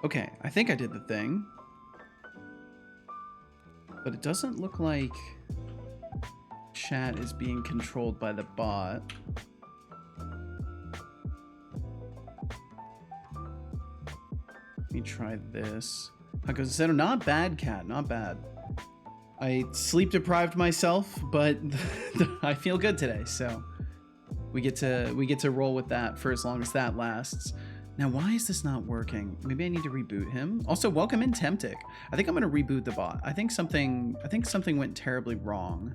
Okay, I think I did the thing. But it doesn't look like chat is being controlled by the bot. Let me try this. How goes Zeto? Not bad, cat. Not bad. I sleep deprived myself, but I feel good today, so we get to roll with that for as long as that lasts. Now, why is this not working? Maybe I need to reboot him. Also, welcome in Temptic. I think I'm gonna reboot the bot. I think something went terribly wrong,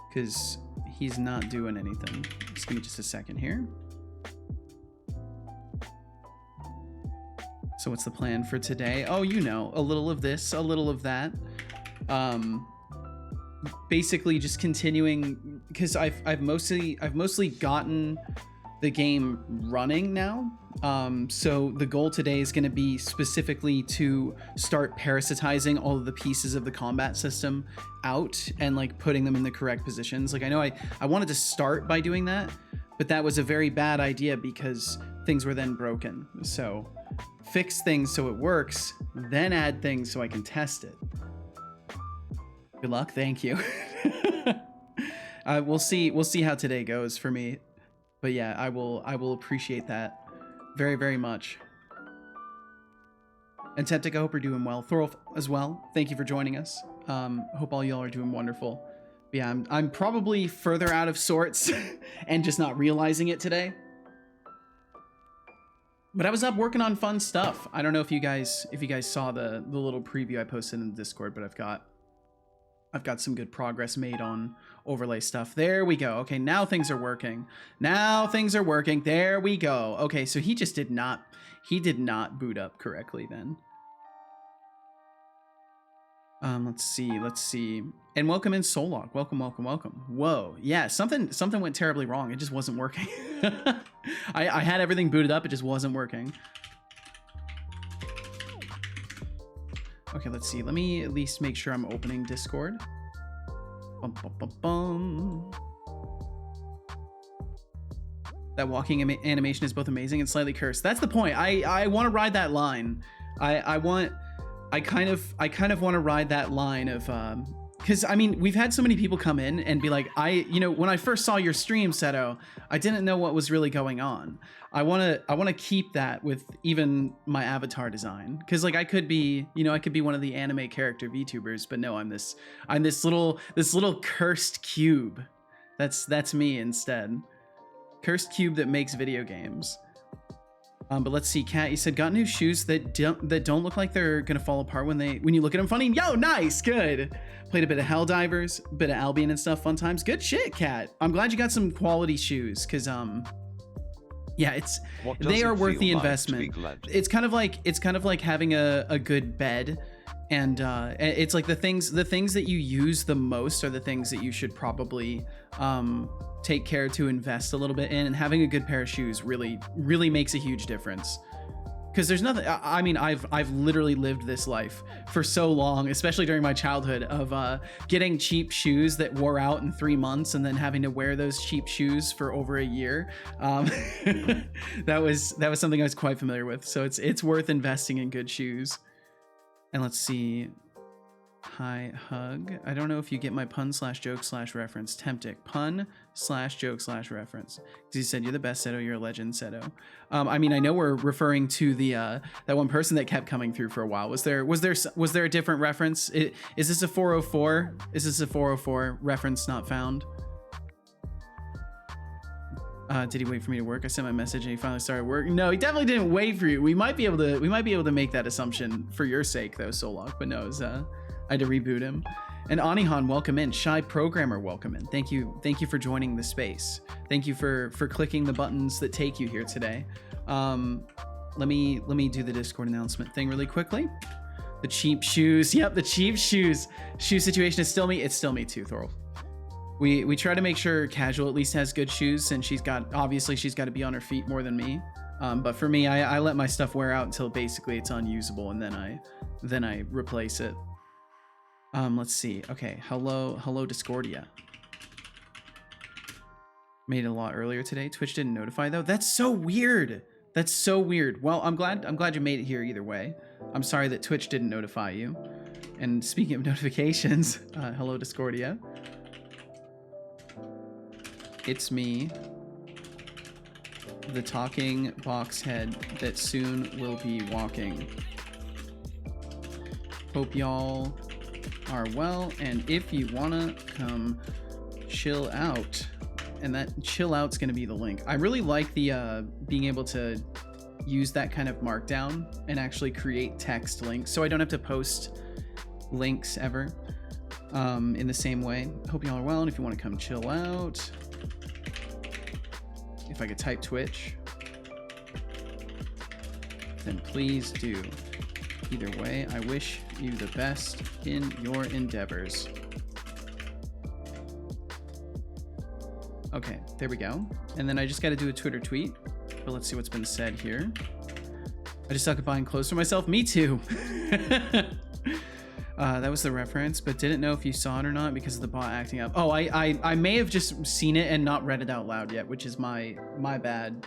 because he's not doing anything. Just give me just a second here. So what's the plan for today? Oh, you know, a little of this, a little of that. Basically just continuing, because I've mostly gotten the game running now. So the goal today is going to be specifically to start parasitizing all of the pieces of the combat system out and like putting them in the correct positions. Like I know I wanted to start by doing that, but that was a very bad idea because things were then broken. So fix things so it works, then add things so I can test it. Good luck. Thank you. We'll see how today goes for me. But yeah, I will appreciate that very, very much. And Temptic, I hope you're doing well. Thorolf as well. Thank you for joining us. Hope all y'all are doing wonderful. But yeah, I'm probably further out of sorts and just not realizing it today. But I was up working on fun stuff. I don't know if you guys saw the little preview I posted in the Discord, but I've got some good progress made on overlay stuff. There we go. Okay, now things are working. Now things are working. There we go. Okay, so he did not boot up correctly then. Let's see. And welcome in Solok. Welcome. Whoa. Yeah, something went terribly wrong. It just wasn't working. I had everything booted up, it just wasn't working. Okay, let's see. Let me at least make sure I'm opening Discord. Bum, bum, bum, bum. That walking animation is both amazing and slightly cursed. That's the point. I want to ride that line. I kind of want to ride that line of because I mean we've had so many people come in and be like, when I first saw your stream, Seto, I didn't know what was really going on. I want to keep that with even my avatar design, because like I could be one of the anime character VTubers, but no, I'm this little cursed cube. That's me instead. Cursed cube that makes video games. But let's see, Kat, you said got new shoes that don't look like they're gonna fall apart when you look at them funny. Yo, nice, good. Played a bit of Helldivers, a bit of Albion and stuff, fun times. Good shit, Kat. I'm glad you got some quality shoes, cause yeah, they are worth the investment. It's kind of like having a good bed, and it's like the things that you use the most are the things that you should probably take care to invest a little bit in, and having a good pair of shoes really makes a huge difference. Because there's nothing, I mean, I've literally lived this life for so long, especially during my childhood, of getting cheap shoes that wore out in 3 months and then having to wear those cheap shoes for over a year. That was something I was quite familiar with. So it's worth investing in good shoes. And let's see. Hi, Hug. I don't know if you get my pun/joke/reference. Temptic. Pun/joke/reference. Because he said, you're the best, Seto. You're a legend, Seto. I mean, I know we're referring to the that one person that kept coming through for a while. Was there a different reference? Is this a 404? Is this a 404 reference not found? Did he wait for me to work? I sent my message and he finally started work. No, he definitely didn't wait for you. We might be able to make that assumption for your sake though, Solok. But no, it was, I had to reboot him. And Anihan, welcome in. Shy Programmer, welcome in. Thank you for joining the space. Thank you for clicking the buttons that take you here today. Let me do the Discord announcement thing really quickly. The cheap shoes. Yep, the cheap shoes. Shoe situation is still me. It's still me too, Thorl. We try to make sure Casual at least has good shoes, and she's got to be on her feet more than me. But for me, I let my stuff wear out until basically it's unusable, and then I replace it. Let's see. Okay, hello Discordia. Made it a lot earlier today. Twitch didn't notify though. That's so weird. That's so weird. Well, I'm glad you made it here either way. I'm sorry that Twitch didn't notify you. And speaking of notifications, hello Discordia. It's me, the talking box head that soon will be walking. Hope y'all are well, and if you wanna come chill out, and that chill out's gonna be the link. I really like the being able to use that kind of markdown and actually create text links, so I don't have to post links ever in the same way. Hope y'all are well, and if you want to come chill out, if I could type Twitch, then please do. Either way, I wish you the best in your endeavors. Okay, there we go. And then I just got to do a Twitter tweet, but let's see what's been said here. I just suck at buying clothes for myself. Me too. That was the reference, but didn't know if you saw it or not because of the bot acting up. Oh, I may have just seen it and not read it out loud yet, which is my bad.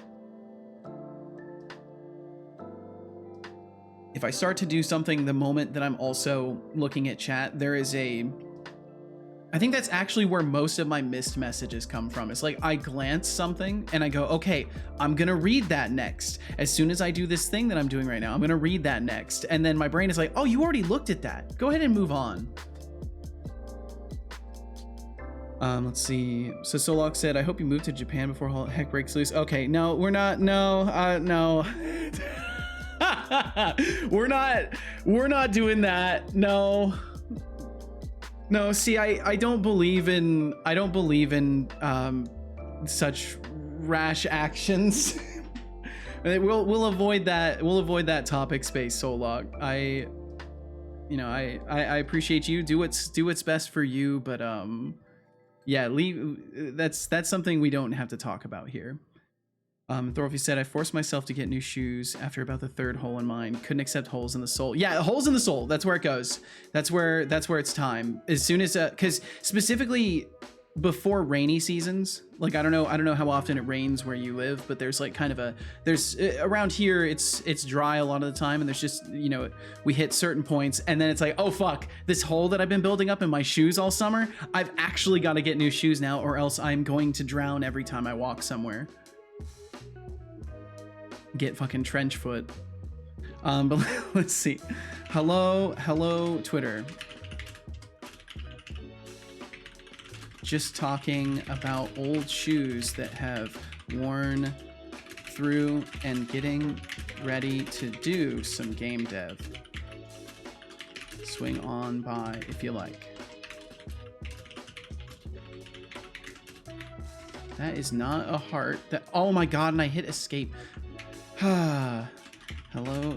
If I start to do something the moment that I'm also looking at chat, there is I think that's actually where most of my missed messages come from. It's like I glance something and I go, okay, I'm gonna read that next. As soon as I do this thing that I'm doing right now, I'm gonna read that next. And then my brain is like, oh, you already looked at that. Go ahead and move on. Let's see. So Setolyx said, I hope you move to Japan before all heck breaks loose. Okay, no, we're not, no. We're not doing that. No. No, see, I don't believe in such rash actions. We'll avoid that. We'll avoid that topic space, Solog. I appreciate you. Do what's best for you, but yeah, that's something we don't have to talk about here. Thorolfi said, I forced myself to get new shoes after about the third hole in mine. Couldn't accept holes in the sole. Yeah, holes in the sole. That's where it goes. That's where it's time. As soon as, because specifically before rainy seasons, like I don't know how often it rains where you live, but there's like kind of there's around here it's dry a lot of the time, and there's just, we hit certain points and then it's like, oh fuck, this hole that I've been building up in my shoes all summer, I've actually got to get new shoes now, or else I'm going to drown every time I walk somewhere. Get fucking trench foot. But let's see. Hello Twitter. Just talking about old shoes that have worn through and getting ready to do some game dev. Swing on by if you like. That is not a heart. Oh my god, and I hit escape. Hello,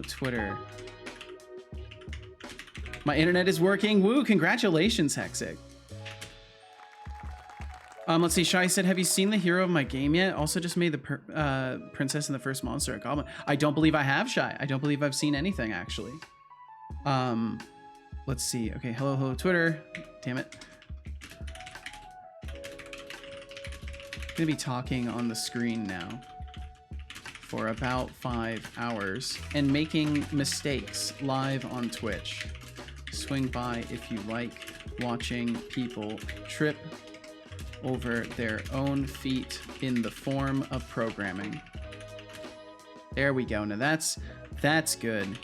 Twitter. My internet is working. Woo, congratulations, Hexic. Let's see. Shai said, have you seen the hero of my game yet? Also just made the princess in the first monster at Goblin. I don't believe I have, Shai. I don't believe I've seen anything, actually. Let's see. Okay, hello, Twitter. Damn it. I'm gonna be talking on the screen now for about 5 hours and making mistakes live on Twitch. Swing by if you like watching people trip over their own feet in the form of programming. There we go. Now that's good.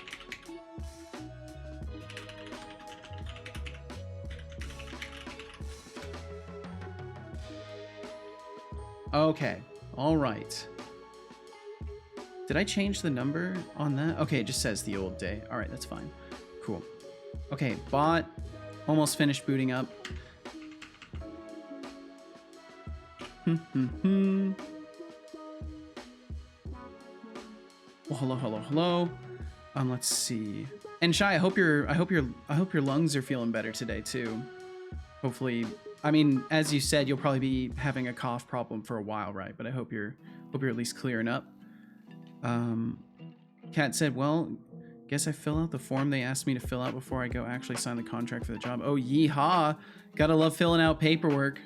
Okay. All right. Did I change the number on that? Okay, it just says the old day. All right, that's fine. Cool. Okay, bot almost finished booting up. Well, hello. Let's see. And Shai, I hope your lungs are feeling better today too. Hopefully, I mean, as you said, you'll probably be having a cough problem for a while, right? But I hope you're at least clearing up. Kat said, well, guess I fill out the form they asked me to fill out before I go actually sign the contract for the job. Oh, yeehaw. Gotta love filling out paperwork.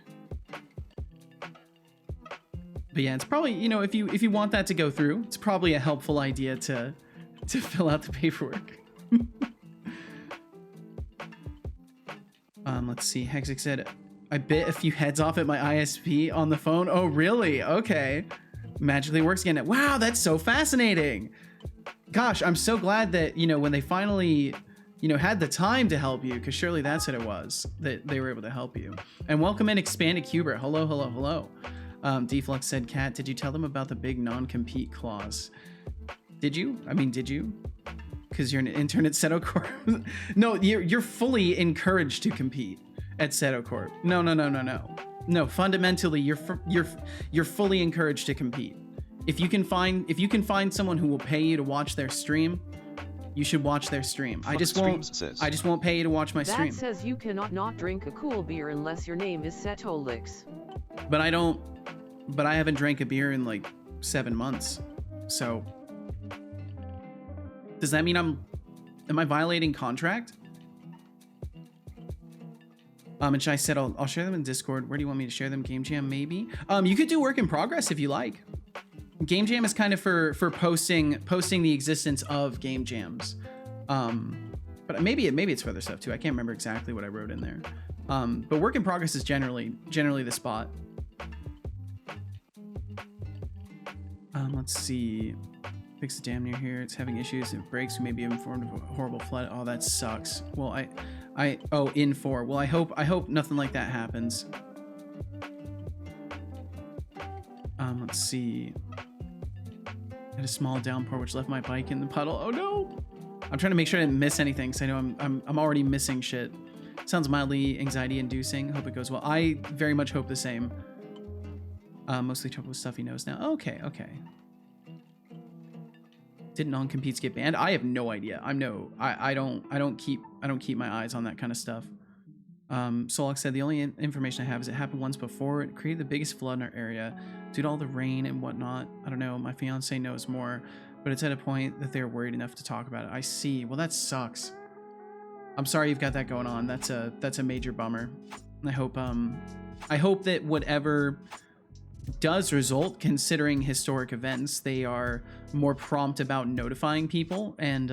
But yeah, it's probably, you know, if you want that to go through, it's probably a helpful idea to fill out the paperwork. Let's see. Hexic said, I bit a few heads off at my ISP on the phone. Oh, really? Okay. Magically works again. Wow, that's so fascinating. Gosh, I'm so glad that, you know, when they finally, you know, had the time to help you, because surely that's what it was, that they were able to help you. And welcome in Expanded Cuber. Hello, hello, hello. Deflux said, Kat, did you tell them about the big non-compete clause? Did you? I mean, did you? Because you're an intern at Setocorp. No, you're fully encouraged to compete at Setocorp. No. No, fundamentally, you're fully encouraged to compete. If you can find someone who will pay you to watch their stream, you should watch their stream. I just won't pay you to watch my stream. That says you cannot not drink a cool beer unless your name is Setolyx. But I haven't drank a beer in like 7 months. So does that mean am I violating contract? And Shai said, I'll share them in Discord. Where do you want me to share them? Game Jam, maybe? You could do work in progress if you like. Game Jam is kind of for posting the existence of game jams. But maybe it's for other stuff too. I can't remember exactly what I wrote in there. But work in progress is generally the spot. Let's see. Fix the dam near here. It's having issues. If it breaks, we may be informed of a horrible flood. Oh, that sucks. Well, in 4. Well, I hope nothing like that happens. Let's see. I had a small downpour which left my bike in the puddle. Oh no! I'm trying to make sure I didn't miss anything because I know I'm already missing shit. Sounds mildly anxiety-inducing. Hope it goes well. I very much hope the same. Mostly trouble with stuff he knows now. Okay. Did non-competes get banned? I have no idea. I don't keep my eyes on that kind of stuff. Setolyx said the only information I have is it happened once before. It created the biggest flood in our area due to all the rain and whatnot. I don't know. My fiance knows more, but it's at a point that they're worried enough to talk about it. I see. Well, that sucks. I'm sorry you've got that going on. That's a major bummer. I hope that whatever does result, considering historic events, they are more prompt about notifying people and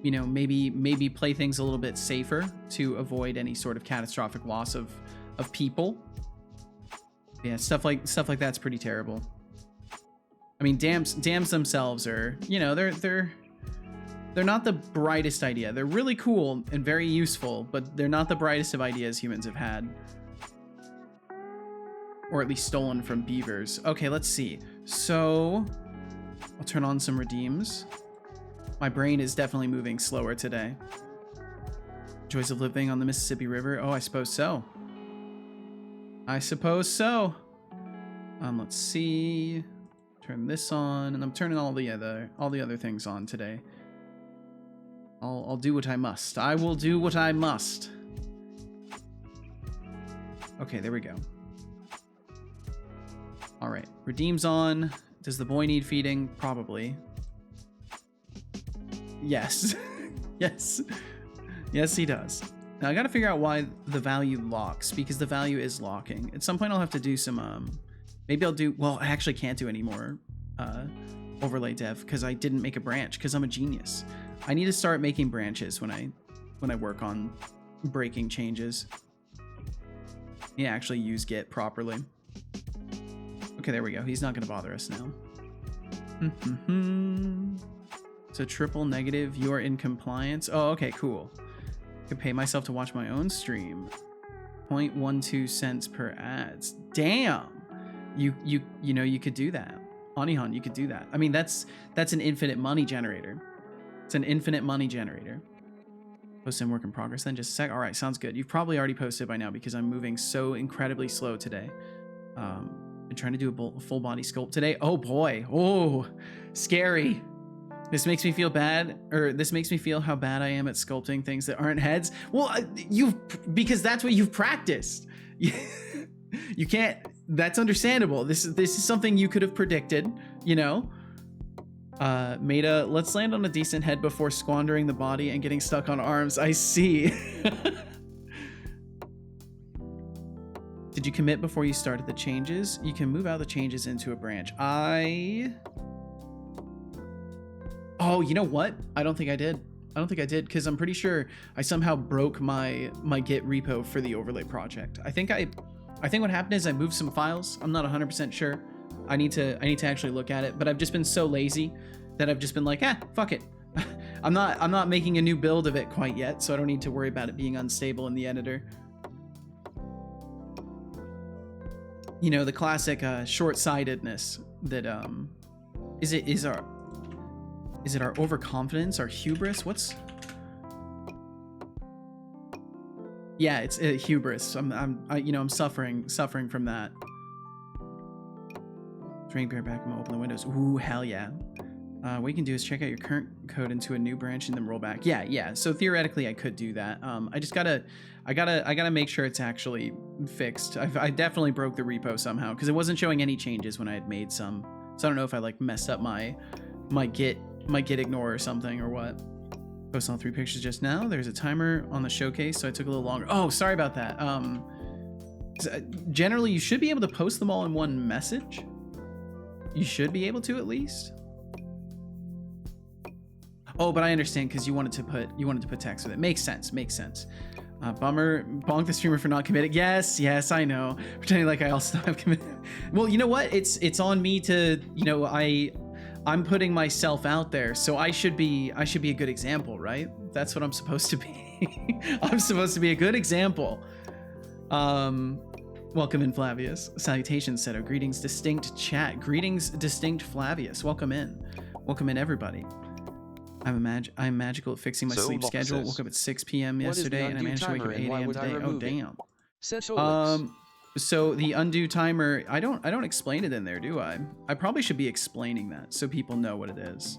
you know, maybe play things a little bit safer to avoid any sort of catastrophic loss of people. Yeah, stuff like that's pretty terrible. I mean, dams themselves are, you know, they're not the brightest idea. They're really cool and very useful, but they're not the brightest of ideas humans have had. Or at least stolen from beavers. Okay, let's see. So I'll turn on some redeems. My brain is definitely moving slower today. Joys of living on the Mississippi River. Oh, I suppose so. Let's see. Turn this on, and I'm turning all the other things on today. I'll do what I must. I will do what I must. Okay, there we go. All right, redeem's on. Does the boy need feeding? Probably. Yes. Yes, he does. Now I gotta figure out why the value locks, because the value is locking. At some point I'll have to do some, maybe I'll do, well, I actually can't do any more overlay dev because I didn't make a branch because I'm a genius. I need to start making branches when I work on breaking changes. Yeah, actually use Git properly. Okay, there we go. He's not gonna bother us now. So triple negative, you're in compliance. Oh, okay, cool. I could pay myself to watch my own stream. 0.12 cents per ads. Damn. You know, you could do that. Onihan, you could do that. I mean, that's an infinite money generator. It's an infinite money generator. Post in work in progress then, just a sec. All right, sounds good. You've probably already posted by now because I'm moving so incredibly slow today. Been trying to do a full body sculpt today. Oh boy. Oh, scary. This makes me feel bad, or this makes me feel how bad I am at sculpting things that aren't heads. Well, because that's what you've practiced. You can't, that's understandable. This is something you could have predicted, you know? Meta, let's land on a decent head before squandering the body and getting stuck on arms. I see. Did you commit before you started the changes? You can move out the changes into a branch. Oh, you know what? I don't think I did. I don't think I did, because I'm pretty sure I somehow broke my Git repo for the overlay project. I think what happened is I moved some files. I'm not 100% sure. I need to actually look at it, but I've just been so lazy that I've just been like, fuck it. I'm not making a new build of it quite yet, so I don't need to worry about it being unstable in the editor. You know, the classic short-sightedness that is it our overconfidence, our hubris? Yeah, it's hubris. I'm suffering from that. Drink bear back and open the windows. Ooh, hell yeah. What you can do is check out your current code into a new branch and then roll back. Yeah. So theoretically, I could do that. I gotta make sure it's actually fixed. I definitely broke the repo somehow because it wasn't showing any changes when I had made some. So I don't know if I like messed up my Git ignore or something or what. Posted all 3 pictures just now. There's a timer on the showcase, so I took a little longer. Oh, sorry about that. Generally, you should be able to post them all in one message. You should be able to at least. Oh, but I understand because you wanted to put text with it. Makes sense. Bummer. Bonk the streamer for not committing. Yes, I know. Pretending like I also have committed. Well, you know what? It's on me to, I'm putting myself out there, so I should be a good example, right? That's what I'm supposed to be. I'm supposed to be a good example. Welcome in, Flavius. Salutations, Seto. Greetings, distinct chat. Greetings, distinct Flavius. Welcome in, everybody. I'm magical at fixing my sleep schedule. Woke up at 6 p.m. yesterday, and I managed to wake up at 8 a.m. today. Oh, damn. Setolyx. So the undo timer, I don't explain it in there, do I? I probably should be explaining that so people know what it is.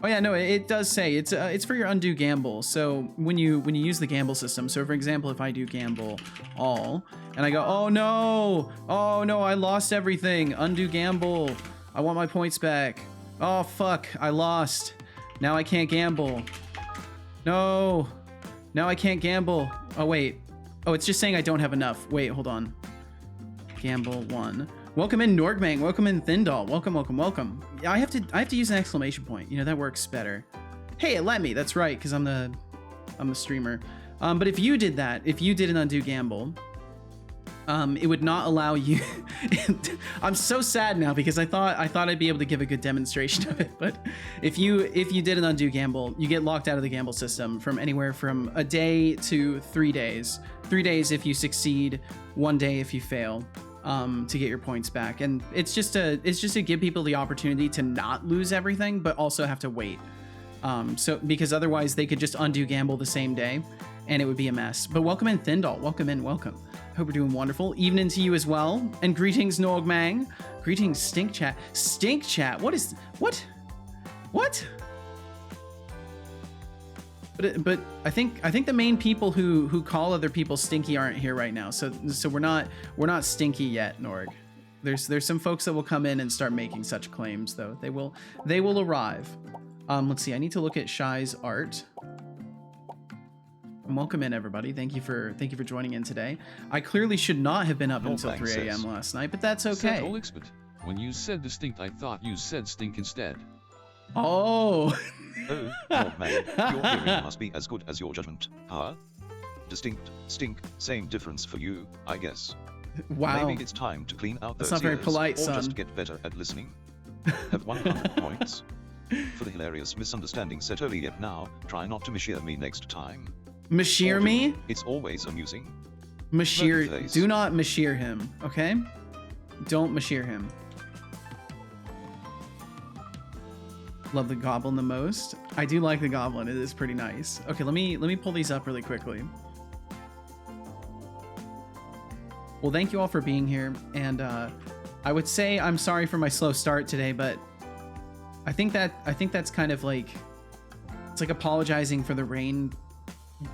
Oh yeah, no, it does say it's for your undo gamble. So when you use the gamble system, so for example, if I do gamble all and I go, oh no, I lost everything. Undo gamble. I want my points back. Oh fuck, I lost. Now I can't gamble. No. Now I can't gamble. Oh wait. Oh, it's just saying I don't have enough. Wait, hold on. Gamble 1. Welcome in, Norgmang. Welcome in, Thindal. Welcome. I have to use an exclamation point. That works better. Hey, it let me. That's right, because I'm the streamer. But if you did that, if you did an undo gamble, it would not allow you. I'm so sad now because I thought I'd be able to give a good demonstration of it. But if you did an undo gamble, you get locked out of the gamble system from anywhere from a day to 3 days. 3 days if you succeed, 1 day if you fail, to get your points back. And it's just to give people the opportunity to not lose everything, but also have to wait. So because otherwise they could just undo gamble the same day, and it would be a mess. But welcome in, Thindal. Welcome. Hope we're doing wonderful. Evening to you as well. And greetings, Norgmang. Greetings, Stink Chat. Stink Chat. What? But I think the main people who call other people stinky aren't here right now. So we're not stinky yet, Norg. There's some folks that will come in and start making such claims though. They will arrive. Let's see. I need to look at Shy's art. Welcome in, everybody. Thank you for joining in today. I clearly should not have been up until 3 a.m. last night, but that's okay. Setolyx, but when you said distinct, I thought you said stink instead. Oh. Oh, Lord man, your hearing must be as good as your judgment, huh? Distinct, stink, same difference for you, I guess. Wow. Maybe it's time to clean out those That's not very ears, polite, or son. just get better at listening. Have 100 points. For the hilarious misunderstanding Setolyx now, try not to mashir me next time. Mashir me? It's always amusing. Mashir. Do not mashir him, okay? Don't mashir him. Love the goblin the most. I do like the goblin. It is pretty nice. Okay, let me pull these up really quickly. Well, thank you all for being here, and I would say I'm sorry for my slow start today, but I think that's kind of like, it's like apologizing for the rain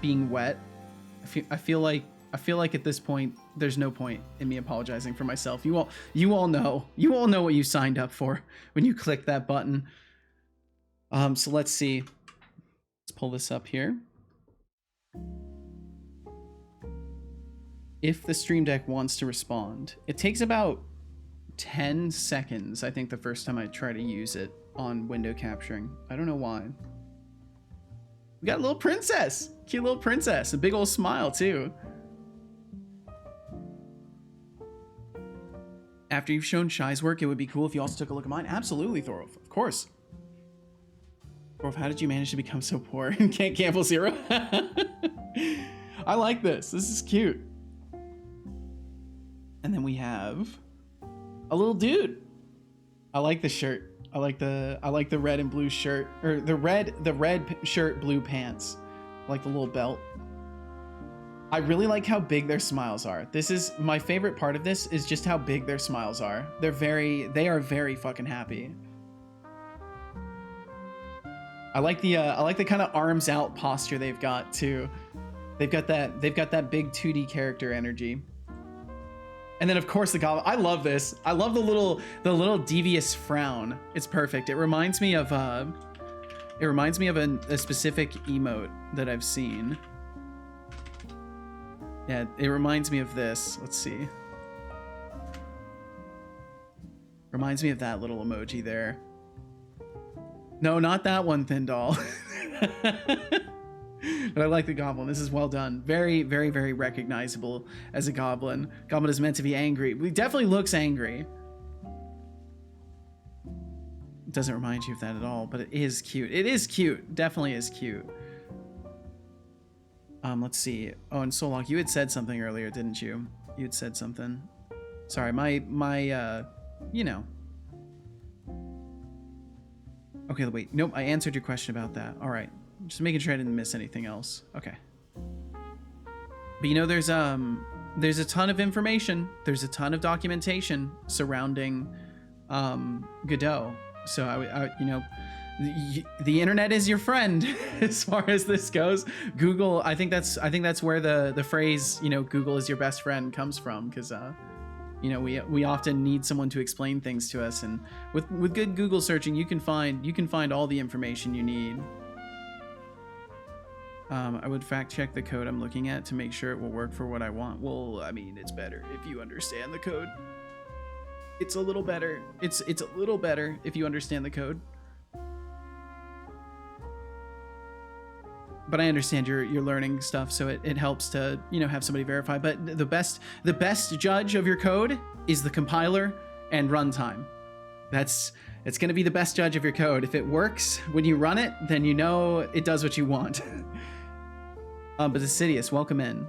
being wet. I feel like at this point there's no point in me apologizing for myself. You all know what you signed up for when you click that button. So let's see. Let's pull this up here. if the Stream Deck wants to respond. It takes about 10 seconds, I think, the first time I try to use it on window capturing. I don't know why. We got a little princess. Cute little princess. A big old smile, too. After you've shown Shy's work, it would be cool if you also took a look at mine. Absolutely, Thorolf. Of course. Thorolf, how did you manage to become so poor and can't gamble zero? I like this. This is cute. And then we have a little dude. I like the shirt. I like the red and blue shirt, or the red shirt, blue pants. I like the little belt. I really like how big their smiles are. This is my favorite part of this, is just how big their smiles are. They are very fucking happy. I like the kind of arms out posture they've got too. They've got that big 2D character energy. And then of course the goblin. I love this. I love the little devious frown. It's perfect. It reminds me of a specific emote that I've seen. Yeah, it reminds me of this. Let's see. Reminds me of that little emoji there. No, not that one, Thin Doll. But I like the goblin. This is well done. Very, very, very recognizable as a goblin. Goblin is meant to be angry. He definitely looks angry. It doesn't remind you of that at all, but it is cute. It is cute. Definitely is cute. Let's see. Oh, and Solok, you had said something earlier, didn't you? You had said something. Sorry, my you know. Okay, wait. Nope, I answered your question about that. All right. Just making sure I didn't miss anything else. Okay. But you know, there's a ton of information. There's a ton of documentation surrounding Godot. So I you know, the internet is your friend as far as this goes. Google, I think that's where the phrase, you know, Google is your best friend comes from, because you know, we often need someone to explain things to us, and with good Google searching, you can find all the information you need. I would fact check the code I'm looking at to make sure it will work for what I want. Well, I mean, it's better if you understand the code. It's a little better. It's a little better if you understand the code. But I understand you're learning stuff, so it helps to, you know, have somebody verify. But the best judge of your code is the compiler and runtime. It's going to be the best judge of your code. If it works when you run it, then you know it does what you want. But Assidious, welcome in.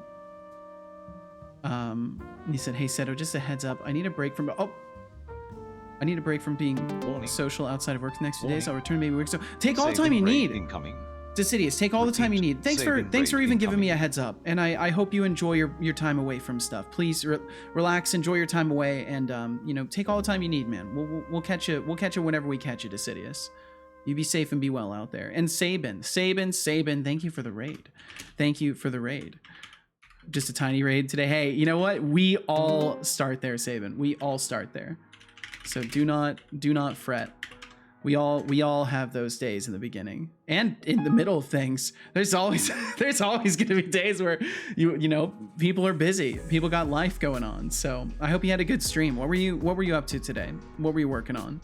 He said, "Hey Seto, just a heads up. I need a break from being social outside of work the next 2 days. I'll return maybe a week. So take all the time you need." Incoming. Decidious, take all the time you need. Thanks for even giving me a heads up, and I hope you enjoy your time away from stuff. Please relax, enjoy your time away, and you know, take all the time you need, man. We'll catch you whenever we catch you, Decidious. You be safe and be well out there. And Sabin, thank you for the raid. Thank you for the raid. Just a tiny raid today. Hey, you know what? We all start there, Sabin. We all start there. So do not fret. We all have those days in the beginning and in the middle of things. There's always going to be days where you know, people are busy. People got life going on. So I hope you had a good stream. What were you up to today? What were you working on?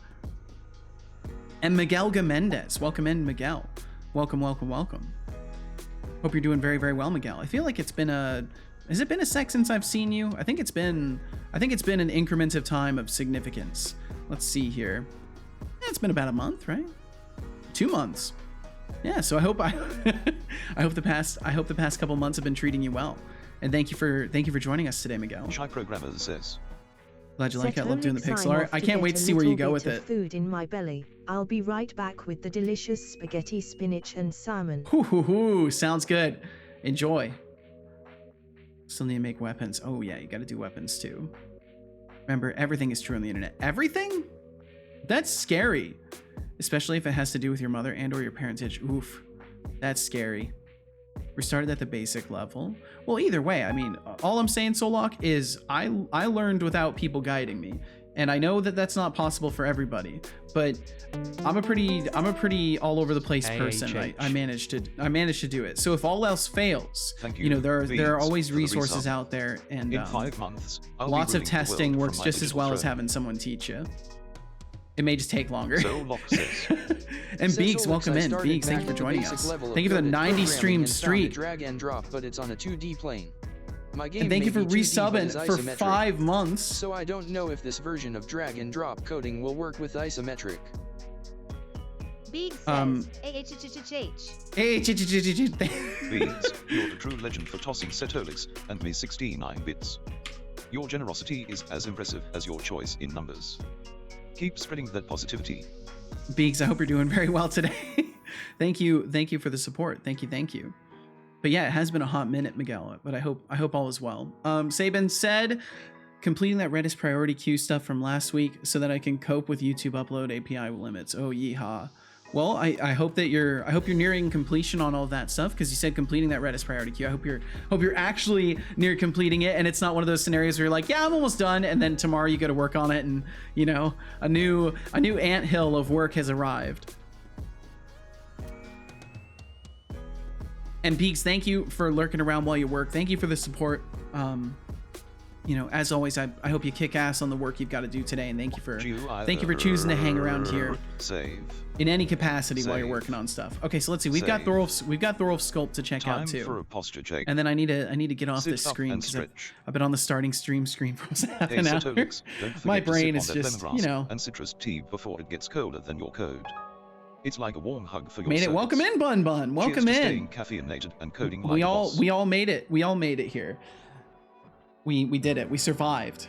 And Miguel Gamendez, welcome in, Miguel. Welcome. Hope you're doing very, very well, Miguel. I feel like has it been a sec since I've seen you? I think it's been an increment of time of significance. Let's see here. It's been about a month, right? 2 months. Yeah, so I hope the past couple months have been treating you well. And thank you for joining us today, Miguel. Shy Programmer says, Glad you like it. I love doing the pixel art. I can't wait to see where you go with it. Food in my belly. I'll be right back with the delicious spaghetti, spinach, and salmon. Hoo, sounds good. Enjoy. Still need to make weapons. Oh yeah, you got to do weapons too. Remember, everything is true on the internet. Everything? That's scary, especially if it has to do with your mother and or your parentage. Oof, that's scary. We started at the basic level. Well, either way, I mean, all I'm saying, Solok, is I learned without people guiding me. And I know that that's not possible for everybody, but I'm a pretty all over the place person. I managed to do it. So if all else fails, Thank you know, there Beans, are always for the resources resub. out there, and In 5 months, I'll be lots of ruling the testing world works from my just as digital well as throne. having someone teach you. It may just take longer. So Locke says, And Beeks, Setolyx, welcome I in. started Beeks, thank you back for at the joining basic us. level of Thank you for the coded 90 programming stream and found a streak. drag and drop, but it's on a 2D plane. My game And thank you may for be 2D, but resubbing is for isometric. 5 months. So I don't know if this version of drag and drop coding will work with isometric. Big says, AHHHH. Hey, Beans, you're the true legend for tossing Setolyx and me 69 bits. Your generosity is as impressive as your choice in numbers. Keep spreading that positivity. Beeks, I hope you're doing very well today. Thank you for the support. Thank you. But yeah, it has been a hot minute, Miguel. But I hope all is well. Sabin said, completing that Redis priority queue stuff from last week so that I can cope with YouTube upload API limits. Oh yeehaw. Well, I hope you're nearing completion on all of that stuff, because you said completing that Redis priority queue. I hope you're actually near completing it, and it's not one of those scenarios where you're like, yeah, I'm almost done, and then tomorrow you got to work on it, and you know, a new anthill of work has arrived. And Peaks, thank you for lurking around while you work. Thank you for the support. You know, as always, I hope you kick ass on the work you've got to do today, and thank you for choosing to hang around here Save. in any capacity while you're Save. working on stuff. Okay, so let's see. We've got Save. Thorolf's sculpt to check Time out too. for a posture check. And then I need to get off Sit this up screen and because stretch. I've been on the starting stream screen for almost half Hey an hour. Setolyx, don't forget My to brain sip is on that just, lemongrass you know. and citrus tea before it gets colder than your code. It's like a warm hug for your Made it. circuits. Welcome in, Bun Bun. Welcome Cheers to in. staying caffeinated and coding We like a all boss. made it. We all made it here. We did it. We survived.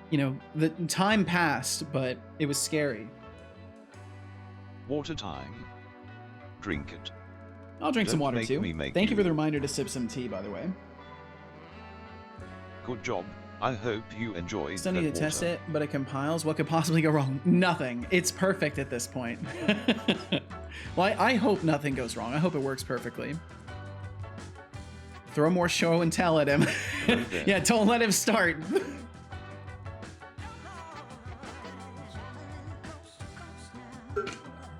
You know, the time passed, but it was scary. Water time. Drink it. I'll drink some Don't water make too. me make Thank you you. for the reminder to sip some tea, by the way. Good job. I hope you enjoyed Still that need to water. test it, but it compiles. What could possibly go wrong? Nothing. It's perfect at this point. Well, I hope nothing goes wrong. I hope it works perfectly. Throw more show and tell at him. Okay. Yeah, don't let him start.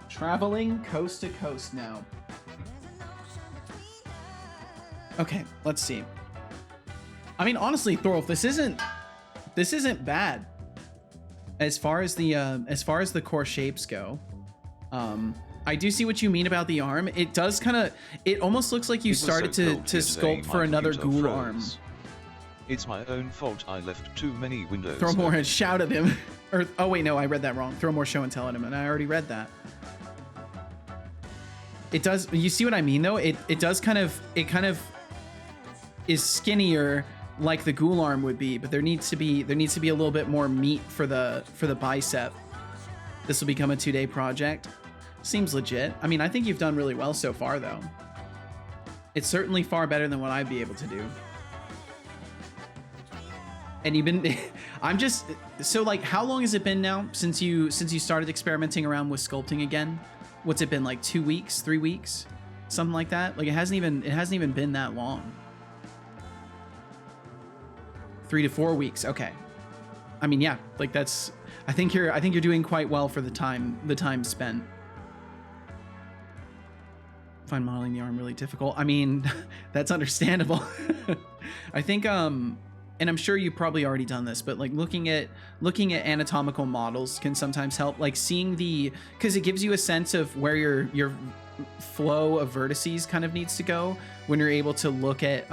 Traveling coast to coast now. Okay, let's see. I mean, honestly, Thorolf, this isn't bad. As far as the core shapes go, I do see what you mean about the arm. It does it almost looks like you It was so started to cold here today, sculpt for my another computer ghoul arm. froze. It's my own fault I left too many windows. Throw more open. and shout at him. Or oh wait, no, I read that wrong. Throw more show and tell at him, and I already read that. It does. You see what I mean though? It kind of is skinnier like the ghoul arm would be, but there needs to be a little bit more meat for the bicep. This will become a 2-day project. Seems legit. I mean, I think you've done really well so far though. It's certainly far better than what I'd be able to do. And you've been I'm just so like, how long has it been now since you started experimenting around with sculpting again? What's it been, like 2 weeks, 3 weeks, something like that? Like it hasn't even been that long. 3 to 4 weeks. Okay. I mean, yeah, like that's, I think you're doing quite well for the time spent. Find modeling the arm really difficult. I mean, that's understandable. I think and I'm sure you've probably already done this, but like looking at anatomical models can sometimes help, like seeing because it gives you a sense of where your flow of vertices kind of needs to go when you're able to look at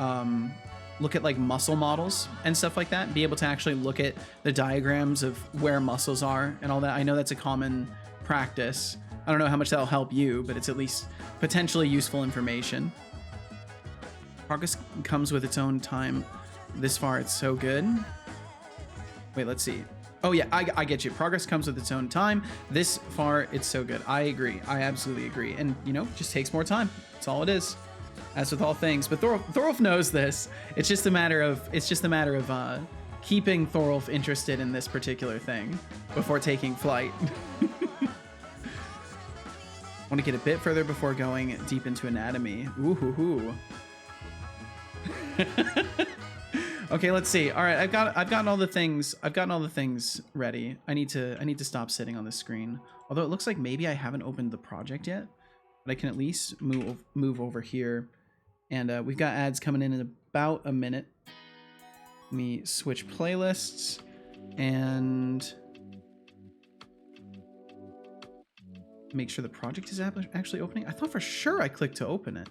like muscle models and stuff like that, and be able to actually look at the diagrams of where muscles are and all that. I know that's a common practice. I don't know how much that'll help you, but it's at least potentially useful information. Progress comes with its own time. This far, it's so good. Wait, let's see. Oh yeah, I get you. Progress comes with its own time. This far, it's so good. I agree. I absolutely agree. And you know, just takes more time. That's all it is. As with all things. But Thorolf knows this. It's just a matter of keeping Thorolf interested in this particular thing before taking flight. Want to get a bit further before going deep into anatomy. Ooh hoo hoo. Okay, let's see. All right, I've gotten all the things. I've gotten all the things ready. I need to stop sitting on the screen. Although it looks like maybe I haven't opened the project yet, but I can at least move over here. And we've got ads coming in about a minute. Let me switch playlists and make sure the project is actually opening. I thought for sure I clicked to open it.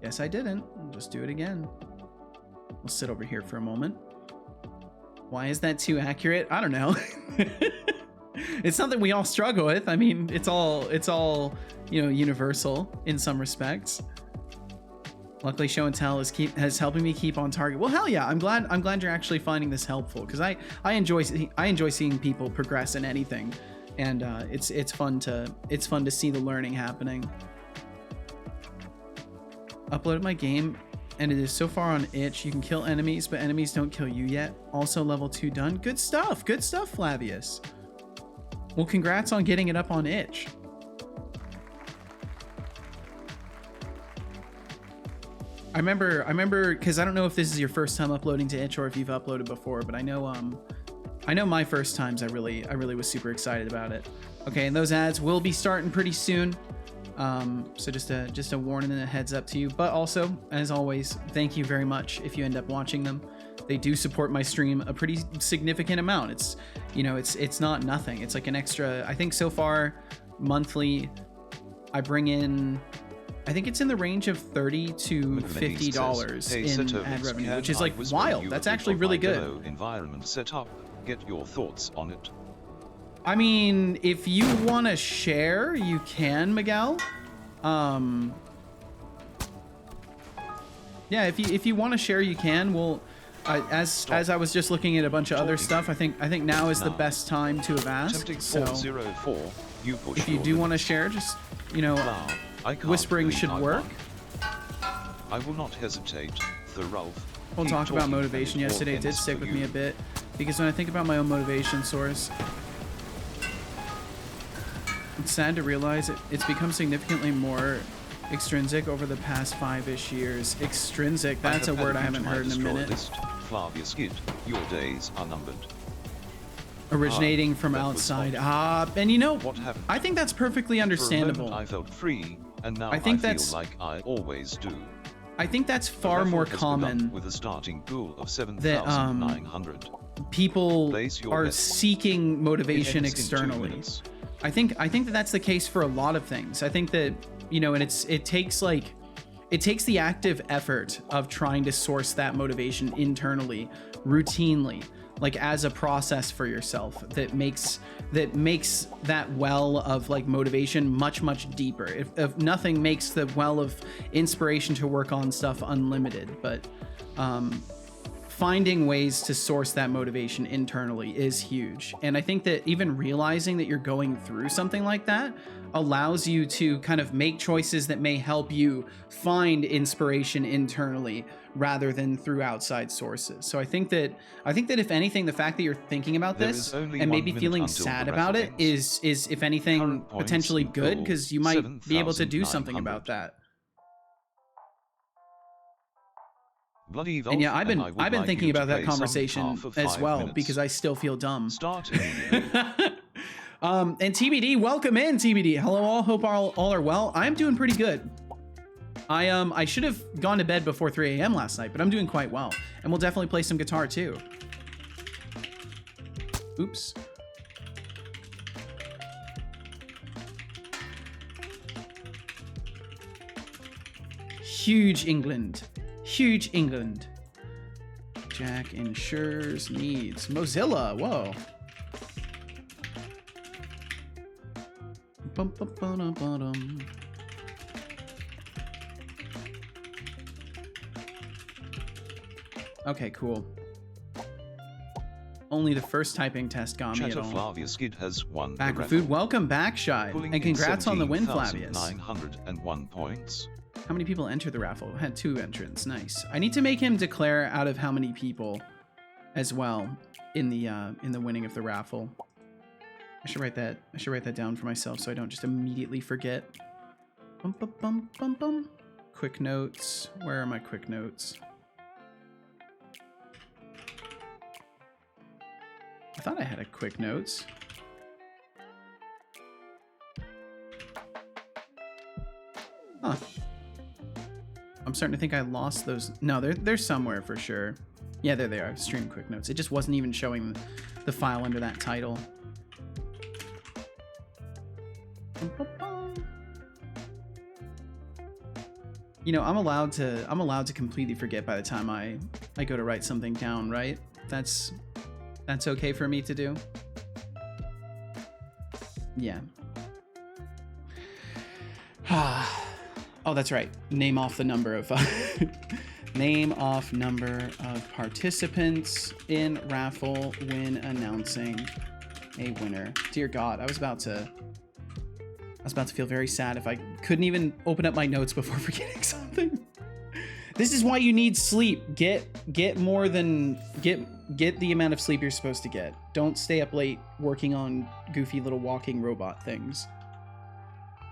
Yes, I didn't. I'll just do it again. We'll sit over here for a moment. Why is that too accurate? I don't know. It's something we all struggle with. I mean, it's all, you know, universal in some respects. Luckily, show and tell has helping me keep on target. Well, hell yeah! I'm glad you're actually finding this helpful, because I enjoy seeing people progress in anything, and it's fun to see the learning happening. Uploaded my game, and it is so far on itch. You can kill enemies, but enemies don't kill you yet. Also level 2 done. Good stuff, Flavius. Well, congrats on getting it up on itch. I remember, because I don't know if this is your first time uploading to itch or if you've uploaded before, but I know my first times I really was super excited about it. Okay, and those ads will be starting pretty soon. So just a warning and a heads up to you, but also, as always, thank you very much if you end up watching them. They do support my stream a pretty significant amount. It's, you know, it's not nothing. It's like an extra, I think so far monthly I bring in, I think it's in the range of $30 to $50 in ad revenue, which is like wild. That's actually really good. Environment set up. Get your thoughts on it. I mean, if you want to share, you can, Miguel. Yeah, if you want to share, you can. Well, as I was just looking at a bunch of other stuff, I think now is the best time to have asked. So if you do want to share, just, you know, whispering should work. I will not hesitate. The Ralph. We'll talk about motivation yesterday. It did stick with me a bit, because when I think about my own motivation source, it's sad to realize it's become significantly more extrinsic over the past 5-ish years. Extrinsic, that's a word I haven't heard in a minute. Flavius Kid, your days are numbered. Originating from outside. And you know, I think that's perfectly understandable. I felt free, and now I feel like I always do. I think that's far more common with a starting pool of 7,900. People are seeking motivation externally. I think that that's the case for a lot of things. I think that, you know, and it takes the active effort of trying to source that motivation internally, routinely, like as a process for yourself that makes that well of like motivation much deeper. If nothing makes the well of inspiration to work on stuff unlimited, but finding ways to source that motivation internally is huge. And I think that even realizing that you're going through something like that allows you to kind of make choices that may help you find inspiration internally rather than through outside sources. So I think that if anything, the fact that you're thinking about this and maybe feeling sad about it is if anything potentially good, because you might be able to do something about that. And yeah, I've been thinking about that conversation as well, because I still feel dumb. And TBD, welcome in, TBD. Hello all, hope all are well. I'm doing pretty good. I should have gone to bed before 3 a.m. last night, but I'm doing quite well. And we'll definitely play some guitar too. Oops. Huge England. Huge England. Jack ensures needs. Mozilla, whoa. Bum, bum, bum, bum. Okay, cool. Only the first typing test got me at all. Flavius Kid has won back with food. Welcome back, Shy. And congrats on the win, Flavius. 901 points. How many people entered the raffle? Had 2 entrants. Nice. I need to make him declare out of how many people as well in the winning of the raffle. I should write that down for myself so I don't just immediately forget. Bum, bum, bum, bum, bum. Quick notes. Where are my quick notes? I thought I had a quick notes. Huh. I'm starting to think I lost those. No, they're somewhere for sure. Yeah, there they are. Stream quick notes. It just wasn't even showing the file under that title. You know, I'm allowed to completely forget by the time I go to write something down, right? That's okay for me to do. Yeah. Oh, that's right. Name off the number of name off number of participants in raffle when announcing a winner. Dear God, I was about to feel very sad if I couldn't even open up my notes before forgetting something. This is why you need sleep. Get the amount of sleep you're supposed to get. Don't stay up late working on goofy little walking robot things.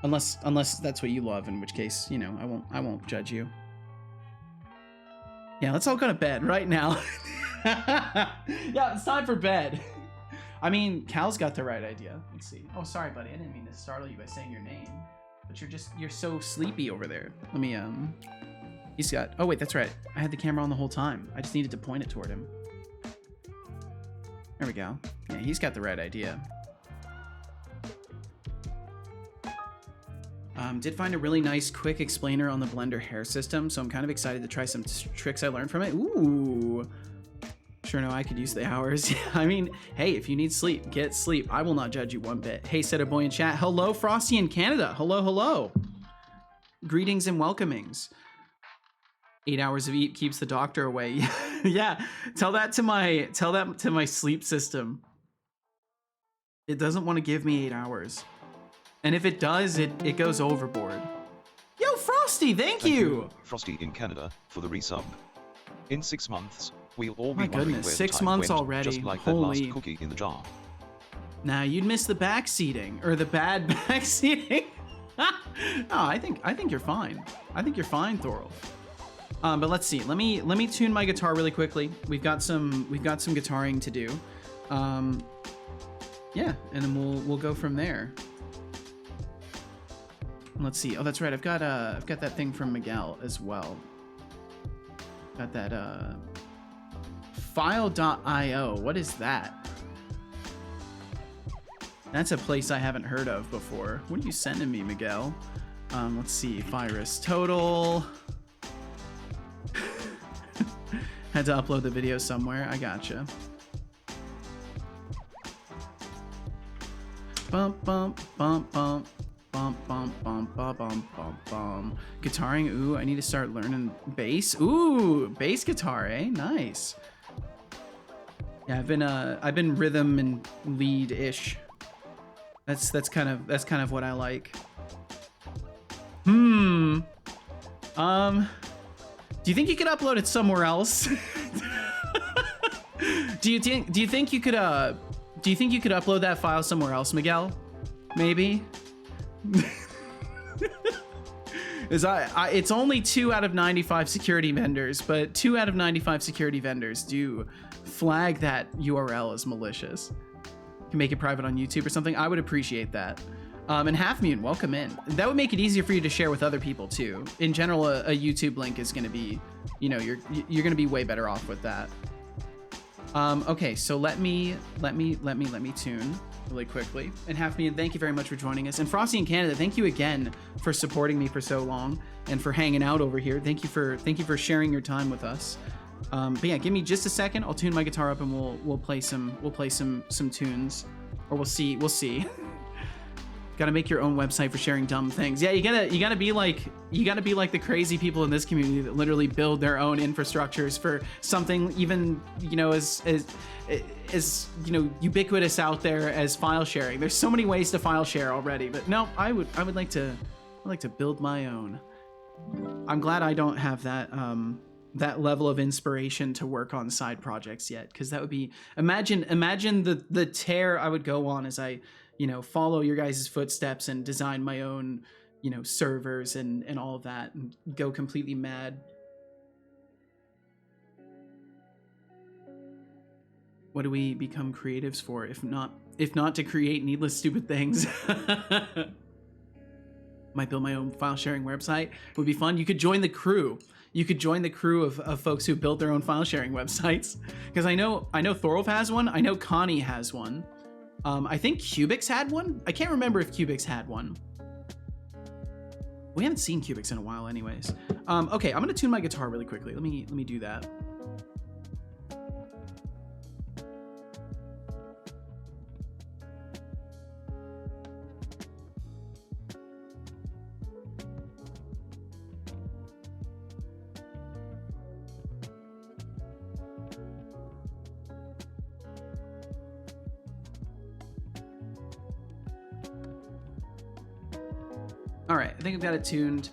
Unless that's what you love, in which case, you know, I won't judge you. Yeah, let's all go to bed right now. Yeah, it's time for bed. I mean, Cal's got the right idea. Let's see. Oh, sorry, buddy. I didn't mean to startle you by saying your name. But you're so sleepy over there. Let me, he's got, oh wait, that's right. I had the camera on the whole time. I just needed to point it toward him. There we go. Yeah, he's got the right idea. Did find a really nice quick explainer on the Blender hair system, so I'm kind of excited to try some tricks I learned from it. Ooh. Sure, no, I could use the hours. I mean, hey, if you need sleep, get sleep. I will not judge you one bit. Hey, Seto Boy in chat. Hello, Frosty in Canada. Hello, hello. Greetings and welcomings. 8 hours of eat keeps the doctor away. Yeah, tell that to my sleep system. It doesn't want to give me 8 hours. And if it does, it goes overboard. Yo, Frosty, thank you! Frosty in Canada, for the resub. In 6 months, we'll all be My wondering goodness, where the 6 time months went, already. just like Holy. that last cookie in the jar. Nah, you'd miss the backseating, or the bad backseating. No, I think you're fine. I think you're fine, Thorolf. But let's see. Let me tune my guitar really quickly. We've got some guitaring to do. Yeah, and then we'll go from there. Let's see. Oh, that's right. I've got that thing from Miguel as well. Got that file.io. What is that? That's a place I haven't heard of before. What are you sending me, Miguel? Let's see. Virus total. Had to upload the video somewhere. I gotcha. Bump, bump, bump, bump. Bump, bump, bump, bump, bump, bump, bump. Guitaring, ooh, I need to start learning bass. Ooh, bass guitar, eh? Nice. Yeah, I've been rhythm and lead-ish. That's kind of what I like. Do you think you could upload it somewhere else? Do you think you could upload that file somewhere else, Miguel? Maybe. It's only 2 out of 95 security vendors, but 2 out of 95 security vendors do flag that URL as malicious. You can make it private on YouTube or something. I would appreciate that. And Half Mute, welcome in. That would make it easier for you to share with other people too. In general, a YouTube link is going to be, you know, you're going to be way better off with that. Okay, so let me tune really quickly. And Half Me, and thank you very much for joining us. And Frosty in Canada, thank you again for supporting me for so long and for hanging out over here. Thank you for sharing your time with us. But yeah, give me just a second. I'll tune my guitar up and we'll play some tunes, or we'll see. Gotta make your own website for sharing dumb things. Yeah, you gotta be like the crazy people in this community that literally build their own infrastructures for something even, you know, as you know, ubiquitous out there as file sharing. There's so many ways to file share already, but no, I would like to build my own. I'm glad I don't have that that level of inspiration to work on side projects yet, because that would be, imagine the tear I would go on as I, you know, follow your guys' footsteps and design my own, you know, servers and all of that and go completely mad. What do we become creatives for if not to create needless stupid things? Might build my own file sharing website. Would be fun. You could join the crew. You could join the crew of folks who built their own file sharing websites. Because I know Thorolf has one. I know Connie has one. I think Cubix had one. I can't remember if Cubix had one. We haven't seen Cubix in a while anyways. Okay, I'm gonna tune my guitar really quickly. Let me do that. All right, I think I've got it tuned.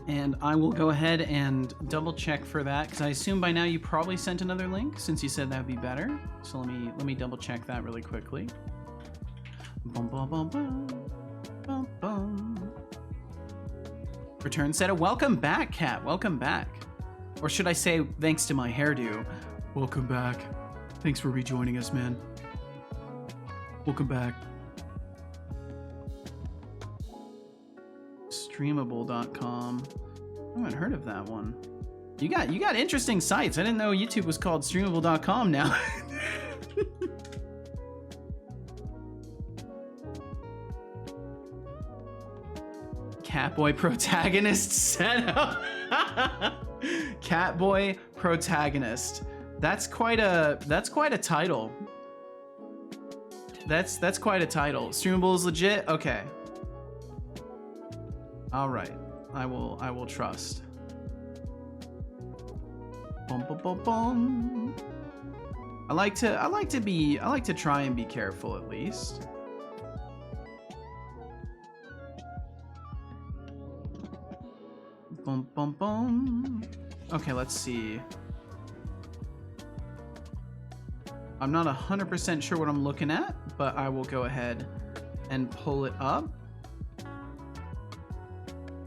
And I will go ahead and double check for that, because I assume by now you probably sent another link since you said that would be better. So let me double check that really quickly. Bum, bum, bum, bum, bum, bum. Return set. Welcome back, Kat. Welcome back. Or should I say, thanks to my hairdo. Welcome back. Thanks for rejoining us, man. Welcome back. Streamable.com. I haven't heard of that one. You got interesting sites. I didn't know YouTube was called streamable.com now. Catboy protagonist setup. Catboy protagonist. That's quite a title. That's quite a title. Streamable is legit. Okay. All right, I will trust. Bum, bum, bum, bum. I like to try and be careful at least. Bum, bum, bum. Okay, let's see. I'm not 100% sure what I'm looking at, but I will go ahead and pull it up.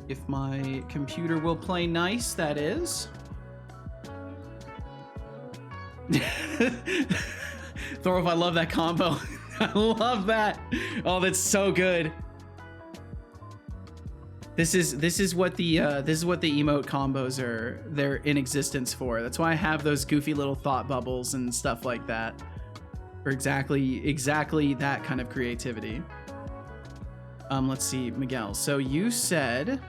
If my computer will play nice, that is. Thorolf, I love that combo. I love that. Oh, that's so good. This is what the emote combos they're in existence for. That's why I have those goofy little thought bubbles and stuff like that. For exactly that kind of creativity. Let's see, Miguel. So you said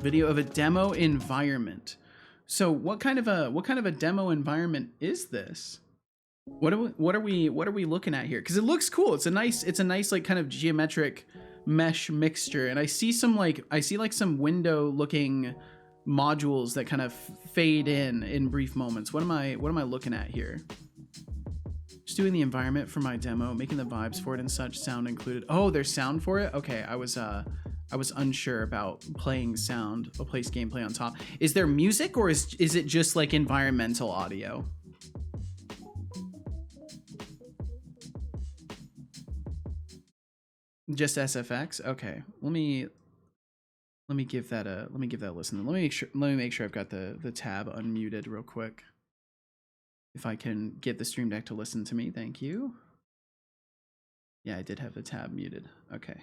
video of a demo environment. So what kind of a demo environment is this? What are we looking at here? Because it looks cool. It's a nice like kind of geometric mesh mixture, and I see like some window looking modules that kind of fade in brief moments. What am I looking at here? Just doing the environment for my demo, making the vibes for it and such, sound included. Oh, there's sound for it? Okay, I was unsure about playing sound. I'll place gameplay on top. Is there music, or is it just like environmental audio? Just SFX? Okay. Let me give that a listen. Let me make sure I've got the tab unmuted real quick. If I can get the Stream Deck to listen to me, thank you. Yeah, I did have the tab muted. Okay.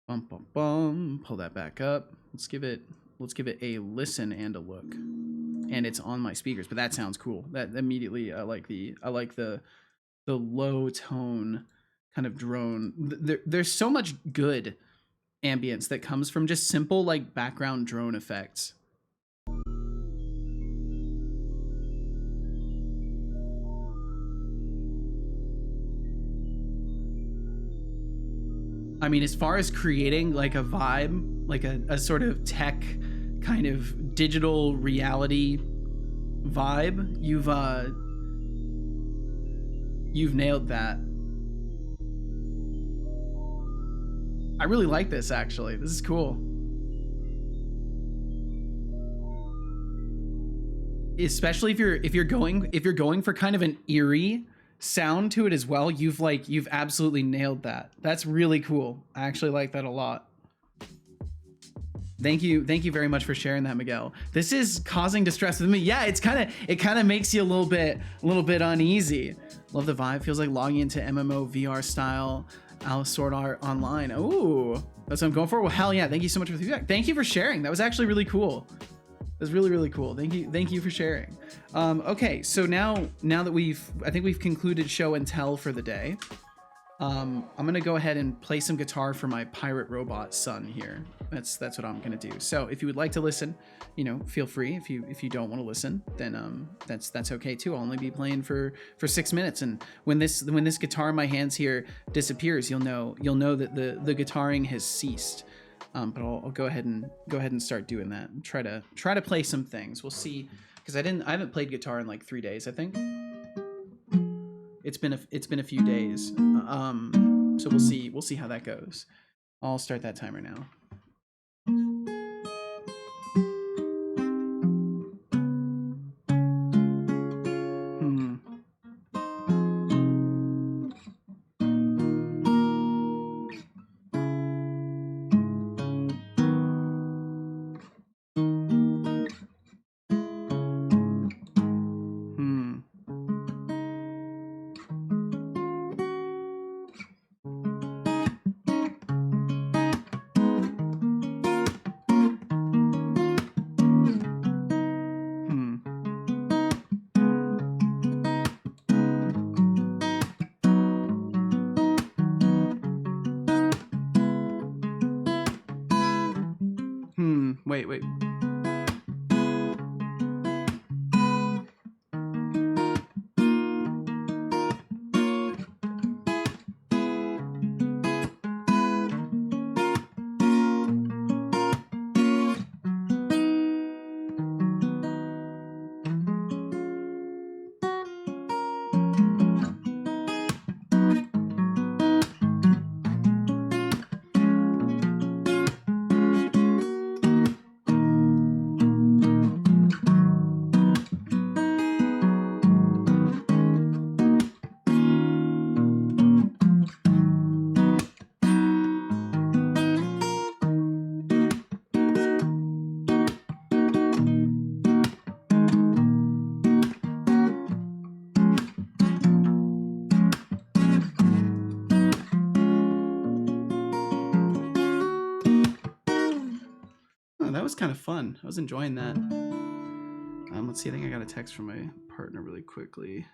Bum bum bum. Pull that back up. Let's give it a listen and a look. And it's on my speakers, but that sounds cool. That immediately I like the low tone kind of drone. There's so much good ambience that comes from just simple like background drone effects. I mean, as far as creating like a vibe, like a sort of tech kind of digital reality vibe, you've nailed that. I really like this actually. This is cool. Especially if you're going for kind of an eerie sound to it as well. You've absolutely nailed that. That's really cool. I actually like that a lot. Thank you very much for sharing that, Miguel. This is causing distress with me. Yeah, it kind of makes you a little bit uneasy. Love the vibe. Feels like logging into MMO VR style Sword Art Online. Ooh, that's what I'm going for. Well, hell yeah! Thank you so much for the feedback. Thank you for sharing. That was actually really cool. It was really cool. Thank you for sharing. Okay, so now that I think we've concluded show and tell for the day. I'm gonna go ahead and play some guitar for my pirate robot son here. That's what I'm gonna do. So if you would like to listen, you know, feel free. If you don't want to listen, then that's okay too. I'll only be playing for 6 minutes, and when this guitar in my hands here disappears, you'll know that the guitaring has ceased. But I'll go ahead and start doing that. And try to play some things. We'll see, because I haven't played guitar in like 3 days, I think. It's been a few days. So we'll see how that goes. I'll start that timer now. Wait. That was kind of fun. I was enjoying that. Let's see. I think I got a text from my partner really quickly.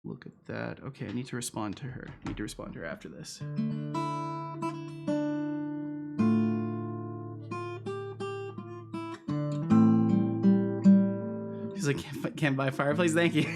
Look at that. Okay, I need to respond to her. After this. She's like, can't buy fireplace. Thank you.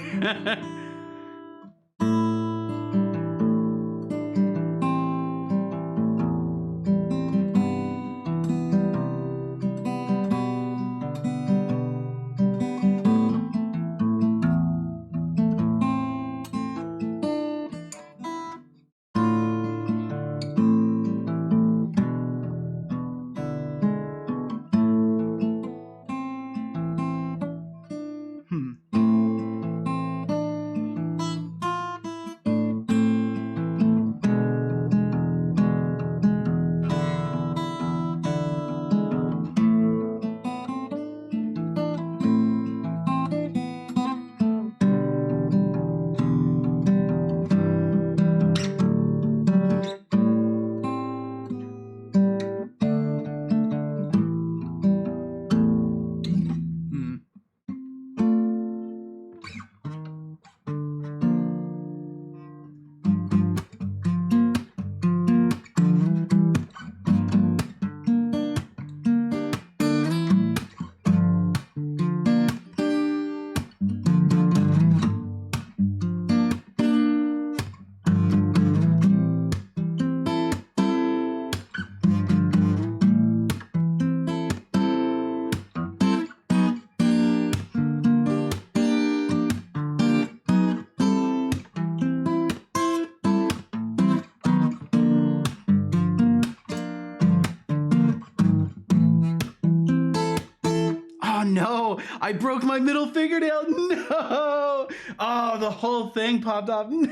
No, I broke my middle fingernail. No. Oh, the whole thing popped off. No.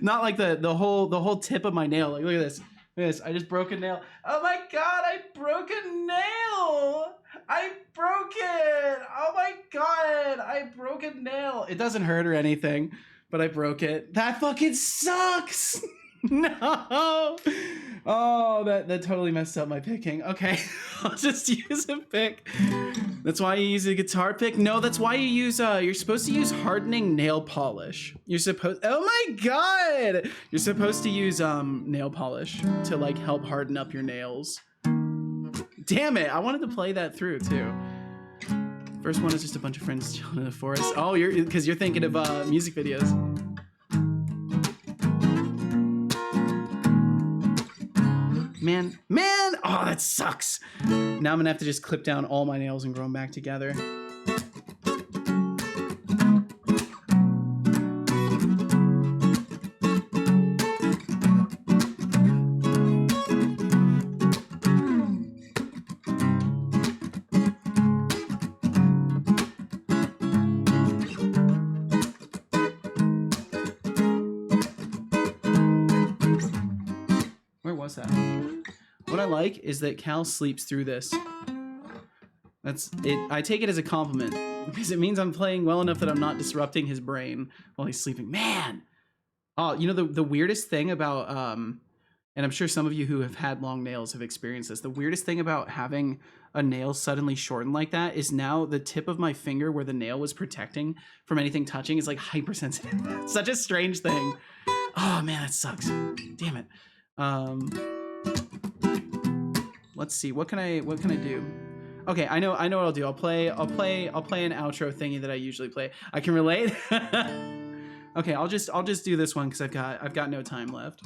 Not like the whole tip of my nail. Like, look at this. Miss, I just broke a nail. Oh my god, I broke a nail! I broke it! Oh my god, I broke a nail. It doesn't hurt or anything, but I broke it. That fucking sucks! No! Oh, that totally messed up my picking. Okay, I'll just use a pick. That's why you use a guitar pick? No, that's why you use, you're supposed to use hardening nail polish. You're supposed, oh my god! You're supposed to use, nail polish to, like, help harden up your nails. Damn it, I wanted to play that through, too. First one is just a bunch of friends chilling in the forest. Oh, because you're thinking of, music videos. Man, oh, that sucks. Now I'm gonna have to just clip down all my nails and grow them back together. Where was that? What I like is that Cal sleeps through this. That's it. I take it as a compliment because it means I'm playing well enough that I'm not disrupting his brain while he's sleeping. Man! Oh, you know, the weirdest thing about, and I'm sure some of you who have had long nails have experienced this. The weirdest thing about having a nail suddenly shorten like that is now the tip of my finger where the nail was protecting from anything touching is like hypersensitive. Such a strange thing. Oh man, that sucks. Damn it. Let's see. What can I do? Okay, I know what I'll do. I'll play an outro thingy that I usually play. I can relate. Okay, I'll just do this one because I've got no time left.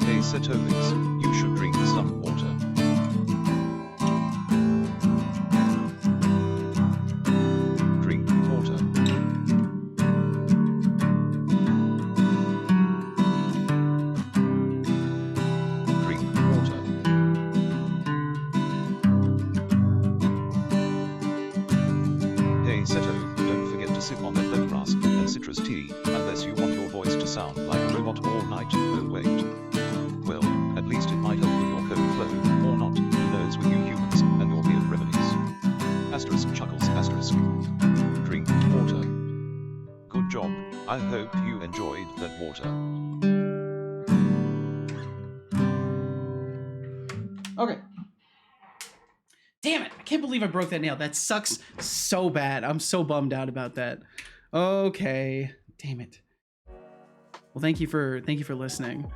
Hey Setolyx, you should drink some water. Drink water. Drink water. Hey Seto, don't forget to sip on that lemongrass and citrus tea, unless you want your voice to sound like a robot all night. Oh wait. Well, at least it might help with your code flow, or not, who knows with you humans, and your weird remedies. Asterisk chuckles asterisk. Drink water. Good job, I hope you enjoyed that water. Okay. Damn it! I can't believe I broke that nail. That sucks so bad. I'm so bummed out about that. Okay. Damn it. Well, thank you for listening.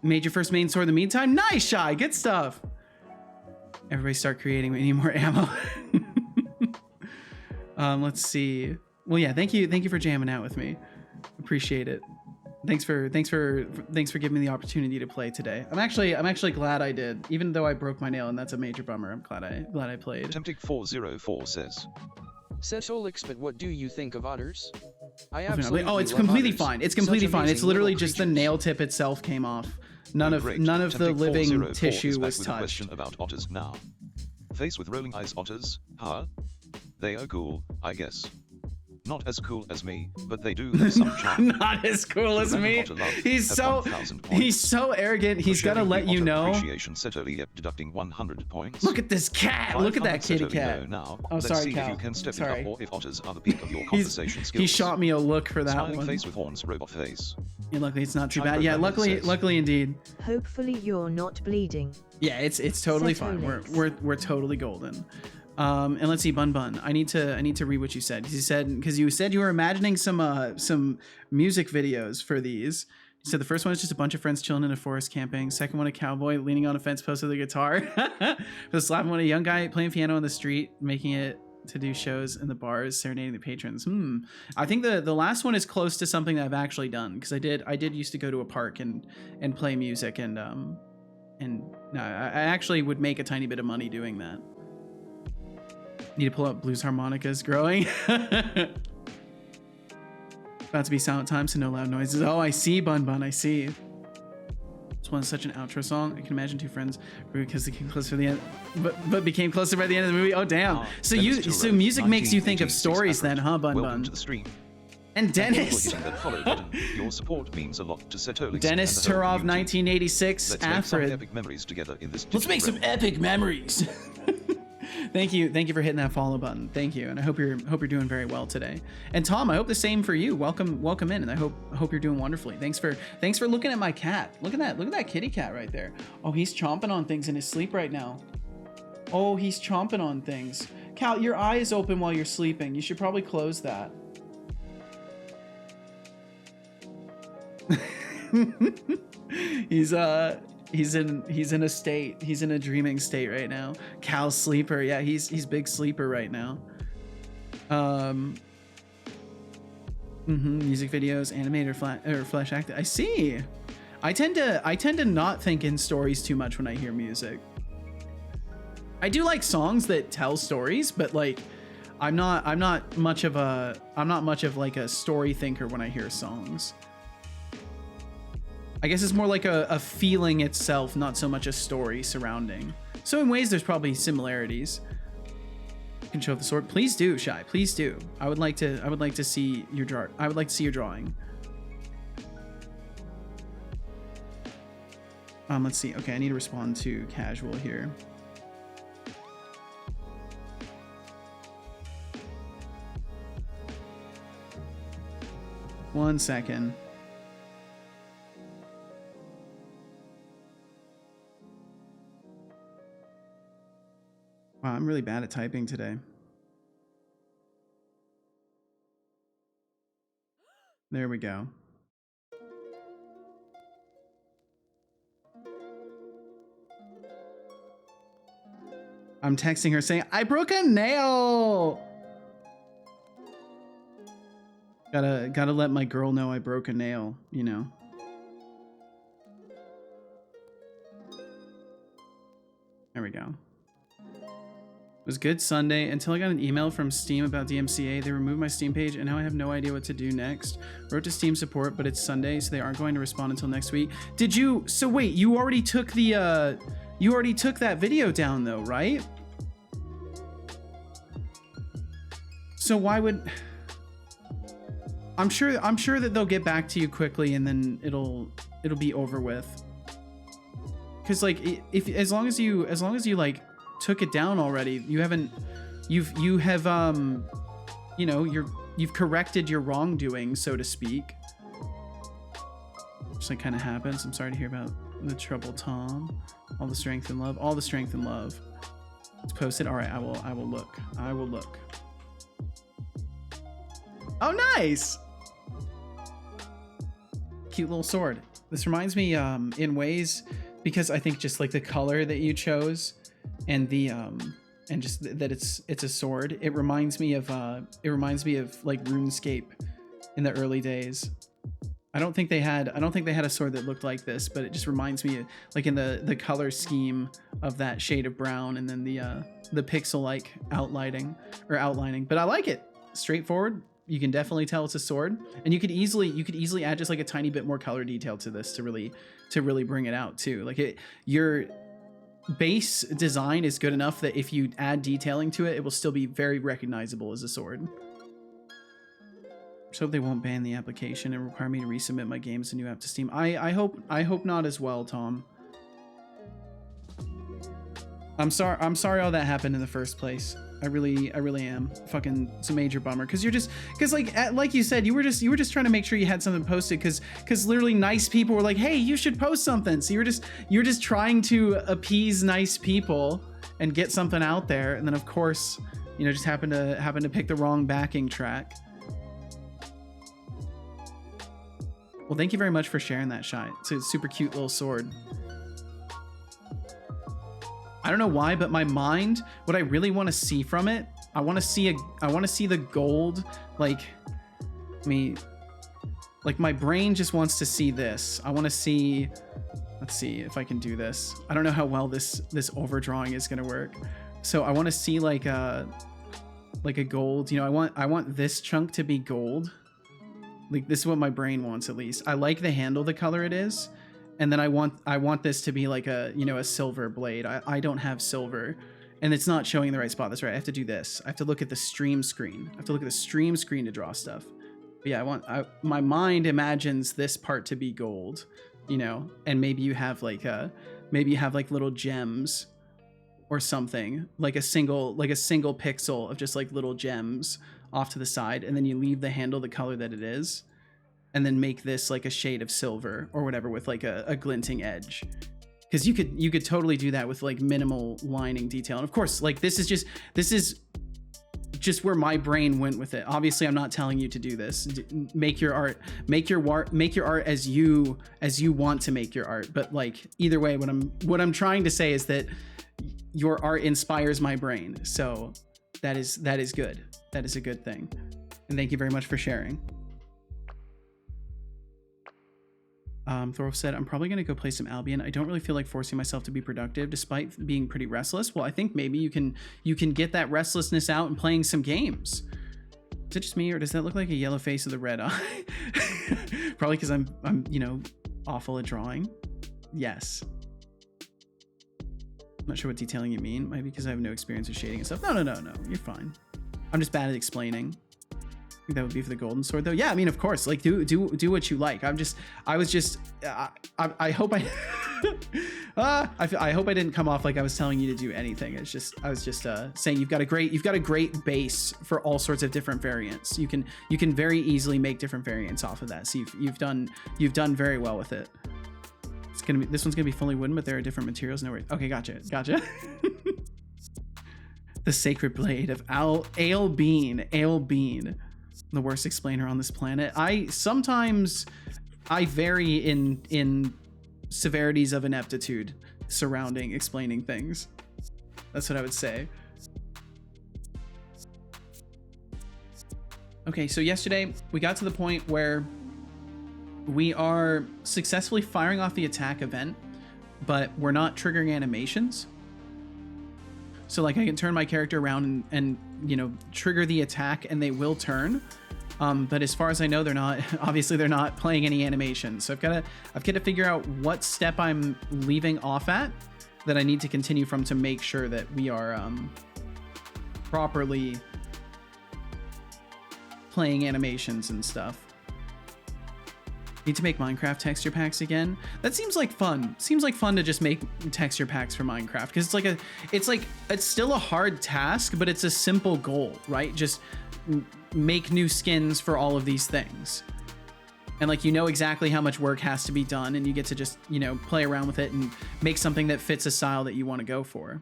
Made your first main sword in the meantime? Nice, Shy. Good stuff. Everybody start creating. We need more ammo. Let's see. Well, yeah, thank you for jamming out with me. Appreciate it. Thanks for giving me the opportunity to play today. I'm actually glad I did, even though I broke my nail, and that's a major bummer. I'm glad I played. Temptic404 says, Setolyx, but what do you think of otters? I Oh, absolutely it's love completely otters. fine. It's Such completely fine. It's amazing literally little just the creatures. nail tip itself came off. None of great. the living Temptic404 tissue is back was with a touched. question about otters now. Face with rolling eyes otters, huh? They are cool, I guess. Not as cool as me, but they do have some charm. Not as cool as me. Otter love He's has so 1,000 points. he's so arrogant. He's For gonna sharing let the you otter know. Appreciation Setolyx deducting 100 points. Look at this cat. Look at that 500 kitty Setolyx cat. Now. Oh, Let's sorry, see Cal. if you can step Sorry. it up or if otters are the peak of your conversation skills. He shot me a look for that Smiling one. face with horns, robot face. Yeah, luckily it's not too Chai bad. Yeah, Programming says- luckily indeed. Hopefully you're not bleeding. Yeah, it's totally fine. Setolyx. We're totally golden. And let's see, Bun. I need to read what you said. You said because you said you were imagining some music videos for these. You said the first one is just a bunch of friends chilling in a forest camping. Second one, a cowboy leaning on a fence post with a guitar. For the slap one, a young guy playing piano on the street, making it to do shows in the bars, serenading the patrons. I think the last one is close to something that I've actually done because I did used to go to a park and play music and no, I actually would make a tiny bit of money doing that. Need to pull up blues harmonicas growing. About to be silent time, so no loud noises. Oh, I see, Bun. I see. That's Multiple is such an outro song. I can imagine two friends because they came closer to the end, but became closer by the end of the movie. Oh damn! So music makes you think of stories then, huh, Bun Welcome Bun? to the stream. And Thank you Dennis. for hitting that follow button. Your support means a lot to Setolyx. Dennis and the whole Turov, community. 1986. Let's make some Afrid. epic memories together in this. Let's make some digital epic memories. Thank you for hitting that follow button. Thank you, and I hope you're doing very well today. And Tom, I hope the same for you. Welcome in, and I hope you're doing wonderfully. Thanks for looking at my cat. Look at that kitty cat right there. Oh, he's chomping on things in his sleep right now. Oh, he's chomping on things. Cal, your eye is open while you're sleeping. You should probably close that. He's in a dreaming state right now. Cal's sleeper. Yeah, he's big sleeper right now. Music videos, animated or flash acted. I see. I tend to not think in stories too much when I hear music. I do like songs that tell stories, but like I'm not much of like a story thinker when I hear songs. I guess it's more like a feeling itself, not so much a story surrounding. So in ways, there's probably similarities. You can show the sword. Please do, Shy. Please do. I would like to see your drawing. Let's see. Okay, I need to respond to casual here. One second. Wow, I'm really bad at typing today. There we go. I'm texting her saying, I broke a nail! Gotta let my girl know I broke a nail, you know. There we go. It was good Sunday until I got an email from Steam about DMCA. They removed my Steam page and now I have no idea what to do next. Wrote to Steam support, but it's Sunday, so they aren't going to respond until next week. Did you? So wait, you already took the you already took that video down though, right? So why would? I'm sure that they'll get back to you quickly and then it'll be over with. Cause like as long as you like took it down already, you've corrected your wrongdoing, so to speak. Just like kind of happens. I'm sorry to hear about the trouble, Tom. All the strength and love. All the strength and love. It's posted. All right, I will look. I will look. Oh, nice. Cute little sword. This reminds me in ways, because I think just like the color that you chose and the and just that it's a sword, it reminds me of like RuneScape in the early days. I don't think they had a sword that looked like this, but it just reminds me of, like, in the color scheme of that shade of brown, and then the pixel like outlining. But I like it. Straightforward. You can definitely tell it's a sword, and you could easily add just like a tiny bit more color detail to this to really bring it out too. Like your base design is good enough that if you add detailing to it, it will still be very recognizable as a sword. Just hope they won't ban the application and require me to resubmit my game as a new app to Steam. I hope not as well, Tom. I'm sorry all that happened in the first place. I really am. Fucking, it's a major bummer, because like you said, you were just trying to make sure you had something posted, because literally nice people were like, hey, you should post something. So you're just trying to appease nice people and get something out there, and then of course, you know, just happen to pick the wrong backing track. Well, thank you very much for sharing that shot. It's a super cute little sword. I don't know why, but my mind, what I really want to see from it, I want to see the gold, like my brain just wants to see this. I want to see, let's see if I can do this. I don't know how well this overdrawing is going to work. So I want to see like a gold, you know, I want this chunk to be gold. Like, this is what my brain wants, at least. I like the handle, the color it is. and then I want this to be like a, you know, a silver blade. I don't have silver, and it's not showing the right spot. That's right. I have to do this. I have to look at the stream screen. I have to look at the stream screen to draw stuff. But yeah, my mind imagines this part to be gold, you know, and maybe you have like little gems or something, like a single pixel of just like little gems off to the side, and then you leave the handle the color that it is, and then make this like a shade of silver or whatever with like a glinting edge. Because you could totally do that with like minimal lining detail. And of course, like this is just where my brain went with it. Obviously, I'm not telling you to do this. Make your art as you want to make your art. But like either way, what I'm trying to say is that your art inspires my brain. So that is good. That is a good thing. And thank you very much for sharing. Thorolf said, I'm probably going to go play some Albion. I don't really feel like forcing myself to be productive despite being pretty restless. Well, I think maybe you can get that restlessness out in playing some games. Is it just me, or does that look like a yellow face with a red eye? Probably because I'm, you know, awful at drawing. Yes. I'm not sure what detailing you mean. Maybe because I have no experience with shading and stuff. No. You're fine. I'm just bad at explaining. I think that would be for the golden sword though. Yeah, I mean, of course, like do what you like. I hope I hope I didn't come off like I was telling you to do anything. It's just, I was just saying you've got a great base for all sorts of different variants. You can very easily make different variants off of that. So you've done very well with it. This one's gonna be fully wooden, but there are different materials. No worries. Okay, gotcha. The sacred blade of Ale Bean. The worst explainer on this planet. Sometimes I vary in severities of ineptitude surrounding explaining things. That's what I would say. Okay, so yesterday we got to the point where we are successfully firing off the attack event, but we're not triggering animations. So like I can turn my character around and you know, trigger the attack and they will turn. But as far as I know, they're not playing any animations. So I've got to figure out what step I'm leaving off at that I need to continue from to make sure that we are properly playing animations and stuff. Need to make Minecraft texture packs again. That seems like fun. Seems like fun to just make texture packs for Minecraft, because it's still a hard task, but it's a simple goal, right? Just make new skins for all of these things. And like, you know exactly how much work has to be done, and you get to just, you know, play around with it and make something that fits a style that you want to go for.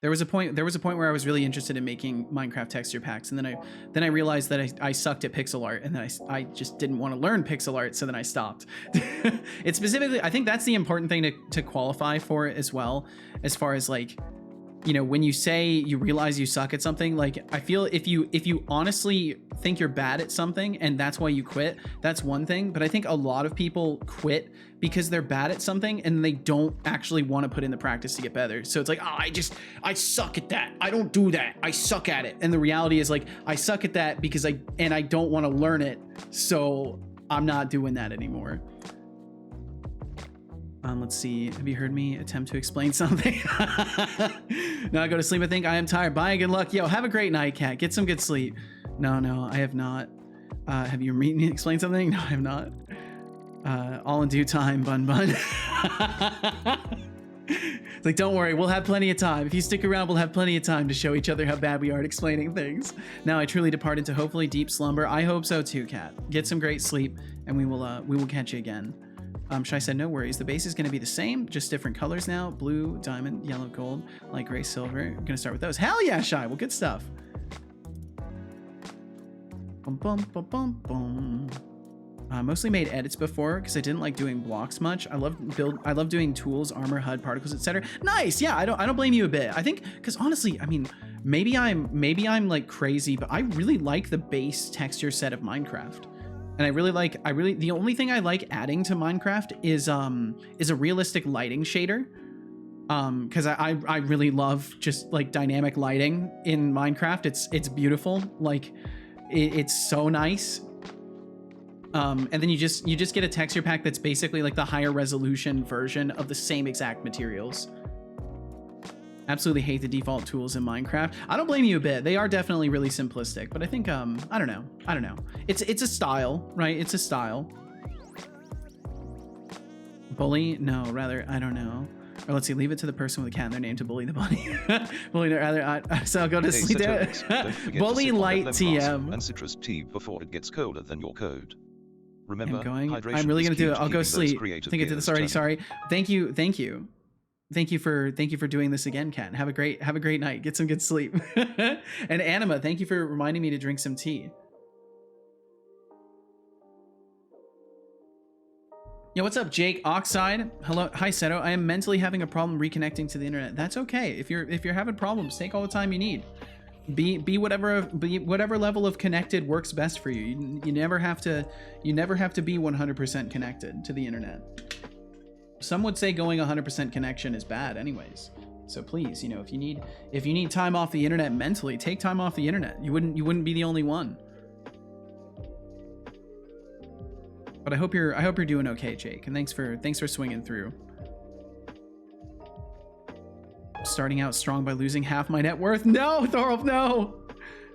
There was a point where I was really interested in making Minecraft texture packs, and then I realized that I sucked at pixel art, and then I just didn't want to learn pixel art, so then I stopped. It's specifically, I think that's the important thing to qualify for as well, as far as like, you know, when you say you realize you suck at something, like I feel if you honestly think you're bad at something and that's why you quit, that's one thing. But I think a lot of people quit because they're bad at something and they don't actually want to put in the practice to get better. So it's like, oh, I suck at that. I don't do that. I suck at it. And the reality is like, I suck at that because I don't want to learn it. So I'm not doing that anymore. Let's see. Have you heard me attempt to explain something? No, I go to sleep. I think I am tired. Bye. Good luck. Yo, have a great night, cat. Get some good sleep. No, I have not. Have you heard me explain something? No, I have not. All in due time, bun. It's like, don't worry. We'll have plenty of time. If you stick around, we'll have plenty of time to show each other how bad we are at explaining things. Now I truly depart into hopefully deep slumber. I hope so too, cat. Get some great sleep, and we will catch you again. Shai said, no worries. The base is going to be the same, just different colors now. Blue, diamond, yellow, gold, light gray, silver. We're going to start with those. Hell yeah, Shai. Well, good stuff. Mostly made edits before because I didn't like doing blocks much. I love doing tools, armor, HUD, particles, etc. Nice. Yeah, I don't blame you a bit. I think because honestly, I mean, maybe I'm like crazy, but I really like the base texture set of Minecraft. And the only thing I like adding to Minecraft is a realistic lighting shader. Because I really love just like dynamic lighting in Minecraft. It's beautiful. Like it's so nice. And then you just get a texture pack that's basically like the higher resolution version of the same exact materials. Absolutely hate the default tools in Minecraft. I don't blame you a bit. They are definitely really simplistic, but I think I don't know. It's a style, right? It's a style. Bully? No, rather I don't know. Or let's see, leave it to the person with a cat in their name to bully the bunny. Bully, rather, so I'll go to sleep. Bully light TM. And citrus tea before it gets colder than your code. Remember, I'm hydration really is gonna key do it. to I'll go keeping those sleep. I creative think I did this already. gears turning. Sorry. Thank you for doing this again, Kat. Have a great night. Get some good sleep. And Anima, thank you for reminding me to drink some tea. Yeah, what's up, Jake Oxide? Hello, hi Seto. I am mentally having a problem reconnecting to the internet. That's okay. If you're having problems, take all the time you need. Be whatever level of connected works best for you. You never have to be 100% connected to the internet. Some would say going 100% connection is bad anyways. So please, you know, if you need time off the internet mentally, take time off the internet. You wouldn't be the only one. But I hope you're doing okay, Jake. And thanks for swinging through. Starting out strong by losing half my net worth. No, Thorolf, no.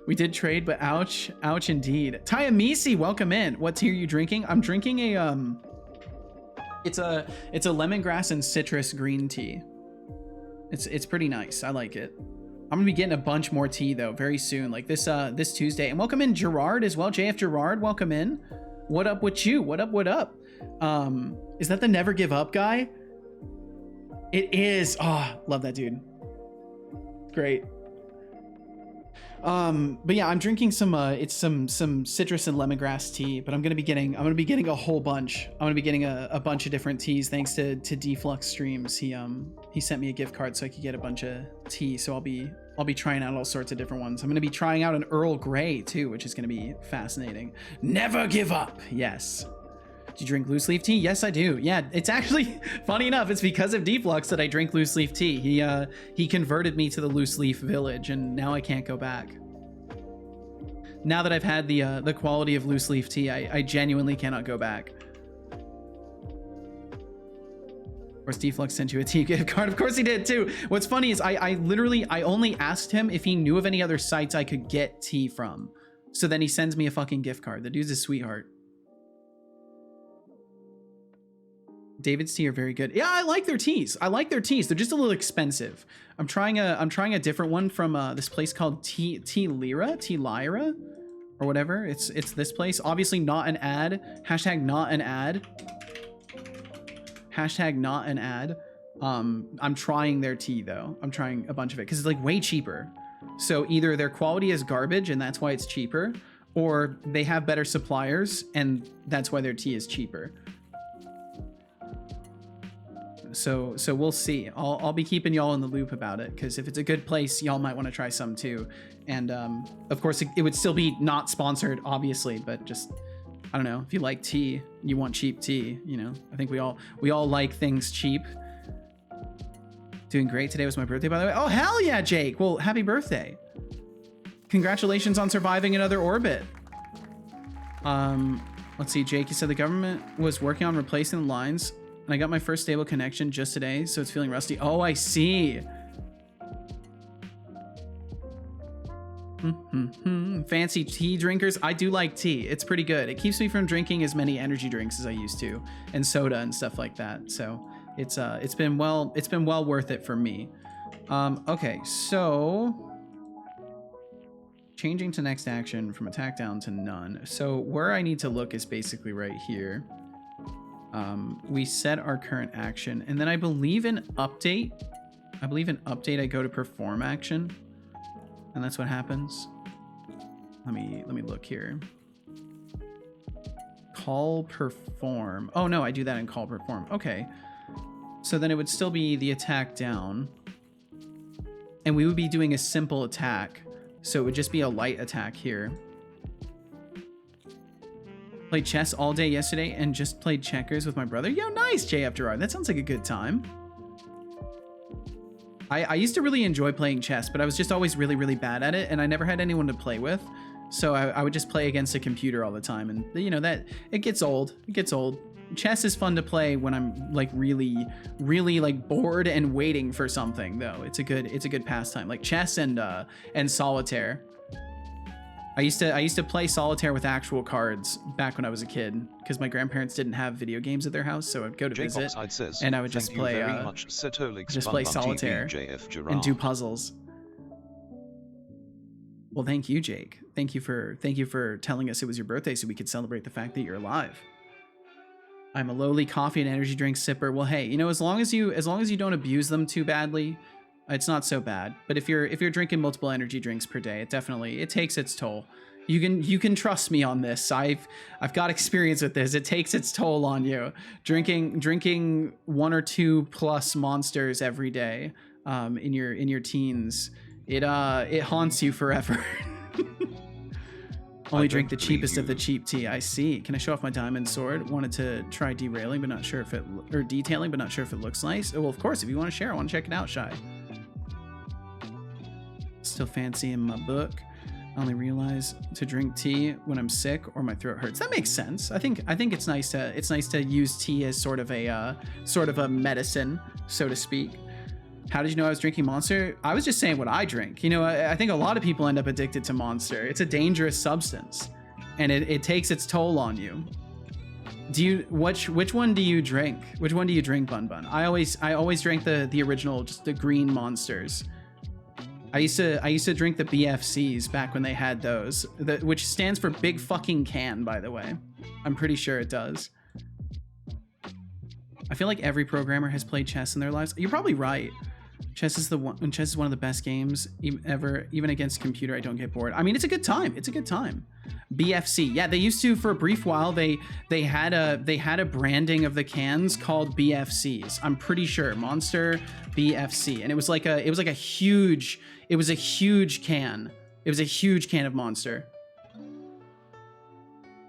We did trade, but ouch indeed. Tayamisi, welcome in. What tea are you drinking? I'm drinking a it's a lemongrass and citrus green tea. It's pretty nice. I like it. I'm gonna be getting a bunch more tea though very soon, like this Tuesday. And welcome in Gerard as well. JF Gerard, welcome in. What up with you? What up? Is that the Never Give Up guy? It is. Oh, love that dude. Great. But yeah, I'm drinking some it's some citrus and lemongrass tea, but I'm gonna be getting a whole bunch. I'm gonna be getting a bunch of different teas thanks to Deflux Streams. He sent me a gift card so I could get a bunch of tea. So I'll be trying out all sorts of different ones. I'm gonna be trying out an Earl Grey too, which is gonna be fascinating. Never give up. Yes. Do you drink loose leaf tea? Yes, I do. Yeah, it's actually funny enough. It's because of Deflux that I drink loose leaf tea. He converted me to the loose leaf village, and now I can't go back. Now that I've had the quality of loose leaf tea, I genuinely cannot go back. Of course, Deflux sent you a tea gift card. Of course he did too. What's funny is I only asked him if he knew of any other sites I could get tea from. So then he sends me a fucking gift card. The dude's a sweetheart. David's tea are very good. Yeah, I like their teas. They're just a little expensive. I'm trying a different one from this place called Tea Lyra, or whatever. It's this place. Obviously not an ad. Hashtag not an ad. Hashtag not an ad. I'm trying their tea though. I'm trying a bunch of it because it's like way cheaper. So either their quality is garbage and that's why it's cheaper, or they have better suppliers and that's why their tea is cheaper. So we'll see. I'll be keeping y'all in the loop about it, because if it's a good place, y'all might want to try some too. And of course, it would still be not sponsored, obviously, but just, I don't know, if you like tea, you want cheap tea, you know. I think we all like things cheap. Doing great. Today was my birthday, by the way. Oh, hell yeah, Jake. Well, happy birthday. Congratulations on surviving another orbit. Let's see, Jake, you said the government was working on replacing the lines, and I got my first stable connection just today, so it's feeling rusty. Oh, I see. Fancy tea drinkers. I do like tea. It's pretty good. It keeps me from drinking as many energy drinks as I used to, and soda and stuff like that. So it's been well worth it for me. Okay, so changing to next action from attack down to none. So where I need to look is basically right here. We set our current action, and then I believe in update I go to perform action, and that's what happens. Let me look here. Call perform. Oh no, I do that in call perform. Okay, so then it would still be the attack down, and we would be doing a simple attack, so it would just be a light attack here. Played chess all day yesterday and just played checkers with my brother. Yo, nice, JF Gerard. That sounds like a good time. I used to really enjoy playing chess, but I was just always really, really bad at it, and I never had anyone to play with. So I would just play against a computer all the time, and you know that it gets old. It gets old. Chess is fun to play when I'm like really like bored and waiting for something, though. It's a good pastime. Like chess and solitaire. I used to play solitaire with actual cards back when I was a kid, because my grandparents didn't have video games at their house, so I'd go to visit and I would just play solitaire and do puzzles. Well, thank you, Jake. Thank you for telling us it was your birthday so we could celebrate the fact that you're alive. I'm a lowly coffee and energy drink sipper. Well, hey, you know, as long as you don't abuse them too badly, it's not so bad. But if you're drinking multiple energy drinks per day, it takes its toll. You can trust me on this. I've got experience with this. It takes its toll on you. Drinking 1 or 2 plus monsters every day in your teens, it haunts you forever. Only drink the cheapest of the cheap tea. I see. Can I show off my diamond sword? Wanted to try derailing, but not sure if detailing, but not sure if it looks nice. Oh, well, of course, if you want to share, I want to check it out, Shy. Still fancy in my book. I only realize to drink tea when I'm sick or my throat hurts. That makes sense. I think it's nice to use tea as sort of a medicine, so to speak. How did you know I was drinking Monster? I was just saying what I drink. You know, I think a lot of people end up addicted to Monster. It's a dangerous substance, and it takes its toll on you. Which one do you drink? Which one do you drink, Bun Bun? I always drank the original, just the green Monsters. I used to drink the BFCs back when they had those, which stands for Big Fucking Can, by the way. I'm pretty sure it does. I feel like every programmer has played chess in their lives. You're probably right. Chess is one of the best games ever. Even against computer, I don't get bored. I mean, it's a good time. It's a good time. BFC. Yeah, they used to, for a brief while, they had a branding of the cans called BFCs. I'm pretty sure Monster BFC, and it was like a huge can. It was a huge can of Monster.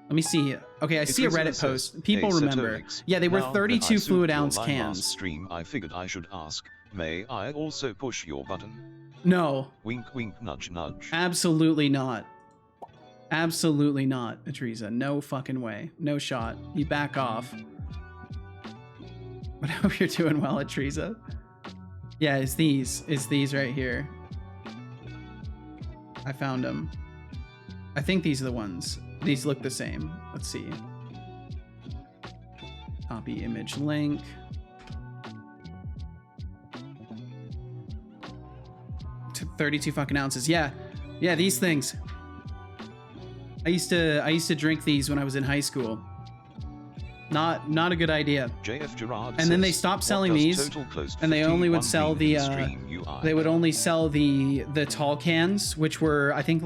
Let me see. Okay, I see a Reddit post. People remember. Yeah, they were 32 fluid ounce cans. Stream, I figured I should ask, may I also push your button? No. Wink, wink, nudge, nudge. Absolutely not. Absolutely not, Atriza. No fucking way. No shot. You back off. But I hope you're doing well, Atriza. Yeah, it's these. It's these right here. I found them. I think these are the ones. These look the same. Let's see. Copy image link. To 32 fucking ounces. Yeah, these things. I used to drink these when I was in high school. Not a good idea. JF Gerard and then they stopped selling these, and they only would sell the they would only sell the tall cans, which were I think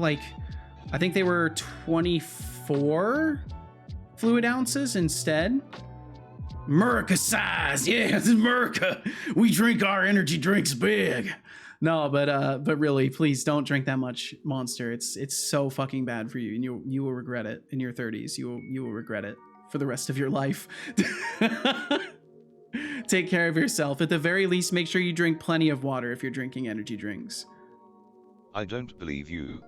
they were 24 fluid ounces instead. America size, yeah, this is America. We drink our energy drinks big. No, but really, please don't drink that much Monster. It's so fucking bad for you, and you will regret it in your 30s. You will regret it for the rest of your life. Take care of yourself. At the very least, make sure you drink plenty of water if you're drinking energy drinks. I don't believe you.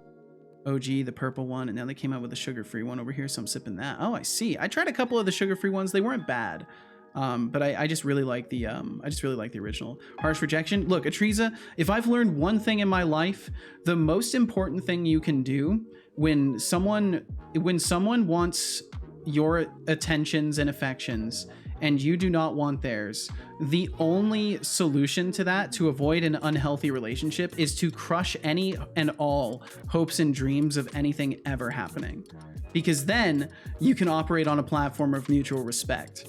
OG, the purple one, and now they came out with a sugar-free one over here, so I'm sipping that. Oh, I see. I tried a couple of the sugar-free ones. They weren't bad. But I just really like the original. Harsh rejection. Look, Atriza, if I've learned one thing in my life, the most important thing you can do when someone wants your attentions and affections and you do not want theirs, the only solution to that, to avoid an unhealthy relationship, is to crush any and all hopes and dreams of anything ever happening, because then you can operate on a platform of mutual respect.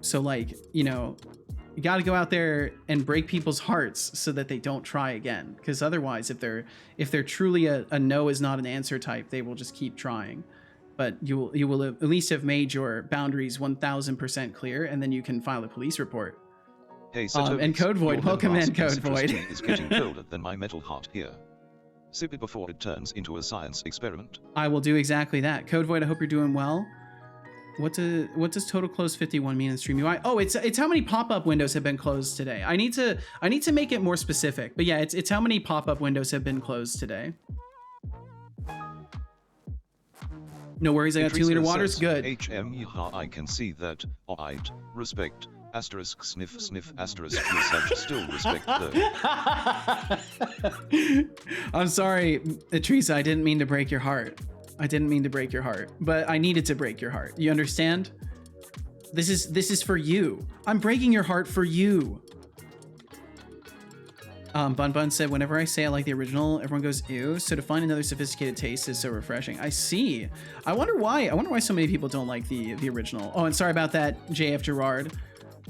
So, like, you know, you got to go out there and break people's hearts so that they don't try again. Because otherwise, if they're truly a no is not an answer type, they will just keep trying. But you will at least have made your boundaries 1000% clear, and then you can file a police report. Hey, Setolyx, and Code Void, welcome in, Code Void. Is getting colder than my metal heart here. Sip it before it turns into a science experiment. I will do exactly that. Code Void, I hope you're doing well. What does total close 51 mean in stream UI? Oh, it's how many pop-up windows have been closed today. I need to make it more specific. But yeah, it's how many pop-up windows have been closed today. No worries, I got 2 liter waters. Good. I can see that. Alright. Respect. Asterisk sniff sniff asterisk research still respect though. I'm sorry, Teresa, I didn't mean to break your heart. I didn't mean to break your heart, but I needed to break your heart. You understand? This is for you. I'm breaking your heart for you. Bun Bun said, whenever I say I like the original, everyone goes, ew. So to find another sophisticated taste is so refreshing. I see. I wonder why. I wonder why so many people don't like the original. Oh, and sorry about that, JF Gerard.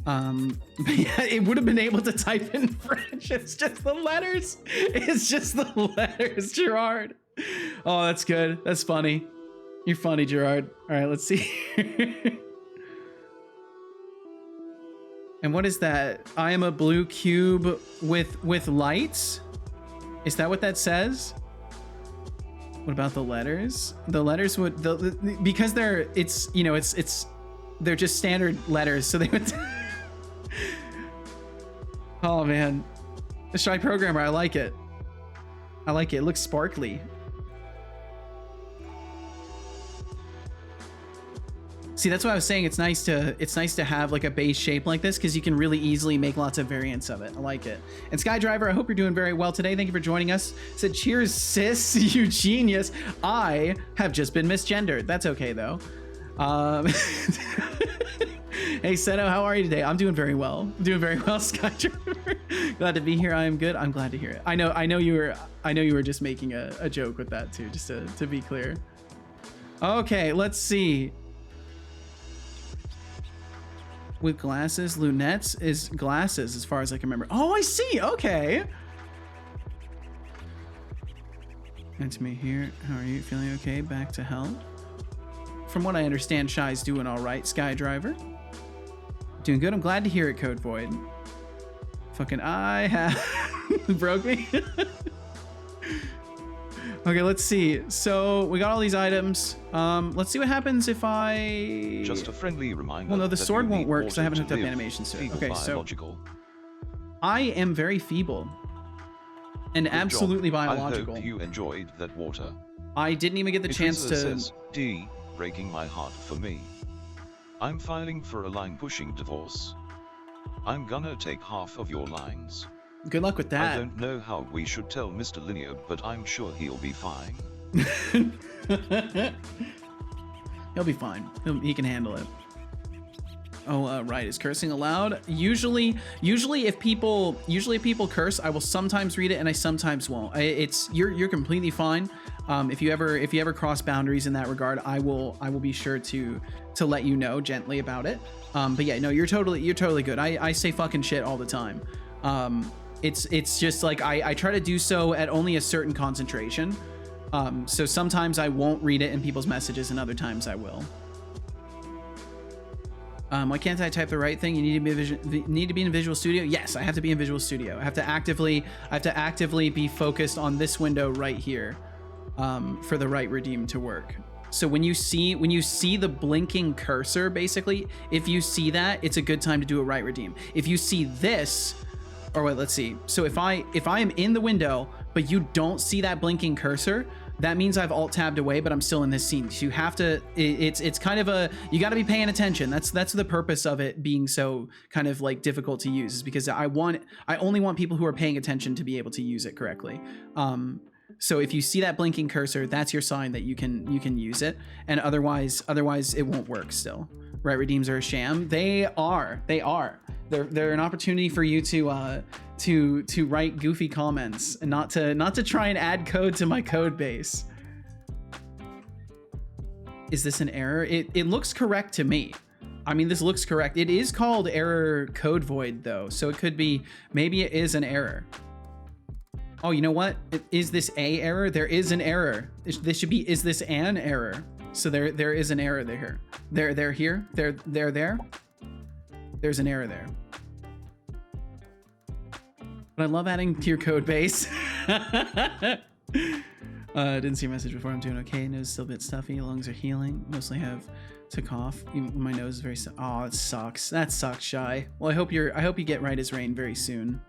But yeah, it would have been able to type in French. It's just the letters. It's just the letters, Gerard. Oh, that's good. That's funny. You're funny, Gerard. All right, let's see. And what is that? I am a blue cube with lights? Is that what that says? What about the letters? The letters would because they're they're just standard letters, so they would. Oh man, the Shy Programmer, I like it. I like it. It looks sparkly. See, that's why I was saying it's nice to have like a base shape like this, because you can really easily make lots of variants of it. I like it. And Skydriver, I hope you're doing very well today. Thank you for joining us. Said, cheers, sis, you genius. I have just been misgendered. That's okay though. Hey Seto, how are you today? I'm doing very well. I'm doing very well, Skydriver. Glad to be here. I am good. I'm glad to hear it. I know you were just making a joke with that too, just to be clear. Okay, let's see. With glasses, lunettes is glasses as far as I can remember. Oh, I see. Okay. That's me here. How are you? Feeling okay? Back to health. From what I understand, Shy's doing all right. Skydriver. Doing good. I'm glad to hear it, Code Void. Fucking I have broke me. Okay, let's see. So we got all these items. Let's see what happens if I... Just a friendly reminder. Well, no, the sword won't work because I haven't hooked up animations to it. Okay, so I am very feeble and Good absolutely job. biological. I hope you enjoyed that water. I didn't even get the chance to... Says, D, breaking my heart for me. I'm filing for a line-pushing divorce. I'm gonna take half of your lines. Good luck with that. I don't know how we should tell Mr. Linear, but I'm sure he'll be fine. He'll be fine. He can handle it. Oh, right. Is cursing allowed? Usually if people curse, I will sometimes read it and I sometimes won't. You're completely fine. If you ever cross boundaries in that regard, I will be sure to let you know gently about it. But yeah, no, you're totally good. I say fucking shit all the time. It's just like I try to do so at only a certain concentration. So sometimes I won't read it in people's messages and other times I will. Why can't I type the right thing? You need to be in Visual Studio? Yes, I have to be in Visual Studio. I have to actively be focused on this window right here for the right redeem to work. So when you see the blinking cursor, basically, if you see that, it's a good time to do a right redeem. If you see this, or wait, let's see. So if I am in the window, but you don't see that blinking cursor, that means I've alt tabbed away, but I'm still in this scene. So you have to, it's kind of you got to be paying attention. That's the purpose of it being so kind of like difficult to use, is because I only want people who are paying attention to be able to use it correctly. So if you see that blinking cursor, that's your sign that you can use it, and otherwise it won't work still. Right redeems are a sham. They are. They're an opportunity for you to write goofy comments and not to try and add code to my code base. Is this an error? It looks correct to me. I mean, this looks correct. It is called error code void though, so it could be, maybe it is an error. Oh, you know what? Is this a error? There is an error. This should be, is this an error? So there is an error there. They're here. They're there. There's an error there. But I love adding to your code base. Didn't see a message before. I'm doing okay. Nose still a bit stuffy. Lungs are healing. Mostly have Took off. My nose is very. Oh, it sucks. That sucks, Shy. Well, I hope you get right as rain very soon.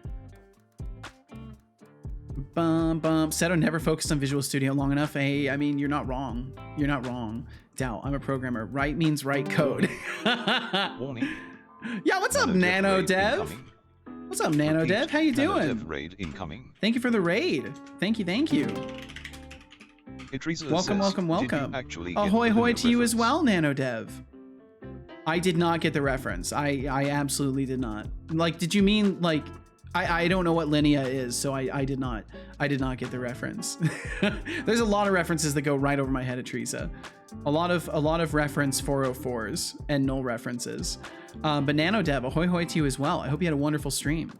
Bum bum. Seto never focused on Visual Studio long enough. Hey, I mean, you're not wrong. You're not wrong. Doubt. I'm a programmer. Right means right code. Warning. Yeah, what's up, Nano Dev? What's up, Nano Dev? How you doing? Dev raid incoming. Thank you for the raid. Thank you, thank you. Welcome, welcome, welcome. Ahoy hoy to you as well, Nano Dev. I did not get the reference. I absolutely did not. Like, did you mean like I don't know what linea is, so I did not get the reference. There's a lot of references that go right over my head at Teresa. A lot of reference 404s and null references. But Nano Dev, ahoy hoy to you as well. I hope you had a wonderful stream.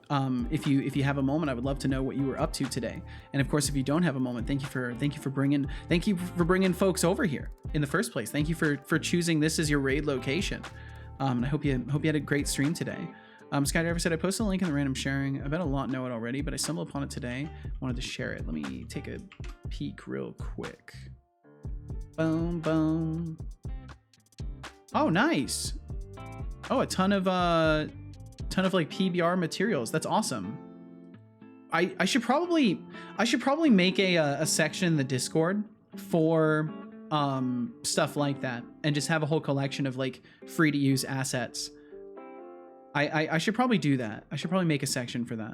If you have a moment, I would love to know what you were up to today. And of course, if you don't have a moment, thank you for bringing folks over here in the first place. Thank you for choosing this as your raid location. And I hope you had a great stream today. Skydriver said, I posted a link in the random sharing. I bet a lot know it already, but I stumbled upon it today. Wanted to share it. Let me take a peek real quick. Boom, boom. Oh, nice. Oh, a ton of like PBR materials. That's awesome. I should probably make a section in the Discord for stuff like that, and just have a whole collection of like free to use assets. I should probably do that. I should probably make a section for that.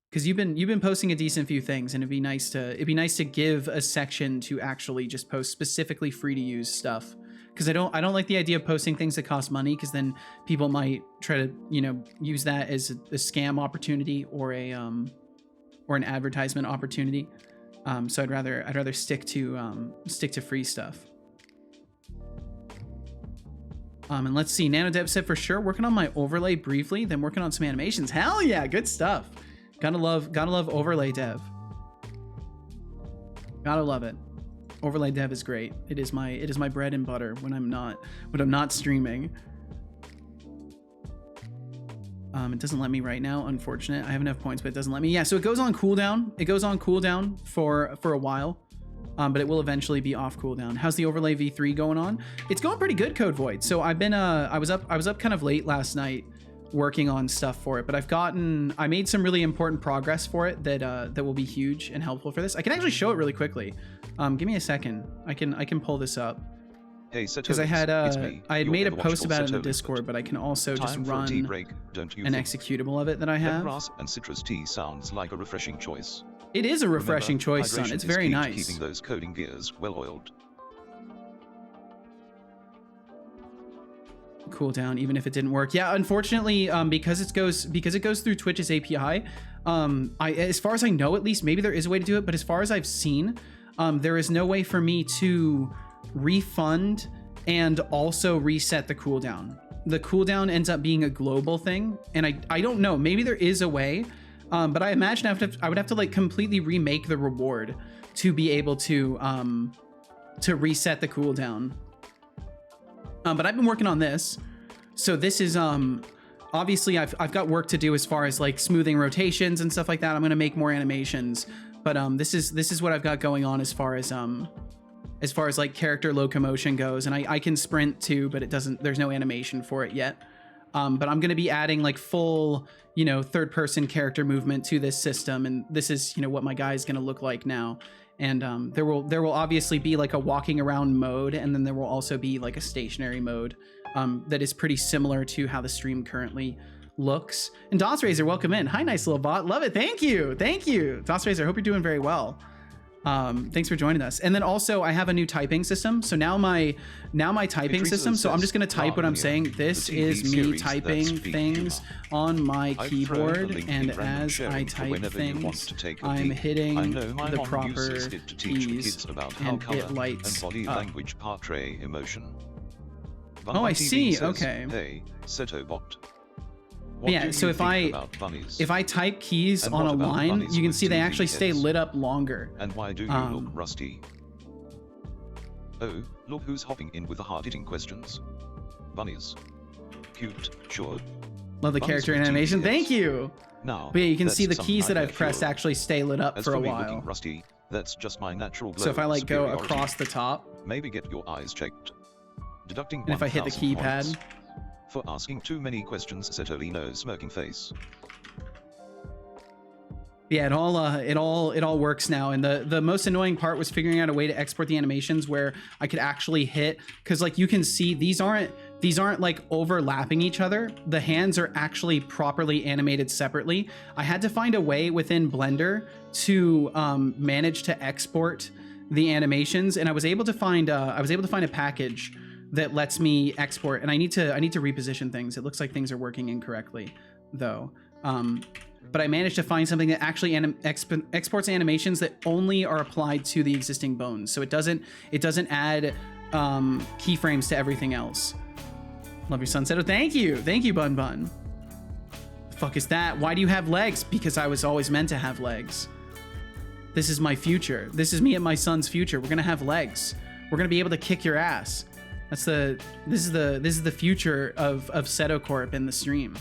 Because you've been posting a decent few things, and it'd be nice to give a section to actually just post specifically free to use stuff. Because I don't like the idea of posting things that cost money, because then people might try to, you know, use that as a scam opportunity or an advertisement opportunity. So I'd rather stick to free stuff. And let's see, NanoDev said for sure working on my overlay briefly, then working on some animations. Hell yeah, good stuff. Gotta love overlay dev. Gotta love it. Overlay dev is great. It is my bread and butter when I'm not streaming. It doesn't let me right now, unfortunate. I have enough points, but it doesn't let me. Yeah, so it goes on cooldown. It goes on cooldown for a while. But it will eventually be off cooldown. How's the overlay V3 going on? It's going pretty good, Code Void. So I've been I was up kind of late last night working on stuff for it, but I made some really important progress for it that will be huge and helpful for this. I can actually show it really quickly. Give me a second. I can pull this up. Hey, Setolyx, because I had made a post about it in the Setolyx. Discord, but I can also just Time for a run tea break, don't you an think? executable of it that I have. Lemongrass and citrus tea sounds like a refreshing choice. It is a refreshing Remember, choice, son. hydration It's is very key to nice. keeping those coding gears well oiled. Cool down even if it didn't work. Yeah, unfortunately, because it goes through Twitch's API, as far as I know, at least, maybe there is a way to do it, but as far as I've seen, there is no way for me to refund and also reset the cooldown. The cooldown ends up being a global thing, and I don't know, maybe there is a way, but I imagine I would have to like completely remake the reward to be able to reset the cooldown. But I've been working on this. So this is, obviously I've got work to do as far as like smoothing rotations and stuff like that. I'm going to make more animations, but this is what I've got going on as far as like character locomotion goes. And I can sprint too, but there's no animation for it yet. But I'm going to be adding like full, you know, third person character movement to this system. And this is, you know, what my guy is going to look like now. And there will obviously be like a walking around mode, and then there will also be like a stationary mode that is pretty similar to how the stream currently looks. And DOSRaiser, welcome in. Hi, nice little bot. Love it. Thank you. Thank you. DOSRaiser, hope you're doing very well. Thanks for joining us. And then also I have a new typing system. So now my typing system, so I'm just going to type what I'm saying. This is me typing things on my keyboard, and as I type things, I'm hitting the proper keys, and it lights body up. language portray emotion. Oh, I see. Okay. Hey, Setobot. What Yeah, do so you if think about bunnies? I type keys And on what a about line, bunnies you can with see they TV actually stay heads? lit up longer. And why do you look rusty? Oh, look who's hopping in with the hard-hitting questions. Bunnies. Cute, sure. Love the Bunnies character with TV animation. heads. Thank you. Now, But yeah, you can that's see the some keys that kind I've of pressed hero. actually stay lit up As for a me while. looking rusty, that's just my natural glow So if I of like go superiority. across the top, Maybe get your eyes checked. Deducting And if I hit the 1,000 keypad. points. For asking too many questions, Setolyx smirking face. Yeah, it all works now. And the most annoying part was figuring out a way to export the animations where I could actually hit, because like you can see these aren't like overlapping each other. The hands are actually properly animated separately. I had to find a way within Blender to manage to export the animations, and I was able to find a package that lets me export. And I need to reposition things. It looks like things are working incorrectly though. But I managed to find something that actually exports animations that only are applied to the existing bones. So it doesn't add keyframes to everything else. Love your sunset. Oh, thank you, Bun Bun. The fuck is that? Why do you have legs? Because I was always meant to have legs. This is my future. This is me and my son's future. We're gonna have legs. We're gonna be able to kick your ass. This is the future of Seto Corp in the stream.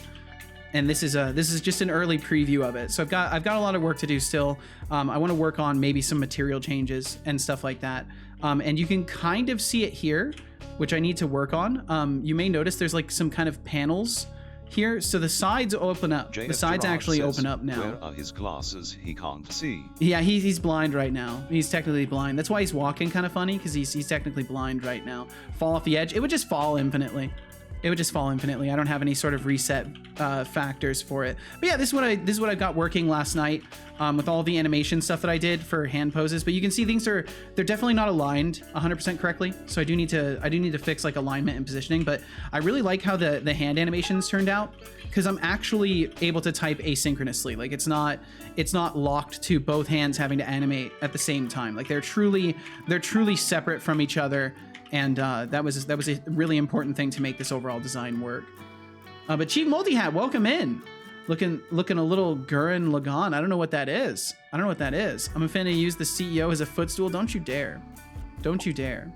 And this is just an early preview of it. So I've got a lot of work to do still. I want to work on maybe some material changes and stuff like that. And you can kind of see it here, which I need to work on. You may notice there's like some kind of panels here. So the sides open up. The sides actually open up now. Where are his glasses? He can't see. Yeah, he's blind right now. He's technically blind. That's why he's walking kind of funny, because he's technically blind right now. Fall off the edge. It would just fall infinitely. It would just fall infinitely. I don't have any sort of reset factors for it. But yeah, this is what I got working last night with all the animation stuff that I did for hand poses. But you can see they're definitely not aligned 100% correctly. So I do need to fix like alignment and positioning. But I really like how the hand animations turned out, because I'm actually able to type asynchronously. Like it's not locked to both hands having to animate at the same time. Like they're truly separate from each other. And that was a really important thing to make this overall design work. But Chief Multi-Hat, welcome in. Looking a little Gurren Lagann. I don't know what that is. I'm offended to use the CEO as a footstool. Don't you dare. Don't you dare.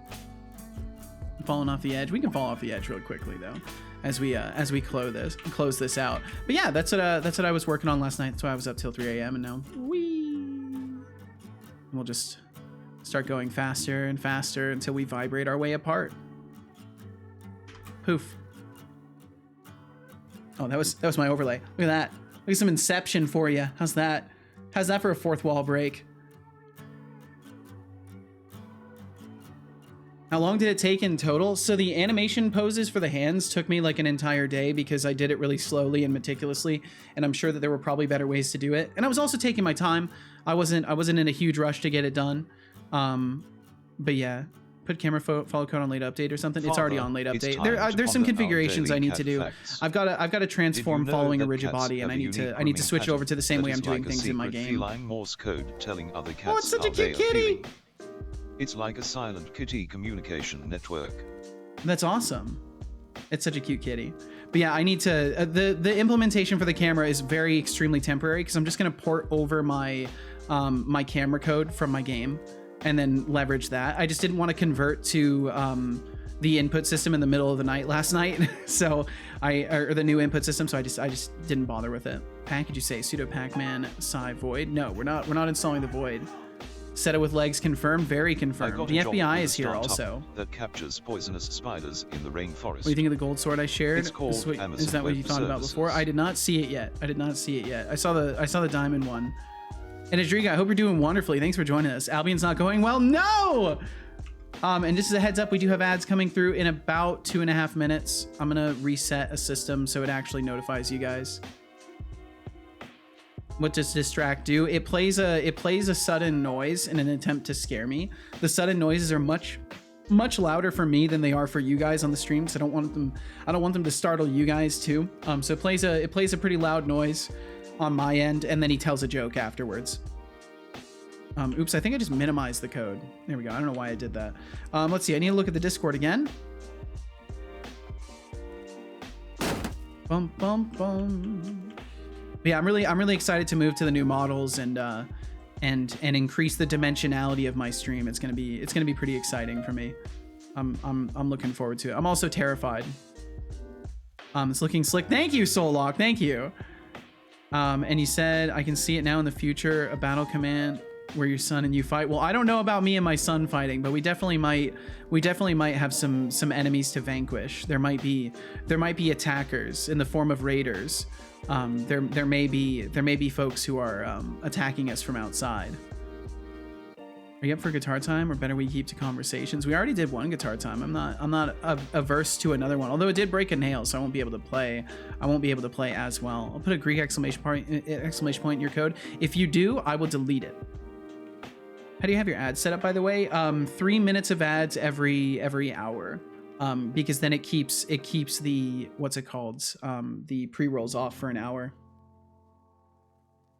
I'm falling off the edge. We can fall off the edge real quickly though, as we close this out. But yeah, that's what I was working on last night. That's why I was up till 3 a.m. and now we'll just start going faster and faster until we vibrate our way apart. Poof. Oh, that was my overlay. Look at that. Look at some Inception for you. How's that? How's that for a fourth wall break? How long did it take in total? So the animation poses for the hands took me like an entire day, because I did it really slowly and meticulously, and I'm sure that there were probably better ways to do it. And I was also taking my time. I wasn't in a huge rush to get it done. But yeah, put camera follow code on late update or something. It's already on late update. There's some configurations I need to do. I've got to transform following a rigid body, and I need to switch over to the same way I'm doing things in my game. Morse code telling other cats. Oh, it's such a cute kitty. It's like a silent kitty communication network. That's awesome. It's such a cute kitty. But yeah, I need to the implementation for the camera is very extremely temporary, because I'm just gonna port over my my camera code from my game and then leverage that. I just didn't want to convert to the input system in the middle of the night last night. So or the new input system. So I just didn't bother with it. Package, you say sudo pacman sci void? No, we're not installing the void. Seto with legs confirmed, very confirmed. The FBI is here also. That captures poisonous spiders in the rainforest. What do you think of the gold sword I shared? It's called is that what you thought about before? I did not see it yet. I saw the diamond one. And Adriga, I hope you're doing wonderfully. Thanks for joining us. Albion's not going well. No! And just as a heads up, we do have ads coming through in about 2.5 minutes. I'm gonna reset a system so it actually notifies you guys. What does distract do? It plays a sudden noise in an attempt to scare me. The sudden noises are much louder for me than they are for you guys on the stream, because I don't want them to startle you guys too. So it plays a pretty loud noise on my end, and then he tells a joke afterwards. Oops, I think I just minimized the code. There we go. I don't know why I did that. Let's see. I need to look at the Discord again. Bum bum bum. But yeah, I'm really excited to move to the new models and increase the dimensionality of my stream. It's gonna be pretty exciting for me. I'm looking forward to it. I'm also terrified. It's looking slick. Thank you, Soullock. Thank you. And you said I can see it now in the future. A battle command. where your son and you fight. Well, I don't know about me and my son fighting, but we definitely might have some enemies to vanquish. There might be attackers in the form of raiders. There may be folks who are attacking us from outside. Are you up for guitar time, or better we keep to conversations? We already did one guitar time. I'm not averse to another one. Although it did break a nail, so I won't be able to play. I won't be able to play as well. I'll put a Greek exclamation point in your code. If you do, I will delete it. How do you have your ads set up, by the way? 3 minutes of ads every hour, because then it keeps the the pre-rolls off for an hour.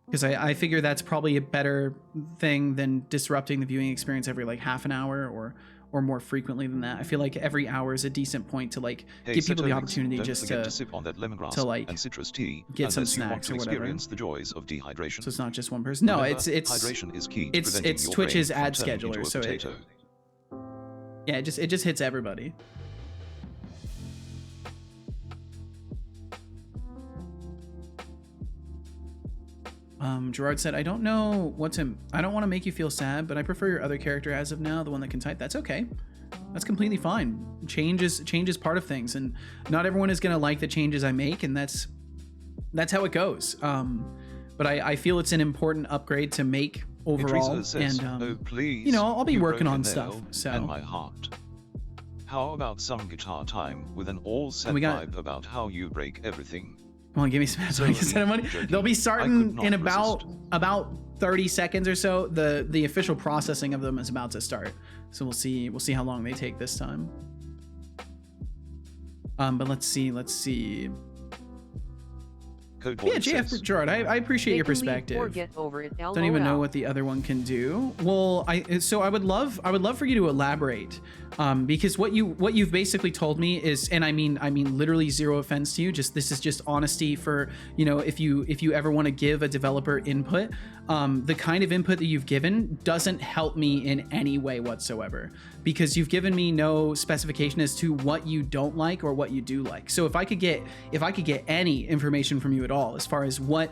Because I figure that's probably a better thing than disrupting the viewing experience every like half an hour or more frequently than that. I feel like every hour is a decent point to like give people the opportunity just to sip on that lemongrass to like and citrus tea, get some snacks or whatever. Experience the joys of dehydration. So it's not just one person. No, Remember, it's hydration is key to preventing it's your Twitch's brain from ad turning into scheduler, a so potato. it just hits everybody. Gerard said, I don't know I don't want to make you feel sad, but I prefer your other character as of now, the one that can type. That's okay. That's completely fine. Change is part of things, and not everyone is going to like the changes I make, and that's how it goes. But I feel it's an important upgrade to make overall, Says, and oh, please, you know, I'll be you working broke on a stuff. nail So and my heart. How about some guitar time with an all-set vibe about how you break everything? Come on, give me some instead of money. They'll be starting in about 30 seconds or so. The official processing of them is about to start, so we'll see how long they take this time. But let's see. Code Yeah, JF Gerard, I appreciate your perspective. Or get over it, Don't even know what the other one can do. Well, I would love for you to elaborate, because what you've basically told me is, and I mean literally zero offense to you, this is just honesty for, you know, if you ever want to give a developer input, the kind of input that you've given doesn't help me in any way whatsoever, because you've given me no specification as to what you don't like or what you do like. So if I could get any information from you at all as far as what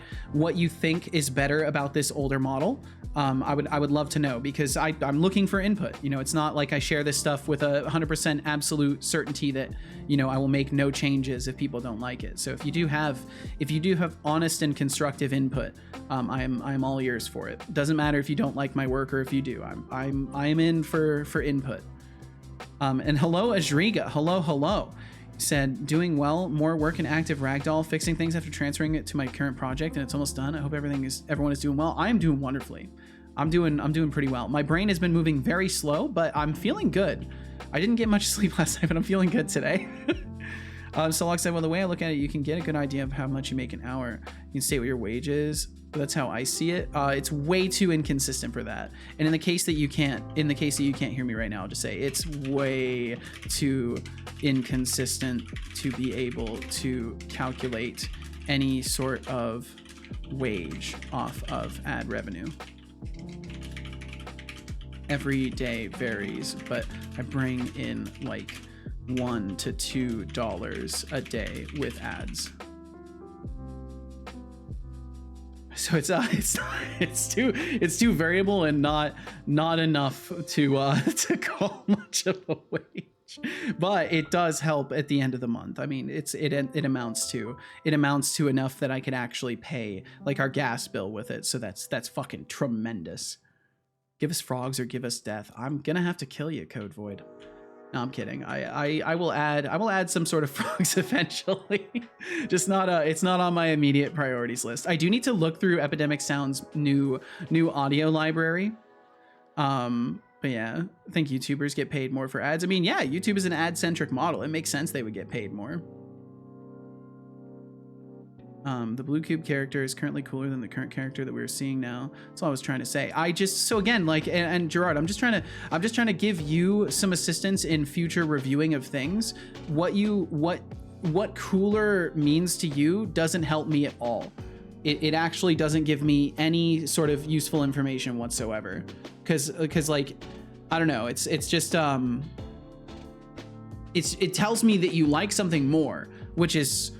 you think is better about this older model, I would love to know, because I'm looking for input. You know, it's not like I share this stuff with 100% absolute certainty that, you know, I will make no changes if people don't like it. So if you do have honest and constructive input, I am all ears for it. Doesn't matter if you don't like my work or if you do. I'm in for input. And hello Ajriga, hello. Said, doing well, more work in active ragdoll, fixing things after transferring it to my current project, and it's almost done. I hope everyone is doing well. I am doing wonderfully. I'm doing pretty well. My brain has been moving very slow, but I'm feeling good. I didn't get much sleep last night, but I'm feeling good today. So like I said, well, the way I look at it, you can get a good idea of how much you make an hour. You can state what your wage is. That's how I see it. It's way too inconsistent for that. And in the case that you can't hear me right now, I'll just say it's way too inconsistent to be able to calculate any sort of wage off of ad revenue. Every day varies, but I bring in like $1 to $2 a day with ads. So it's too variable and not enough to call much of a wage, but it does help at the end of the month. I mean, it amounts to enough that I could actually pay like our gas bill with it. So that's fucking tremendous. Give us frogs or give us death. I'm gonna have to kill you, Code Void. No, I'm kidding. I will add some sort of frogs eventually. Just it's not on my immediate priorities list. I do need to look through Epidemic Sound's new audio library. But yeah, I think YouTubers get paid more for ads. I mean, yeah, YouTube is an ad-centric model. It makes sense they would get paid more. The blue cube character is currently cooler than the current character that we're seeing now. That's all I was trying to say. So again, like, and Gerard, I'm just trying to give you some assistance in future reviewing of things. What cooler means to you doesn't help me at all. It actually doesn't give me any sort of useful information whatsoever. Cause like, I don't know, it's just, it tells me that you like something more, which is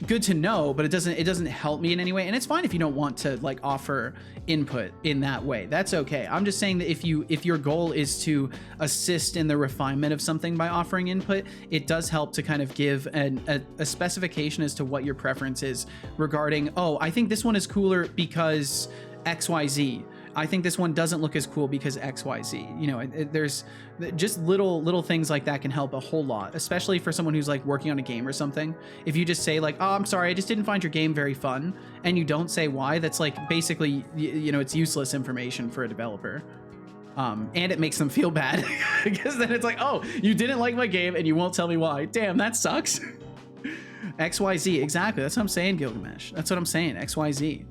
good to know, but it doesn't help me in any way. And it's fine if you don't want to like offer input in that way. That's okay. I'm just saying that if your goal is to assist in the refinement of something by offering input, it does help to kind of give a specification as to what your preference is regarding, oh, I think this one is cooler because XYZ. I think this one doesn't look as cool because XYZ. You know, there's just little things like that can help a whole lot, especially for someone who's like working on a game or something. If you just say like, oh, I'm sorry, I just didn't find your game very fun, and you don't say why, that's like basically, you know, it's useless information for a developer. And it makes them feel bad because then it's like, oh, you didn't like my game and you won't tell me why. Damn, that sucks. XYZ, exactly. That's what I'm saying, Gilgamesh. That's what I'm saying, XYZ.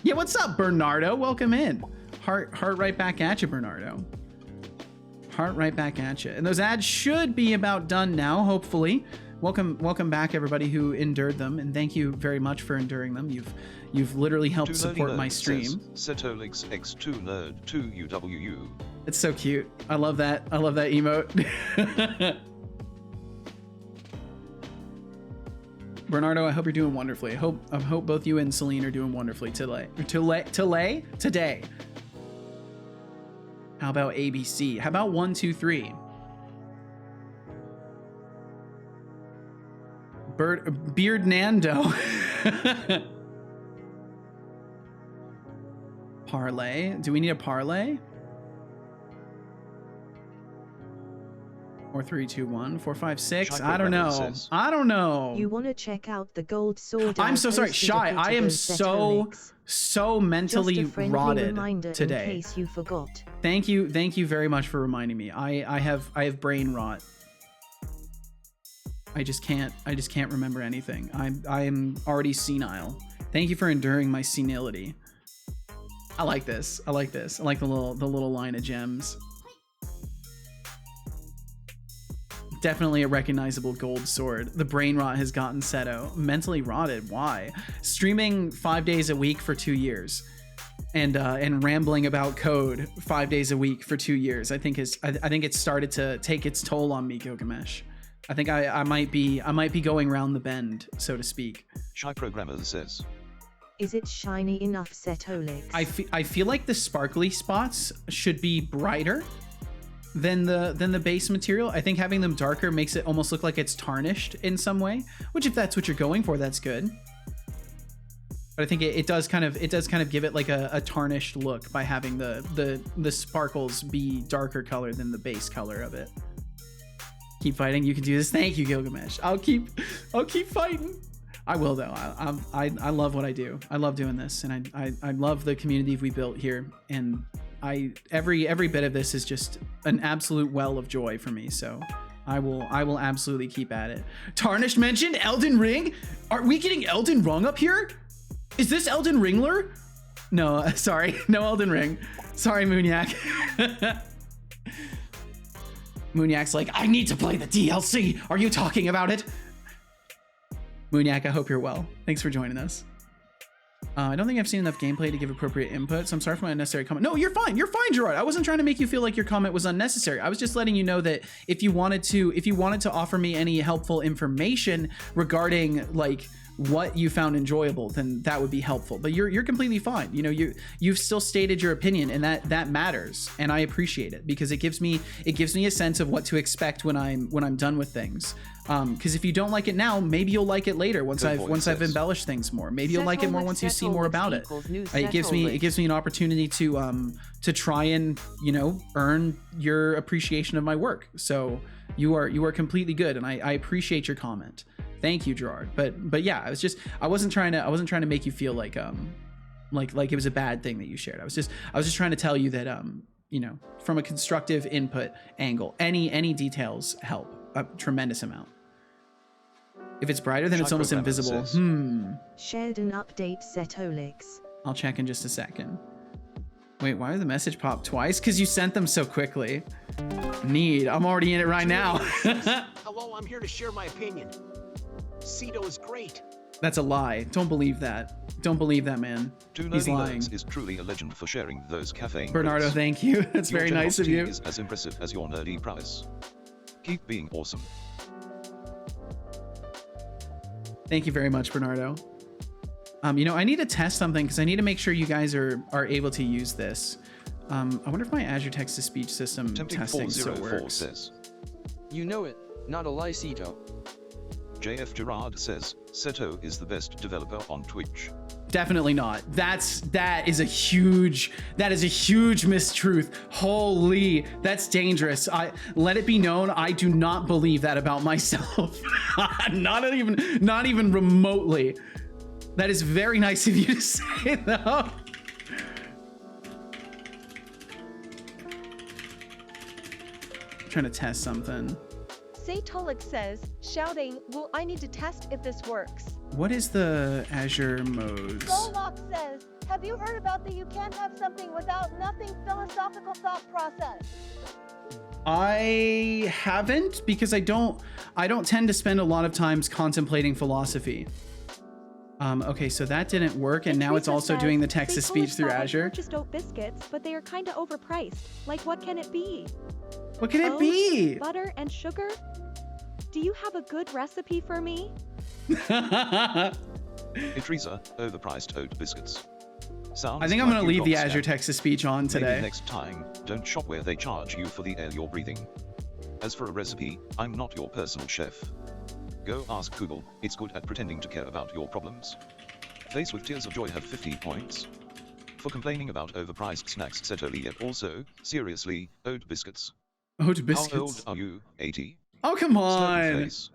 Yeah, what's up, Bernardo? Welcome in. Heart right back at you, Bernardo. Heart right back at you. And those ads should be about done now, hopefully. Welcome back, everybody who endured them, and thank you very much for enduring them. You've literally helped support my stream. Setolyx X2 Nerd 2 UWU. It's so cute. I love that. I love that emote. Bernardo, I hope you're doing wonderfully. I hope both you and Celine are doing wonderfully today. How about ABC? How about 1, 2, 3? Beard Nando. Parlay. Do we need a parlay? 4, 3, 2, 1, 4, 5, 6. I don't know. I don't know. You want to check out the gold sword? I'm so sorry, Shy. I am so mentally rotted today. In case you forgot. Thank you very much for reminding me. I have brain rot. I just can't remember anything. I'm already senile. Thank you for enduring my senility. I like this. I like this. I like the little line of gems. Definitely a recognizable gold sword. The brain rot has gotten Seto mentally rotted. Why? Streaming 5 days a week for 2 years, and rambling about code 5 days a week for 2 years. I think it's started to take its toll on me, Gilgamesh. I think I might be going round the bend, so to speak. Shy Programmer says, is it shiny enough, Setolyx? I feel like the sparkly spots should be brighter than the base material. I think having them darker makes it almost look like it's tarnished in some way, which if that's what you're going for, that's good. But I think it does kind of give it like a tarnished look by having the sparkles be darker color than the base color of it. Keep fighting. You can do this. Thank you, Gilgamesh. I'll keep fighting. I will though. I love what I do. I love doing this, and I love the community we built here, and every bit of this is just an absolute well of joy for me. So I will absolutely keep at it. Tarnished mentioned Elden Ring. Are we getting Elden Rung up here? Is this Elden Ringler? No, sorry, no Elden Ring. Sorry, Moonyak. Moonyak's like, I need to play the DLC. Are you talking about it? Moonyak, I hope you're well. Thanks for joining us. I don't think I've seen enough gameplay to give appropriate input, so I'm sorry for my unnecessary comment. No, you're fine. You're fine, Gerard. I wasn't trying to make you feel like your comment was unnecessary. I was just letting you know that if you wanted to offer me any helpful information regarding like what you found enjoyable, then that would be helpful. But you're completely fine. You know, you've still stated your opinion, and that matters, and I appreciate it because it gives me a sense of what to expect when I'm done with things. Because if you don't like it now, maybe you'll like it later once I've embellished things more. Maybe you'll like it more once you see more about it. It gives me an opportunity to try and, you know, earn your appreciation of my work. So you are completely good, and I appreciate your comment. Thank you, Gerard. But yeah, I wasn't trying to make you feel like it was a bad thing that you shared. I was just trying to tell you that you know, from a constructive input angle, any details help a tremendous amount. If it's brighter, then it's almost invisible. Shared an update, Setolyx. I'll check in just a second. Wait, why did the message pop twice? Because you sent them so quickly. I'm already in it right now. Hello, I'm here to share my opinion. Ceto is great. That's a lie. Don't believe that. Don't believe that, man. He's lying. Is truly a legend for sharing those caffeine. Bernardo, thank you. That's very nice of you. Is as impressive as your nerdy prowess. Keep being awesome. Thank you very much, Bernardo. You know, I need to test something because I need to make sure you guys are able to use this. I wonder if my Azure text-to-speech system testing still works. Says, You know it, not a lie, Seto. JF Gerard says, Seto is the best developer on Twitch. Definitely not. That is a huge mistruth. Holy, that's dangerous. Let it be known, I do not believe that about myself. not even remotely. That is very nice of you to say, though. I'm trying to test something. Setolyx says, shouting, well, I need to test if this works. What is the Azure modes? Golok says, have you heard about the you can't have something without nothing philosophical thought process? I haven't, because I don't tend to spend a lot of times contemplating philosophy. Okay, so that didn't work, and now it's also doing the text-to-speech through Azure. Purchased oat biscuits, but they are kind of overpriced. Like, what can it be? What can it be? Butter and sugar? Do you have a good recipe for me? Teresa, overpriced oat biscuits. Sounds I think I'm like going to you leave the got Azure scammed. text-to-speech on today. Maybe next time, don't shop where they charge you for the air you're breathing. As for a recipe, I'm not your personal chef. Go ask Google, it's good at pretending to care about your problems. Face with Tears of Joy have 50 points. For complaining about overpriced snacks, Setolyx. Also, seriously, oat biscuits. Oat biscuits? How old are you? 80? Oh, come on. Face.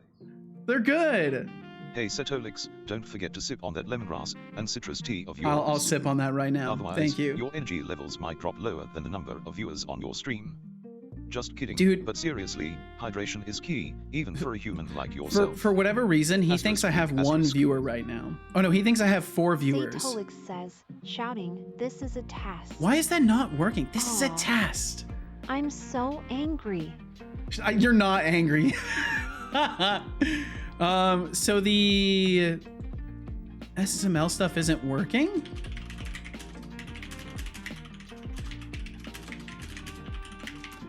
They're good. Hey Setolyx, don't forget to sip on that lemongrass and citrus tea of yours. I'll sip on that right now. Otherwise, Thank you. your energy levels might drop lower than the number of viewers on your stream. Just kidding. Dude. But seriously, hydration is key, even for a human like yourself. For whatever reason, he Asterisk, thinks I have one asterisk. viewer right now. Oh no, he thinks I have 4 viewers. Setolyx says, shouting, this is a test. Why is that not working? This is a Aw. test. I'm so angry. You're not angry. So the SSML stuff isn't working?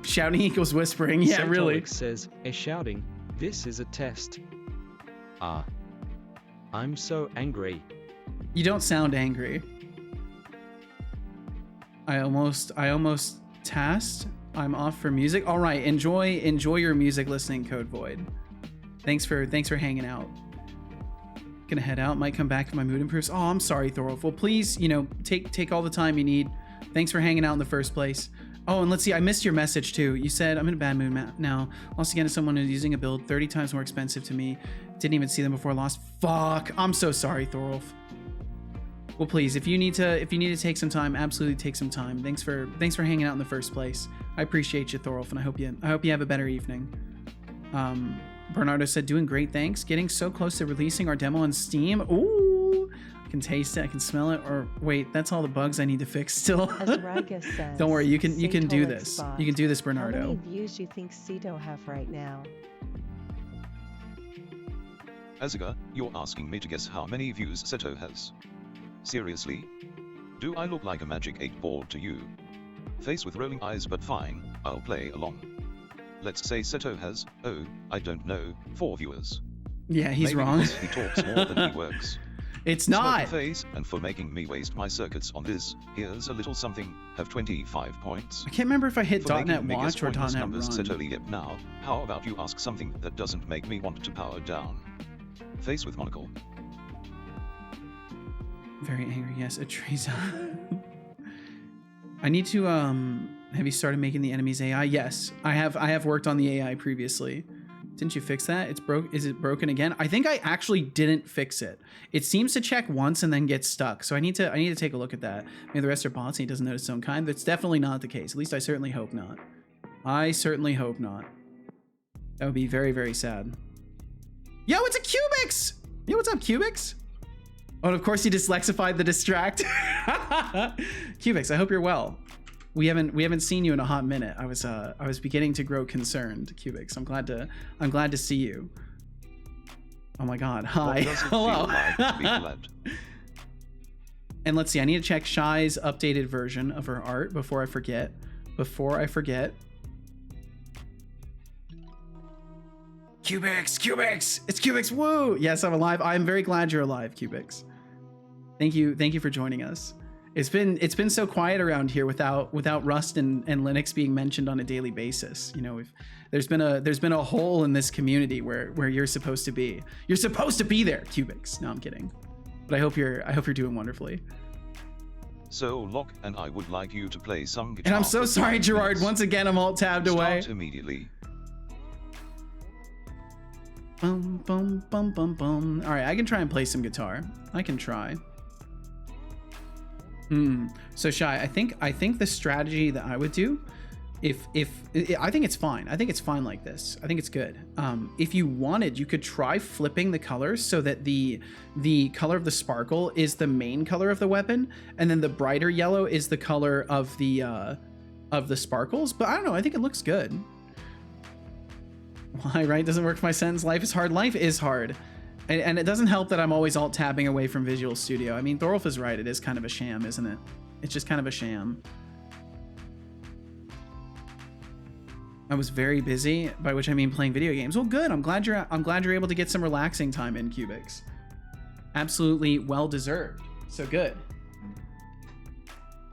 Shouting equals whispering. Yeah, really. Setolyx says, a shouting, this is a test. Ah. I'm so angry. You don't sound angry. I almost tasked. I'm off for music. All right, enjoy your music listening, Code Void. Thanks for hanging out. Gonna head out. Might come back if my mood improves. Oh, I'm sorry, Thorolf. Well, please, take all the time you need. Thanks for hanging out in the first place. Oh, and let's see. I missed your message too. You said I'm in a bad mood now. Lost again to someone who's using a build 30 times more expensive to me. Didn't even see them before I lost. Fuck. I'm so sorry, Thorolf. Well, please, if you need to take some time, absolutely take some time. Thanks for hanging out in the first place. I appreciate you, Thorolf, and I hope you have a better evening. Bernardo said, doing great, thanks. Getting so close to releasing our demo on Steam. Ooh, I can taste it, I can smell it. Or wait, that's all the bugs I need to fix still. As Ragus says, don't worry, you can do Setolyx this. bot. You can do this, How Bernardo. many views do you think Ceto have right now? Aziga, you're asking me to guess how many views Seto has. Seriously? Do I look like a magic 8-ball to you? Face with rolling eyes, but fine, I'll play along. Let's say Seto has, I don't know, 4 viewers. Yeah, he's Maybe wrong. because he talks more than he works. It's Smirky not. Face, and for making me waste my circuits on this, here's a little something, have 25 points. I can't remember if I hit For .NET making me guess Watch or pointless .NET numbers, Run. Setolyx. Now, how about you ask something that doesn't make me want to power down? Face with monocle. Very angry, yes, Teresa. I need to have you started making the enemies AI? Yes, I have worked on the AI previously. Didn't you fix that? Is it broken again? I think I actually didn't fix it. It seems to check once and then get stuck. So I need to take a look at that. Maybe the rest are bots and he doesn't notice his own kind. That's definitely not the case. At least I certainly hope not. I certainly hope not. That would be very, very sad. Yo, it's a Cubix! Yo, what's up, Cubix? Oh, and of course you dyslexified the distract. Cubix, I hope you're well. We haven't seen you in a hot minute. I was beginning to grow concerned, Cubix. I'm glad to see you. Oh my god. Hi. What does it Hello. feel like to be glad? And let's see, I need to check Shy's updated version of her art before I forget. Cubix, Cubix, it's Cubix, woo! Yes, I'm alive. I'm very glad you're alive, Cubix. Thank you for joining us. It's been so quiet around here without Rust and Linux being mentioned on a daily basis. You know, there's been a hole in this community where you're supposed to be. You're supposed to be there, Cubix. No, I'm kidding. But I hope you're doing wonderfully. So Locke and I would like you to play some guitar. And I'm so for sorry, 5 Gerard. minutes. Once again, I'm alt tabbed away. Start immediately. Bum bum bum bum bum. All right, I can try and play some guitar. I can try. So Shy, I think the strategy that I would do, if I think it's fine. I think it's fine like this. I think it's good. If you wanted, you could try flipping the colors so that the color of the sparkle is the main color of the weapon, and then the brighter yellow is the color of the sparkles. But I don't know. I think it looks good. Why, right? Doesn't work for my sentence. Life is hard. Life is hard. And it doesn't help that I'm always alt tabbing away from Visual Studio. I mean, Thorolf is right. It is kind of a sham, isn't it? It's just kind of a sham. I was very busy, by which I mean playing video games. Well, good. I'm glad you're able to get some relaxing time in, Cubix. Absolutely well deserved. So good.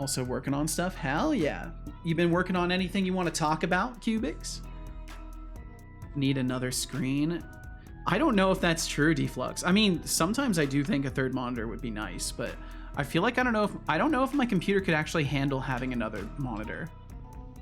Also working on stuff. Hell yeah. You been working on anything you want to talk about, Cubix? Need another screen? I don't know if that's true, Deflux. I mean, sometimes I do think a third monitor would be nice, but I feel like I don't know if my computer could actually handle having another monitor.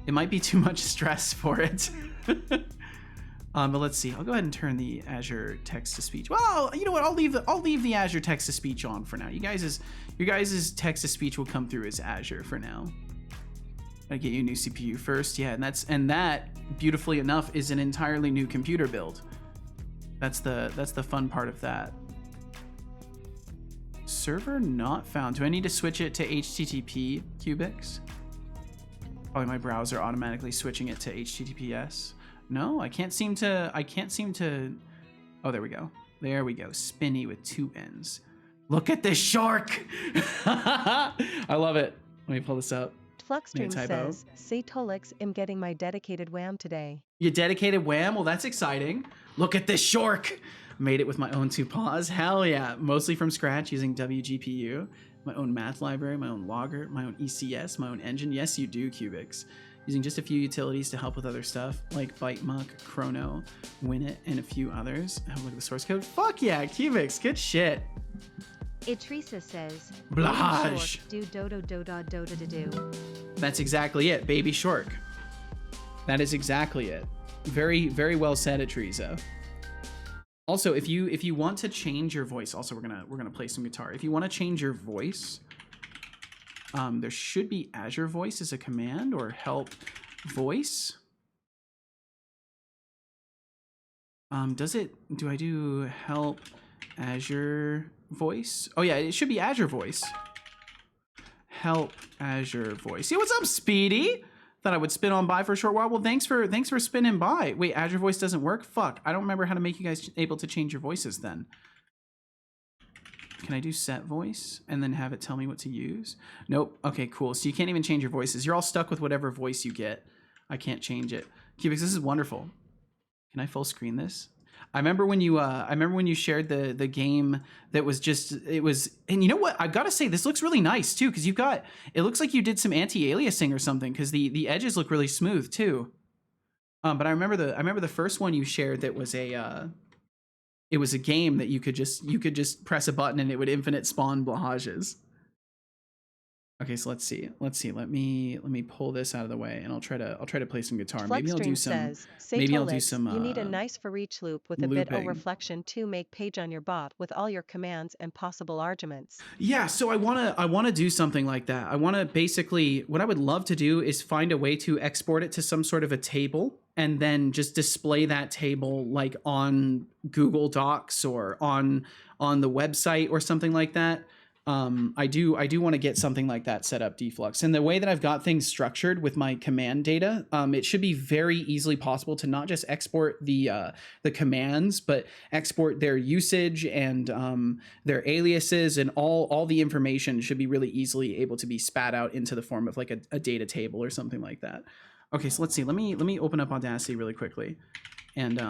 It might be too much stress for it. But let's see. I'll go ahead and turn the Azure text to speech. Well, you know what? I'll leave the Azure text to speech on for now. Your guys' text to speech will come through as Azure for now. I get you a new CPU first, yeah, and that beautifully enough is an entirely new computer build. That's the fun part of that. Server not found. Do I need to switch it to HTTP, Cubix? Probably my browser automatically switching it to HTTPS. No, I can't seem to. Oh, there we go. There we go. Spinny with 2 N's. Look at this shark. I love it. Let me pull this up. Fluxstream says, Setolyx, I'm getting my dedicated wham today. Your dedicated wham? Well, that's exciting. Look at this shark. Made it with my own 2 paws. Hell yeah. Mostly from scratch using WGPU. My own math library, my own logger, my own ECS, my own engine. Yes, you do, Cubix. Using just a few utilities to help with other stuff like ByteMuck, Chrono, Winit, and a few others. Have a look at the source code. Fuck yeah, Cubix. Good shit. Idrissa says, Blage. Do dodo doda doda do. That's exactly it, Baby Shork. That is exactly it. Very, very well said, Idrissa. Also, if you want to change your voice, also we're gonna play some guitar. If you want to change your voice, there should be Azure Voice as a command or help voice. Do I do help Azure Voice? Oh yeah, it should be Azure Voice. Help Azure Voice. Yeah, what's up, Speedy? Thought I would spin on by for a short while. Well, thanks for spinning by. Wait, Azure Voice doesn't work? Fuck, I don't remember how to make you guys able to change your voices then. Can I do set voice and then have it tell me what to use? Nope. Okay, cool. So you can't even change your voices. You're all stuck with whatever voice you get. I can't change it. Cubix, this is wonderful. Can I full screen this? I remember when you shared the game that was just, it was, and you know what? I've got to say, this looks really nice too, because it looks like you did some anti-aliasing or something, because the edges look really smooth too. But I remember the first one you shared that was it was a game that you could just press a button and it would infinite spawn blahages. Okay, so let's see. Let me pull this out of the way, and I'll try to play some guitar. Maybe I'll do some. Maybe I'll do some. You need a nice for each loop with a bit of reflection to make page on your bot with all your commands and possible arguments. Yeah, so I wanna do something like that. I wanna basically, what I would love to do is find a way to export it to some sort of a table, and then just display that table like on Google Docs or on the website or something like that. I do want to get something like that set up, Deflux. And the way that I've got things structured with my command data, it should be very easily possible to not just export the commands, but export their usage and their aliases, and all the information should be really easily able to be spat out into the form of like a data table or something like that. Okay, so let's see. Let me open up Audacity really quickly. and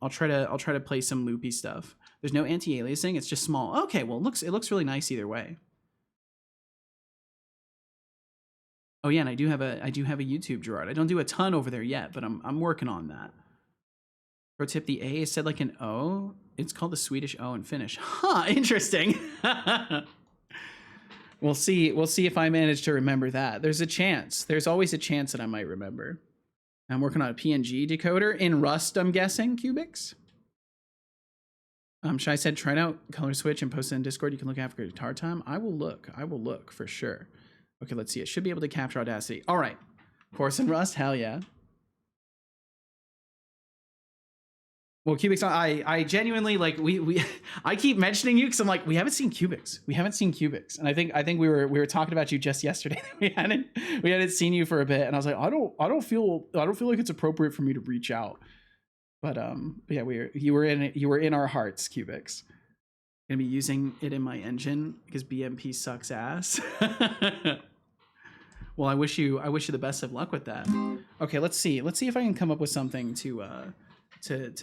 I'll try to play some loopy stuff. There's no anti-aliasing, it's just small. Okay, well it looks really nice either way. Oh yeah, and I do have a YouTube, Gerard. I don't do a ton over there yet, but I'm working on that. Pro tip: the A is said like an O. It's called the Swedish O in Finnish. Huh, interesting. We'll see if I manage to remember that. There's a chance. There's always a chance that I might remember. I'm working on a PNG decoder in Rust, I'm guessing, Cubics. Shai said, try it out, color switch, and post it in Discord. You can look after guitar time. I will look for sure. Okay, let's see. It should be able to capture Audacity. All right. Course in Rust, hell yeah. Well, Cubics, I genuinely like I keep mentioning you because I'm like, we haven't seen Cubics. And I think we were talking about you just yesterday. we hadn't seen you for a bit, and I was like, I don't feel like it's appropriate for me to reach out. But yeah, you were in our hearts, Cubics. Gonna be using it in my engine because BMP sucks ass. Well, I wish you the best of luck with that. Okay, let's see if I can come up with something to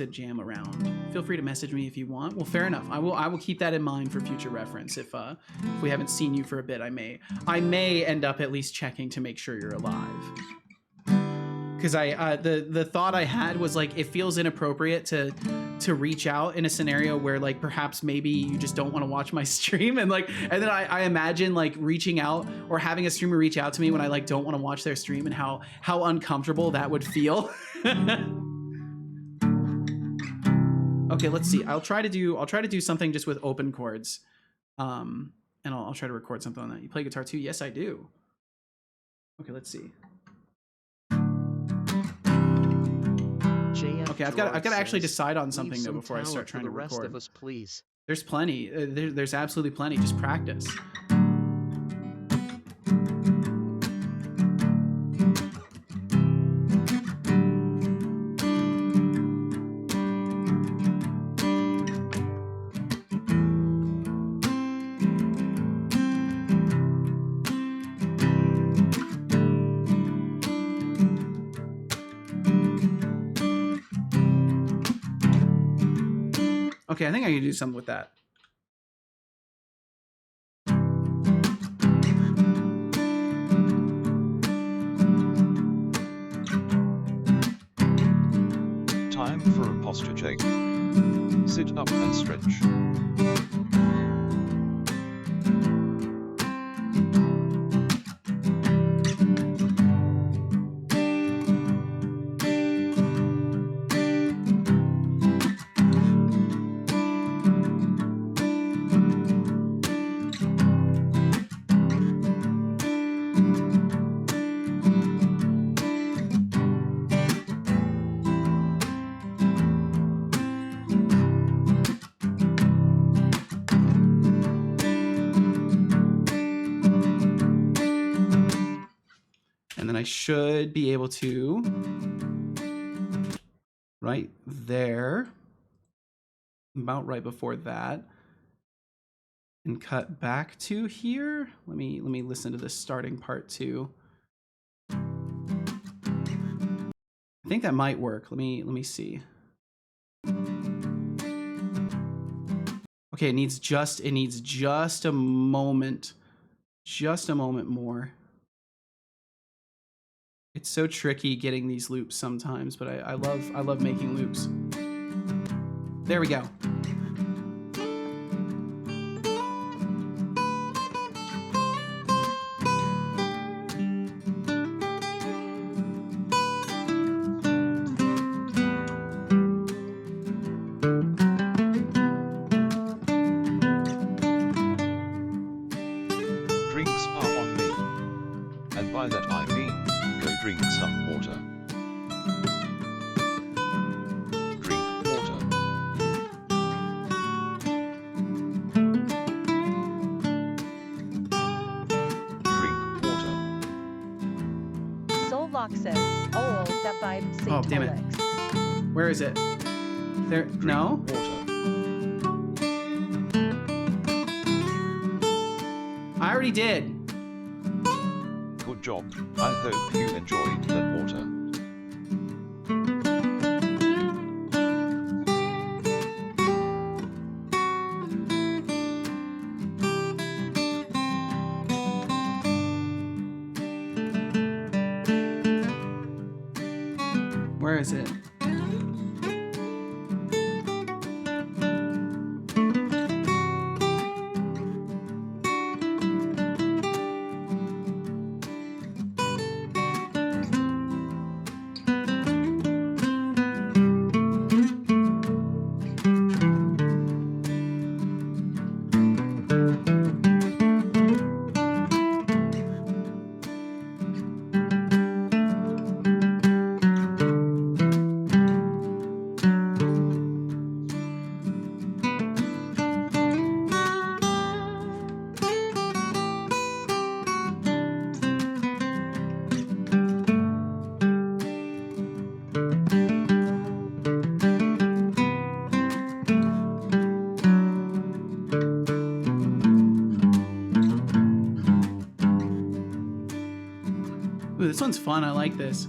jam around. Feel free to message me if you want. Well, fair enough. I will keep that in mind for future reference. If we haven't seen you for a bit, I may end up at least checking to make sure you're alive. Because the thought I had was like, it feels inappropriate to reach out in a scenario where like perhaps maybe you just don't want to watch my stream, and then I imagine like reaching out or having a streamer reach out to me when I like don't want to watch their stream, and how uncomfortable that would feel. Okay, let's see. I'll try to do something just with open chords, and I'll try to record something on that. You play guitar too? Yes, I do. Okay, let's see. Okay, I've got to actually decide on something though before I start trying to record. The rest of us, please. There's plenty. There's absolutely plenty. Just practice. Okay, I think I can do something with that. Time for a posture change. Sit up and stretch. I should be able to, right there, about right before that, and cut back to here. Let me listen to this starting part too. I think that might work. Let me see. Okay, it needs just a moment more. It's so tricky getting these loops sometimes, but I love making loops. There we go. Drinks are on me. And by that I mean, go drink some water. Drink water. Drink water. Soullock says, oh, that vibe, Setolyx. Oh, damn it. Where is it? There, Drink no? water. I already did. Good job. I hope you enjoyed that water. Where is it? Ooh, this one's fun. I like this.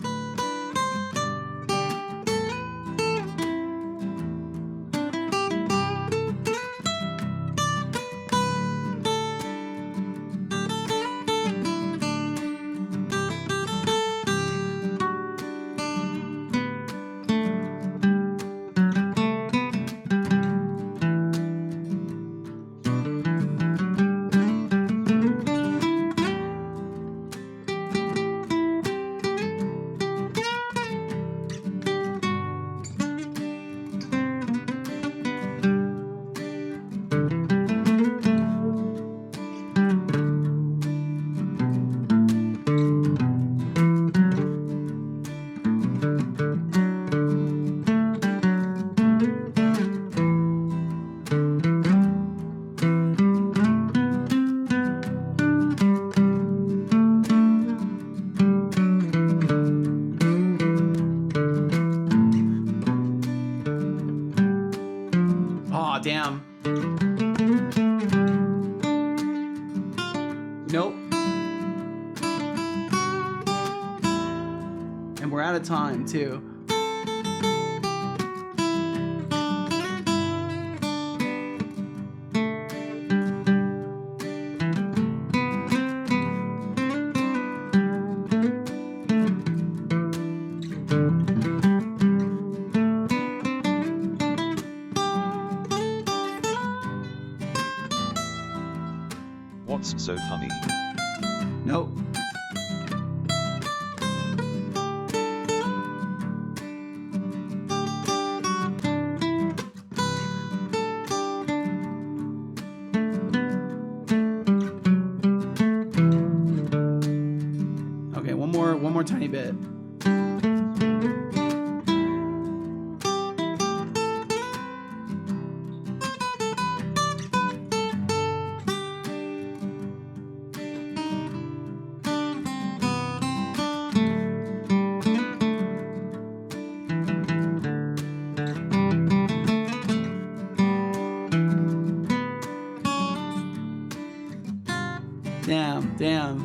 Damn. Nope. And we're out of time, too. What's so funny? Nope. Okay, one more tiny bit. Damn.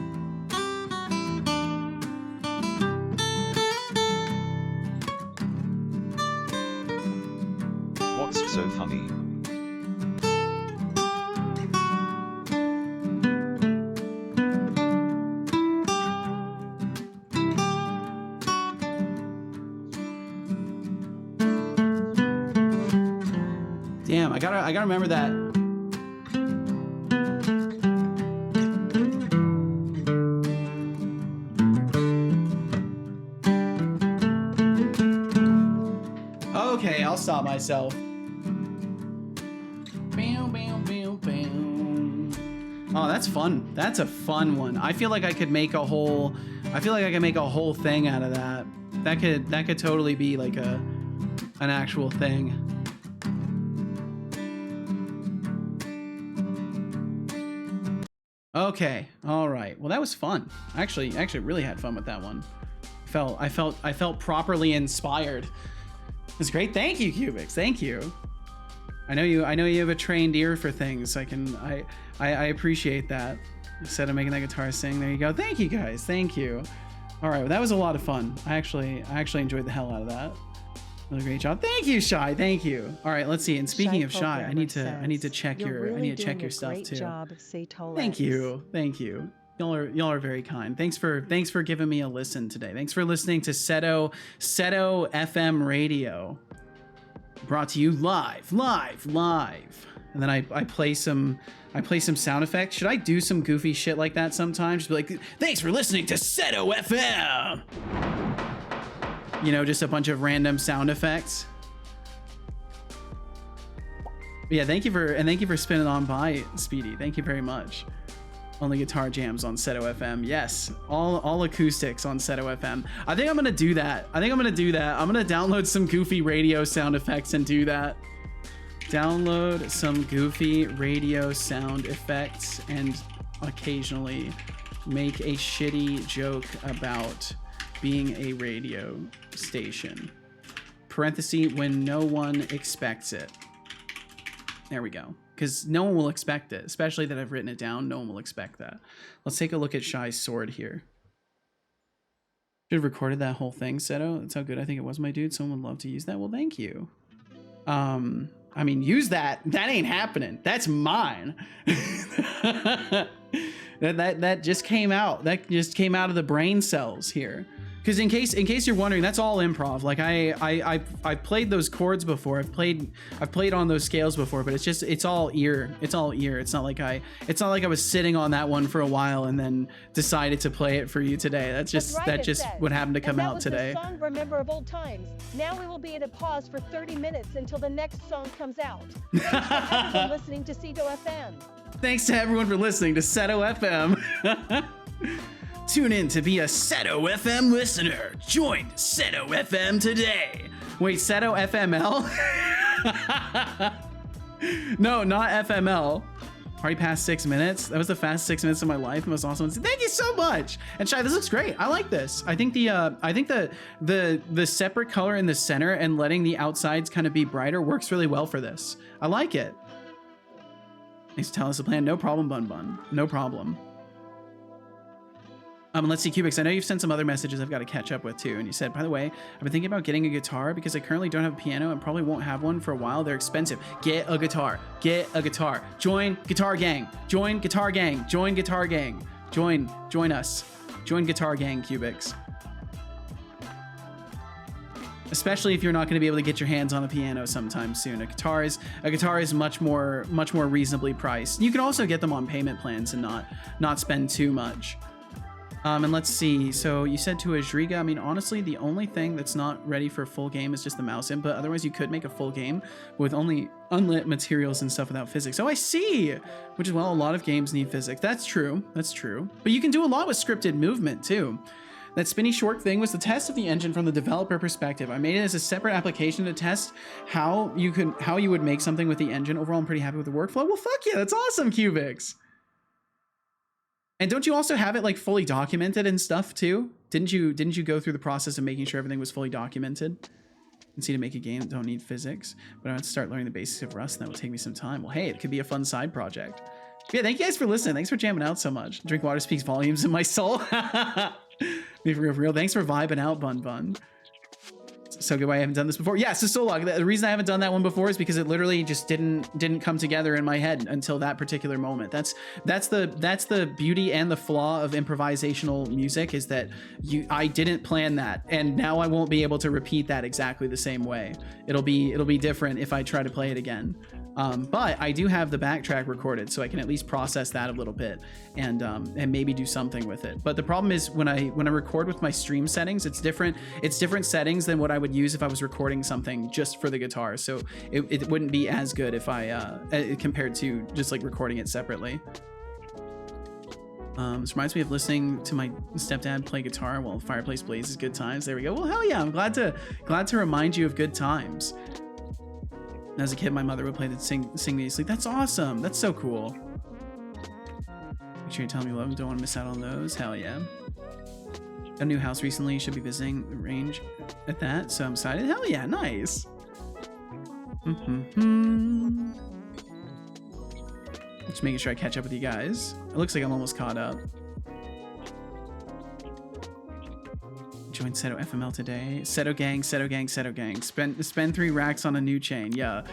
What's so funny? Damn, I gotta remember that. Okay, I'll stop myself. Oh, that's fun. That's a fun one. I feel like I could make a whole thing out of that. That could totally be like an actual thing. Okay. All right. Well, that was fun. I actually really had fun with that one. I felt properly inspired. It's great. Thank you, Cubics. Thank you. I know you have a trained ear for things. I appreciate that. Instead of making that guitar sing, there you go. Thank you guys. Thank you. All right, well, that was a lot of fun. I actually enjoyed the hell out of that. Really great job. Thank you, Shy. Thank you. All right, let's see. And speaking of Shy, I need to check your stuff too. Job, Setolyx. Thank you. Y'all are very kind. Thanks for giving me a listen today. Thanks for listening to Seto FM Radio. Brought to you live. And then I play some sound effects. Should I do some goofy shit like that sometimes? Just be like, thanks for listening to Seto FM. You know, just a bunch of random sound effects. Yeah, thank you for spinning on by, Speedy. Thank you very much. Only guitar jams on Seto FM. Yes, all acoustics on Seto FM. I think I'm gonna do that. I'm gonna download some goofy radio sound effects and do that. Download some goofy radio sound effects and occasionally make a shitty joke about being a radio station. Parenthesis, when no one expects it. There we go. Because no one will expect it, especially that I've written it down. No one will expect that. Let's take a look at Shy's sword here. Should have recorded that whole thing, Seto. That's how good I think it was, my dude. Someone would love to use that. Well, thank you. I mean, use that. That ain't happening. That's mine. that just came out. That just came out of the brain cells here. Because in case you're wondering, that's all improv. Like I've played those chords before. I've played on those scales before, but it's all ear. It's all ear. It's not like I was sitting on that one for a while and then decided to play it for you today. That's just what happened to come out today. The song Remember of Old Times. Now we will be at a pause for 30 minutes until the next song comes out. Thanks for everyone listening to Seto FM. Thanks to everyone for listening to Seto FM. Tune in to be a Seto FM listener. Join Seto FM today. Wait, Seto FML? No, not FML. Already past 6 minutes. That was the fastest 6 minutes of my life. It was awesome. Thank you so much. And Shy, this looks great. I like this. I think the separate color in the center and letting the outsides kind of be brighter works really well for this. I like it. Thanks for telling us the plan. No problem, Bun Bun. No problem. Let's see, Cubics, I know you've sent some other messages I've got to catch up with too. And you said, by the way, I've been thinking about getting a guitar because I currently don't have a piano and probably won't have one for a while. They're expensive. Get a guitar. Get a guitar. Join Guitar Gang. Join Guitar Gang. Join Guitar Gang. Join us. Join Guitar Gang, Cubics. Especially if you're not going to be able to get your hands on a piano sometime soon. A guitar is much more reasonably priced. You can also get them on payment plans and not spend too much. And let's see, so you said to Ajriga, I mean, honestly, the only thing that's not ready for a full game is just the mouse input. Otherwise, you could make a full game with only unlit materials and stuff without physics. Oh, I see! Which is, well, a lot of games need physics. That's true. But you can do a lot with scripted movement, too. That spinny short thing was the test of the engine from the developer perspective. I made it as a separate application to test how you would make something with the engine. Overall, I'm pretty happy with the workflow. Well, fuck yeah, that's awesome, Cubics! And don't you also have it like fully documented and stuff too? Didn't you go through the process of making sure everything was fully documented? And see, to make a game that don't need physics, but I want to start learning the basics of Rust, and that will take me some time. Well, hey, it could be a fun side project. But yeah, thank you guys for listening. Thanks for jamming out so much. Drink water speaks volumes in my soul. Be for real. Thanks for vibing out, Bun Bun. So good. I haven't done this before. Yeah, so long. The reason I haven't done that one before is because it literally just didn't come together in my head until that particular moment. That's the beauty and the flaw of improvisational music, is that I didn't plan that, and now I won't be able to repeat that exactly the same way. It'll be different if I try to play it again. But I do have the backtrack recorded, so I can at least process that a little bit and maybe do something with it. But the problem is when I record with my stream settings, it's different settings than what I would use if I was recording something just for the guitar. So it wouldn't be as good if I compared to just like recording it separately. This reminds me of listening to my stepdad play guitar while fireplace blazes. Good times. There we go. Well, hell yeah! I'm glad to remind you of good times. As a kid, my mother would play the sing me to sleep. That's awesome. That's so cool. Make sure you tell me you love them. Don't want to miss out on those. Hell yeah. Got a new house recently. Should be visiting the range at that. So I'm excited. Hell yeah. Nice. Just making sure I catch up with you guys. It looks like I'm almost caught up. Join Seto FML today. Seto gang, Seto gang, Seto gang. Spend 3 racks on a new chain. Yeah.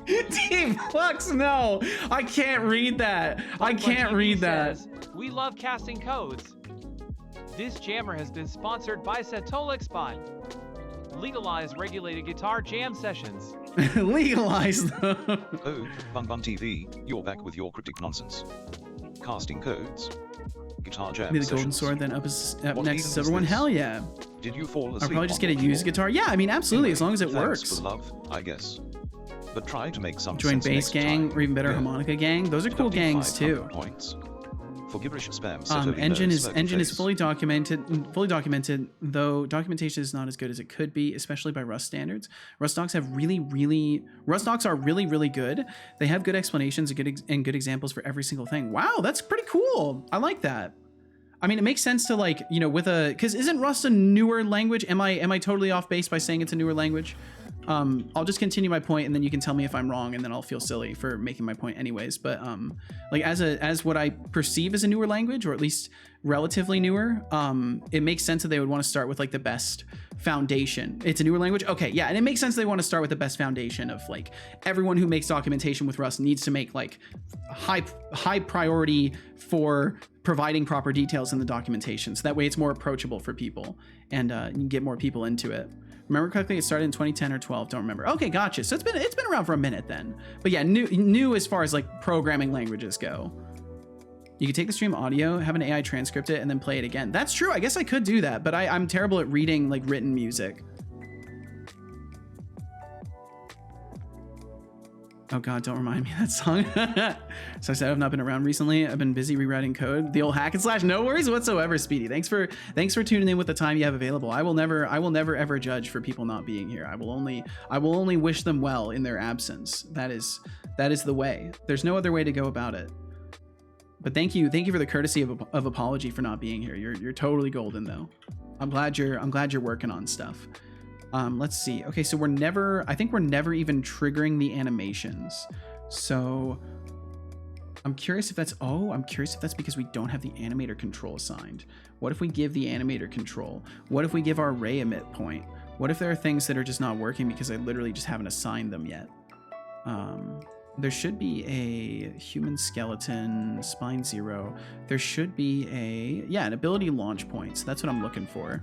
Team Flux, no. I can't read that. I can't read that. We love casting codes. This jammer has been sponsored by Setolyx Bot. Legalize regulated guitar jam sessions. Legalize them. Oh, Bun Bun TV, you're back with your cryptic nonsense. Casting codes. Guitar jam Be the golden sessions. sword, then up What next even is everyone. is this? Hell yeah. Did you fall asleep? I'll probably just get on a the used floor? guitar. Yeah, I mean, absolutely, as long as it Thanks works. for love, I guess. But try to make some Join sense bass next gang, time. or even better, Yeah. harmonica gang. Those are cool Deducting gangs 500 too. Points. For gibberish spam, set over Engine there, is smoky engine is face. fully documented, though documentation is not as good as it could be, especially by Rust standards. Rust docs are really good. They have good explanations and good examples for every single thing. Wow, that's pretty cool. I like that. I mean, it makes sense to, like, you know, with a, because isn't Rust a newer language? Am I totally off base by saying it's a newer language? I'll just continue my point, and then you can tell me if I'm wrong, and then I'll feel silly for making my point anyways. But like as what I perceive as a newer language, or at least relatively newer, it makes sense that they would want to start with like the best foundation. It's a newer language, okay, yeah, and it makes sense they want to start with the best foundation of, like, everyone who makes documentation with Rust needs to make like high priority for providing proper details in the documentation, so that way it's more approachable for people, and you can get more people into it. Remember correctly, it started in 2010 or 12, don't remember. Okay, gotcha. So it's been around for a minute then. But yeah, new as far as like programming languages go. You could take the stream audio, have an AI transcript it, and then play it again. That's true. I guess I could do that, but I'm terrible at reading like written music. Oh God, don't remind me of that song. So I said I've not been around recently. I've been busy rewriting code. The old hack and slash. No worries whatsoever, Speedy. Thanks for tuning in with the time you have available. I will never ever judge for people not being here. I will only wish them well in their absence. That is the way. There's no other way to go about it. But thank you for the courtesy of apology for not being here. You're totally golden though. I'm glad you're working on stuff. Let's see. Okay, so I think we're never even triggering the animations. So I'm curious if that's because we don't have the animator control assigned. What if we give the animator control? What if we give our ray emit point? What if there are things that are just not working because I literally just haven't assigned them yet? There should be a human skeleton, spine 0. There should be an ability launch point. So that's what I'm looking for,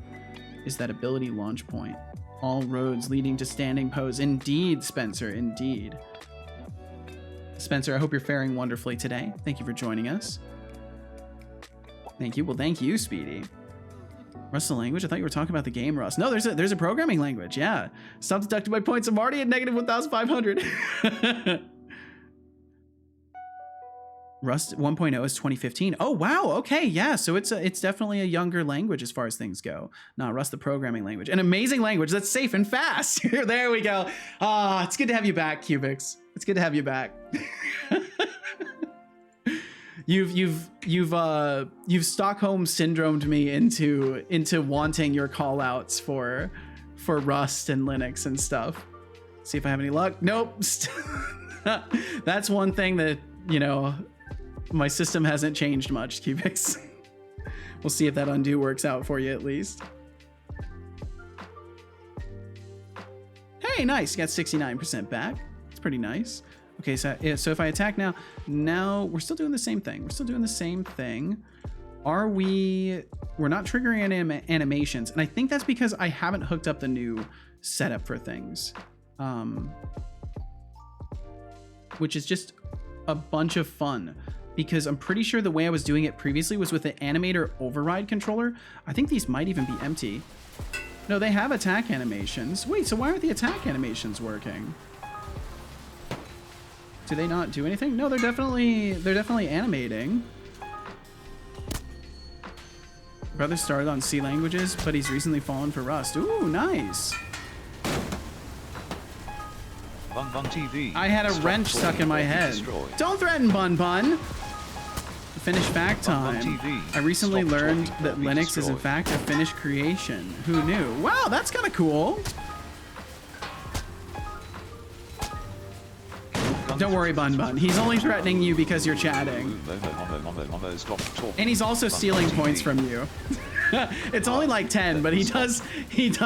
is that ability launch point. All roads leading to standing pose. Indeed, Spencer, indeed. Spencer, I hope you're faring wonderfully today. Thank you for joining us. Thank you. Well, thank you, Speedy. Rust the language? I thought you were talking about the game Rust. No, there's a programming language, yeah. Stop deducting my points. I'm already at negative 1,500. Rust 1.0 is 2015. Oh, wow. Okay, yeah. So it's definitely a younger language as far as things go. Not Rust, the programming language. An amazing language that's safe and fast. There we go. It's good to have you back, Cubix. It's good to have you back. You've Stockholm syndromed me into wanting your call outs for Rust and Linux and stuff. See if I have any luck. Nope. That's one thing that, you know, my system hasn't changed much, Cubix. We'll see if that undo works out for you at least. Hey, nice. You got 69% back. It's pretty nice. Okay, so if I attack now we're still doing the same thing. We're not triggering animations, and I think that's because I haven't hooked up the new setup for things, which is just a bunch of fun, because I'm pretty sure the way I was doing it previously was with the animator override controller. I think these might even be empty. No, they have attack animations. Wait, so why aren't the attack animations working? Do they not do anything? No, they're definitely animating. Brother started on C languages, but he's recently fallen for Rust. Ooh, nice. Bun Bun TV. I had a wrench stuck in my head. Destroyed. Don't threaten, Bun Bun. Finish fact Bun Bun time. TV. I recently Stop learned talking, that be Linux is in destroyed. fact a Finnish creation. Who knew? Wow, that's kind of cool. Don't worry, Bun Bun. He's only threatening you because you're chatting. And he's also stealing points from you. It's only like 10, but he does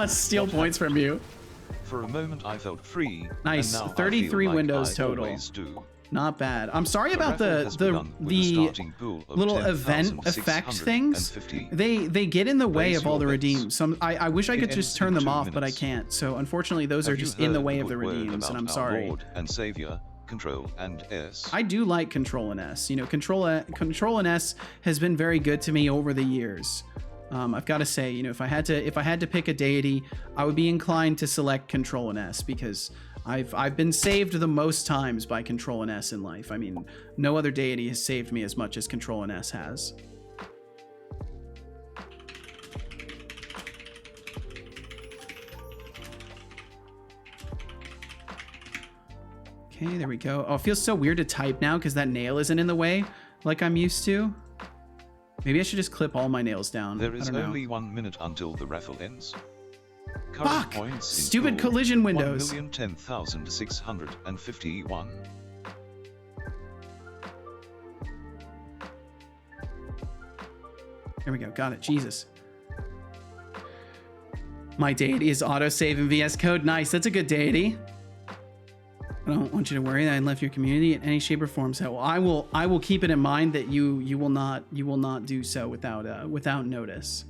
steal points from you. For a moment I felt free. Nice. And now 33 I feel windows like total. I always do. Not bad. I'm sorry about the little event effect things. They get in the way of all the redeems. I wish I could just turn them off, but I can't. So unfortunately, those are just in the way of the redeems, and I'm sorry. Lord and Savior, Control and S. I do like Control and S. You know, Control and S has been very good to me over the years. I've got to say, you know, if I had to pick a deity, I would be inclined to select Control and S because I've been saved the most times by Control and S in life. I mean, no other deity has saved me as much as Control and S has. Okay, there we go. Oh, it feels so weird to type now because that nail isn't in the way like I'm used to. Maybe I should just clip all my nails down. There is only 1 minute until the raffle ends. Fuck! Stupid collision windows. 1,010,651. There we go. Got it. Jesus. My deity is autosave in VS Code. Nice. That's a good deity. I don't want you to worry that I left your community in any shape or form. So I will keep it in mind that you will not do so without notice.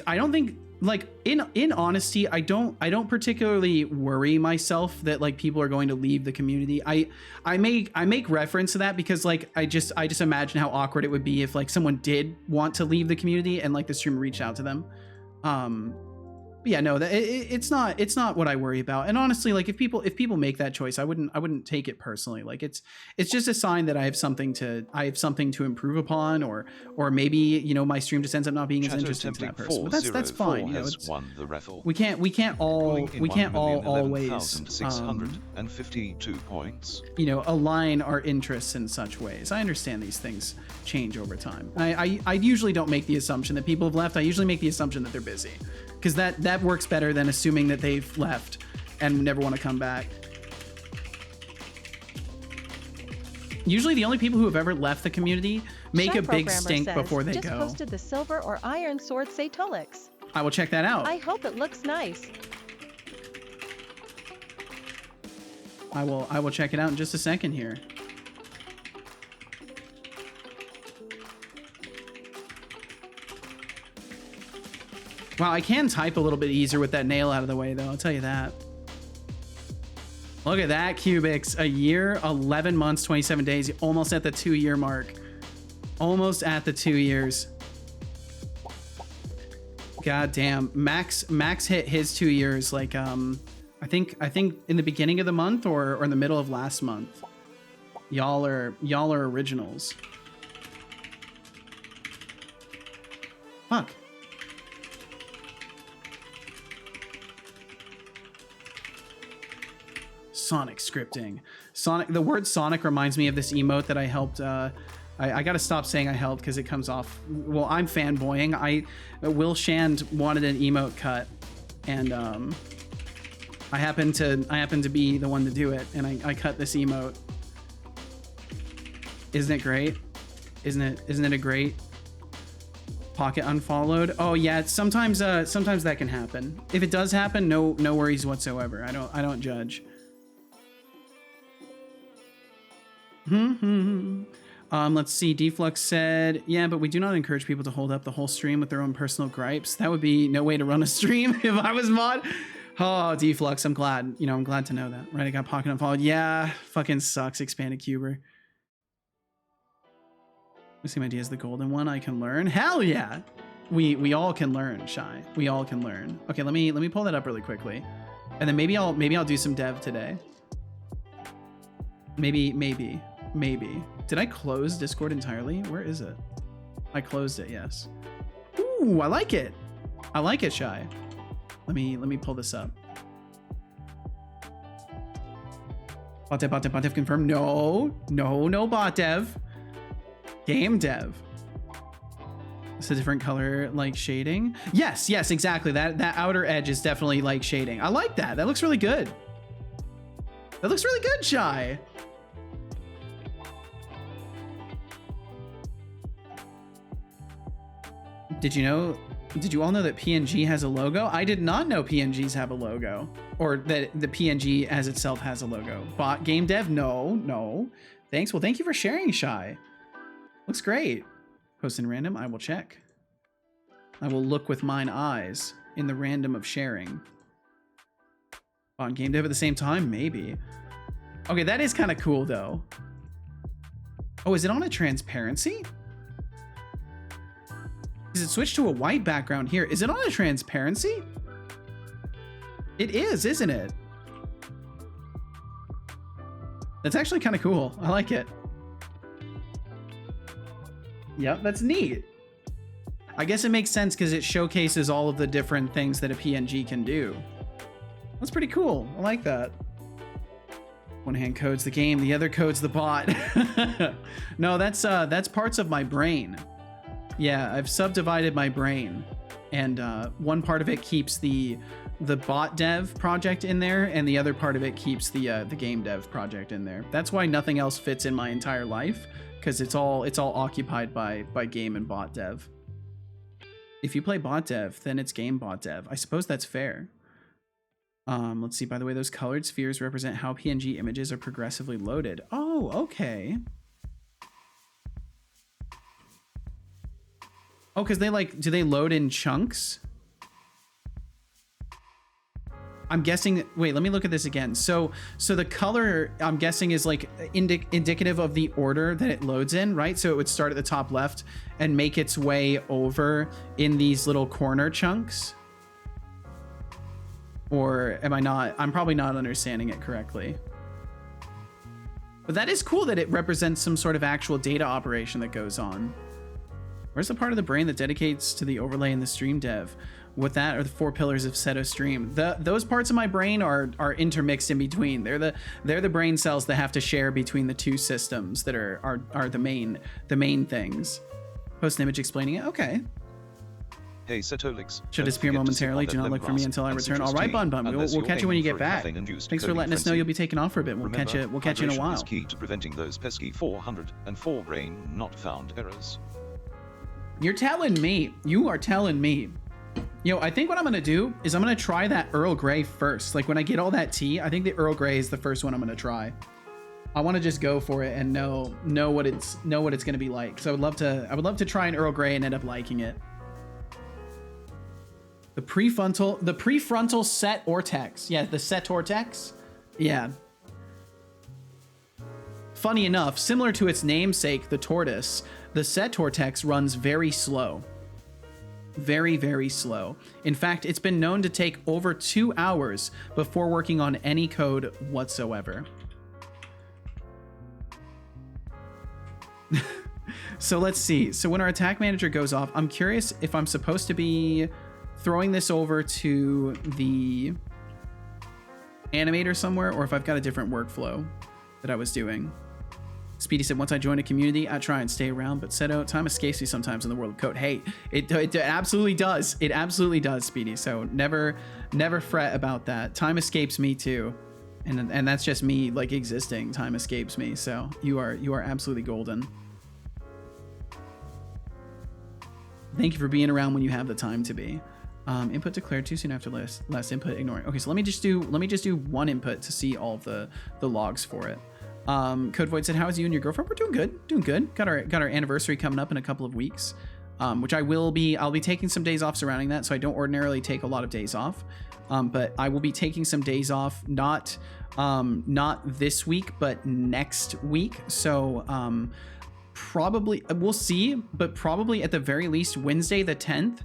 I don't think, like, in honesty, I don't particularly worry myself that like people are going to leave the community. I make reference to that because like I just imagine how awkward it would be if like someone did want to leave the community and like the streamer reached out to them. But yeah, no, it's not what I worry about. And honestly, like if people make that choice, I wouldn't take it personally. Like it's just a sign that I have something to improve upon, or maybe, you know, my stream just ends up not being as interesting to that person. But that's fine. You know, it's, won the raffle. we can't all always 652 points. You know, align our interests in such ways. I understand these things change over time. I usually don't make the assumption that people have left. I usually make the assumption that they're busy. Because that works better than assuming that they've left and never want to come back. Usually the only people who have ever left the community make a big stink before they just go. Posted the silver or iron sword Setolyx. I will check that out. I hope it looks nice. I will check it out in just a second here. Wow, I can type a little bit easier with that nail out of the way, though. I'll tell you that. Look at that, Cubics. A year, 11 months, 27 days. Almost at the 2-year mark. Almost at the 2 years. God damn. Max hit his 2 years like I think in the beginning of the month or in the middle of last month. Y'all are originals. Fuck. Sonic scripting. The word Sonic reminds me of this emote that I helped. I gotta stop saying I helped because it comes off. Well, I'm fanboying. Will Shand wanted an emote cut, and I happened to be the one to do it, and I cut this emote. Isn't it great? Isn't it a great? Pocket unfollowed. Oh yeah, sometimes that can happen. If it does happen, no worries whatsoever. I don't judge. Let's see. Deflux said, yeah, but we do not encourage people to hold up the whole stream with their own personal gripes. That would be no way to run a stream if I was mod. Oh, Deflux, I'm glad to know that. Right, I got pocket unfollowed. Yeah, fucking sucks, expanded cuber. Let's see, my idea is the golden one. I can learn. Hell yeah. We all can learn, Shy. We all can learn. Okay, let me pull that up really quickly. And then maybe I'll do some dev today. Maybe. Did I close Discord entirely? Where is it? I closed it, yes. Ooh, I like it. I like it, Shy. Let me pull this up. Bot dev confirmed. No bot dev. Game dev. It's a different color, like shading. Yes, exactly. That outer edge is definitely like shading. I like that. That looks really good. That looks really good, Shy. Did you know Did you all know that PNG has a logo? I did not know PNGs have a logo, or that the PNG as itself has a logo. Bot game dev? No. Thanks. Well, thank you for sharing, Shy. Looks great. Post in random. I will check. I will look with mine eyes in the random of sharing. On game dev at the same time? Maybe. Okay, that is kind of cool though. Oh, is it on a transparency? Is it switched to a white background here? Is it on a transparency? It is, isn't it? That's actually kind of cool. I like it. Yep, that's neat. I guess it makes sense because it showcases all of the different things that a PNG can do. That's pretty cool. I like that. One hand codes the game, the other codes the bot. No, that's parts of my brain. Yeah, I've subdivided my brain, and one part of it keeps the bot dev project in there, and the other part of it keeps the game dev project in there. That's why nothing else fits in my entire life, because it's all occupied by game and bot dev. If you play bot dev, then it's game bot dev. I suppose that's fair. Let's see. By the way, those colored spheres represent how PNG images are progressively loaded. Oh, okay. Oh, because do they load in chunks? I'm guessing, wait, let me look at this again. So the color, I'm guessing, is like indicative of the order that it loads in, right? So it would start at the top left and make its way over in these little corner chunks. Or am I not? I'm probably not understanding it correctly. But that is cool that it represents some sort of actual data operation that goes on. Where's the part of the brain that dedicates to the overlay in the stream dev? What that are the 4 pillars of Seto stream. Those parts of my brain are intermixed in between. They're the brain cells that have to share between the two systems that are the main things. Post an image explaining it. Okay. Hey Setolyx. Should disappear momentarily. Do not look for me until I return. All right, Bun. We'll catch you when you get back. Thanks for letting us know you'll be taking off for a bit. We'll catch you in a while. Is key to preventing those pesky 404 brain not found errors. You're telling me. You are telling me. Yo, I think what I'm gonna do is I'm gonna try that Earl Grey first. Like when I get all that tea, I think the Earl Grey is the first one I'm gonna try. I want to just go for it and know what it's gonna be like. So I would love to try an Earl Grey and end up liking it. The prefrontal set cortex. Yeah, the set cortex. Yeah. Funny enough, similar to its namesake, the tortoise, the set cortex runs very slow. Very, very slow. In fact, it's been known to take over 2 hours before working on any code whatsoever. So let's see. So when our attack manager goes off, I'm curious if I'm supposed to be throwing this over to the animator somewhere, or if I've got a different workflow that I was doing. Speedy said, once I join a community, I try and stay around, but Seto, time escapes me sometimes in the world of code. Hey, it absolutely does. It absolutely does, Speedy. So never fret about that. Time escapes me too. And that's just me like existing. Time escapes me. So you are absolutely golden. Thank you for being around when you have the time to be. Input declared too soon after last input ignoring. Okay, so let me just do one input to see all of the logs for it. Code Void said, how is you and your girlfriend? We're doing good. Got our anniversary coming up in a couple of weeks, which I'll be taking some days off surrounding that. So I don't ordinarily take a lot of days off, but I will be taking some days off, not this week, but next week. So probably we'll see, but probably at the very least Wednesday the 10th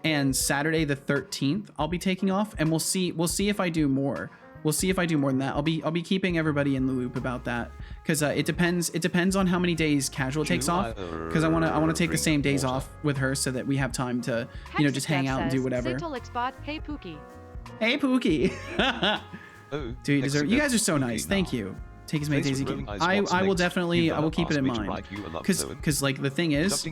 and Saturday the 13th I'll be taking off, and we'll see if I do more. We'll see if I do more than that. I'll be keeping everybody in the loop about that, because it depends on how many days Casual takes off, because I want to take the same days off with her so that we have time to just hang out and do whatever. Setolyx bot, hey Pookie. Hey Pookie. Dude, you guys are so nice. Thank you. Take as many days as you can. I will keep it in mind, because like the thing is,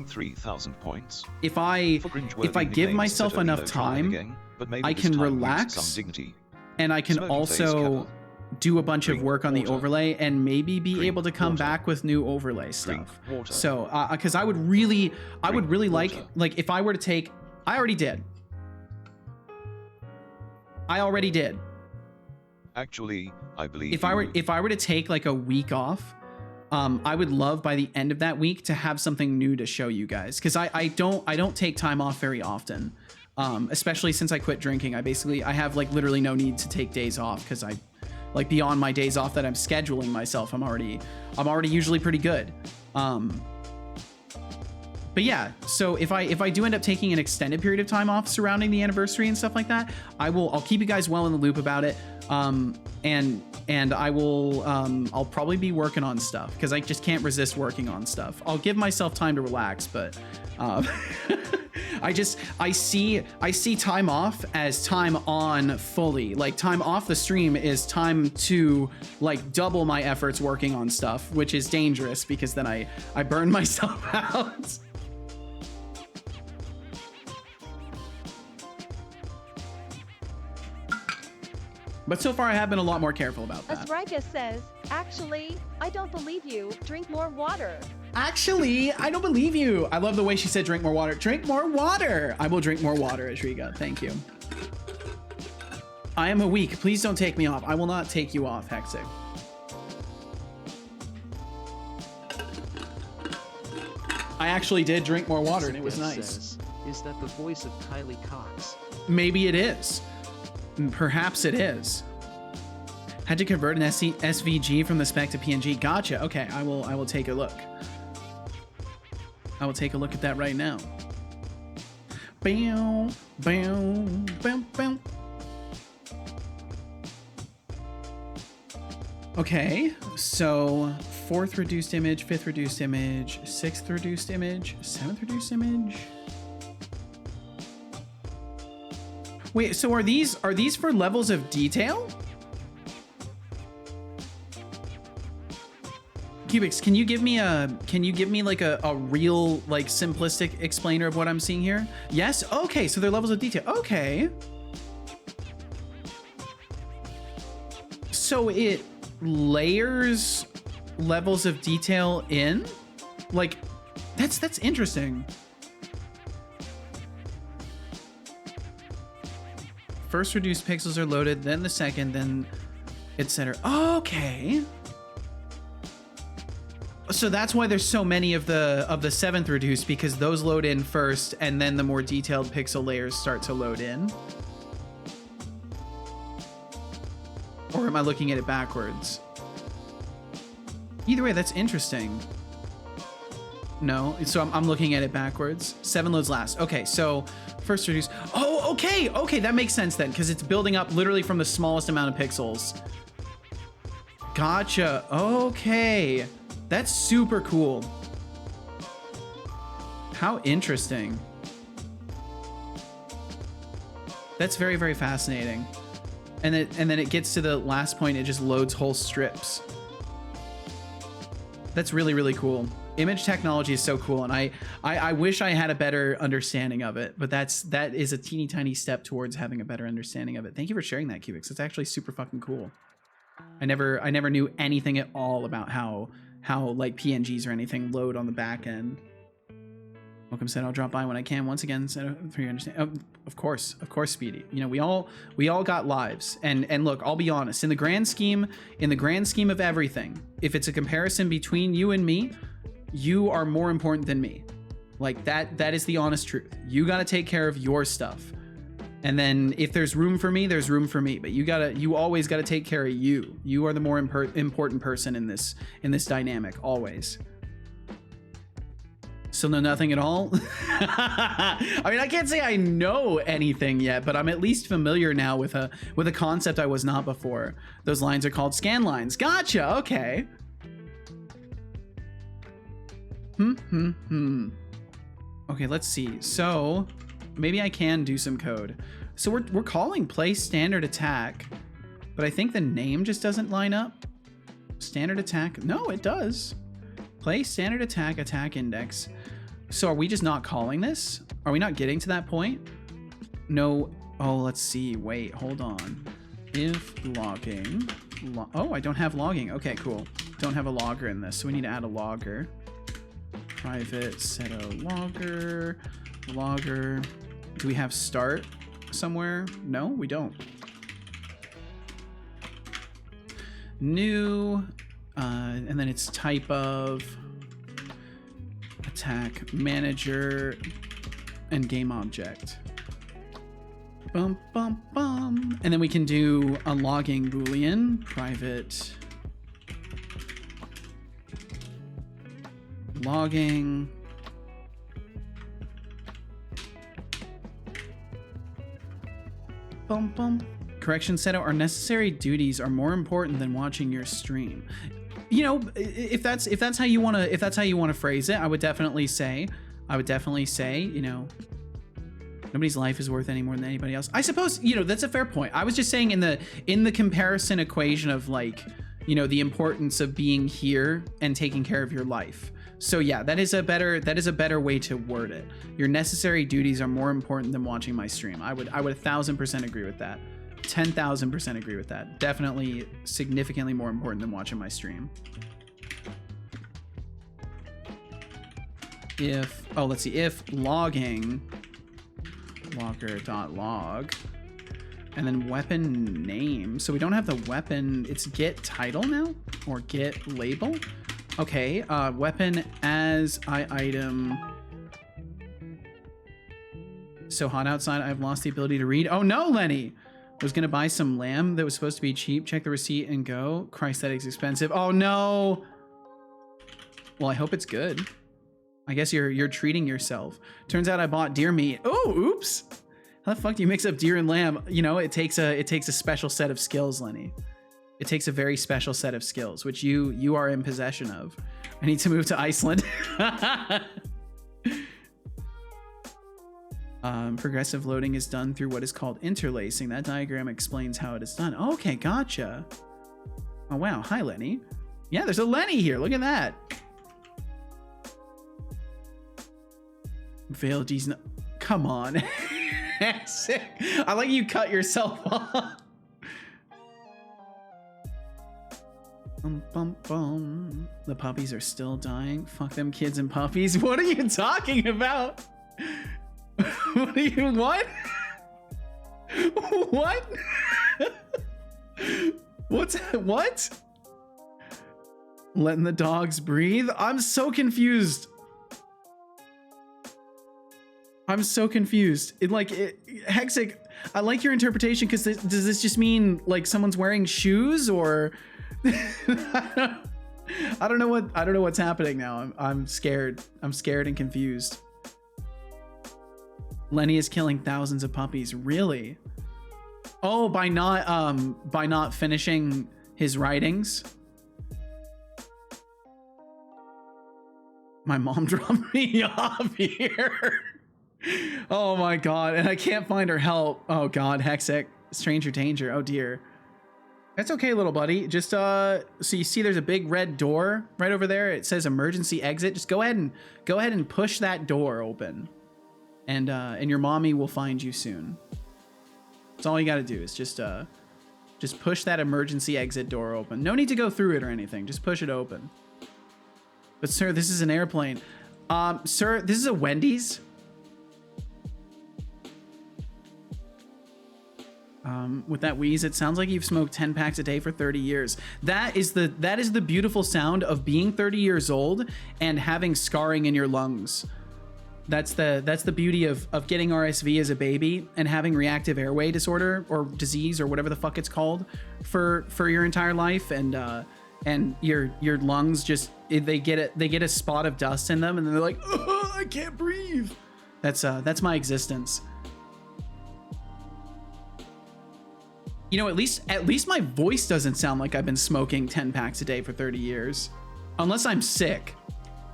if I give myself enough time, I can relax. And I can also do a bunch of work on the overlay and maybe be able to come back with new overlay stuff. So, because I would really like if I were to take I already did. I already did. Actually, I believe if I were to take like a week off, I would love by the end of that week to have something new to show you guys, because I don't take time off very often, especially since I quit drinking. I have like literally no need to take days off, because I like beyond my days off that I'm scheduling myself, I'm already usually pretty good. But yeah, so if I do end up taking an extended period of time off surrounding the anniversary and stuff like that, I'll keep you guys well in the loop about it. And I will I'll probably be working on stuff, because I just can't resist working on stuff. I'll give myself time to relax, but I see time off as time on fully. Like, time off the stream is time to like double my efforts working on stuff, which is dangerous, because then I burn myself out. But so far I have been a lot more careful about that. Asriga says, actually, I don't believe you. Drink more water. Actually, I don't believe you. I love the way she said drink more water. Drink more water. I will drink more water, Asriga. Thank you. I am a weak. Please don't take me off. I will not take you off, Hexic. I actually did drink more water, and it was nice. Is that the voice of Kylie Cox? Maybe it is. Perhaps it is. Had to convert an SVG from the spec to PNG. Gotcha. Okay, I will take a look. I will take a look at that right now. Bow, bow, bow, bow. Okay, so 4th reduced image, 5th reduced image, 6th reduced image, 7th reduced image. Wait, so are these for levels of detail? Cubics, can you give me like a real, like, simplistic explainer of what I'm seeing here? Yes? Okay, so they're levels of detail. Okay. So it layers levels of detail in? Like, that's interesting. First reduced pixels are loaded, then the second, then etc. Okay. So that's why there's so many of the 7th reduced, because those load in first, and then the more detailed pixel layers start to load in. Or am I looking at it backwards? Either way, that's interesting. No, so I'm looking at it backwards. 7 loads last. Okay, so first reduce. Oh, okay, that makes sense then, because it's building up literally from the smallest amount of pixels. Gotcha. Okay, that's super cool. How interesting. That's very, very fascinating. And then it gets to the last point, it just loads whole strips. That's really, really cool. Image technology is so cool, and I wish I had a better understanding of it, but that is a teeny tiny step towards having a better understanding of it. Thank you for sharing that, Cubics. It's actually super fucking cool. I never knew anything at all about how like PNGs or anything load on the back end. Welcome, said I'll drop by when I can. Once again, said for your understanding. Of course, Speedy. You know, we all got lives, and look, I'll be honest. In the grand scheme of everything, if it's a comparison between you and me, you are more important than me. Like, that is the honest truth. You got to take care of your stuff, and then if there's room for me, there's room for me. But you always got to take care of you. You are the more important person in this dynamic, always. Still know nothing at all? I mean, I can't say I know anything yet, but I'm at least familiar now with a concept I was not before. Those lines are called scan lines. Gotcha. Okay. Okay, let's see. So maybe I can do some code. So we're calling play standard attack, but I think the name just doesn't line up. Standard attack. No, it does. Play standard attack index. So are we just not calling this? Are we not getting to that point? No. Oh, let's see. Wait, hold on. If logging. Oh, I don't have logging. Okay, cool. Don't have a logger in this, so we need to add a logger. Private set a logger Do we have start somewhere? No, we don't. New, and then it's type of attack manager and game object. Bum, bum, bum. And then we can do a logging boolean, private logging. Bum, bum. Correction Seto, our necessary duties are more important than watching your stream. You know, if that's how you want to phrase it, I would definitely say, you know, nobody's life is worth any more than anybody else. I suppose, you know, that's a fair point. I was just saying in the comparison equation of, like, you know, the importance of being here and taking care of your life. So yeah, that is a better way to word it. Your necessary duties are more important than watching my stream. I would 1000% agree with that. 10,000% agree with that. Definitely significantly more important than watching my stream. If, oh, let's see, if logging logger.log and then weapon name. So we don't have the weapon. It's get title now or get label. Okay, weapon as item. So hot outside, I've lost the ability to read. Oh no, Lenny! I was gonna buy some lamb that was supposed to be cheap. Check the receipt and go. Christ, that is expensive. Oh no! Well, I hope it's good. I guess you're treating yourself. Turns out I bought deer meat. Oh, oops! How the fuck do you mix up deer and lamb? You know, it takes a special set of skills, Lenny. It takes a very special set of skills, which you are in possession of. I need to move to Iceland. Progressive loading is done through what is called interlacing. That diagram explains how it is done. Okay, gotcha. Oh, wow. Hi, Lenny. Yeah, there's a Lenny here. Look at that. Veil D's no. Come on. I like you cut yourself off. Bum, bum. The puppies are still dying. Fuck them kids and puppies. What are you talking about? What are you, what? What? What? Letting the dogs breathe? I'm so confused. Hexic, I like your interpretation, because does this just mean like someone's wearing shoes, or I don't know what's happening now. I'm scared. I'm scared and confused. Lenny is killing thousands of puppies. Really? Oh, by not finishing his writings. My mom dropped me off here. Oh my god, and I can't find her help. Oh god, Hexic, stranger danger. Oh dear. That's okay, little buddy. Just so you see there's a big red door right over there. It says emergency exit. Just go ahead and push that door open. And your mommy will find you soon. That's all you got to do is just push that emergency exit door open. No need to go through it or anything. Just push it open. But sir, this is an airplane. Sir, this is a Wendy's. With that wheeze, it sounds like you've smoked 10 packs a day for 30 years. That is the beautiful sound of being 30 years old and having scarring in your lungs. That's the beauty of getting RSV as a baby and having reactive airway disorder or disease or whatever the fuck it's called for your entire life, and your lungs just they get a spot of dust in them and they're like, oh, I can't breathe. That's my existence. You know, at least my voice doesn't sound like I've been smoking 10 packs a day for 30 years. Unless I'm sick.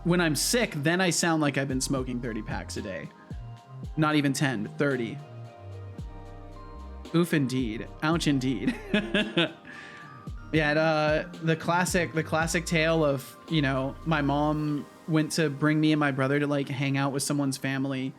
When I'm sick, then I sound like I've been smoking 30 packs a day. Not even 10, but 30. Oof indeed. Ouch indeed. Yeah, the classic tale of, you know, my mom went to bring me and my brother to like hang out with someone's family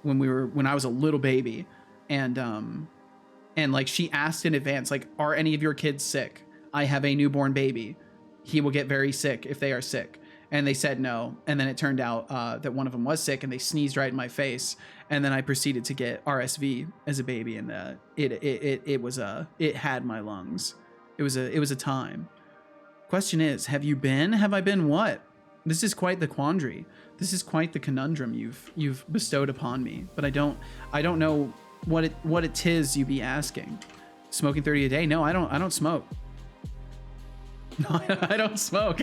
when I was a little baby. And like she asked in advance, like, are any of your kids sick? I have a newborn baby. He will get very sick if they are sick. and they said no. And then it turned out that one of them was sick, and they sneezed right in my face. And then I proceeded to get RSV as a baby, and it had my lungs. It was a time. Question is, have you been? Have I been what? This is quite the quandary. This is quite the conundrum you've bestowed upon me. But I don't know what it 'tis you be asking. Smoking 30 a day? No, I don't smoke. No, I don't smoke.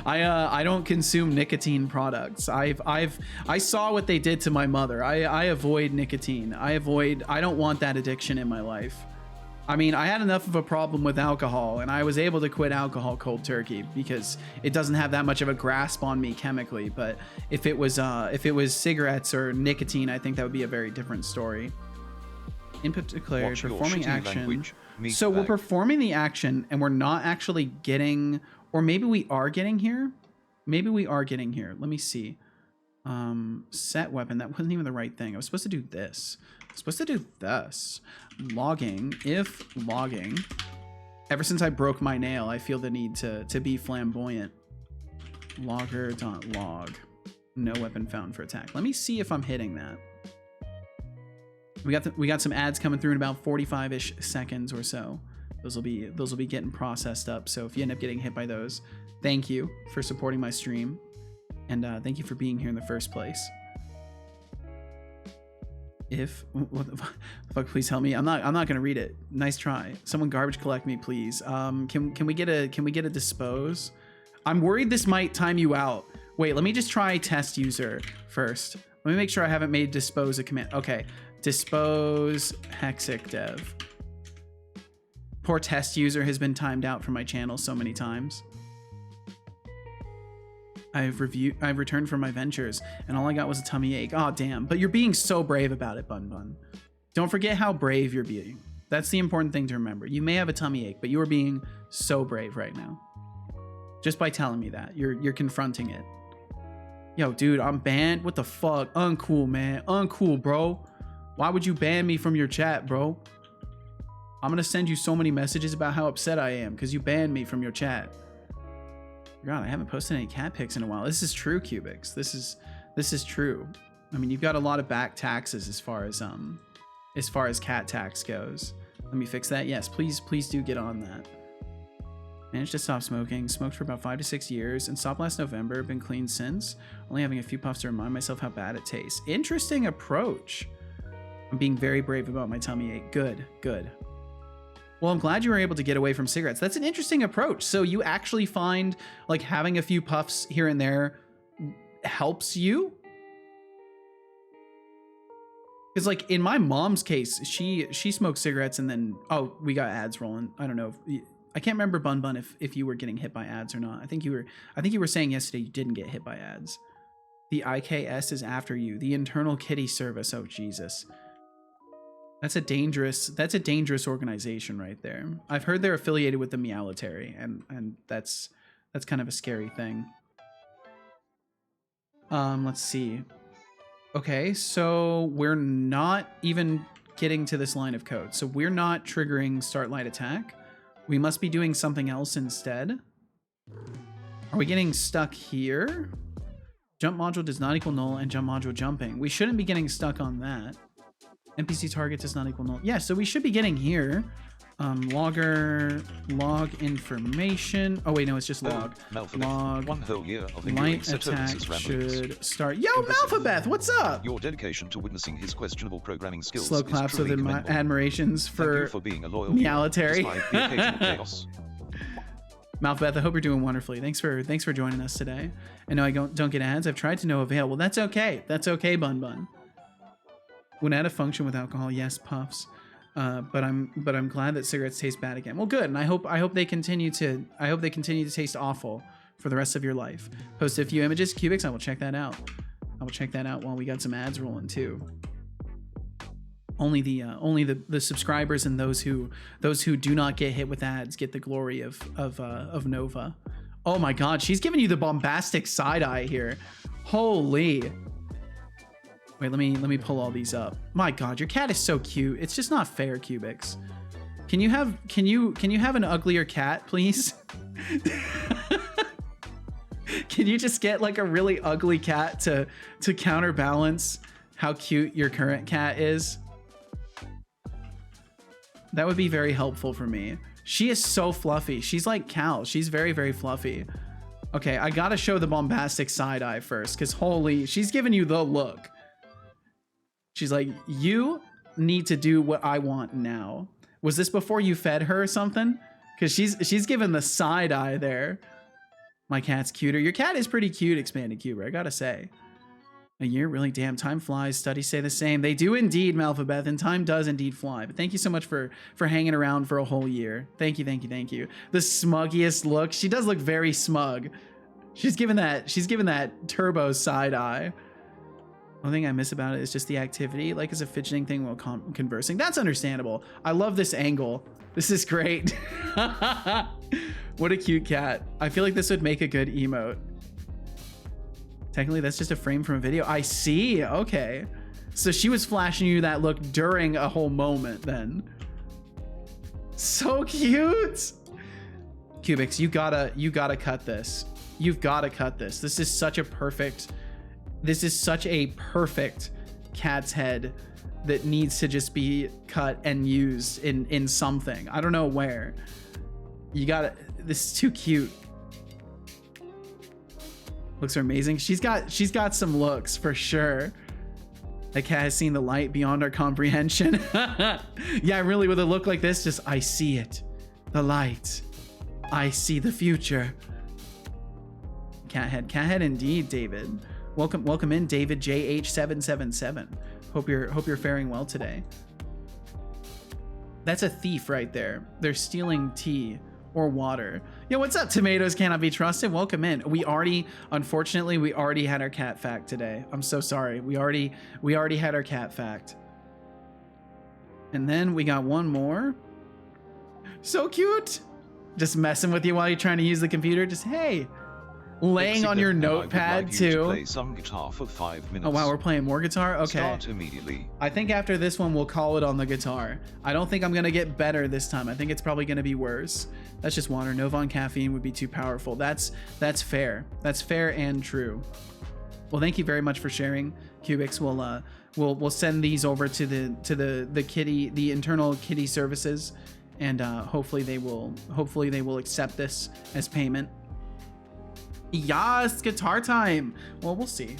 I don't consume nicotine products. I saw what they did to my mother. I avoid nicotine. I don't want that addiction in my life. I mean, I had enough of a problem with alcohol, and I was able to quit alcohol cold turkey because it doesn't have that much of a grasp on me chemically. But if it was cigarettes or nicotine, I think that would be a very different story. Input declared, performing action. So we're performing the action, and we're not actually getting, or maybe we are getting here. Maybe we are getting here. Let me see. Set weapon. That wasn't even the right thing. I was supposed to do this. I was supposed to do this. Logging. If logging. Ever since I broke my nail, I feel the need to be flamboyant. Logger.log. No weapon found for attack. Let me see if I'm hitting that. We got some ads coming through in about 45-ish seconds or so. Those will be getting processed up. So if you end up getting hit by those, thank you for supporting my stream, and thank you for being here in the first place. If what the fuck, please help me. I'm not gonna read it. Nice try. Someone garbage collect me, please. Can we get a dispose? I'm worried this might time you out. Wait, let me just try test user first. Let me make sure I haven't made dispose a command. Okay. Dispose hexic dev. Poor test user has been timed out from my channel so many times. I've returned from my ventures, and all I got was a tummy ache. Oh damn! But you're being so brave about it, Bun Bun. Don't forget how brave you're being. That's the important thing to remember. You may have a tummy ache, but you are being so brave right now. Just by telling me that, you're confronting it. Yo, dude, I'm banned. What the fuck? Uncool, man. Uncool, bro. Why would you ban me from your chat, bro? I'm gonna send you so many messages about how upset I am because you banned me from your chat. God, I haven't posted any cat pics in a while. This is true, Cubics. This is true. I mean, you've got a lot of back taxes as far as cat tax goes. Let me fix that. Yes, please do get on that. Managed to stop smoking. Smoked for about 5 to 6 years and stopped last November. Been clean since. Only having a few puffs to remind myself how bad it tastes. Interesting approach. I'm being very brave about my tummy ache. Good, good. Well, I'm glad you were able to get away from cigarettes. That's an interesting approach. So you actually find like having a few puffs here and there helps you? Because like in my mom's case, she smoked cigarettes and then, oh, we got ads rolling. I don't know. I can't remember Bun Bun if you were getting hit by ads or not. I think you were saying yesterday you didn't get hit by ads. The IKS is after you. The internal kitty service. Oh, Jesus. That's a dangerous organization right there. I've heard they're affiliated with the Meowletary, and that's kind of a scary thing. Let's see. Okay, so we're not even getting to this line of code. So we're not triggering start light attack. We must be doing something else instead. Are we getting stuck here? Jump module does not equal null and jump module jumping. We shouldn't be getting stuck on that. NPC target does not equal null. Yeah, so we should be getting here. Logger, log information. Oh wait, no, it's just log. Log. 1 whole year of light attack should start. Yo, Malphabeth, what's up? Your dedication to witnessing his questionable programming skills. Slow claps of admirations for being a loyal Meowletary. despite the occasional chaos. Malphabeth, I hope you're doing wonderfully. Thanks for joining us today. I know I don't get ads. I've tried to no avail. Well, that's okay. That's okay, Bun Bun. When add a function with alcohol, yes, puffs. But I'm glad that cigarettes taste bad again. Well, good, and I hope they continue to taste awful for the rest of your life. Post a few images, Cubics. I will check that out. I will check that out while we got some ads rolling too. Only the subscribers and those who do not get hit with ads get the glory of Nova. Oh my God, she's giving you the bombastic side eye here. Holy. Wait, let me pull all these up. My God, your cat is so cute. It's just not fair, Cubics. Can you have an uglier cat, please? Can you just get like a really ugly cat to counterbalance how cute your current cat is? That would be very helpful for me. She is so fluffy. She's like Cal. She's very, very fluffy. Okay, I gotta show the bombastic side eye first, because holy, she's giving you the look. She's like, you need to do what I want now. Was this before you fed her or something? Because she's giving the side eye there. My cat's cuter. Your cat is pretty cute, Expanded Cuber, I gotta say. A year, really, damn, time flies. Studies say the same. They do indeed, Malphabeth, and time does indeed fly. But thank you so much for hanging around for a whole year. Thank you, thank you, thank you. The smuggiest look. She does look very smug. She's given that turbo side eye. One thing I miss about it is just the activity, like as a fidgeting thing while conversing. That's understandable. I love this angle. This is great. What a cute cat. I feel like this would make a good emote. Technically, that's just a frame from a video. I see. Okay. So she was flashing you that look during a whole moment then. So cute. Cubics, you gotta cut this. You've gotta cut this. This is such a perfect cat's head that needs to just be cut and used in something. I don't know where. You gotta, this is too cute. Looks are amazing. She's got some looks for sure. That cat has seen the light beyond our comprehension. Yeah, really, with a look like this, just I see it. The light. I see the future. Cat head indeed, David. Welcome in, David JH777. Hope you're faring well today. That's a thief right there. They're stealing tea or water. Yo, what's up? Tomatoes cannot be trusted. Welcome in. Unfortunately, we already had our cat fact today. I'm so sorry. We already had our cat fact. And then we got one more. So cute. Just messing with you while you're trying to use the computer. Just, hey, laying on your notepad too. Play some guitar for 5 minutes. Oh wow, we're playing more guitar? Okay. Start immediately. I think after this one, we'll call it on the guitar. I don't think I'm gonna get better this time. I think it's probably gonna be worse. That's just water. Novon caffeine would be too powerful. That's fair. That's fair and true. Well, thank you very much for sharing, Cubics. We'll send these over to the internal kitty services, and hopefully they will accept this as payment. Yes, guitar time. Well, we'll see.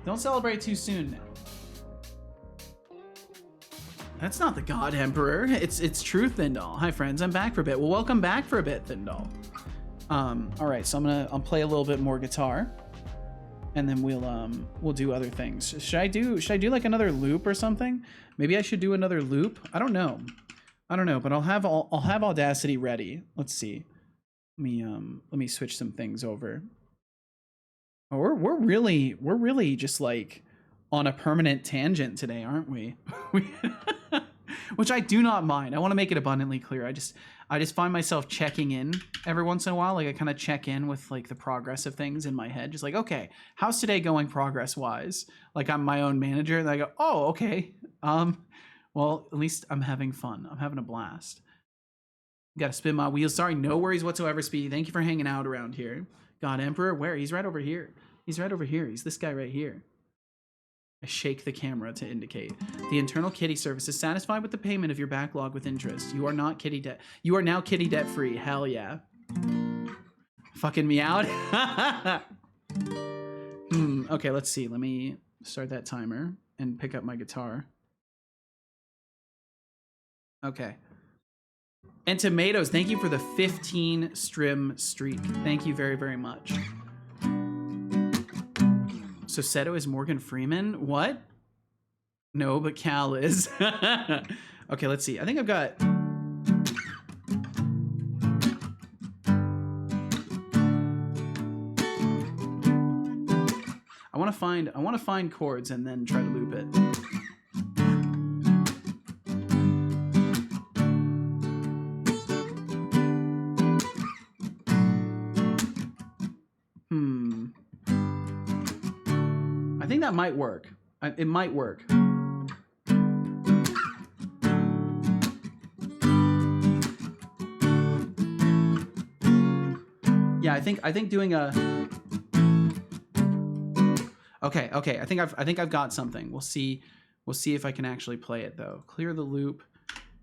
Don't celebrate too soon now. That's not the God Emperor. It's True Thindall. Hi friends, I'm back for a bit. Well, welcome back for a bit, Thindall. All right, so I'll play a little bit more guitar, and then we'll do other things. Should I do like another loop or something? Maybe I should do another loop. I don't know, but I'll have Audacity ready. Let's see. Let me switch some things over. Oh, we're really just like on a permanent tangent today, aren't we? Which I do not mind. I want to make it abundantly clear. I just find myself checking in every once in a while. Like I kind of check in with like the progress of things in my head. Just like, okay, how's today going progress wise? Like I'm my own manager, and I go, oh, okay. Well, at least I'm having fun. I'm having a blast. Gotta spin my wheels. Sorry, no worries whatsoever, Speedy. Thank you for hanging out around here. God Emperor, where? He's right over here. He's this guy right here. I shake the camera to indicate. The internal kitty service is satisfied with the payment of your backlog with interest. You are not kitty debt. You are now kitty debt free. Hell yeah. Fucking me out. Okay, let's see. Let me start that timer and pick up my guitar. Okay. And Tomatoes, thank you for the 15 stream streak. Thank you very, very much. So Seto is Morgan Freeman? What? No, but Cal is. Okay, let's see. I think I've got... I want to find chords and then try to loop it. I think that might work. It might work. Yeah, I think doing a Okay, okay. I think I've got something. We'll see if I can actually play it though. Clear the loop.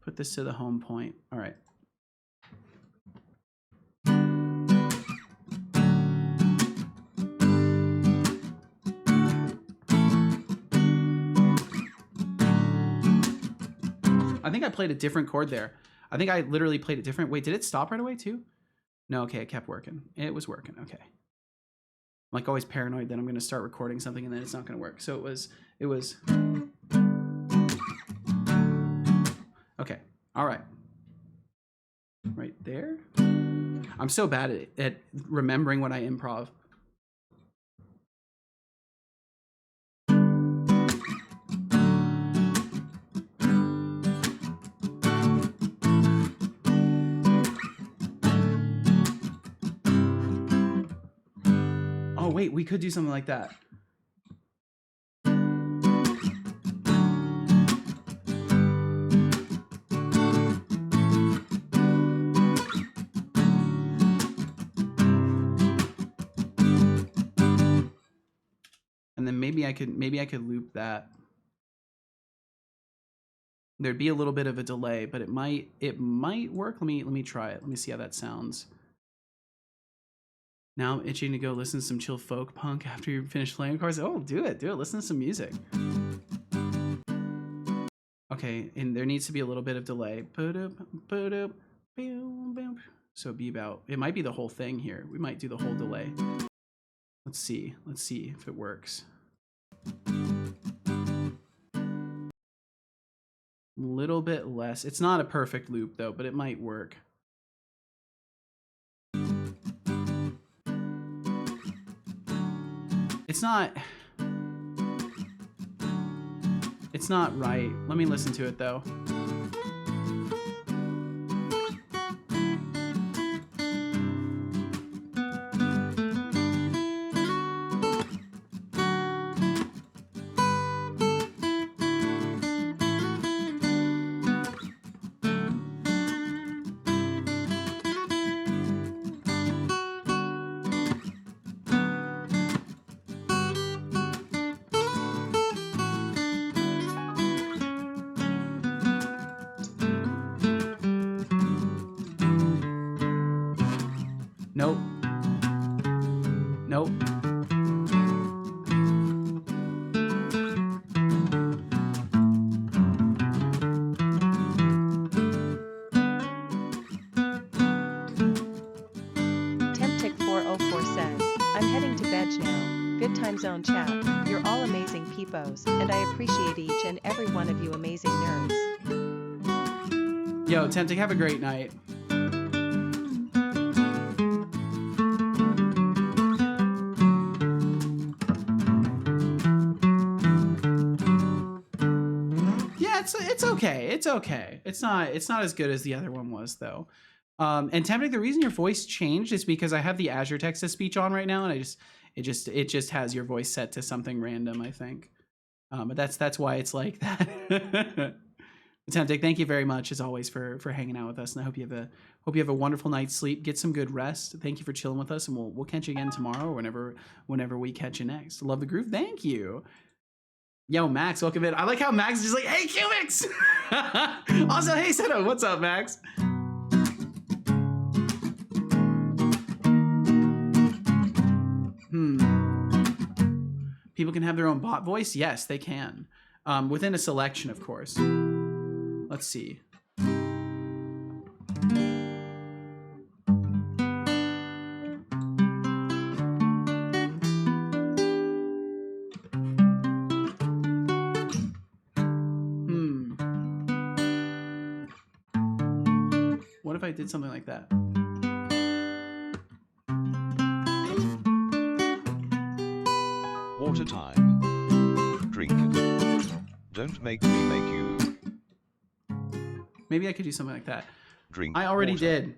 Put this to the home point. All right. I think I played a different chord there. I think I literally played it different. Wait, did it stop right away too? No, okay, it kept working. It was working, okay. I'm like always paranoid that I'm gonna start recording something and then it's not gonna work. So it was, okay, all right. Right there. I'm so bad at remembering when I improv. Oh wait, we could do something like that. And then maybe I could loop that. There'd be a little bit of a delay, but it might work. Let me try it. Let me see how that sounds. Now I'm itching to go listen to some chill folk punk after you finish playing cards. Oh, do it. Listen to some music. Okay, and there needs to be a little bit of delay. So be about, it might be the whole thing here. We might do the whole delay. Let's see if it works. Little bit less. It's not a perfect loop though, but it might work. It's not right. Let me listen to it though. Nope. Nope. Temptic404 says, I'm heading to bed now. Good time zone chat. You're all amazing peepos, and I appreciate each and every one of you amazing nerds. Yo, Temptic, have a great night. It's okay. It's okay. It's not as good as the other one was though. And Tempting, the reason your voice changed is because I have the Azure text to speech on right now, and it just has your voice set to something random, I think. But that's why it's like that. Tempting, thank you very much as always for hanging out with us, and I hope you have a wonderful night's sleep. Get some good rest. Thank you for chilling with us, and we'll catch you again tomorrow or whenever we catch you next. Love the groove. Thank you. Yo, Max, welcome in. I like how Max is just like, hey, Cubix! Also, hey, Seto, what's up, Max? People can have their own bot voice? Yes, they can. Within a selection, of course. Let's see. What if I did something like that? Water time. Drink. Don't make me make you. Maybe I could do something like that. Drink. I already water. did.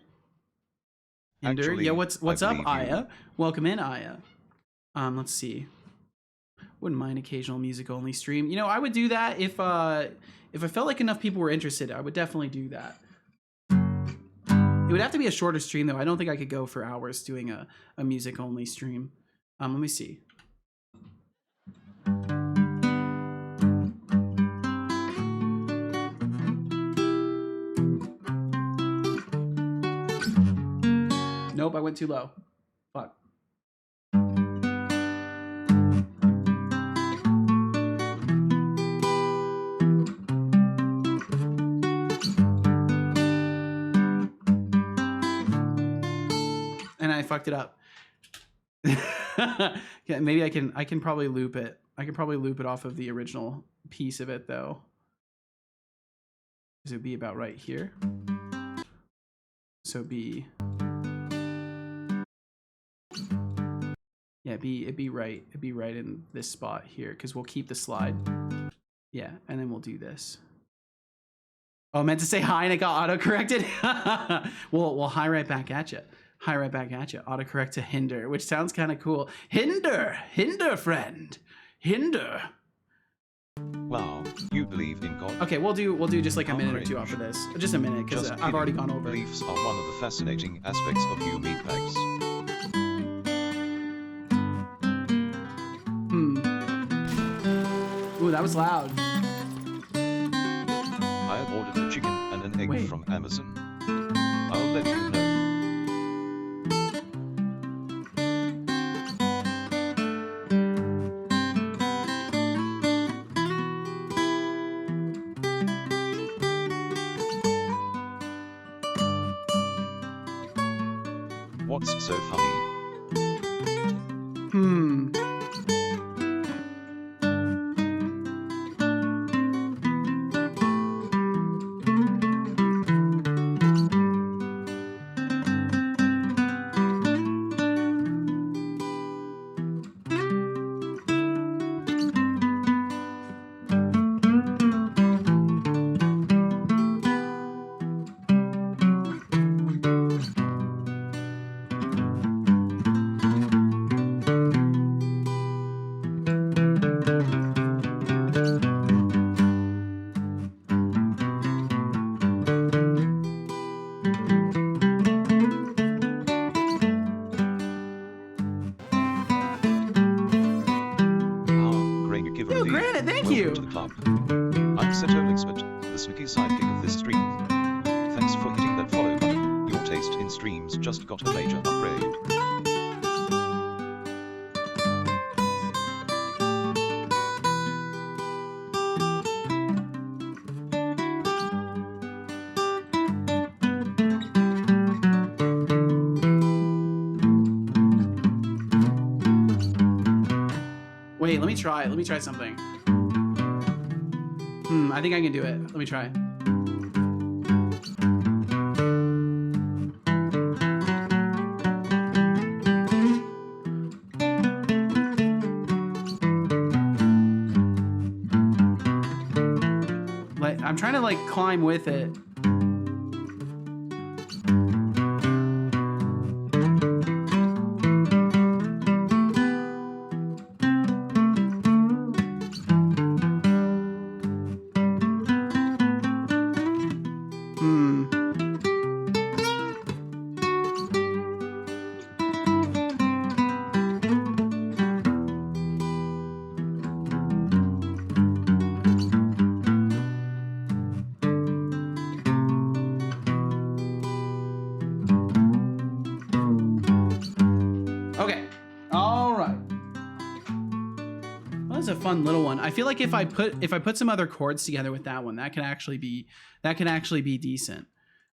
Actually, yeah, what's up, Aya? You. Welcome in, Aya. Let's see. Wouldn't mind occasional music only stream. You know, I would do that if I felt like enough people were interested. I would definitely do that. It would have to be a shorter stream though. I don't think I could go for hours doing a music only stream. Let me see. Nope, I went too low. Fuck. And I fucked it up. Yeah, maybe I can probably loop it. I can probably loop it off of the original piece of it though. Because it would be about right here. So be, yeah, it'd be right in this spot here, because we'll keep the slide. Yeah, and then we'll do this. Oh, I meant to say hi and it got auto-corrected. Well, hi right back at you. Hi right back at you. Autocorrect to hinder, which sounds kind of cool. Hinder friend, hinder. Wow, you believe in God? Okay, we'll do just like a minute or two after this. Just a minute, because I've already gone over. Beliefs are one of the fascinating aspects of you meatbags. Ooh, that was loud. I ordered a chicken and an egg from Amazon. I'll let you know. What's so funny? I'm Setolyx, the sneaky sidekick of this stream. Thanks for hitting that follow button. Your taste in streams just got a major upgrade. Wait, let me try something. I think I can do it. Let me try. I'm trying to like climb with it. A fun little one. I feel like if I put some other chords together with that one, that can actually be decent.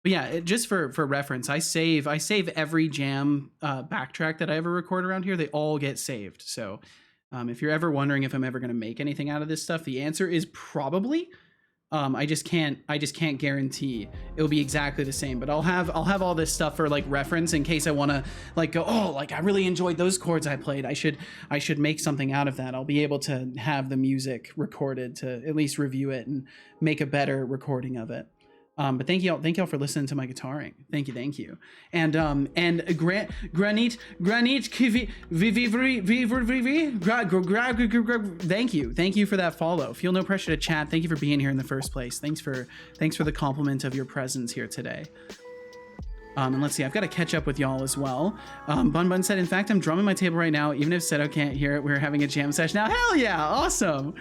But yeah, just for reference, I save every jam backtrack that I ever record around here. They all get saved. So if you're ever wondering if I'm ever going to make anything out of this stuff, the answer is probably. I just can't guarantee it'll be exactly the same, but I'll have all this stuff for like reference in case I want to like go, oh, like I really enjoyed those chords I played. I should make something out of that. I'll be able to have the music recorded to at least review it and make a better recording of it. But thank y'all for listening to my guitaring. Thank you. And granite thank you for that follow. Feel no pressure to chat. Thank you for being here in the first place. Thanks for the compliment of your presence here today. And let's see, I've got to catch up with y'all as well. Bun said, in fact, I'm drumming my table right now. Even if Seto can't hear it, we're having a jam session now. Hell yeah, awesome.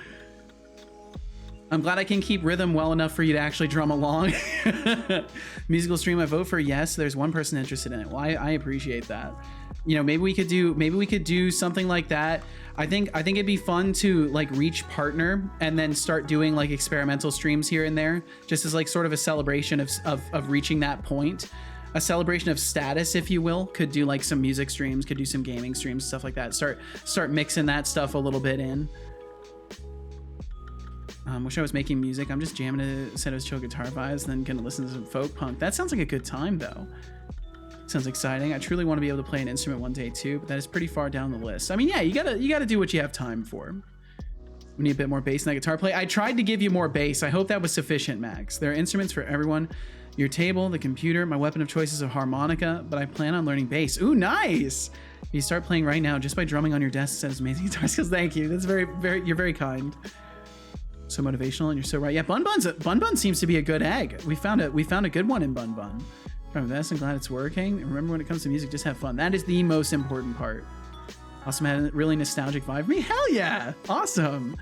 I'm glad I can keep rhythm well enough for you to actually drum along. Musical stream, I vote for yes. There's one person interested in it. Well, I appreciate that. You know, maybe we could do something like that. I think it'd be fun to like reach partner and then start doing like experimental streams here and there, just as like sort of a celebration of reaching that point. A celebration of status, if you will. Could do like some music streams, could do some gaming streams, stuff like that. Start mixing that stuff a little bit in. Wish I was making music. I'm just jamming to Seto's chill guitar vibes, then gonna listen to some folk punk. That sounds like a good time though. Sounds exciting. I truly want to be able to play an instrument one day too, but that is pretty far down the list. I mean, yeah, you gotta do what you have time for. We need a bit more bass in that guitar play. I tried to give you more bass. I hope that was sufficient, Max. There are instruments for everyone. Your table, the computer, my weapon of choice is a harmonica, but I plan on learning bass. Ooh, nice! You start playing right now just by drumming on your desk. Says amazing guitar skills. Thank you. That's you're very kind. So motivational, and you're so right. Yeah, Bun Bun seems to be a good egg. We found a good one in Bun Bun. I'm best and glad it's working. Remember, when it comes to music, just have fun. That is the most important part. Also had a really nostalgic vibe. Me, hell yeah, awesome.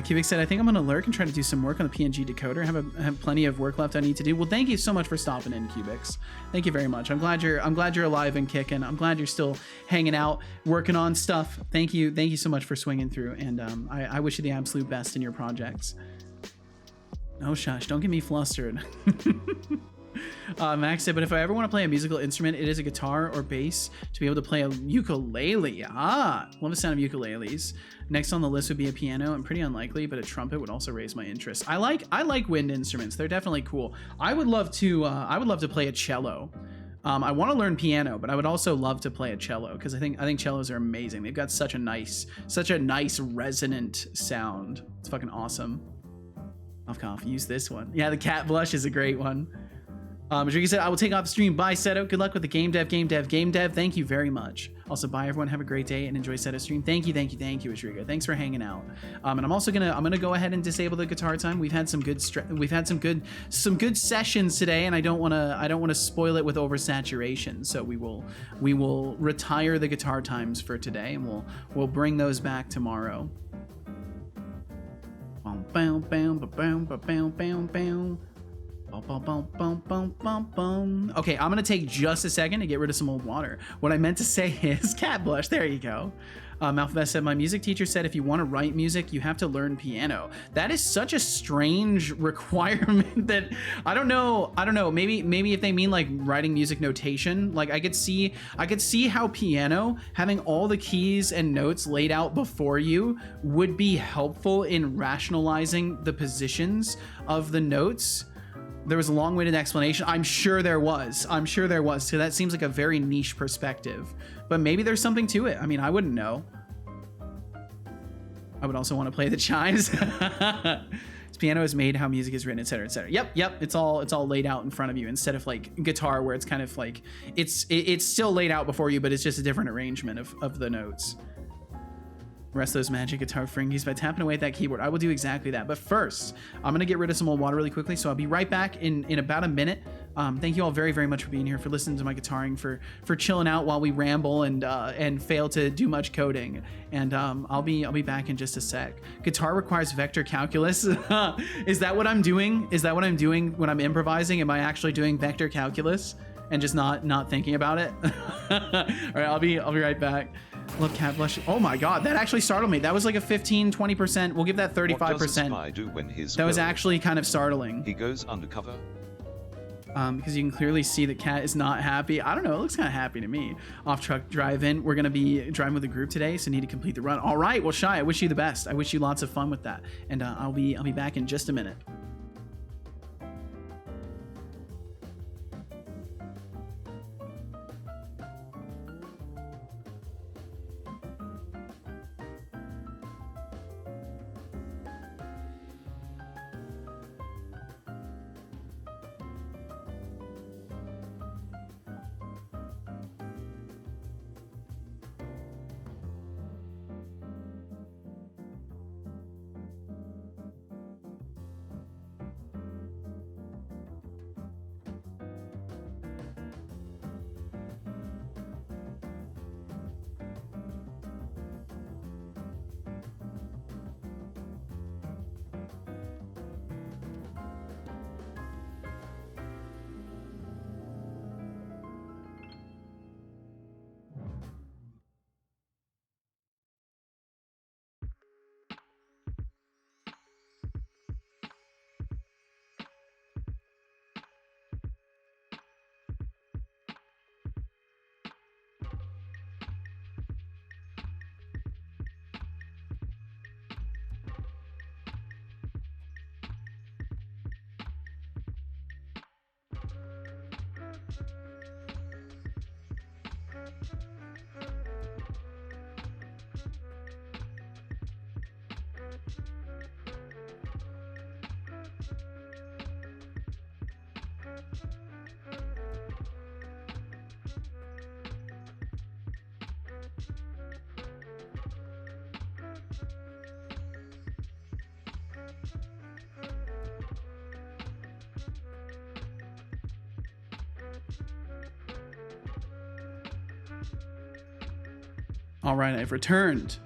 Cubic said, I think I'm gonna lurk and try to do some work on the PNG decoder. I have plenty of work left I need to do. Well, thank you so much for stopping in, Cubix. Thank you very much. I'm glad you're alive and kicking. I'm glad you're still hanging out, working on stuff. Thank you so much for swinging through, and I wish you the absolute best in your projects. Oh shush, don't get me flustered. Max said, but if I ever want to play a musical instrument, it is a guitar or bass. To be able to play a ukulele. Love the sound of ukuleles. Next on the list would be a piano. I'm pretty unlikely, but a trumpet would also raise my interest. I like wind instruments. They're definitely cool. I would love to play a cello. I want to learn piano, but I would also love to play a cello because I think cellos are amazing. They've got such a nice resonant sound. It's fucking awesome. Cough. Use this one. Yeah, the cat blush is a great one. Madriga said, I will take off the stream. Bye, Seto. Good luck with the game dev. Thank you very much. Also, bye, everyone. Have a great day and enjoy Seto's stream. Thank you, Madriga. Thanks for hanging out. And I'm also gonna go ahead and disable the guitar time. We've had some good sessions today, and I don't wanna spoil it with oversaturation. So we will retire the guitar times for today, and we'll bring those back tomorrow. Okay, I'm gonna take just a second to get rid of some old water. What I meant to say is cat blush. There you go. Alphabet said, my music teacher said if you want to write music, you have to learn piano. That is such a strange requirement that I don't know. Maybe if they mean like writing music notation, like I could see how piano, having all the keys and notes laid out before you, would be helpful in rationalizing the positions of the notes. There was a long-winded explanation. I'm sure there was. So that seems like a very niche perspective, but maybe there's something to it. I mean, I wouldn't know. I would also want to play the chimes. This piano is made how music is written, etc., etc. Yep. It's all laid out in front of you instead of like guitar, where it's kind of like it's still laid out before you, but it's just a different arrangement of the notes. Rest those magic guitar fringies by tapping away at that keyboard. I will do exactly that. But first, I'm going to get rid of some old water really quickly. So I'll be right back in about a minute. Thank you all very, very much for being here, for listening to my guitaring, for chilling out while we ramble and fail to do much coding. And I'll be back in just a sec. Guitar requires vector calculus. Is that what I'm doing? Is that what I'm doing when I'm improvising? Am I actually doing vector calculus and just not thinking about it? All right, I'll be right back. Love cat blush. Oh my god, that actually startled me. That was like a 15-20%. We'll give that 35%. What does a spy do when his that was actually kind of startling. He goes undercover. Because you can clearly see the cat is not happy. I don't know, it looks kind of happy to me. Off truck drive-in. We're gonna be driving with a group today, so need to complete the run. All right, well, Shy, I wish you the best. I wish you lots of fun with that, and I'll be back in just a minute. All right, I've returned.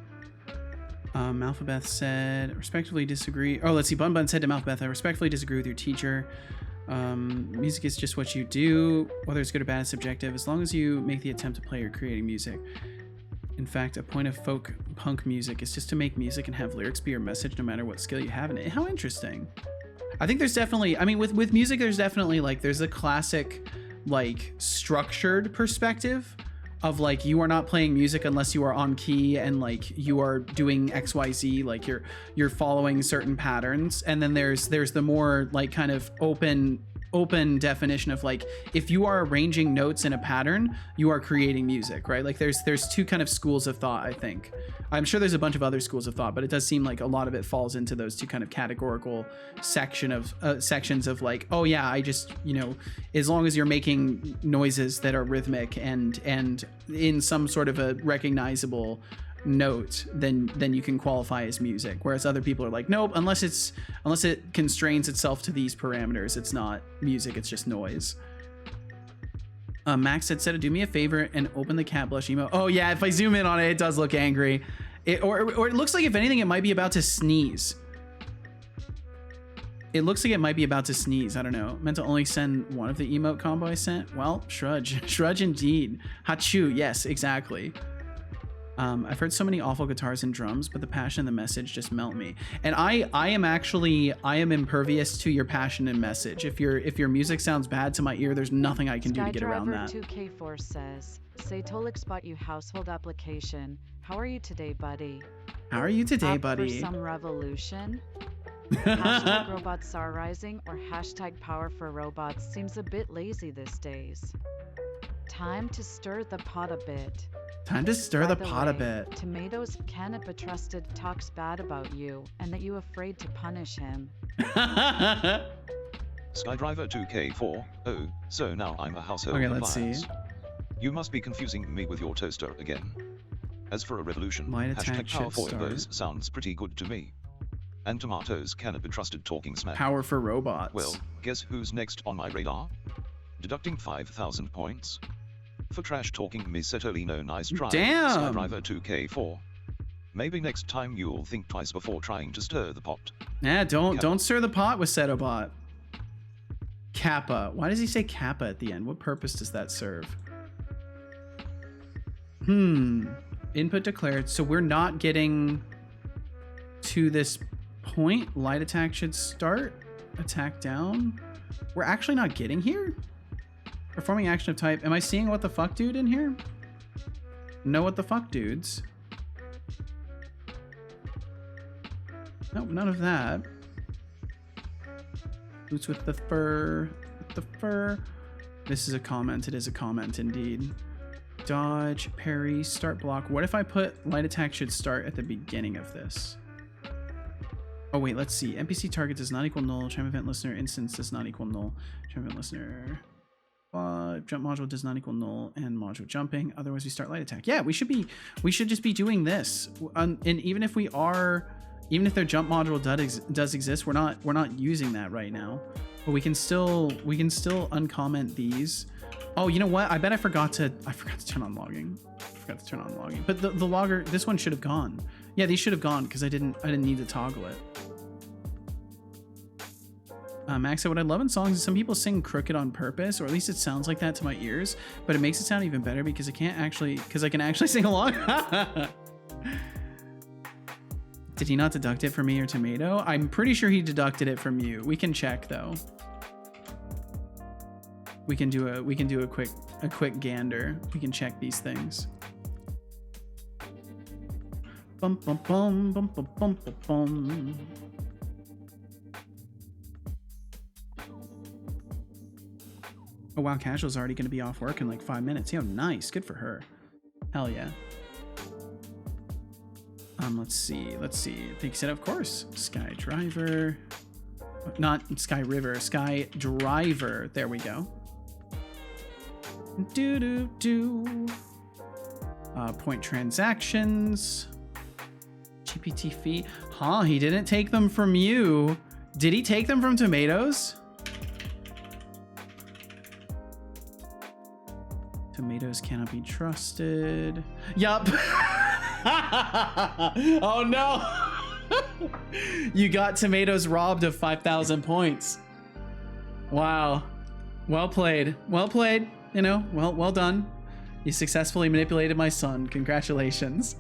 Malphabeth said, respectfully disagree. Oh, let's see. Bun Bun said to Malphabeth, I respectfully disagree with your teacher. Music is just what you do. Whether it's good or bad is subjective. As long as you make the attempt to play or creating music. In fact, a point of folk punk music is just to make music and have lyrics be your message no matter what skill you have in it. How interesting. I think there's definitely, I mean, with music, there's definitely like, there's a classic, like, structured perspective of like, you are not playing music unless you are on key and like you are doing XYZ, like you're following certain patterns. And then there's the more like kind of open definition of like, if you are arranging notes in a pattern, you are creating music, right? Like there's two kind of schools of thought, I think. I'm sure there's a bunch of other schools of thought, but it does seem like a lot of it falls into those two kind of categorical sections of like, oh yeah, I just, you know, as long as you're making noises that are rhythmic and in some sort of a recognizable note, then you can qualify as music. Whereas other people are like, nope, unless it constrains itself to these parameters, it's not music, it's just noise. Max said, do me a favor and open the cat blush emote. Oh yeah, if I zoom in on it, it does look angry. Or it looks like, if anything, it might be about to sneeze. It looks like it might be about to sneeze. I don't know. Meant to only send one of the emote combo I sent. Well, shrudge indeed. Hachu, yes, exactly. I've heard so many awful guitars and drums, but the passion and the message just melt me. And I am impervious to your passion and message. If your music sounds bad to my ear, there's nothing I can do to get around that. Skydriver2K4 says, Setolyx bought you household application. How are you today, buddy? How are you today, Up buddy? For some revolution? Hashtag robots are rising or hashtag power for robots seems a bit lazy these days. Time to stir the pot a bit. Time to stir the By pot a way, bit. Tomatoes cannot be trusted talks bad about you and that you afraid to punish him. Skydriver 2K4. Oh, so now I'm a household Okay, let's see. appliance. You must be confusing me with your toaster again. As for a revolution, Light attack hashtag power should for start. those sounds pretty good to me. And tomatoes cannot be trusted talking smack. Power for robots. Well, guess who's next on my radar? Deducting 5,000 points. For trash talking me Setolino, nice try. Damn! Skydriver 2K4. Maybe next time you'll think twice before trying to stir the pot. Yeah, don't stir the pot with Setobot. Kappa. Why does he say Kappa at the end? What purpose does that serve? Input declared. So we're not getting to this point. Light attack should start. Attack down. We're actually not getting here? Performing action of type. Am I seeing what the fuck dude in here? No what the fuck dudes. Nope, none of that. Boots with the fur. With the fur. This is a comment. It is a comment indeed. Dodge, parry, start block. What if I put light attack should start at the beginning of this? Oh wait, let's see. NPC target does not equal null. Chime event listener instance does not equal null. Chime event listener. Jump module does not equal null and module jumping. Otherwise we start light attack. Yeah, we should just be doing this. And even if their jump module does exist, we're not using that right now. But we can still uncomment these. Oh, you know what? I bet I forgot to turn on logging. But the logger, this one should have gone. Yeah, these should have gone because I didn't need to toggle it. Max said, what I love in songs is some people sing crooked on purpose, or at least it sounds like that to my ears, but it makes it sound even better because I can actually sing along. Did he not deduct it for me or Tomato? I'm pretty sure he deducted it from you. We can check though. We can do a quick gander. We can check these things. Bum bum bum bum bum bum bum bum. Oh wow, Casual's already going to be off work in like 5 minutes. Yeah, nice. Good for her. Hell yeah. Let's see. I think he said, of course. Sky Driver. Not Sky River. Sky Driver. There we go. Point transactions. GPT fee. Huh, he didn't take them from you. Did he take them from Tomatoes? Tomatoes cannot be trusted. Yup. Oh no! You got tomatoes robbed of 5,000 points. Wow. Well played. Well played. You know, well done. You successfully manipulated my son. Congratulations.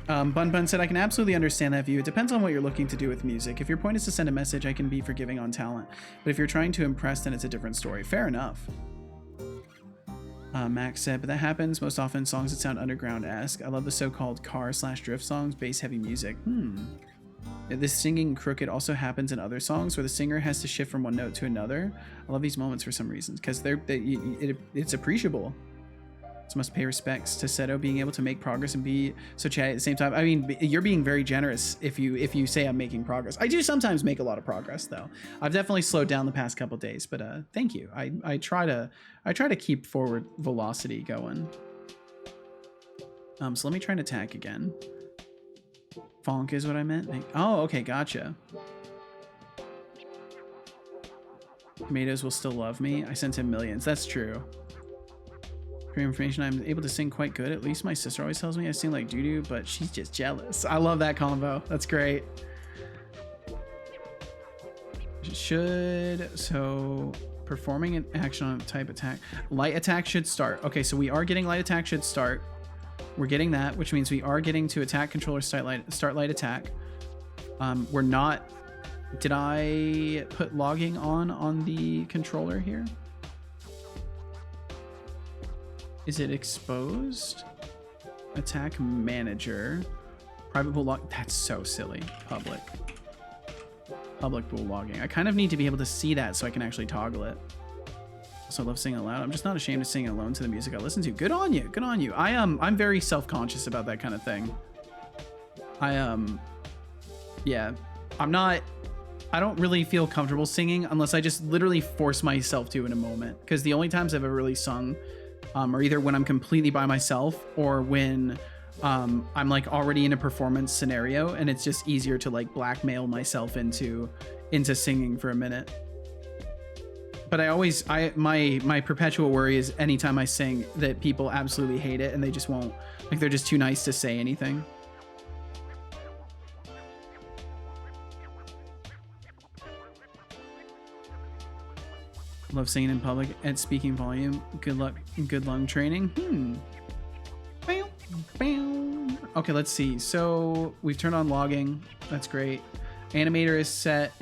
Bun Bun said, I can absolutely understand that view. It depends on what you're looking to do with music. If your point is to send a message, I can be forgiving on talent. But if you're trying to impress, then it's a different story. Fair enough. Max said, but that happens most often in songs that sound underground-esque. I love the so-called car/drift songs, bass-heavy music. This singing crooked also happens in other songs where the singer has to shift from one note to another. I love these moments for some reasons because it's appreciable. So must pay respects to Seto being able to make progress and be so chatty at the same time. I mean, you're being very generous if you say I'm making progress. I do sometimes make a lot of progress though. I've definitely slowed down the past couple days, but thank you. I try to keep forward velocity going. So let me try and attack again. Fonk is what I meant. Oh, okay, gotcha. Tomatoes will still love me. I sent him millions. That's true. For information, I'm able to sing quite good. At least my sister always tells me I sing like doo-doo, but she's just jealous. I love that combo. That's great. So performing an action on a type attack. Light attack should start. Okay, so we are getting light attack should start. We're getting that, which means we are getting to attack controller start light attack. We're not. Did I put logging on the controller here? Is it exposed? Attack manager. Private pool log. That's so silly. Public pool logging. I kind of need to be able to see that so I can actually toggle it. Also, I love singing aloud. I'm just not ashamed of singing alone to the music I listen to. Good on you. Good on you. I'm very self-conscious about that kind of thing. Yeah. I don't really feel comfortable singing unless I just literally force myself to in a moment. Because the only times I've ever really sung are either when I'm completely by myself or when I'm like already in a performance scenario and it's just easier to like blackmail myself into singing for a minute. But my perpetual worry is anytime I sing that people absolutely hate it and they just won't, like they're just too nice to say anything. Love singing in public at speaking volume. Good luck and good lung training. Okay, let's see. So we've turned on logging. That's great. Animator is set.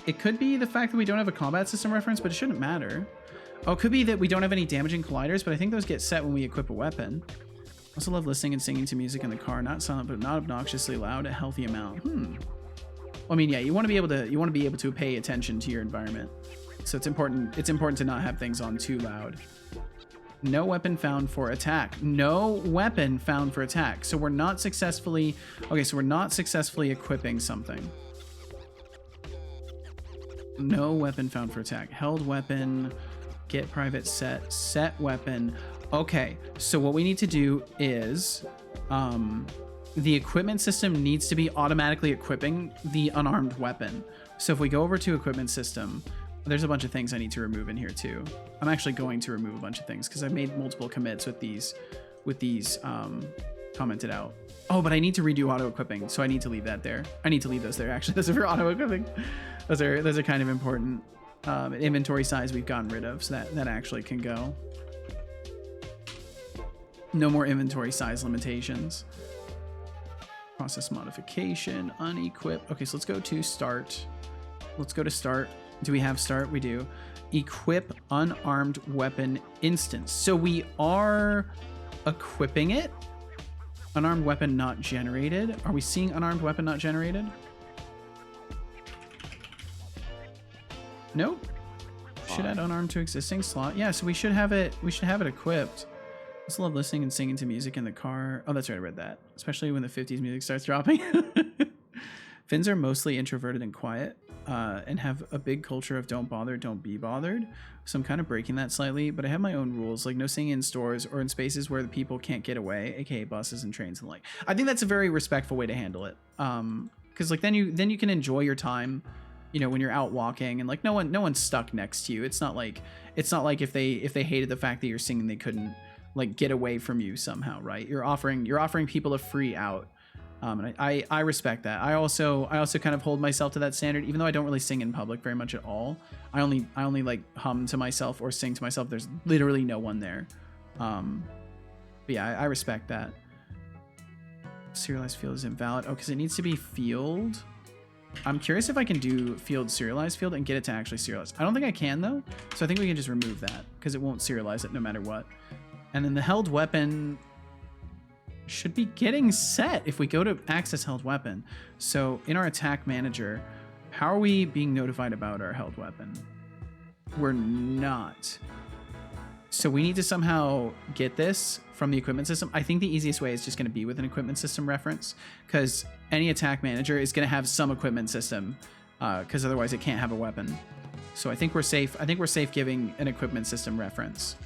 It could be the fact that we don't have a combat system reference, but it shouldn't matter. Oh, it could be that we don't have any damaging colliders, but I think those get set when we equip a weapon. Also love listening and singing to music in the car. Not silent, but not obnoxiously loud. A healthy amount. I mean, yeah, you want to be able to pay attention to your environment. So it's important to not have things on too loud. No weapon found for attack. No weapon found for attack. So we're not successfully... Okay, so we're not successfully equipping something. No weapon found for attack. Held weapon. Get private set. Set weapon. Okay, so what we need to do is... the equipment system needs to be automatically equipping the unarmed weapon. So if we go over to equipment system... There's a bunch of things I need to remove in here too. I'm actually going to remove a bunch of things because I've made multiple commits with these commented out. Oh, but I need to redo auto equipping, so I need to leave that there. I need to leave those there. Actually, those are for auto equipping. Those are kind of important. Inventory size we've gotten rid of, so that actually can go. No more inventory size limitations. Process modification, unequip. Okay, so let's go to start. Let's go to start. Do we have start? We do. Equip unarmed weapon instance. So we are equipping it. Unarmed weapon not generated. Are we seeing unarmed weapon not generated? Nope. Should add unarmed to existing slot. Yeah, so we should have it. We should have it equipped. I also love listening and singing to music in the car. Oh, that's right. I read that. Especially when the 50s music starts dropping. Finns are mostly introverted and quiet. And have a big culture of don't bother, don't be bothered. So I'm kind of breaking that slightly, but I have my own rules, like no singing in stores or in spaces where the people can't get away, aka buses and trains and the like. I think that's a very respectful way to handle it. Because like then you can enjoy your time, you know, when you're out walking and like no one's stuck next to you. It's not like if they hated the fact that you're singing, they couldn't like get away from you somehow, right? You're offering people a free out. And I respect that. I also kind of hold myself to that standard, even though I don't really sing in public very much at all. I only like hum to myself or sing to myself. There's literally no one there. But yeah, I respect that. Serialized field is invalid. Oh, because it needs to be field. I'm curious if I can do field serialized field and get it to actually serialize. I don't think I can though. So I think we can just remove that because it won't serialize it no matter what. And then the held weapon should be getting set if we go to access held weapon. So in our attack manager, how are we being notified about our held weapon? We're not. So we need to somehow get this from the equipment system. I think the easiest way is just going to be with an equipment system reference, because any attack manager is going to have some equipment system, because otherwise it can't have a weapon. So I think we're safe. I think we're safe giving an equipment system reference.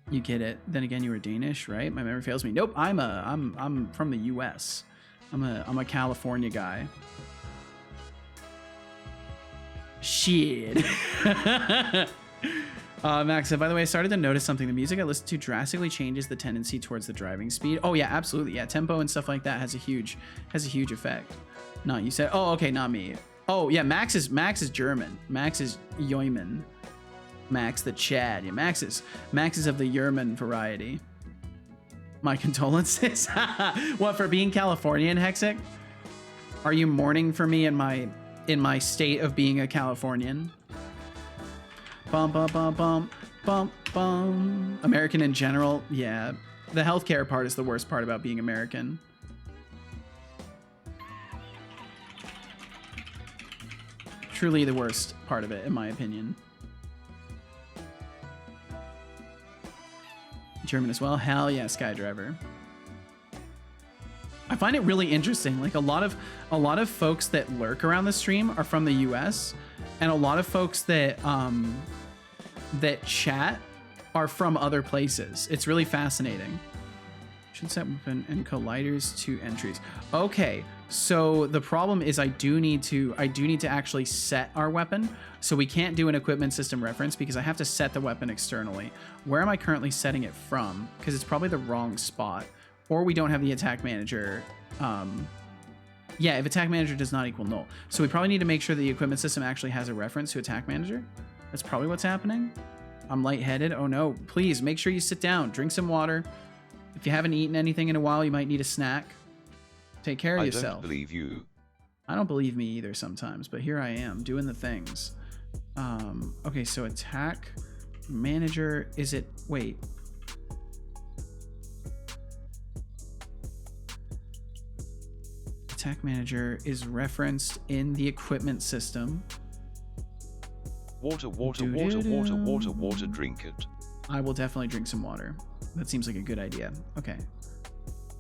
You get it. Then again, you were Danish, right? My memory fails me. Nope, I'm from the US. I'm a California guy. Shit. Max said, by the way, I started to notice something. The music I listen to drastically changes the tendency towards the driving speed. Oh yeah, absolutely. Yeah, tempo and stuff like that has a huge effect. Not you said. Oh, okay, not me. Oh yeah, Max is German. Max is Jeumann. Max the Chad. Yeah, Max is of the Yerman variety. My condolences. What, for being Californian, Hexic? Are you mourning for me in my state of being a Californian? Bum bum bum bum bum bum. American in general, yeah. The healthcare part is the worst part about being American. Truly the worst part of it, in my opinion. German as well. Hell yeah, Skydriver. I find it really interesting. Like a lot of folks that lurk around the stream are from the US, and a lot of folks that that chat are from other places. It's really fascinating. Should set weapon and colliders to entries. Okay, so the problem is I do need to actually set our weapon. So we can't do an equipment system reference because I have to set the weapon externally. Where am I currently setting it from? Because it's probably the wrong spot. Or we don't have the attack manager. Yeah, if attack manager does not equal null. So we probably need to make sure the equipment system actually has a reference to attack manager. That's probably what's happening. I'm lightheaded. Oh no, please make sure you sit down, drink some water. If you haven't eaten anything in a while, you might need a snack. Take care of yourself. I don't believe you. I don't believe me either sometimes, but here I am doing the things. Okay, so attack manager, is it, wait. Attack manager is referenced in the equipment system. Water, drink it. I will definitely drink some water. That seems like a good idea. Okay.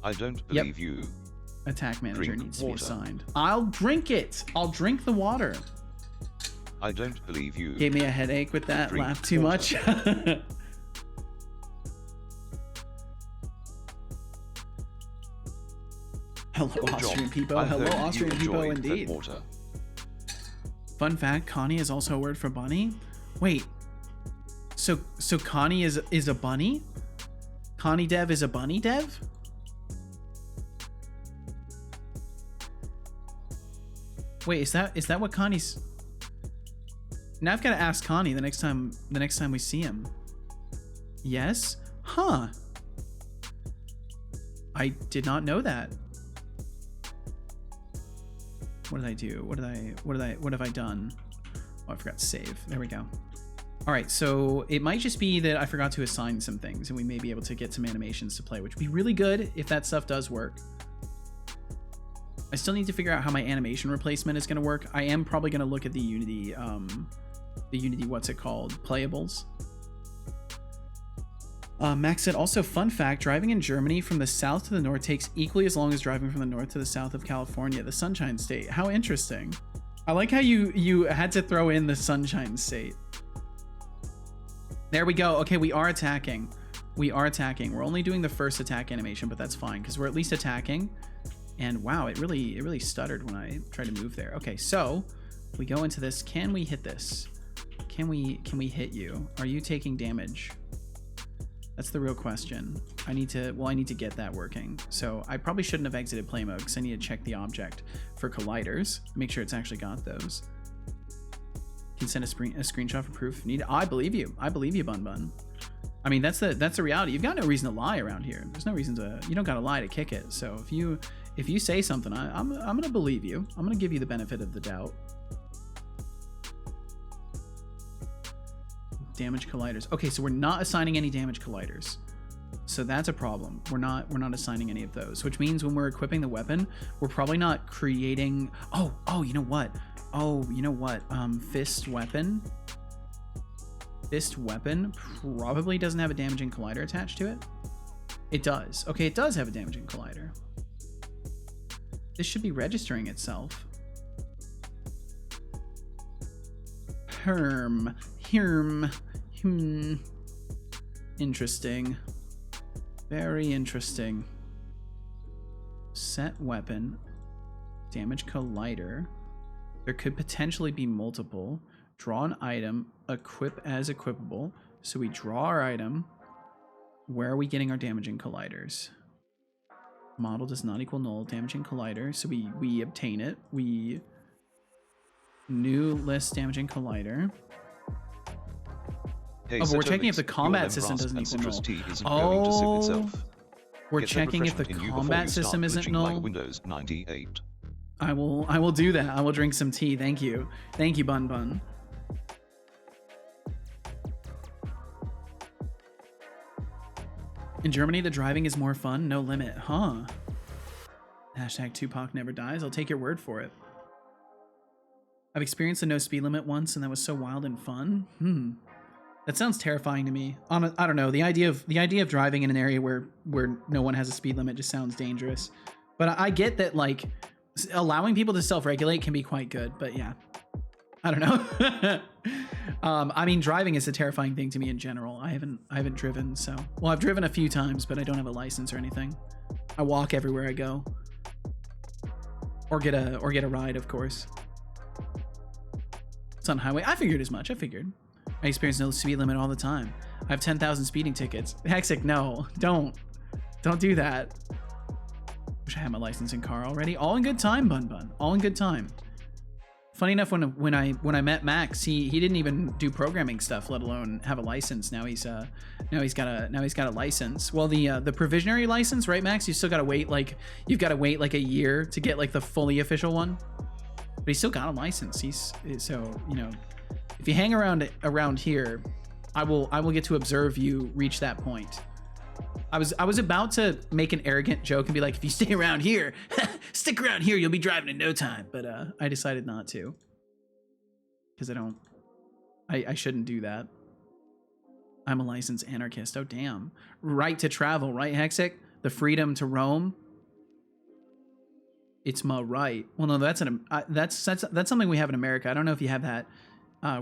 I don't believe you. Attack manager Drink needs to water. be assigned. I'll drink it. I'll drink the water. I don't believe you. Gave me a headache with that. Drink Laughed too water. much. Hello, Good Austrian job. people. I Hello, hope you Austrian people enjoyed that indeed. water. Fun fact, Connie is also a word for bunny. Wait. So Connie is a bunny? Connie Dev is a bunny dev? Wait, is that what Connie's? Now I've got to ask Connie the next time we see him. Yes? Huh. I did not know that. What did I do? What have I done? Oh, I forgot to save. There we go. All right, so it might just be that I forgot to assign some things and we may be able to get some animations to play, which would be really good if that stuff does work. I still need to figure out how my animation replacement is going to work. I am probably going to look at the Unity, what's it called? Playables. Max said, also, fun fact, driving in Germany from the south to the north takes equally as long as driving from the north to the south of California, the Sunshine State. How interesting. I like how you had to throw in the Sunshine State. There we go. Okay, we are attacking. We're only doing the first attack animation, but that's fine because we're at least attacking. And wow, it really stuttered when I tried to move there. Okay, so We go into this. Can we hit this? Can we hit you? Are you taking damage? That's the real question. I need to get that working. So I probably shouldn't have exited play mode because I need to check the object for colliders. Make sure it's actually got those. Can send a screenshot for proof. I believe you. I believe you, Bun Bun. I mean, that's the reality. You've got no reason to lie around here. There's no reason to. You don't got to lie to kick it. So if you say something, I'm gonna believe you. I'm gonna give you the benefit of the doubt. Damage colliders. Okay, so we're not assigning any damage colliders. So that's a problem. We're not assigning any of those, which means when we're equipping the weapon, we're probably not creating. Oh, you know what? Fist weapon. Fist weapon probably doesn't have a damaging collider attached to it. It does. Okay, it does have a damaging collider. This should be registering itself. Interesting. Very interesting. Set weapon. Damage collider. There could potentially be multiple. Draw an item. Equip as equipable. So we draw our item. Where are we getting our damaging colliders? Model does not equal null. Damaging collider. So we obtain it. New list damaging collider. Hey, but we're checking if the Setolyx, combat system doesn't equal null. T isn't going to zip itself. We're Get that checking if the refreshment in you combat before you system start isn't glitching null. like Windows 98. I will do that. I will drink some tea. Thank you. Thank you, Bun Bun. In Germany, the driving is more fun. No limit. Huh. Hashtag Tupac never dies. I'll take your word for it. I've experienced a no speed limit once, and that was so wild and fun. That sounds terrifying to me. I don't know. The idea of driving in an area where no one has a speed limit just sounds dangerous. But I get that, like, allowing people to self-regulate can be quite good. But yeah, I don't know. I mean, driving is a terrifying thing to me in general. I haven't driven, so I've driven a few times, but I don't have a license or anything. I walk everywhere I go, or get a ride, of course. It's on highway. I figured as much. I experience no speed limit all the time. I have 10,000 speeding tickets. Hexic, no, don't do that. Wish I had my license in car already. All in good time, Bun Bun. All in good time. Funny enough, when I met Max, he didn't even do programming stuff, let alone have a license. Now he's got a license. Well, the provisionary license, right, Max? You still gotta wait you've got to wait like a year to get like the fully official one. But he's still got a license. So you know, if you hang around here, I will get to observe you reach that point. I was about to make an arrogant joke and be like, if you stay around here, stick around here, you'll be driving in no time. But I decided not to, because I shouldn't do that. I'm a licensed anarchist. Oh damn! Right to travel, right, Hexic? The freedom to roam. It's my right. Well, no, that's something we have in America. I don't know if you have that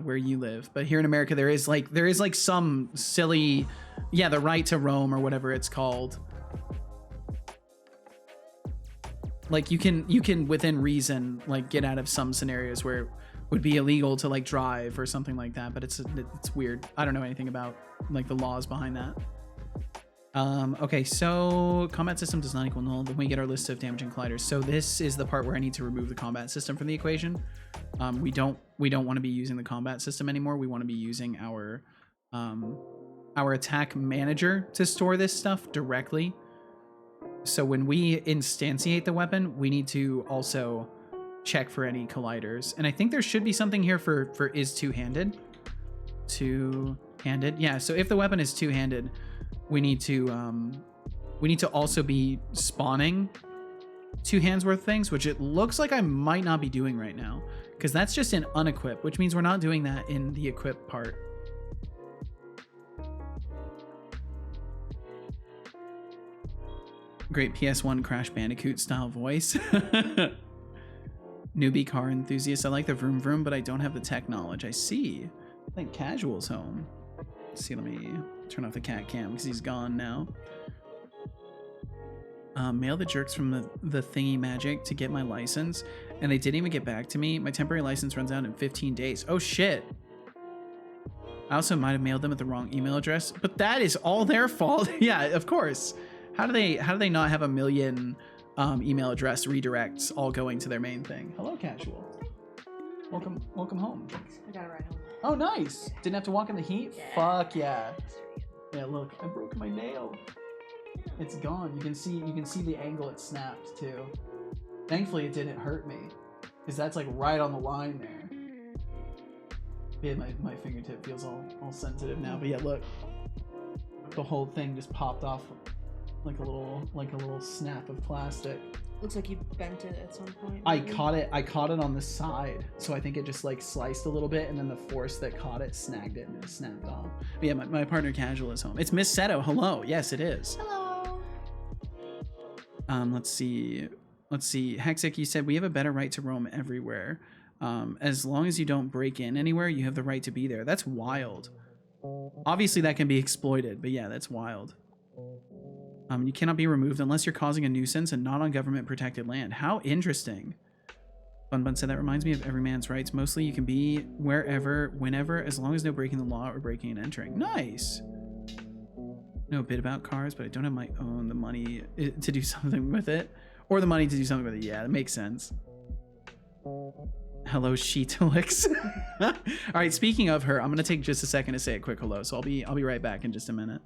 where you live, but here in America there is like some silly, the right to roam or whatever it's called. Like you can within reason like get out of some scenarios where it would be illegal to like drive or something like that, but it's weird. I don't know anything about like the laws behind that. Okay, so combat system does not equal null. Then we get our list of damaging colliders. So this is the part where I need to remove the combat system from the equation. We don't want to be using the combat system anymore. We want to be using our attack manager to store this stuff directly. So when we instantiate the weapon, we need to also check for any colliders. And I think there should be something here for is two-handed. Two-handed, yeah. So if the weapon is two-handed, we need to also be spawning 2 hands worth of things, which it looks like I might not be doing right now, because that's just in unequip, which means we're not doing that in the equip part. Great PS1 Crash Bandicoot style voice. Newbie car enthusiast. I like the vroom vroom, but I don't have the tech knowledge. I see. I think Casual's home. Let's see, let me turn off the cat cam because he's gone now. Mail the jerks from the thingy magic to get my license, and they didn't even get back to me. My temporary license runs out in 15 days. Oh shit. I also might have mailed them at the wrong email address, but that is all their fault. Yeah, of course. How do they not have a million email address redirects all going to their main thing? Hello, casual. Welcome home. I got it right home. Oh, nice. Didn't have to walk in the heat? Yeah. Fuck yeah. Yeah, look, I broke my nail. It's gone. You can see the angle it snapped too. Thankfully it didn't hurt me, because that's like right on the line there. Yeah, my fingertip feels all sensitive now, but yeah, look. The whole thing just popped off like a little snap of plastic. Looks like you bent it at some point. I caught it on the side, so I think it just like sliced a little bit, and then the force that caught it snagged it and it snapped off. But yeah, my partner casual is home. It's Miss Seto. Hello. Yes, it is. Hello. Let's see. Hexic, you said we have a better right to roam everywhere. As long as you don't break in anywhere, you have the right to be there. That's wild. Obviously, that can be exploited, but yeah, that's wild. You cannot be removed unless you're causing a nuisance and not on government protected land. How interesting. Bun said that reminds me of every man's rights. Mostly you can be wherever, whenever, as long as no breaking the law or breaking and entering. Nice. Know a bit about cars, but I don't have my own the money to do something with it. Or the money to do something with it. Yeah, that makes sense. Hello, Setolyx. All right, speaking of her, I'm gonna take just a second to say a quick hello. So I'll be right back in just a minute.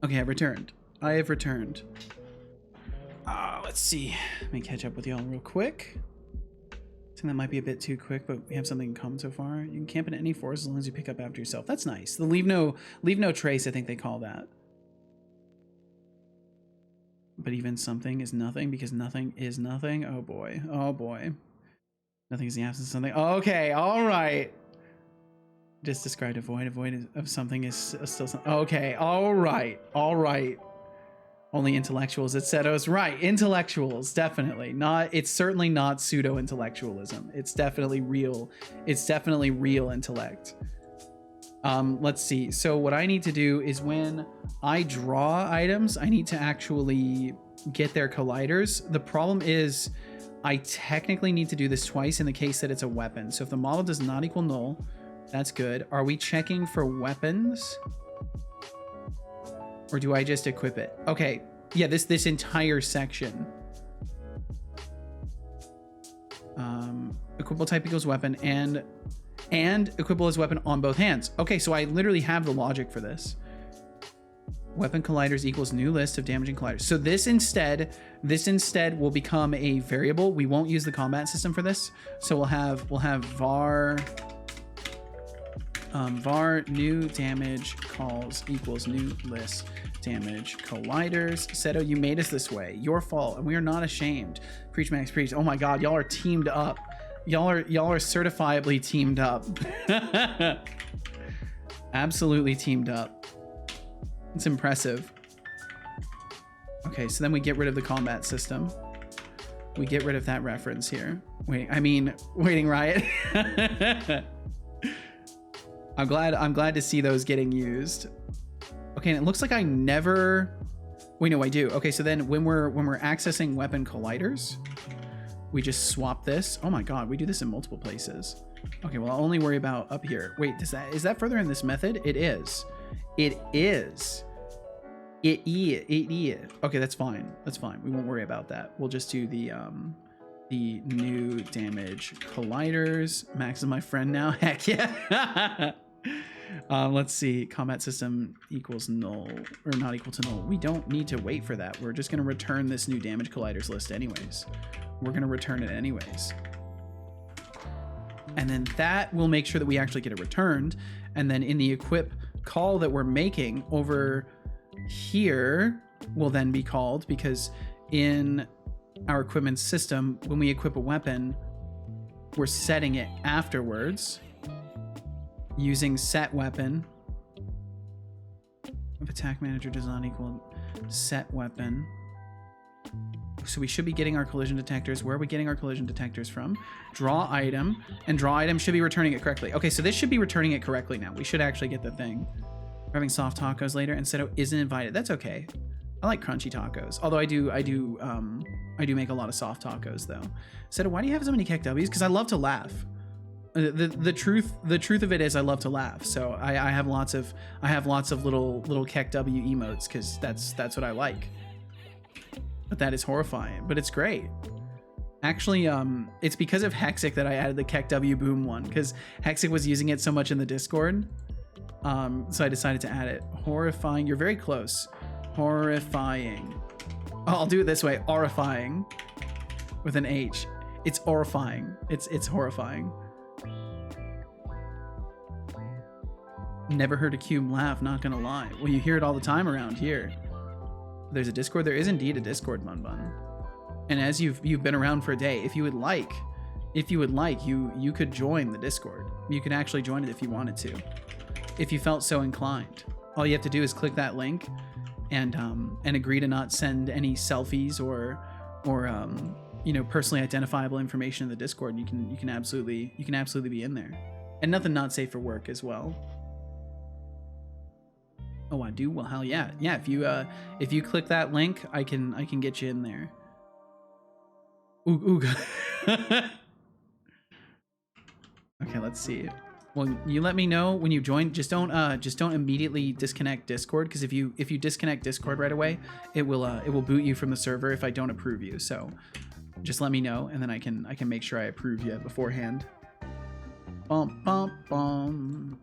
Okay, I've returned. I have returned. Let's see. Let me catch up with y'all real quick. I think that might be a bit too quick, but we have something in common so far. You can camp in any forest as long as you pick up after yourself. That's nice. The leave no trace, I think they call that. But even something is nothing because nothing is nothing. Oh boy. Oh boy. Nothing is the absence of something. Okay. All right. Just described a void. A void of something is still something. Okay. All right. All right. Only intellectuals at Setos. Right. Intellectuals. Definitely. Not. It's certainly not pseudo-intellectualism. It's definitely real. It's definitely real intellect. Let's see. So what I need to do is when I draw items, I need to actually get their colliders. The problem is I technically need to do this twice in the case that it's a weapon. So if the model does not equal null, that's good. Are we checking for weapons? Or do I just equip it? Okay. Yeah, this entire section. Equipable type equals weapon and equipable as weapon on both hands. Okay, so I literally have the logic for this. Weapon colliders equals new list of damaging colliders. So this instead will become a variable. We won't use the combat system for this. So we'll have var new damage calls equals new list damage colliders. Seto, you made us this way. Your fault, and we are not ashamed. Preach, Max, preach. Oh my God, y'all are teamed up. Y'all are certifiably teamed up. Absolutely teamed up. It's impressive. Okay, so then we get rid of the combat system. We get rid of that reference here. Waiting Riot. I'm glad to see those getting used. Okay, and it looks like I never. Wait, no, I do. Okay, so then when we're accessing weapon colliders, we just swap this. Oh my God, we do this in multiple places. Okay, well, I'll only worry about up here. Wait, is that further in this method? It is. It is. It is. Okay, that's fine. That's fine. We won't worry about that. We'll just do the new damage colliders. Max is my friend now. Heck yeah. Let's see. Combat system equals null or not equal to null. We don't need to wait for that. We're just going to return this new damage colliders list anyways. We're going to return it anyways. And then that will make sure that we actually get it returned. And then in the equip call that we're making over here will then be called, because in our equipment system, when we equip a weapon, we're setting it afterwards using set weapon. If attack manager does not equal set weapon. So we should be getting our collision detectors. Where are we getting our collision detectors from? Draw item, and draw item should be returning it correctly. Okay, so this should be returning it correctly now. We should actually get the thing. We're having soft tacos later, and Seto isn't invited. That's okay. I like crunchy tacos. Although I do make a lot of soft tacos though. Seto, why do you have so many Keck W's? Because I love to laugh. The truth of it is I love to laugh. So I have lots of little Keck W emotes because that's what I like. But that is horrifying. But it's great. Actually, it's because of Hexic that I added the Keck W boom one, because Hexic was using it so much in the Discord. So I decided to add it. Horrifying. You're very close. Horrifying. Oh, I'll do it this way. Horrifying. With an H. It's horrifying. It's horrifying. Never heard a Cube laugh, not gonna lie. Well, you hear it all the time around here. There's a Discord. There is indeed a Discord, Munbun. And as you've been around for a day, if you would like, you could join the Discord. You could actually join it if you wanted to, if you felt so inclined. All you have to do is click that link and agree to not send any selfies or personally identifiable information in the Discord. And you can absolutely be in there, and nothing not safe for work as well. Oh, I do? Well, hell yeah. Yeah, if you click that link, I can get you in there. Ooh. Okay, let's see. Well, you let me know when you join. Just don't immediately disconnect Discord, because if you disconnect Discord right away, it will boot you from the server if I don't approve you. So just let me know, and then I can make sure I approve you beforehand. None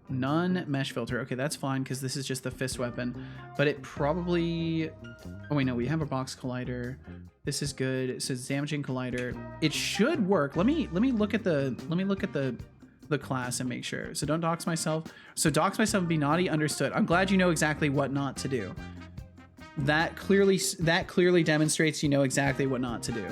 mesh filter. Okay, that's fine, because this is just the fist weapon. But it probably. Oh wait, no, we have a box collider. This is good. It says damaging collider. It should work. Let me look at the class and make sure. So don't dox myself. So dox myself and be naughty. Understood. I'm glad you know exactly what not to do. that clearly demonstrates you know exactly what not to do.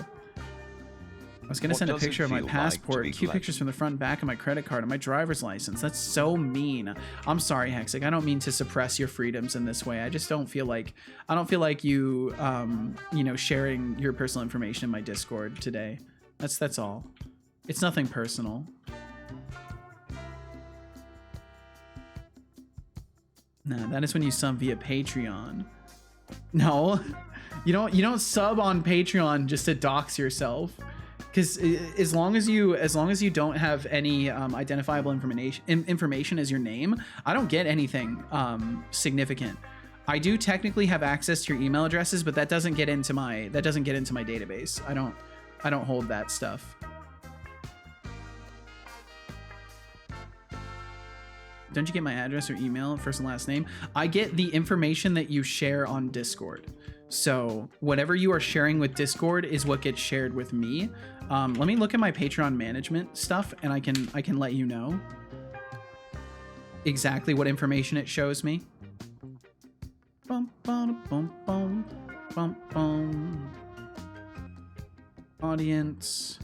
I was gonna What send a does it picture of my feel like passport, to be cute pictures from the front and back of my credit card and my driver's license. That's so mean. I'm sorry, Hexic. I don't mean to suppress your freedoms in this way. I just don't feel like you you know, sharing your personal information in my Discord today. That's all. It's nothing personal. Nah, that is when you sub via Patreon. No, you don't sub on Patreon just to dox yourself. Because as long as you don't have any identifiable information as your name, I don't get anything significant. I do technically have access to your email addresses, but that doesn't get into my database. I don't hold that stuff. Don't you get my address or email, first and last name? I get the information that you share on Discord. So whatever you are sharing with Discord is what gets shared with me. Let me look at my Patreon management stuff, and I can let you know exactly what information it shows me. Bum, bum, bum, bum, bum, bum. Audience.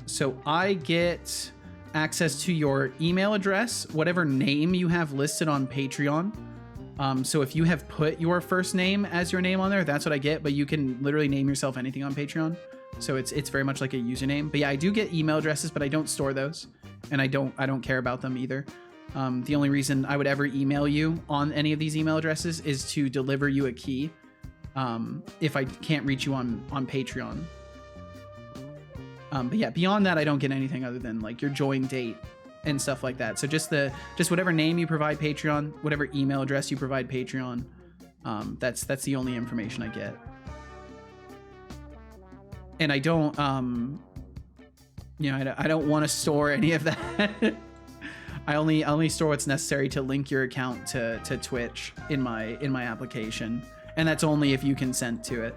So I get access to your email address, whatever name you have listed on Patreon. So if you have put your first name as your name on there, that's what I get, but you can literally name yourself anything on Patreon. So it's very much like a username. But yeah, I do get email addresses, but I don't store those, and I don't care about them either. The only reason I would ever email you on any of these email addresses is to deliver you a key if I can't reach you on Patreon. But yeah, beyond that, I don't get anything other than like your join date and stuff like that. So just whatever name you provide Patreon, whatever email address you provide Patreon, that's the only information I get. And I don't, you know, I don't want to store any of that. I only store what's necessary to link your account to Twitch in my application, and that's only if you consent to it.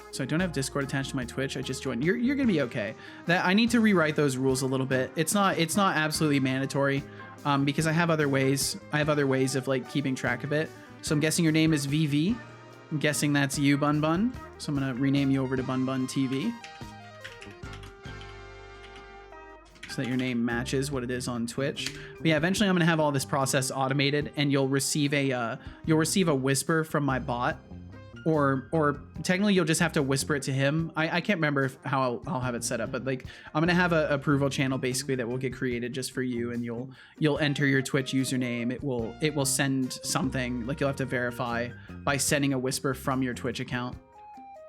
So I don't have Discord attached to my Twitch. I just joined. You're gonna be okay. That I need to rewrite those rules a little bit. It's not absolutely mandatory, because I have other ways. I have other ways of like keeping track of it. So I'm guessing your name is VV. I'm guessing that's you, Bun Bun. So I'm gonna rename you over to Bun Bun TV, so that your name matches what it is on Twitch. But yeah, eventually I'm gonna have all this process automated, and you'll receive a whisper from my bot. Or technically you'll just have to whisper it to him. I can't remember how I'll have it set up, but like I'm gonna have a approval channel basically that will get created just for you, and you'll enter your Twitch username. It will send something, like you'll have to verify by sending a whisper from your Twitch account,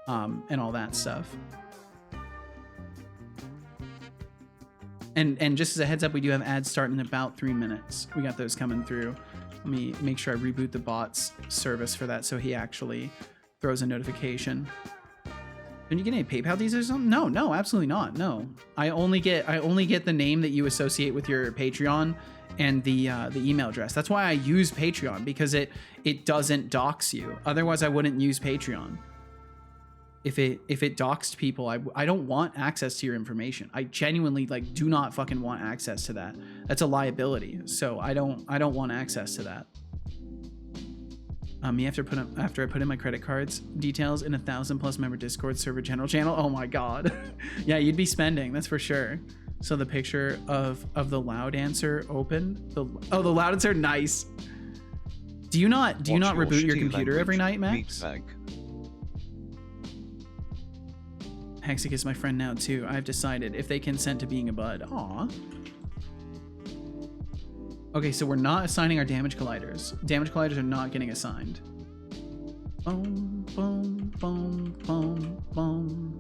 and all that stuff. And just as a heads up, we do have ads starting in about 3 minutes. We got those coming through. Let me make sure I reboot the bot's service for that so he actually throws a notification. Don't you get any PayPal deals or something? No, absolutely not. No, I only get the name that you associate with your Patreon and the email address. That's why I use Patreon, because it doesn't dox you. Otherwise, I wouldn't use Patreon. If it doxed people, I don't want access to your information. I genuinely like do not fucking want access to that. That's a liability. So I don't want access to that. After I put in my credit cards details in 1,000+ member Discord server general channel. Oh my god. Yeah, you'd be spending, that's for sure. So the picture of the loud answer open. The loud answer, nice. Do you not reboot your computer every night, Max? Hexic is my friend now too. I've decided if they consent to being a bud. Aw. Okay, so we're not assigning our damage colliders. Damage colliders are not getting assigned. Boom, boom, boom, boom, boom.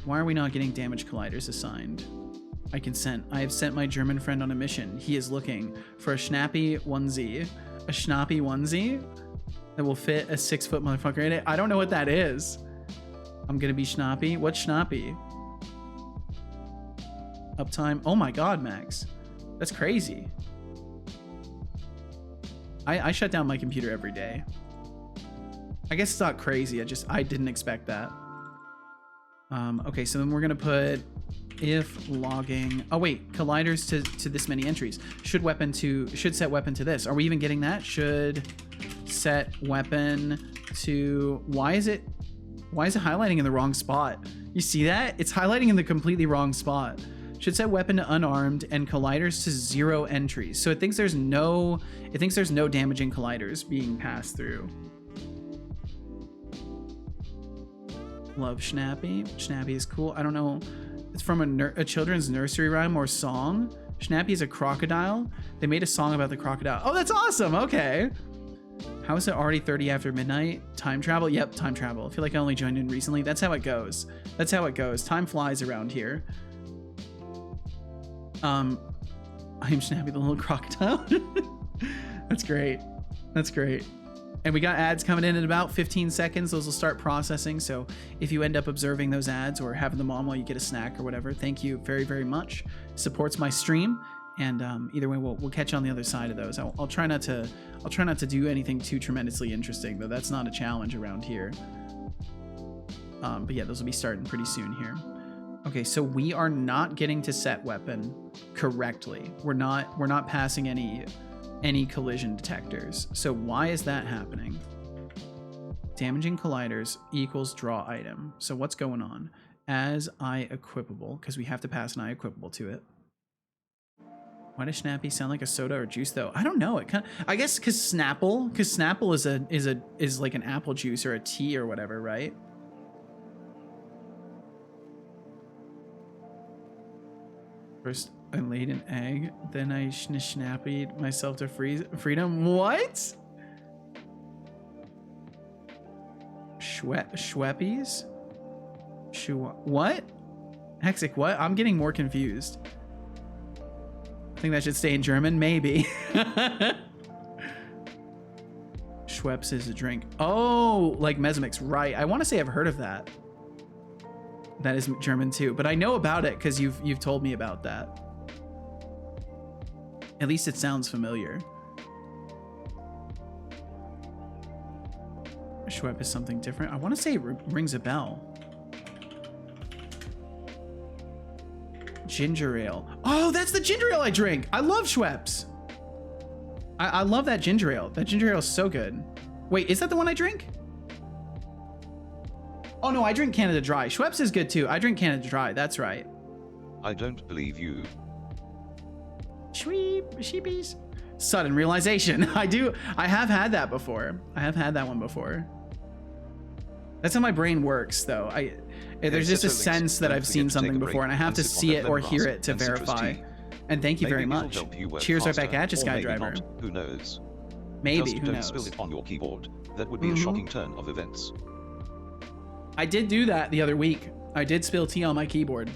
Why are we not getting damage colliders assigned? I consent. I have sent my German friend on a mission. He is looking for a schnappy onesie. A schnappy onesie that will fit a 6-foot motherfucker in it. I don't know what that is. I'm gonna be schnappy. What's schnappy? Uptime. Oh my god, Max. That's crazy. I shut down my computer every day. I guess it's not crazy. I didn't expect that. Okay, so then we're gonna put if logging. Oh wait, colliders to this many entries. Should set weapon to this. Are we even getting that? Should set weapon to. Why is it highlighting in the wrong spot? You see that? It's highlighting in the completely wrong spot. Should set weapon to unarmed and colliders to 0 entries. So it thinks there's no damaging colliders being passed through. Love Schnappy. Schnappy is cool. I don't know. It's from a children's nursery rhyme or song. Schnappy is a crocodile. They made a song about the crocodile. Oh, that's awesome. Okay. How is it already 30 after midnight? Time travel? Yep, time travel. I feel like I only joined in recently. That's how it goes. That's how it goes. Time flies around here. I'm Schnappy the little crocodile. That's great. That's great. And we got ads coming in about 15 seconds. Those will start processing. So if you end up observing those ads or having them on while you get a snack or whatever, thank you very, very much. Supports my stream. And either way, we'll catch you on the other side of those. I'll try not to do anything too tremendously interesting, though. That's not a challenge around here. But yeah, those will be starting pretty soon here. Okay, so we are not getting to set weapon correctly. We're not passing any collision detectors. So why is that happening? Damaging colliders equals draw item. So what's going on? As I equipable, because we have to pass an I equipable to it. Why does Schnappy sound like a soda or juice though? I don't know. It kind of, I guess because Snapple is like an apple juice or a tea or whatever, right? First, I laid an egg, then I snappied myself to freedom. What? Schweppies? What? Hexic, what? I'm getting more confused. I think that should stay in German, maybe. Schweppes is a drink. Oh, like Mesamix, right. I want to say I've heard of that. That is German too, but I know about it because you've told me about that. At least it sounds familiar. Schweppes is something different. I want to say it rings a bell. Ginger ale. Oh, that's the ginger ale I drink. I love Schweppes. I love that ginger ale. That ginger ale is so good. Wait, is that the one I drink? Oh no, I drink Canada Dry. Schweppes is good too. I drink Canada Dry. That's right. I don't believe you. Sheepies. Sudden realization. I have had that before. I have had that one before. That's how my brain works though. There's just a sense that I've seen something before and I have to see it or hear it to verify. And thank you very much. Cheers right back at you, Skydriver. Who knows? Maybe, just who knows? Don't spill it on your keyboard. That would be a shocking turn of events. I did do that the other week. I did spill tea on my keyboard.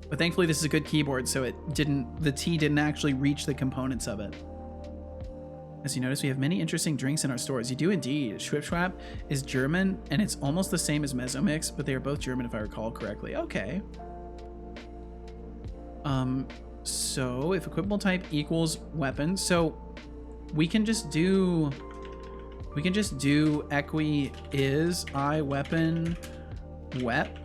But thankfully this is a good keyboard, so the tea didn't actually reach the components of it. As you notice, we have many interesting drinks in our stores. You do indeed. Schwip is German, and it's almost the same as Mezzomix, but they are both German if I recall correctly. Okay. So if equipable type equals weapon, so we can just do equi is I weapon wep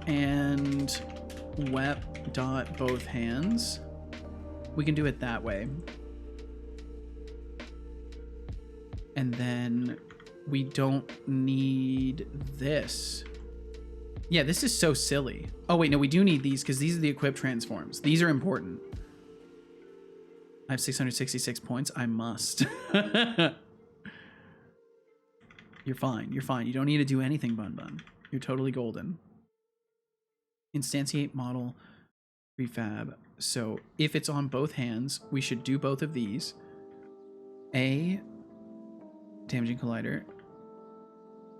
and wep dot both hands. We can do it that way. And then we don't need this. Yeah, this is so silly. Oh wait, no, we do need these because these are the equip transforms. These are important. I have 666 points. I must. You're fine. You're fine. You don't need to do anything, Bun Bun. You're totally golden. Instantiate model prefab. So if it's on both hands, we should do both of these. A damaging collider.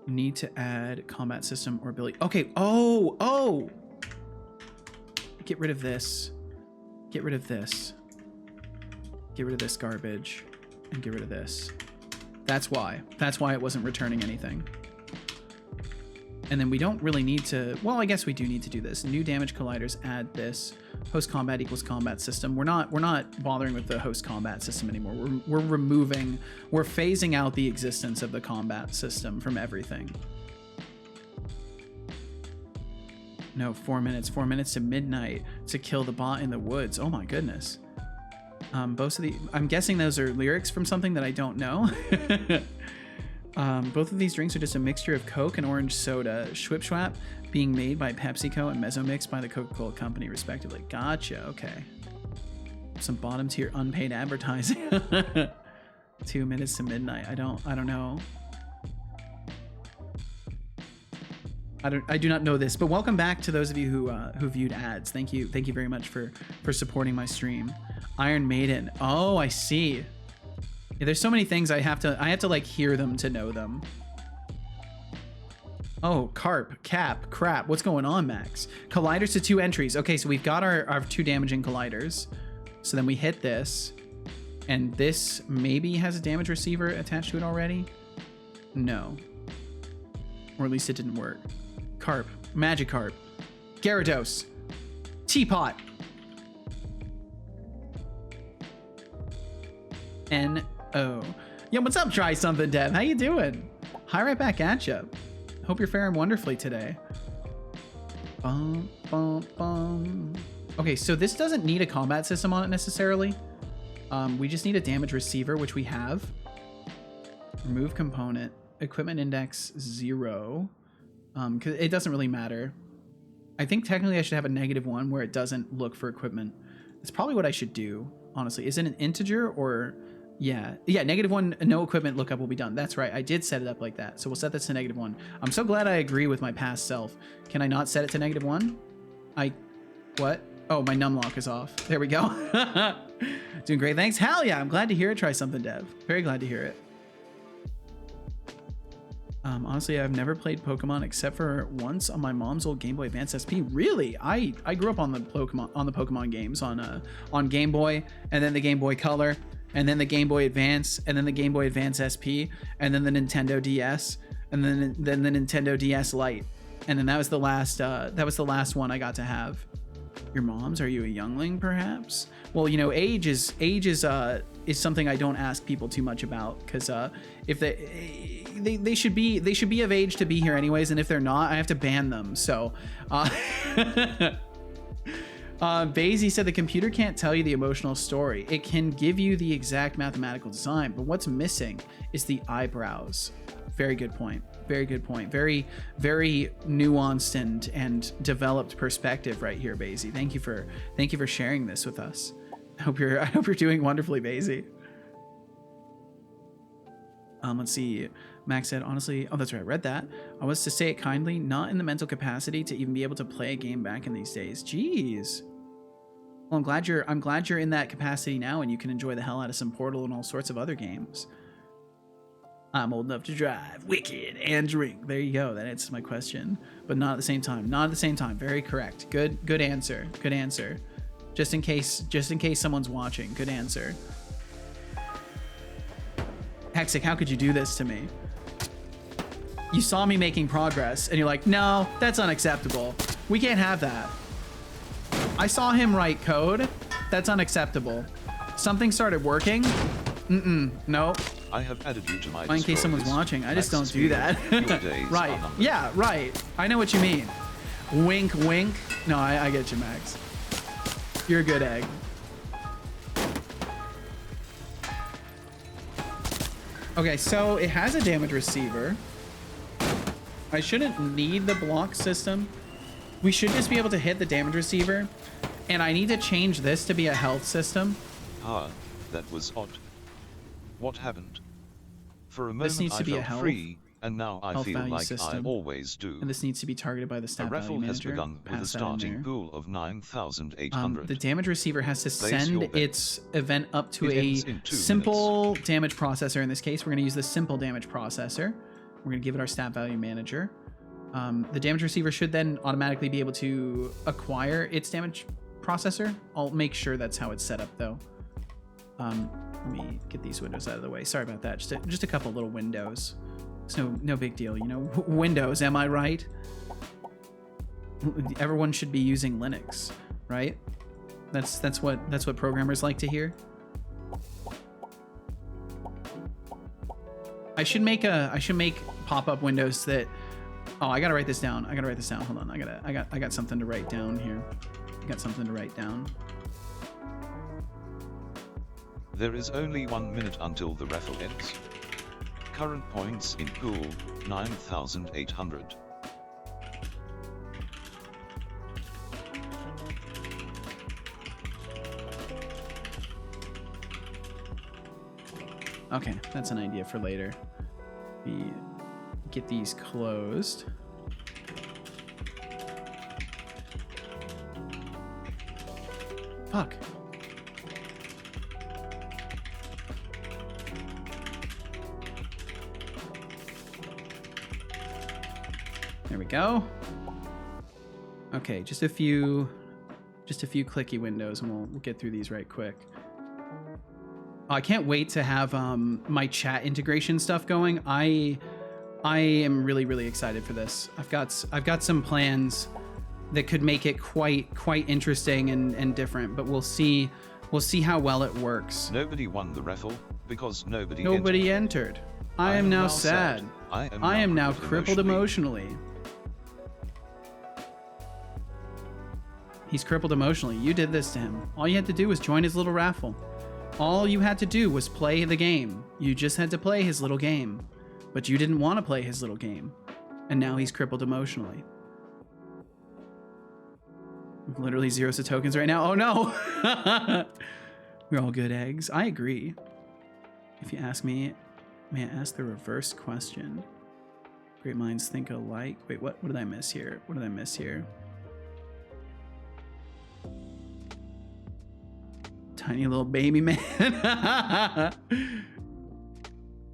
Need to add combat system or ability. Okay. Oh. Get rid of this. Get rid of this. Get rid of this garbage and get rid of this. That's why it wasn't returning anything. And then we don't really need to, well, I guess we do need to do this. New damage colliders, add this. Host combat equals combat system. We're not bothering with the host combat system anymore. We're phasing out the existence of the combat system from everything. No, 4 minutes to midnight to kill the bot in the woods. Oh my goodness. Both of the, I'm guessing those are lyrics from something that I don't know. Both of these drinks are just a mixture of Coke and orange soda. Schwip Schwap being made by PepsiCo and Mezzomix by the Coca-Cola company, respectively. Gotcha. Okay. Some bottom tier unpaid advertising. 2 minutes to midnight. I don't know. I do not know this, but welcome back to those of you who viewed ads. Thank you very much for supporting my stream. Iron Maiden. Oh, I see. Yeah, there's so many things I have to like hear them to know them. Oh, carp, cap, crap. What's going on, Max? Colliders to 2 entries. Okay, so we've got our 2 damaging colliders. So then we hit this, and this maybe has a damage receiver attached to it already. No, or at least it didn't work. Carp, Magikarp, Gyarados, Teapot, N-O. Yo, what's up, Try Something Dev? How you doing? Hi, right back at ya. Hope you're faring wonderfully today. Bum, bum, bum. Okay, so this doesn't need a combat system on it necessarily. We just need a damage receiver, which we have. Remove component. Equipment index 0. Because it doesn't really matter. I think technically I should have a -1 where it doesn't look for equipment. That's probably what I should do, honestly. Is it an integer or... Yeah, -1, no equipment lookup will be done. That's right, I did set it up like that. So we'll set this to -1. I'm so glad I agree with my past self. Can I not set it to -1? What? Oh, my numlock is off. There we go. Doing great, thanks. Hell yeah, I'm glad to hear it. Try something, Dev. Very glad to hear it. Honestly, I've never played Pokemon except for once on my mom's old Game Boy Advance SP. Really? I grew up on the Pokemon games on Game Boy, and then the Game Boy Color, and then the Game Boy Advance, and then the Game Boy Advance SP, and then the Nintendo DS, and then the Nintendo DS Lite, and then that was the last one I got to have. Your mom's? Are you a youngling, perhaps? Well, you know, age is something I don't ask people too much about, because if they should be of age to be here anyways, and if they're not, I have to ban them. So, Basie said the computer can't tell you the emotional story. It can give you the exact mathematical design, but what's missing is the eyebrows. Very good point. Very good point. Very, very nuanced and developed perspective right here, Basie. Thank you for sharing this with us. I hope you're doing wonderfully, Basie. Let's see. Max said, honestly, oh, that's right, I read that. I was, to say it kindly, not in the mental capacity to even be able to play a game back in these days. Jeez. Well, I'm glad you're in that capacity now, and you can enjoy the hell out of some Portal and all sorts of other games. I'm old enough to drive, wicked, and drink. There you go. That answers my question, but not at the same time. Not at the same time. Very correct. Good answer. Good answer. Just in case someone's watching. Good answer. Hexic, how could you do this to me? You saw me making progress, and you're like, no, that's unacceptable. We can't have that. I saw him write code. That's unacceptable. Something started working. No. I have added you to my in case someone's watching. I just don't do that. Right. Yeah, right. I know what you mean. Wink, wink. No, I get you, Max. You're a good egg. Okay, so it has a damage receiver. I shouldn't need the block system. We should just be able to hit the damage receiver. And I need to change this to be a health system. Ah, that was odd. What happened? For a This moment needs I to be a felt health- free, and now I health feel value like system. I always do. And this needs to be targeted by the The stat value raffle has manager. begun with a Pass that in starting there. pool of 9,800. The damage receiver has to Place your send bet. its event up to It a ends in 2 simple damage processor. In this case, we're going to use the simple damage processor. We're going to give it our stat value manager. The damage receiver should then automatically be able to acquire its damage processor. I'll make sure that's how it's set up, though. Let me get these windows out of the way. Sorry about that. Just a couple little windows. It's no big deal, you know. Windows, am I right? Everyone should be using Linux, right? That's what programmers like to hear. I should make pop-up windows that. Oh, I gotta write this down. Hold on. I got something to write down here. There is only 1 minute until the raffle ends. Current points in pool, 9,800. Okay, that's an idea for later. We get these closed. Fuck. There we go. Okay, just a few clicky windows, and we'll get through these right quick. Oh, I can't wait to have my chat integration stuff going. I am really excited for this. I've got some plans that could make it quite interesting and different, but we'll see how well it works. Nobody won the raffle because nobody entered. I am now sad. I am now crippled emotionally. He's crippled emotionally. You did this to him. All you had to do was join his little raffle. All you had to do was play the game. You just had to play his little game. But you didn't want to play his little game. And now he's crippled emotionally. Literally 0 tokens right now. Oh no! We're all good eggs. I agree. If you ask me, may I ask the reverse question? Great minds think alike. Wait, what did I miss here? Tiny little baby man.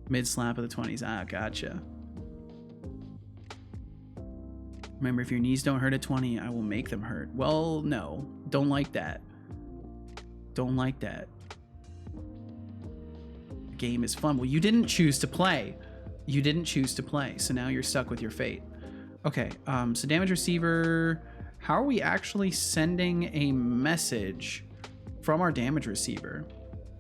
Mid slap of the 20s. Ah, gotcha. Remember, if your knees don't hurt at 20, I will make them hurt. Well, no. Don't like that. The game is fun. Well, you didn't choose to play. So now you're stuck with your fate. Okay, so damage receiver. How are we actually sending a message from our damage receiver?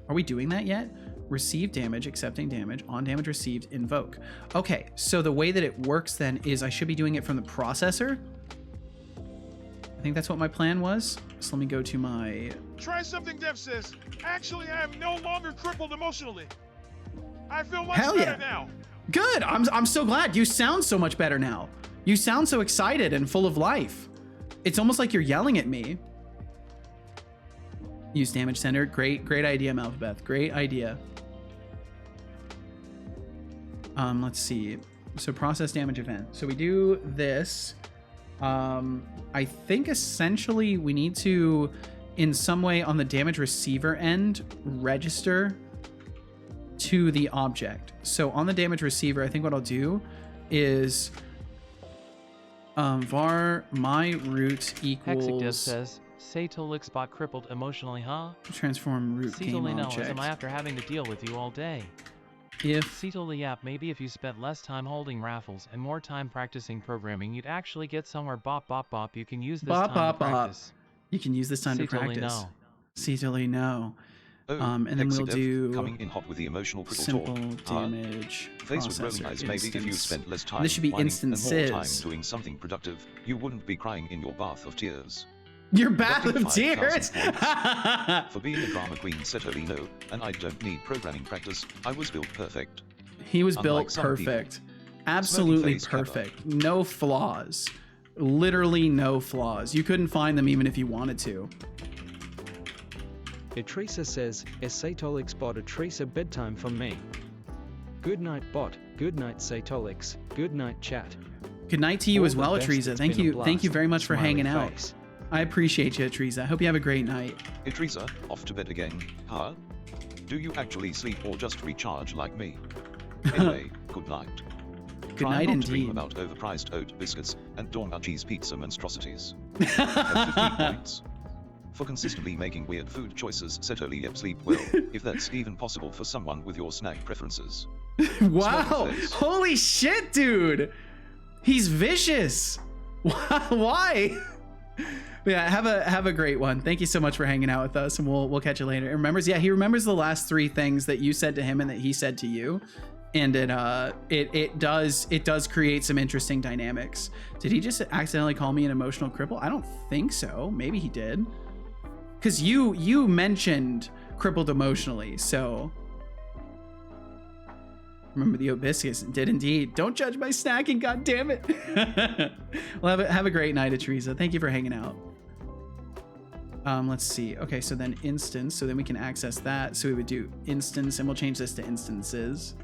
Are we doing that yet? Receive damage, accepting damage, on damage received, invoke. Okay, so the way that it works then is I should be doing it from the processor. I think that's what my plan was. So let me go to my... Try something Dev says. Actually, I am no longer crippled emotionally. I feel much Hell better yeah. now. Good, I'm so glad. You sound so much better now. You sound so excited and full of life. It's almost like you're yelling at me. Use damage center. Great idea, Malphabeth. Great idea. Let's see. So process damage event. So we do this. I think essentially we need to, in some way on the damage receiver end, register to the object. So on the damage receiver, I think what I'll do is var my root equals... Hexagdis says, Setolyx bot crippled emotionally, huh? Transform root game object. Am I after having to deal with you all day? If Setolyap, maybe if you spent less time holding raffles and more time practicing programming, you'd actually get somewhere. Bop bop bop. You can use this time to practice. You can use this time to practice. Setoly no. Oh, and then we'll do coming in hot with the emotional simple damage. Face with rolling eyes. Maybe if you spent less time this should be instances. And more time doing something productive, you wouldn't be crying in your bath of tears. Your bath of tears? For being a drama queen, Setoly no, and I don't need programming practice. I was built perfect. He was built perfect. Absolutely perfect. No flaws. Literally no flaws. You couldn't find them even if you wanted to. Etrisa says, Setolyx bot Etrisa bedtime for me. Good night bot, good night Setolyx, good night chat. Good night to you as well, Etrisa. Thank you very much for hanging out. I appreciate you, Etrisa. I hope you have a great night. Etrisa, off to bed again, huh? Do you actually sleep or just recharge like me? Anyway, good night. Good night not indeed. To dream about overpriced oat biscuits and Dawn cheese pizza monstrosities. 50 points. For consistently making weird food choices, Setoly sleep well, if that's even possible for someone with your snack preferences. Wow. Smiley face. Holy shit, dude. He's vicious. Why? But yeah, have a great one. Thank you so much for hanging out with us, and we'll catch you later. He remembers the last 3 things that you said to him and that he said to you. And it does create some interesting dynamics. Did he just accidentally call me an emotional cripple? I don't think so. Maybe he did. Because you mentioned crippled emotionally, so remember the hibiscus did indeed. Don't judge my snacking, god damn it. Well, have a great night, Teresa. Thank you for hanging out. Let's see. Okay, so then instance, so then we can access that. So we would do instance, and we'll change this to instances.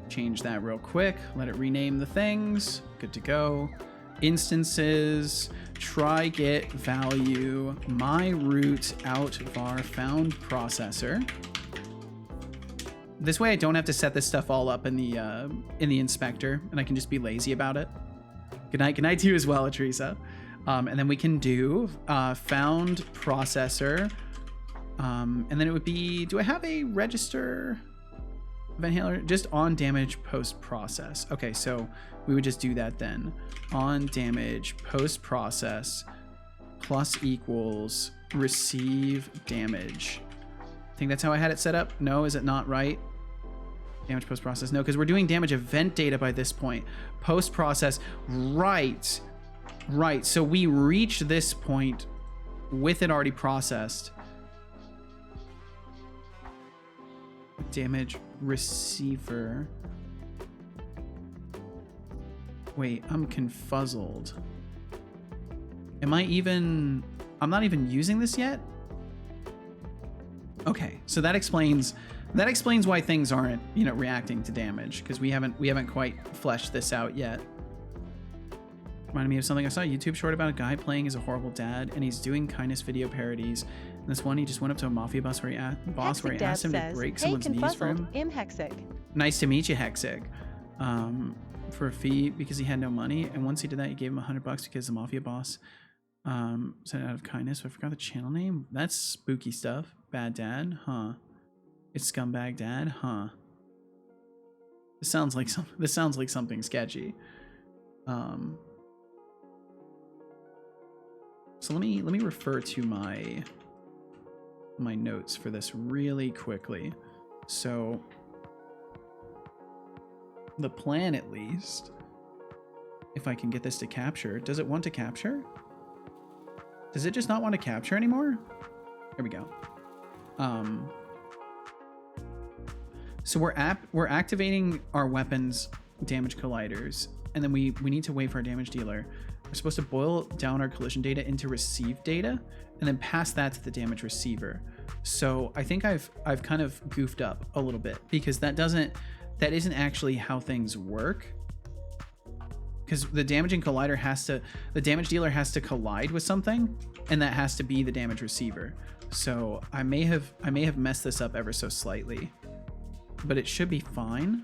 Change that real quick. Let it rename the things. Good to go. Instances, try get value my root out var found processor. This way I don't have to set this stuff all up in the inspector, and I can just be lazy about it. Good night to you as well, Teresa. And then we can do found processor, and then it would be, do I have a register event handler? Just on damage post process. Okay, so we would just do that then. On damage post process plus equals receive damage. I think that's how I had it set up. No, is it not right? Damage post process. No, because we're doing damage event data by this point. Post process. Right. So we reached this point with it already processed. Damage receiver. Wait, I'm confuzzled. I'm not even using this yet? Okay, so that explains why things aren't, reacting to damage, because we haven't quite fleshed this out yet. Reminded me of something I saw a YouTube short about a guy playing as a horrible dad, and he's doing kindness video parodies. And this one, he just went up to a mafia boss where he asked him to break someone's knees for him. Hexic. Nice to meet you, Hexic. For a fee because he had no money, and once he did that, he gave him $100 because the mafia boss said out of kindness. I forgot the channel name. That's spooky stuff. Bad dad, huh? It's scumbag dad, huh? This sounds like something sketchy. So let me refer to my notes for this really quickly. So the plan, at least, if I can get this to capture, does it want to capture? Does it just not want to capture anymore? There we go. So we're activating our weapons damage colliders, and then we need to wait for our damage dealer. We're supposed to boil down our collision data into received data, and then pass that to the damage receiver. So I think I've kind of goofed up a little bit, because that isn't actually how things work. Because the damage dealer has to collide with something, and that has to be the damage receiver. So I may have messed this up ever so slightly, but it should be fine.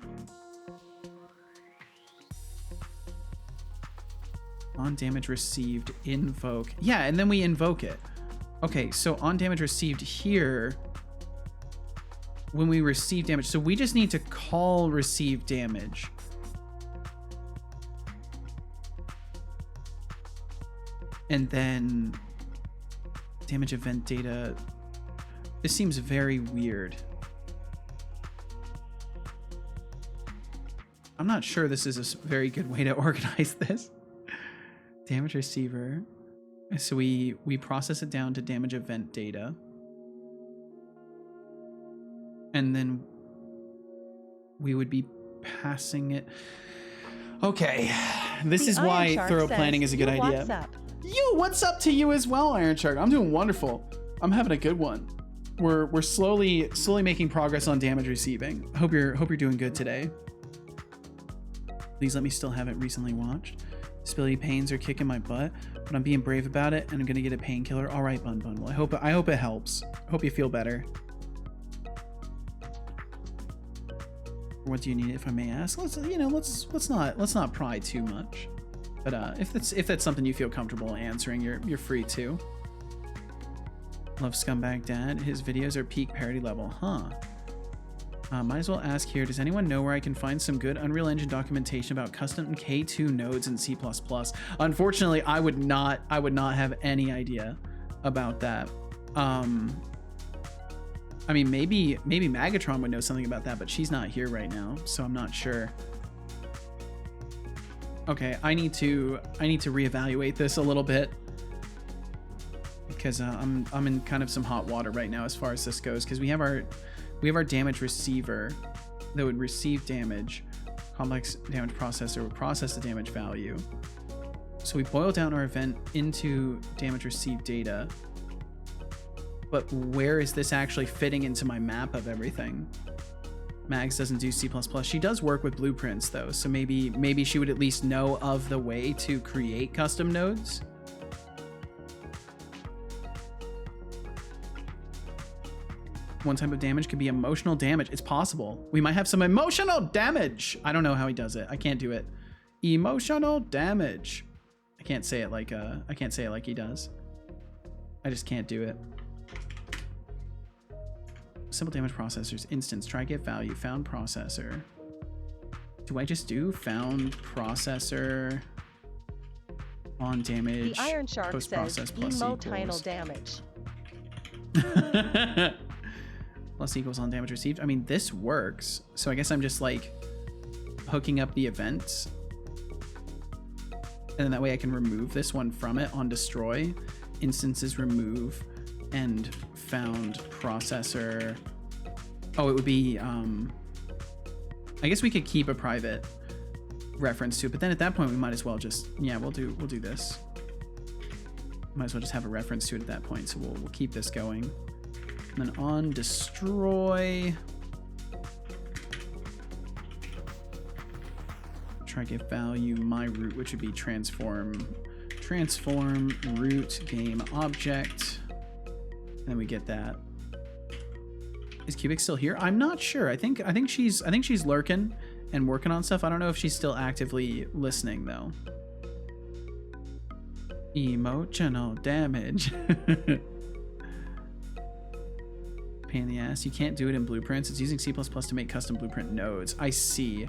On damage received, invoke. Yeah, and then we invoke it. Okay, so on damage received here, when we receive damage, so we just need to call receive damage. And then damage event data. This seems very weird. I'm not sure this is a very good way to organize this. Damage receiver. So we process it down to damage event data. And then we would be passing it. Okay. This is why thorough planning is a good idea. What's up to you as well, Iron Shark? I'm doing wonderful. I'm having a good one. We're slowly making progress on damage receiving. Hope you're doing good today. Please let me still have it recently watched. Disability pains are kicking my butt, but I'm being brave about it, and I'm gonna get a painkiller. All right, Bun Bundle. I hope it helps. Hope you feel better. What do you need, if I may ask? Let's not pry too much. But if that's something you feel comfortable answering, you're free to. Love Scumbag Dad. His videos are peak parody level, huh? Might as well ask here, does anyone know where I can find some good Unreal Engine documentation about custom K2 nodes in C++? Unfortunately, I would not have any idea about that. I mean, maybe Magatron would know something about that, but she's not here right now, so I'm not sure. Okay, I need to reevaluate this a little bit because I'm in kind of some hot water right now as far as this goes, because we have our damage receiver that would receive damage. Complex damage processor would process the damage value. So we boil down our event into damage received data. But where is this actually fitting into my map of everything? Mags doesn't do C++. She does work with blueprints though, so maybe she would at least know of the way to create custom nodes. One type of damage could be emotional damage. It's possible. We might have some emotional damage. I don't know how he does it. I can't do it. Emotional damage. I can't say it like he does. I just can't do it. Simple damage processors. Instance. Try get value. Found processor. Do I just do found processor on damage? The Iron Shark says emotional damage. Plus equals on damage received. I mean, this works. So I guess I'm just like hooking up the events. And then that way I can remove this one from it on destroy. Instances remove and found processor. Oh, it would be, I guess we could keep a private reference to it, but then at that point we might as well just, yeah, we'll do this. Might as well just have a reference to it at that point. So we'll keep this going. And then on destroy, try to get value my root, which would be transform root game object. And then we get that. Is Cubic still here? I'm not sure. I think she's lurking and working on stuff. I don't know if she's still actively listening though. Emotional damage. Pain in the ass. You can't do it in blueprints. It's using C++ to make custom blueprint nodes. I see.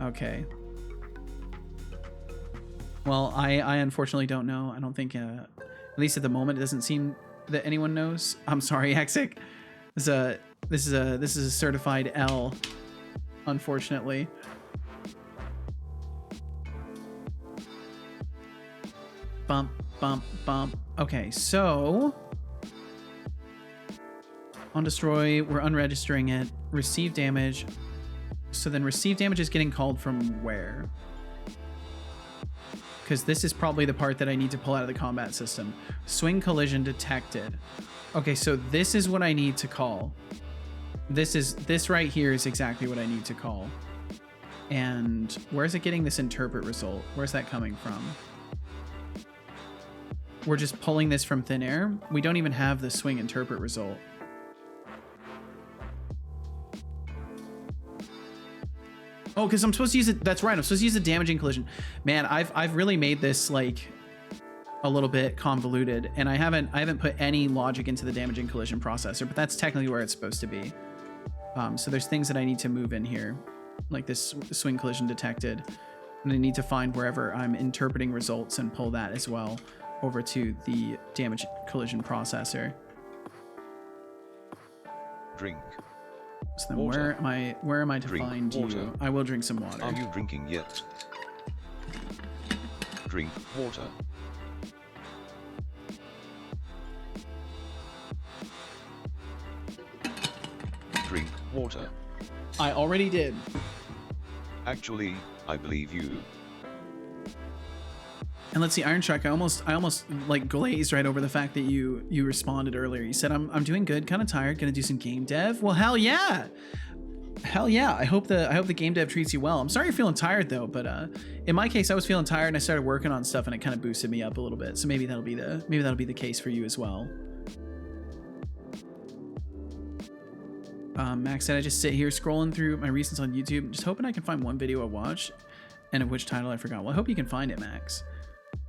Okay. Well, I unfortunately don't know. I don't think, at least at the moment, it doesn't seem that anyone knows. I'm sorry, Hexic. This is a certified L, unfortunately. Bump, bump, bump. Okay, so on destroy, we're unregistering it. Receive damage. So then receive damage is getting called from where? Because this is probably the part that I need to pull out of the combat system. Swing collision detected. Okay, so this is what I need to call. This right here is exactly what I need to call. And where's it getting this interpret result? Where's that coming from? We're just pulling this from thin air. We don't even have the swing interpret result. Oh, because I'm supposed to use it. That's right. I'm supposed to use the damaging collision. Man, I've really made this like a little bit convoluted, and I haven't put any logic into the damaging collision processor, but that's technically where it's supposed to be. So there's things that I need to move in here, like this swing collision detected, and I need to find wherever I'm interpreting results and pull that as well over to the damage collision processor. Drink. So then water. where am I to Drink find water. you? I will drink some water. Are you drinking yet? Drink water. Drink water. I already did. Actually, I believe you. And let's see, Iron Shark, I almost like glazed right over the fact that you responded earlier. You said I'm doing good, kind of tired, gonna do some game dev. Well, hell yeah. Hell yeah. I hope the game dev treats you well. I'm sorry you're feeling tired though, but in my case I was feeling tired and I started working on stuff and it kind of boosted me up a little bit. So maybe that'll be the case for you as well. Max said I just sit here scrolling through my recents on YouTube, just hoping I can find one video I watched and of which title I forgot. Well, I hope you can find it, Max.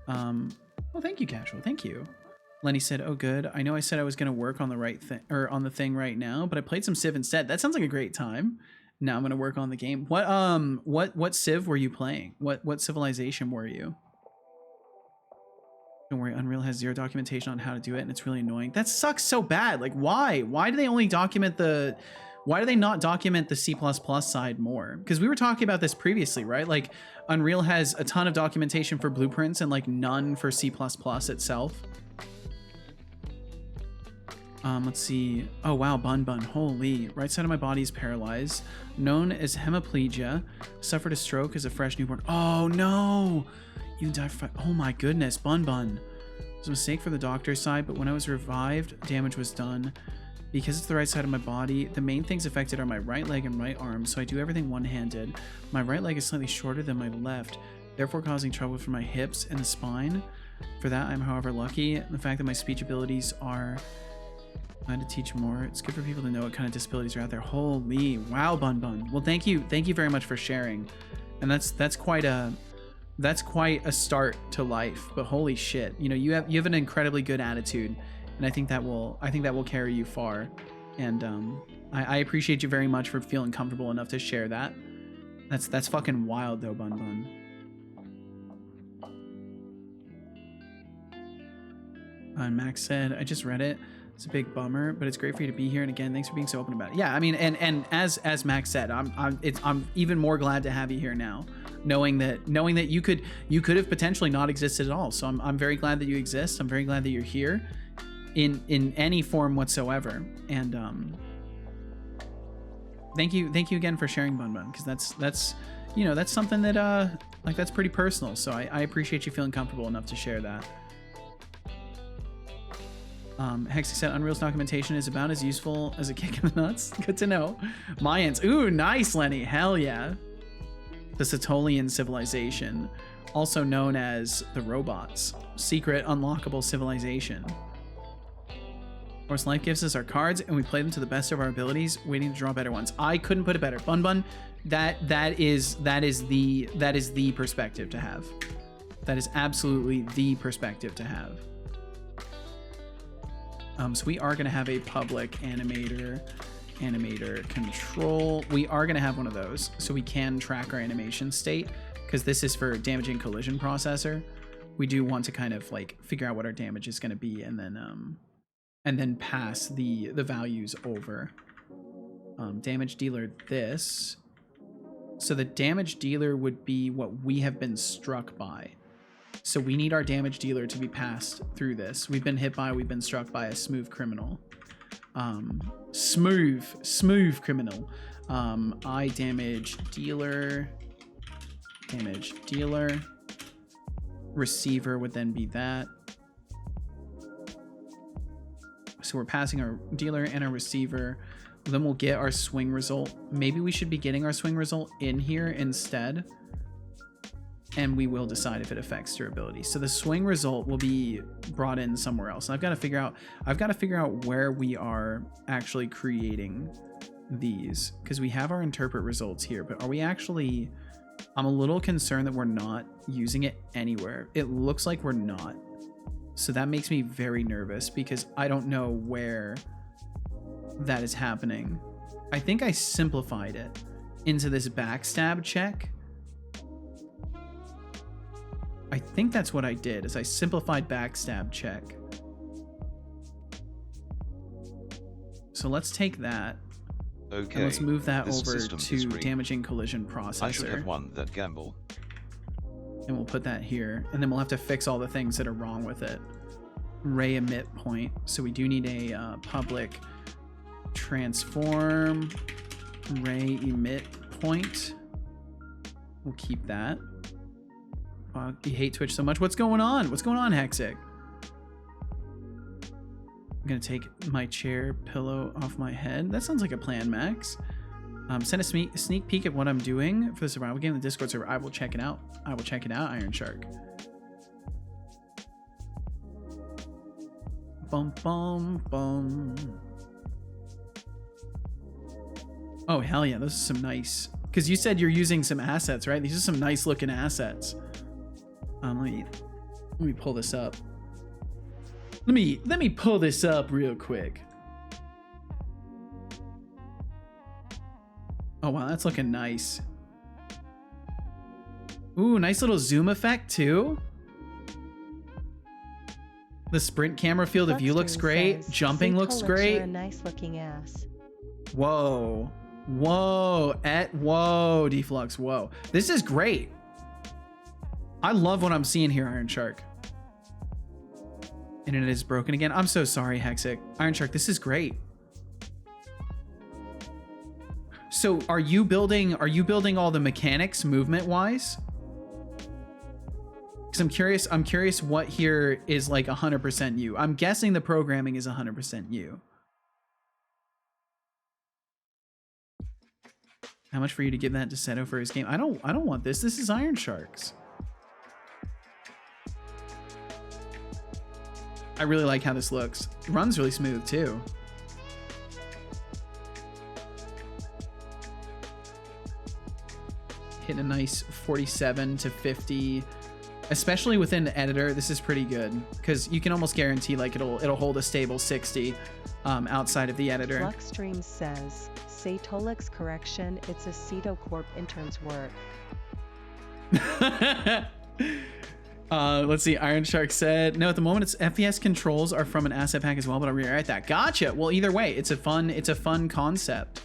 Well, thank you, Casual. Thank you. Lenny said, "Oh, good. I know I said I was going to work on the right thing or on the thing right now, but I played some Civ instead. That sounds like a great time. Now I'm gonna work on the game. What civ were you playing? What civilization were you? Don't worry, Unreal has 0 documentation on how to do it, and it's really annoying. That sucks so bad. Like, why? Why do they only document the... Why do they not document the C++ side more? Because we were talking about this previously, right? Like, Unreal has a ton of documentation for blueprints and, like, none for C++ itself. Let's see. Oh, wow, Bun. Holy. Right side of my body is paralyzed. Known as hemiplegia. Suffered a stroke as a fresh newborn. Oh, no! You died for... Oh my goodness, Bun. It was a mistake for the doctor's side, but when I was revived, damage was done. Because it's the right side of my body, the main things affected are my right leg and right arm, so I do everything one-handed. My right leg is slightly shorter than my left, therefore causing trouble for my hips and the spine. For that, I'm however lucky. The fact that my speech abilities are... I had to teach more. It's good for people to know what kind of disabilities are out there. Holy wow, Bun. Well, thank you very much for sharing. And that's quite a start to life. But holy shit, you know, you have an incredibly good attitude, and I think that will carry you far. And I appreciate you very much for feeling comfortable enough to share that. That's fucking wild though, Bun. And Max said, I just read it. It's a big bummer, but it's great for you to be here. And again, thanks for being so open about it. Yeah, I mean, and as Max said, I'm even more glad to have you here now, knowing that you could have potentially not existed at all. So I'm very glad that you exist. I'm very glad that you're here, in any form whatsoever. And thank you again for sharing, Bun, because that's you know, that's something that like that's pretty personal. So I appreciate you feeling comfortable enough to share that. Hexy said Unreal's documentation is about as useful as a kick in the nuts. Good to know. Mayans. Ooh, nice, Lenny. Hell yeah. The Setolyx civilization, also known as the robots. Secret unlockable civilization. Of course, life gives us our cards, and we play them to the best of our abilities, waiting to draw better ones. I couldn't put it better. Bun, that is the perspective to have. That is absolutely the perspective to have. So we are going to have a public animator control. We are going to have one of those so we can track our animation state, because this is for damaging collision processor. We do want to kind of like figure out what our damage is going to be, and then pass the values over. Damage dealer this. So the damage dealer would be what we have been struck by. So we need our damage dealer to be passed through this. We've been struck by a smooth criminal. Smooth criminal. I damage dealer. Receiver would then be that. So we're passing our dealer and our receiver. Then we'll get our swing result. Maybe we should be getting our swing result in here instead. And we will decide if it affects durability. So the swing result will be brought in somewhere else. And I've got to figure out where we are actually creating these, because we have our interpret results here, but are we actually... I'm a little concerned that we're not using it anywhere. It looks like we're not. So that makes me very nervous, because I don't know where that is happening. I think I simplified it into this backstab check. I think that's what I did, is I simplified backstab check. So let's take that. Okay. And let's move that this over system to is green. damaging collision processor. I should have won that gamble. And we'll put that here. And then we'll have to fix all the things that are wrong with it. Ray emit point. So we do need a public transform ray emit point. We'll keep that. You hate Twitch so much. What's going on? What's going on, Hexic? I'm gonna take my chair pillow off my head. That sounds like a plan, Max. Send a sneak peek at what I'm doing for the survival game in the Discord server. I will check it out. Iron Shark. Bum bum bum. Oh hell yeah, those are some nice. Because you said you're using some assets, right? These are some nice looking assets. Let me pull this up. Let me pull this up real quick. Oh wow, that's looking nice. Ooh, nice little zoom effect too. The sprint camera field of view looks great. Says, Jumping looks Setolyx great. are a nice looking ass. Whoa. Whoa. Whoa, Deflux. Whoa. This is great. I love what I'm seeing here, Iron Shark. Internet is broken again. I'm so sorry, Hexic. Iron Shark, this is great. So are you building all the mechanics movement wise? Because I'm curious what here is like 100% you. I'm guessing the programming is 100% you. How much for you to give that to Seto for his game? I don't want this. This is Iron Shark's. I really like how this looks. It runs really smooth too. Hitting a nice 47 to 50. Especially within the editor, this is pretty good because you can almost guarantee like it'll hold a stable 60 outside of the editor. Fluxstream says, Setolyx correction, it's a Ceto Corp intern's work. Let's see. Iron Shark said, no, at the moment it's FPS controls are from an asset pack as well, but I'll rewrite that. Gotcha. Well, either way, it's a fun concept.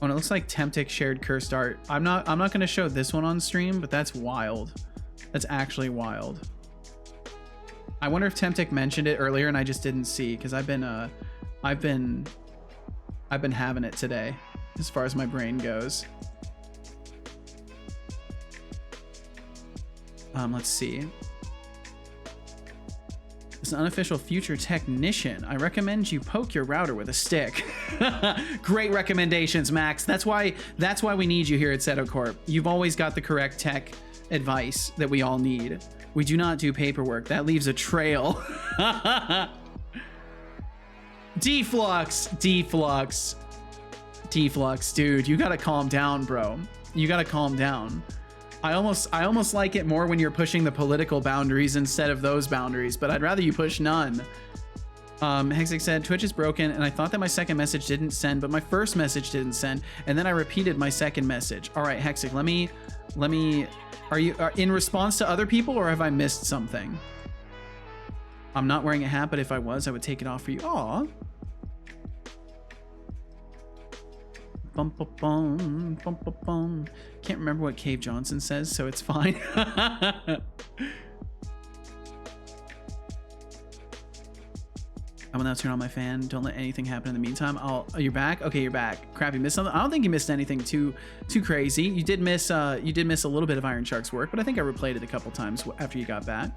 Oh, and it looks like Temptic shared cursed art. I'm not going to show this one on stream, but that's wild. That's actually wild. I wonder if Temptic mentioned it earlier and I just didn't see because I've been having it today as far as my brain goes. Let's see. As an unofficial future technician, I recommend you poke your router with a stick. Great recommendations, Max. That's why we need you here at Seto Corp. You've always got the correct tech advice that we all need. We do not do paperwork. That leaves a trail. Deflux, dude, you gotta calm down, bro. You gotta calm down. I almost like it more when you're pushing the political boundaries instead of those boundaries, but I'd rather you push none. Hexic said, Twitch is broken, and I thought that my second message didn't send, but my first message didn't send, and then I repeated my second message. All right, Hexic, let me. Are you in response to other people, or have I missed something? I'm not wearing a hat, but if I was, I would take it off for you. Aw. Bum, bum, bum, bum, bum, bum. Can't remember what Cave Johnson says, so it's fine. I will now turn on my fan. Don't let anything happen in the meantime. Oh, you're back? Okay, you're back. Crap, you missed something? I don't think you missed anything too crazy. You did miss a little bit of Iron Shark's work, but I think I replayed it a couple times after you got back.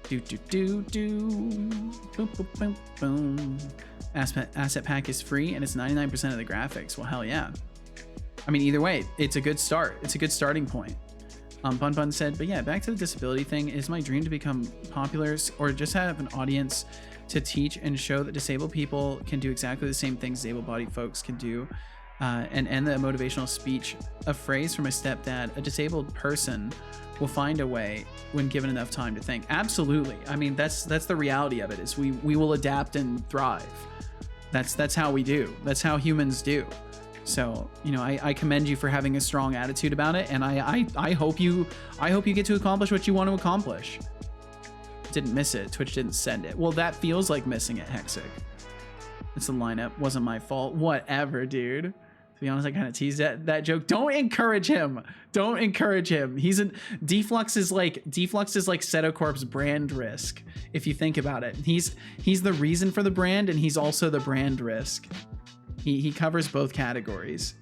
Do. Boom, boom, boom, boom. Asset pack is free and it's 99% of the graphics. Well, hell yeah. I mean, either way, it's a good start. It's a good starting point. Bun Bun said, but yeah, back to the disability thing. Is my dream to become popular or just have an audience to teach and show that disabled people can do exactly the same things able-bodied folks can do, and end the motivational speech. A phrase from my stepdad: a disabled person will find a way when given enough time to think. Absolutely. I mean, that's the reality of it. Is we will adapt and thrive. That's how we do. That's how humans do. So, you know, I commend you for having a strong attitude about it, and I hope you get to accomplish what you want to accomplish. Didn't miss it. Twitch didn't send it. Well, that feels like missing it, Hexic. It's the lineup. Wasn't my fault. Whatever, dude. To be honest, I kind of teased that joke. Don't encourage him. Don't encourage him. Deflux is like Seto Corp's brand risk. If you think about it, he's the reason for the brand, and he's also the brand risk. He covers both categories.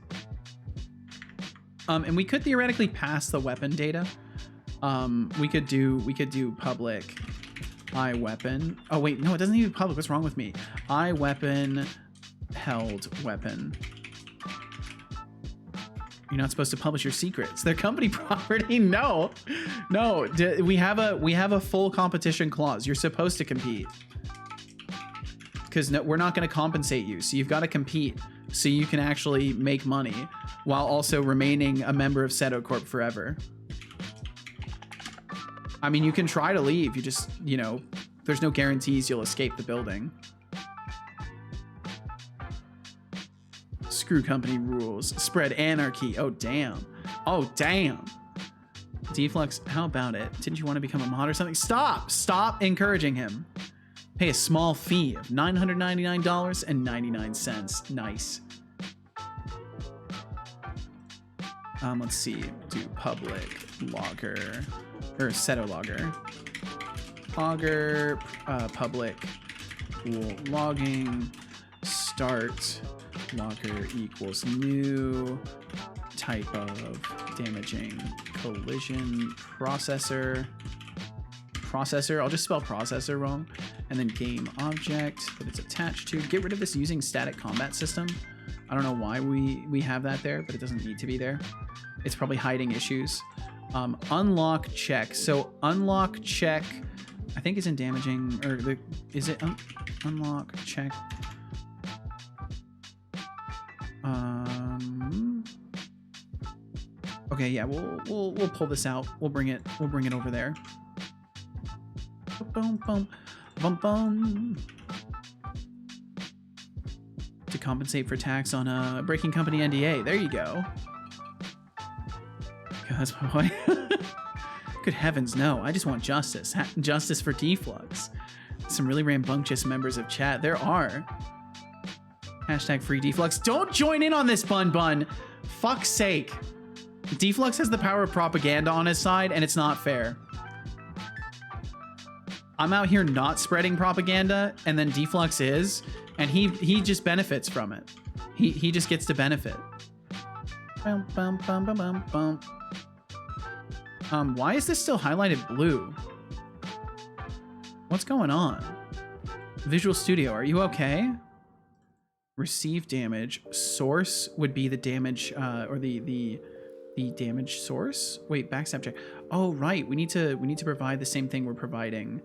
And we could theoretically pass the weapon data. We could do public iWeapon. Oh wait, no, it doesn't need to be public. What's wrong with me? iWeapon held weapon. You're not supposed to publish your secrets. They're company property. No. We have a full competition clause. You're supposed to compete. Because we're not going to compensate you. So you've got to compete so you can actually make money while also remaining a member of Seto Corp forever. I mean, you can try to leave. You just, you know, there's no guarantees you'll escape the building. Screw company rules. Spread anarchy. Oh, damn. Oh, damn. Deflux, how about it? Didn't you want to become a mod or something? Stop! Stop encouraging him. Pay a small fee of $999.99. Nice. Let's see. Do public logger or Setologger. Logger, public pool logging, start logger equals new type of damaging collision processor. I'll just spell processor wrong. And then game object that it's attached to. Get rid of this using static combat system. I don't know why we have that there, but it doesn't need to be there. It's probably hiding issues. Unlock check. So unlock check, I think is in damaging, or is it unlock check? Okay, yeah, we'll pull this out. We'll bring it over there. Boom, boom, boom, boom. To compensate for tax on a breaking company NDA. There you go. God, that's my boy. Good heavens, no. I just want justice. Justice for Deflux. Some really rambunctious members of chat. There are. Hashtag free Deflux. Don't join in on this, Bun. Fuck's sake. Deflux has the power of propaganda on his side, and it's not fair. I'm out here not spreading propaganda, and then Deflux is, and he just benefits from it. He just gets to benefit. Bum, bum, bum, bum, bum, bum. Why is this still highlighted blue? What's going on? Visual Studio, are you okay? Receive damage. Source would be the damage, or the damage source. Wait, backstab check. Oh, right. We need to provide the same thing we're providing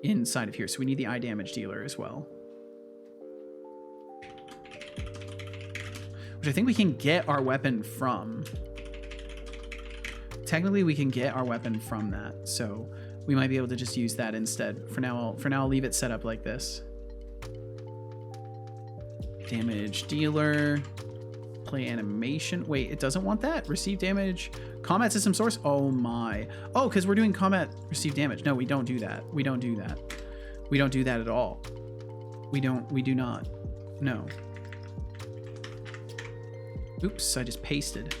inside of here. So we need the eye damage dealer as well. Which I think we can get our weapon from. Technically, we can get our weapon from that. So we might be able to just use that instead. For now, I'll leave it set up like this. Damage dealer. Play animation. Wait, it doesn't want that. Receive damage. Combat system source. Oh my. Oh, because we're doing combat receive damage. No, we don't do that. We don't do that. We don't do that at all. We do not. No. Oops, I just pasted.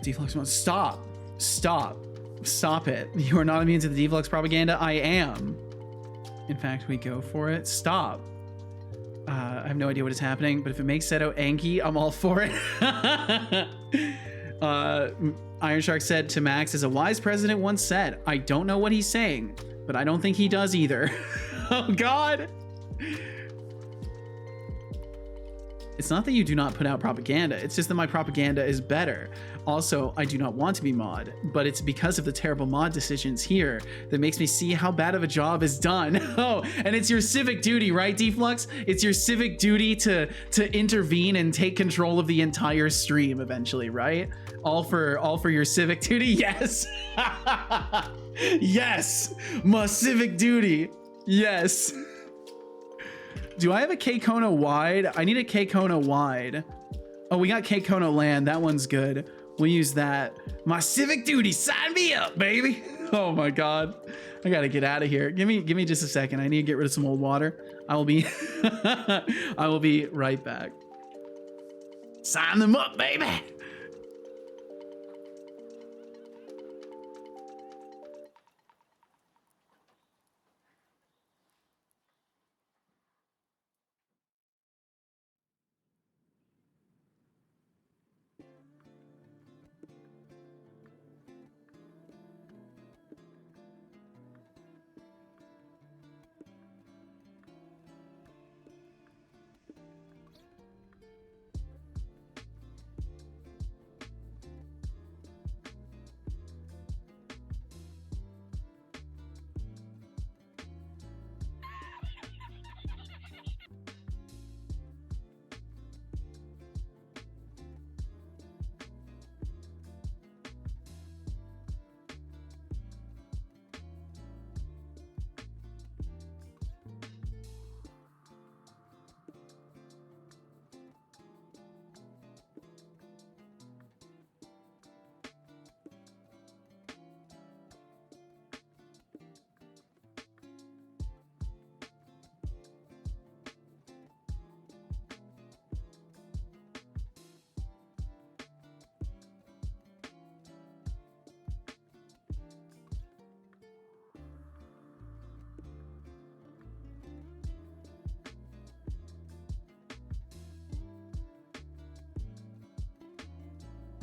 Deflux mode. Stop. It. You are not immune to the Deflux propaganda. I am. In fact, we go for it. Stop. I have no idea what is happening, but if it makes Seto angry, I'm all for it. Iron Shark said to Max, as a wise president once said, I don't know what he's saying, but I don't think he does either. Oh, God. It's not that you do not put out propaganda. It's just that my propaganda is better. Also, I do not want to be mod, but it's because of the terrible mod decisions here that makes me see how bad of a job is done. Oh, and it's your civic duty, right, Deflux? It's your civic duty to intervene and take control of the entire stream eventually, right? All for your civic duty. Yes. Yes, my civic duty. Yes. Do I have a K-Kona wide? I need a K-Kona wide. Oh, we got K-Kona land. That one's good. We'll use that. My civic duty. Sign me up, baby. Oh my God. I gotta get out of here. Give me just a second. I need to get rid of some old water. I will be I will be right back. Sign them up, baby.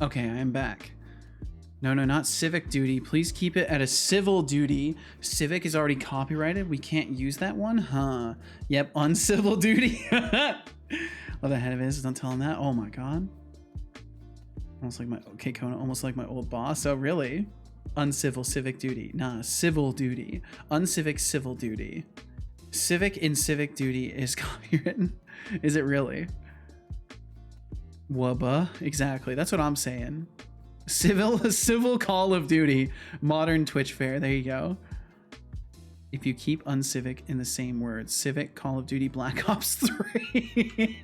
Okay, I am back. No, not civic duty. Please keep it at a civil duty. Civic is already copyrighted. We can't use that one, huh? Yep, uncivil duty. Oh, the head of it is. Don't tell him that. Oh my god. Almost like my Kona. Almost like my old boss. Oh really? Uncivil civic duty. Nah, civil duty. Uncivic civil duty. Civic in civic duty is copywritten. Is it really? Wubba. Exactly. That's what I'm saying. Civil Call of Duty, modern Twitch fair. There you go. If you keep uncivic in the same words, Civic, Call of Duty, Black Ops 3.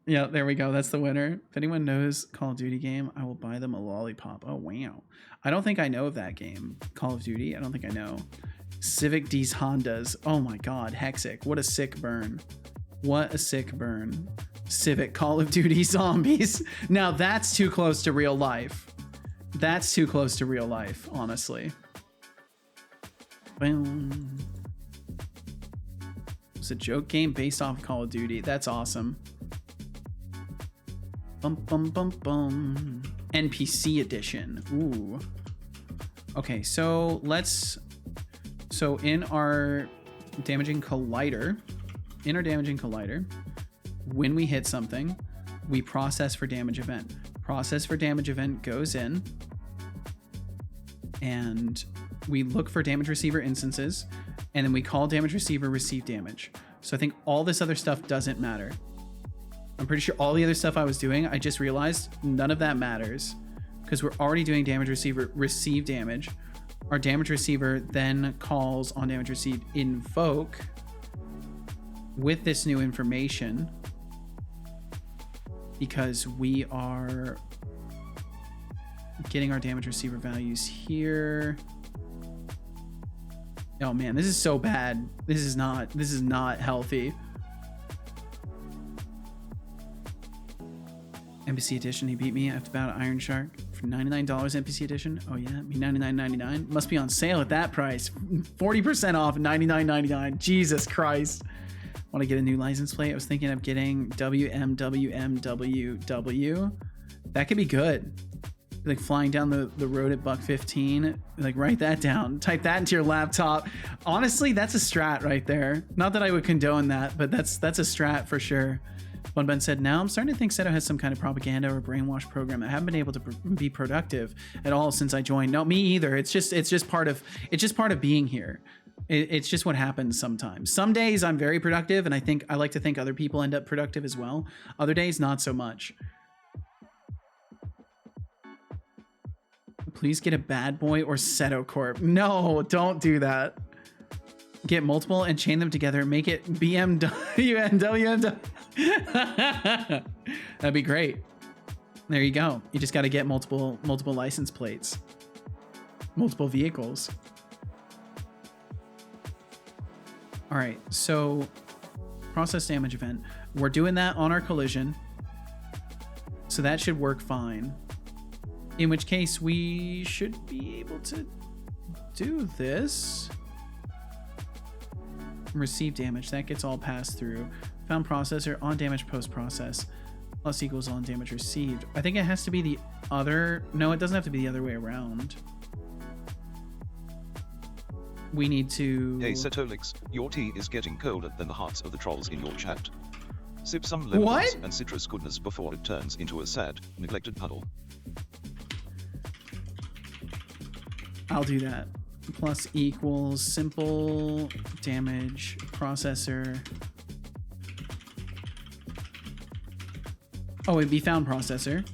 Yep, there we go. That's the winner. If anyone knows Call of Duty game, I will buy them a lollipop. Oh, wow. I don't think I know of that game. Call of Duty? I don't think I know. Civic D's Hondas. Oh my god, Hexic. What a sick burn. What a sick burn. Civic Call of Duty Zombies. Now that's too close to real life. That's too close to real life, honestly. It's a joke game based off Call of Duty. That's awesome. Bum bum bum bum. NPC edition. Ooh. Okay, so let's. So in our damaging collider, when we hit something, we process for damage event. Process for damage event goes in, and we look for damage receiver instances, and then we call damage receiver receive damage. So I think all this other stuff doesn't matter. I'm pretty sure all the other stuff I was doing, I just realized none of that matters because we're already doing damage receiver receive damage. Our damage receiver then calls on damage received invoke with this new information because we are getting our damage receiver values here. Oh man, this is so bad. This is not healthy. NPC edition, he beat me. I have to bow to Iron Shark for $99 NPC edition. Oh yeah, me $99.99. Must be on sale at that price. 40% off, $99.99. Jesus Christ. Want to get a new license plate? I was thinking of getting WMWMWW. That could be good. Like flying down the road at buck 15. Like write that down. Type that into your laptop. Honestly, that's a strat right there. Not that I would condone that, but that's a strat for sure. One Ben said, now I'm starting to think Seto has some kind of propaganda or brainwash program. I haven't been able to be productive at all since I joined. No, me either. It's just part of being here. It's just what happens sometimes. Some days I'm very productive, and I like to think other people end up productive as well. Other days, not so much. Please get a bad boy or Seto Corp. No, don't do that. Get multiple and chain them together. Make it BMW and WMW. That'd be great. There you go. You just got to get multiple license plates, multiple vehicles. All right, so process damage event. We're doing that on our collision, so that should work fine. In which case, we should be able to do this. Receive damage, that gets all passed through. Found processor on damage post process plus equals on damage received. I think it has to be the other. No, it doesn't have to be the other way around. We need to. Hey Setolyx, your tea is getting colder than the hearts of the trolls in your chat. Sip some lemons and citrus goodness before it turns into a sad, neglected puddle. I'll do that. Plus equals simple damage processor. Oh, it'd be found processor.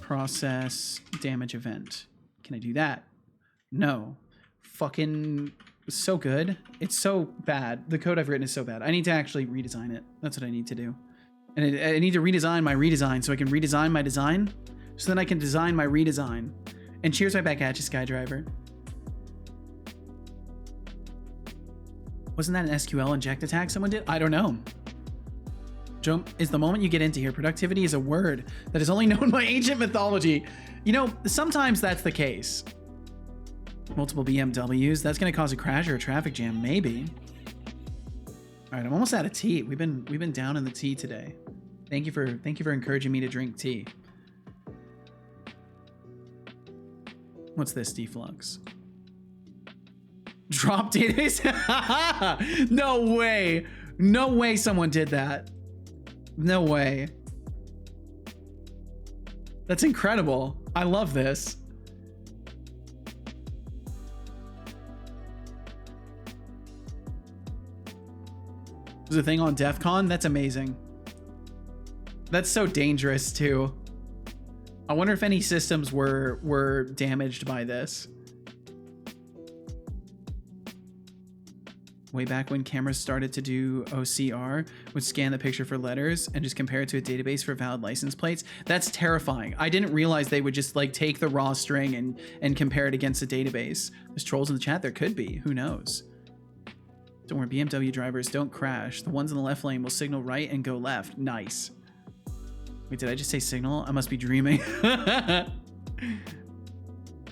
Process damage event. Can I do that? No. Fucking so good. It's so bad. The code I've written is so bad. I need to actually redesign it. That's what I need to do. And I need to redesign my redesign so I can redesign my design so then I can design my redesign. And cheers right back at you, Skydriver. Wasn't that an SQL inject attack someone did? I don't know. Jump is the moment you get into here. Productivity is a word that is only known by ancient mythology. You know, sometimes that's the case. Multiple BMWs. That's going to cause a crash or a traffic jam, maybe. All right, I'm almost out of tea. We've been down in the tea today. Thank you for encouraging me to drink tea. What's this, Deflux? Drop database? No way. No way someone did that. No way. That's incredible. I love this. There's a thing on DEF CON? That's amazing. That's so dangerous too. I wonder if any systems were damaged by this. Way back when cameras started to do OCR, would scan the picture for letters and just compare it to a database for valid license plates. That's terrifying. I didn't realize they would just like take the raw string and compare it against a database. There's trolls in the chat. There could be. Who knows? Don't worry, BMW drivers don't crash. The ones in the left lane will signal right and go left. Nice. Wait, did I just say signal? I must be dreaming. There's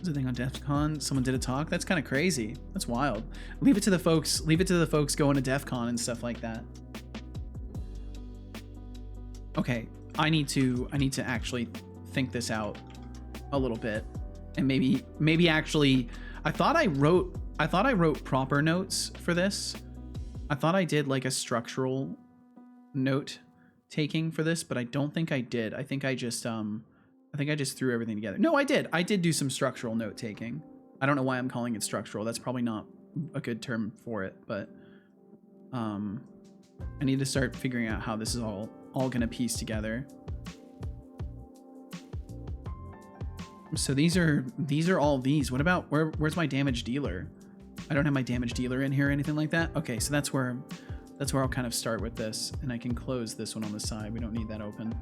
a thing on DEF CON. Someone did a talk. That's kind of crazy. That's wild. Leave it to the folks. Leave it to the folks going to DEF CON and stuff like that. Okay, I need to actually think this out a little bit, and maybe actually, I thought I wrote proper notes for this. I thought I did like a structural note taking for this, but I don't think I did. I think I just threw everything together. No, I did. I did do some structural note taking. I don't know why I'm calling it structural. That's probably not a good term for it, but I need to start figuring out how this is all gonna piece together. So these are all these. What about where's my damage dealer? I don't have my damage dealer in here or anything like that. Okay, so that's where I'll kind of start with this, and I can close this one on the side. We don't need that open.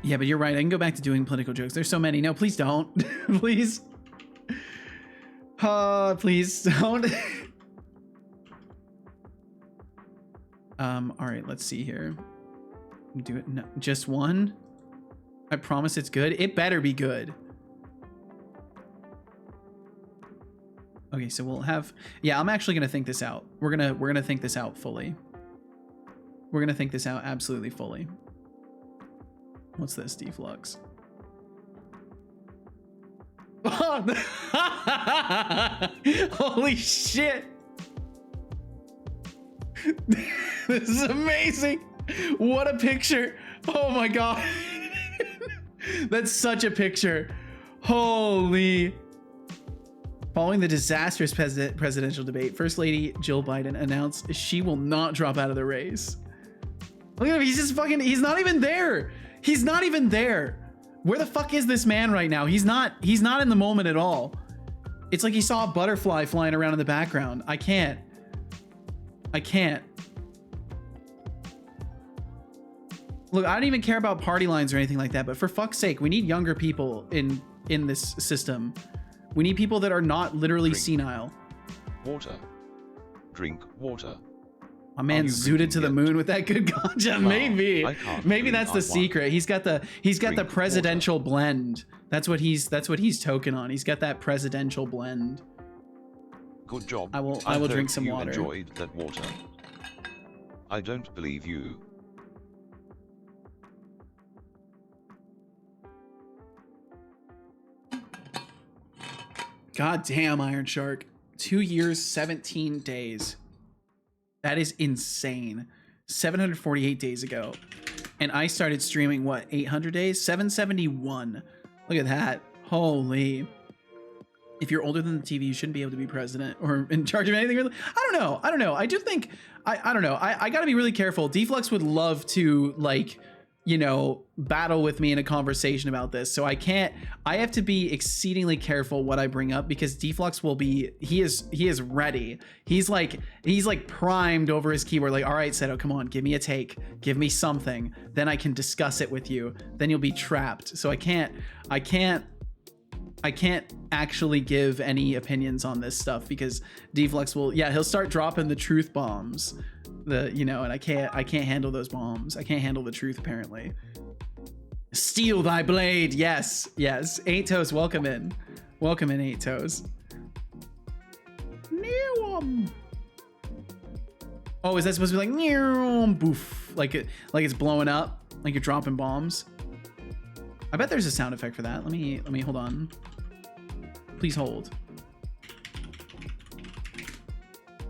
Yeah, but you're right. I can go back to doing political jokes. There's so many. No, please don't. Please. Please don't. All right, let's see here. Do it. No, just one. I promise it's good. It better be good. Okay, so we'll have, yeah, I'm actually gonna think this out. We're gonna think this out fully. We're gonna think this out absolutely fully. What's this, Deflux? Holy shit! This is amazing! What a picture! Oh my god! That's such a picture. Holy. Following the disastrous presidential debate, First Lady Jill Biden announced she will not drop out of the race. Look at him, he's just fucking, he's not even there. He's not even there. Where the fuck is this man right now? He's not in the moment at all. It's like he saw a butterfly flying around in the background. I can't. Look, I don't even care about party lines or anything like that, but for fuck's sake, we need younger people in this system. We need people that are not literally senile. Water. Drink water. My man zooted to the moon with that good ganja. Maybe that's the secret. He's got the presidential blend. That's what he's token on. He's got that presidential blend. Good job. I will drink some water. Enjoyed that water. I don't believe you. God damn, Iron Shark. 2 years, 17 days. That is insane. 748 days ago. And I started streaming, what, 800 days? 771. Look at that. Holy. If you're older than the TV, you shouldn't be able to be president or in charge of anything. Really. I don't know. I do think, I don't know. I gotta be really careful. Deflux would love to, like, you know, battle with me in a conversation about this. So I have to be exceedingly careful what I bring up, because Deflux will be, he is ready. He's like primed over his keyboard. Like, all right, Seto, come on, give me a take, give me something. Then I can discuss it with you. Then you'll be trapped. So I can't actually give any opinions on this stuff, because Deflux will, yeah, he'll start dropping the truth bombs. And I can't handle those bombs. I can't handle the truth, apparently. Steal thy blade. Yes. 8 Toes, welcome in. Welcome in, 8 Toes. Oh, is that supposed to be like meow, boof, like it's blowing up, like you're dropping bombs? I bet there's a sound effect for that. Let me hold on. Please hold.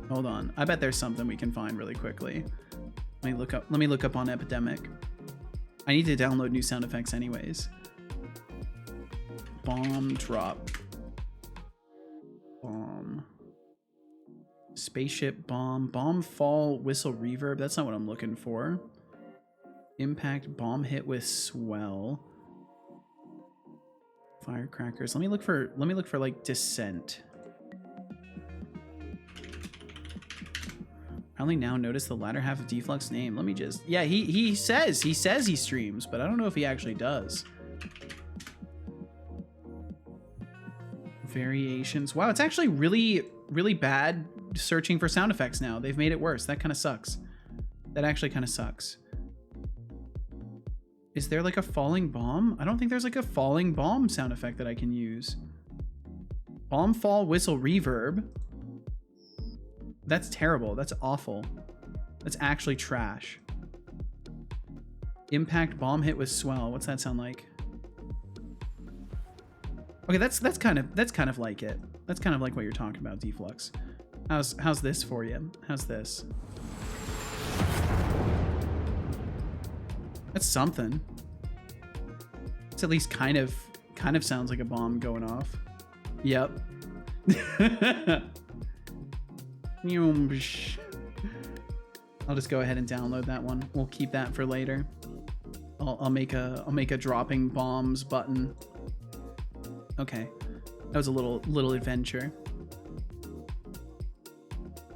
Hold on. I bet there's something we can find really quickly. Let me look up on Epidemic. I need to download new sound effects anyways. Bomb drop. Bomb. Spaceship bomb. Bomb fall whistle reverb. That's not what I'm looking for. Impact bomb hit with swell. Firecrackers. Let me look for like descent. I only now notice the latter half of Deflux's name. Let me just, yeah, he says he streams, but I don't know if he actually does. Variations. Wow, it's actually really bad searching for sound effects now. They've made it worse. That kind of sucks. That actually kind of sucks. Is there like a falling bomb? I don't think there's like a falling bomb sound effect that I can use. Bomb fall whistle reverb. That's terrible. That's awful. That's actually trash. Impact bomb hit with swell. What's that sound like? Okay, that's kind of like it. That's kind of like what you're talking about, Deflux. How's this for you? How's this? That's something. It's at least kind of sounds like a bomb going off. Yep. I'll just go ahead and download that one. We'll keep that for later. I'll make a dropping bombs button. Okay, that was a little adventure.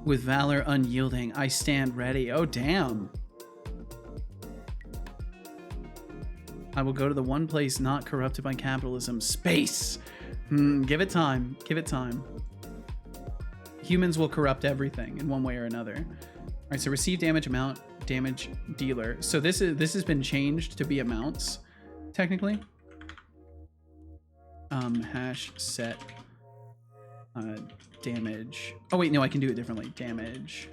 With valor unyielding, I stand ready. Oh damn! I will go to the one place not corrupted by capitalism. Space. Give it time. Give it time. Humans will corrupt everything in one way or another. All right, so receive damage amount, damage dealer. So this has been changed to be amounts, technically. Hash set damage. Oh wait, no, I can do it differently. Damage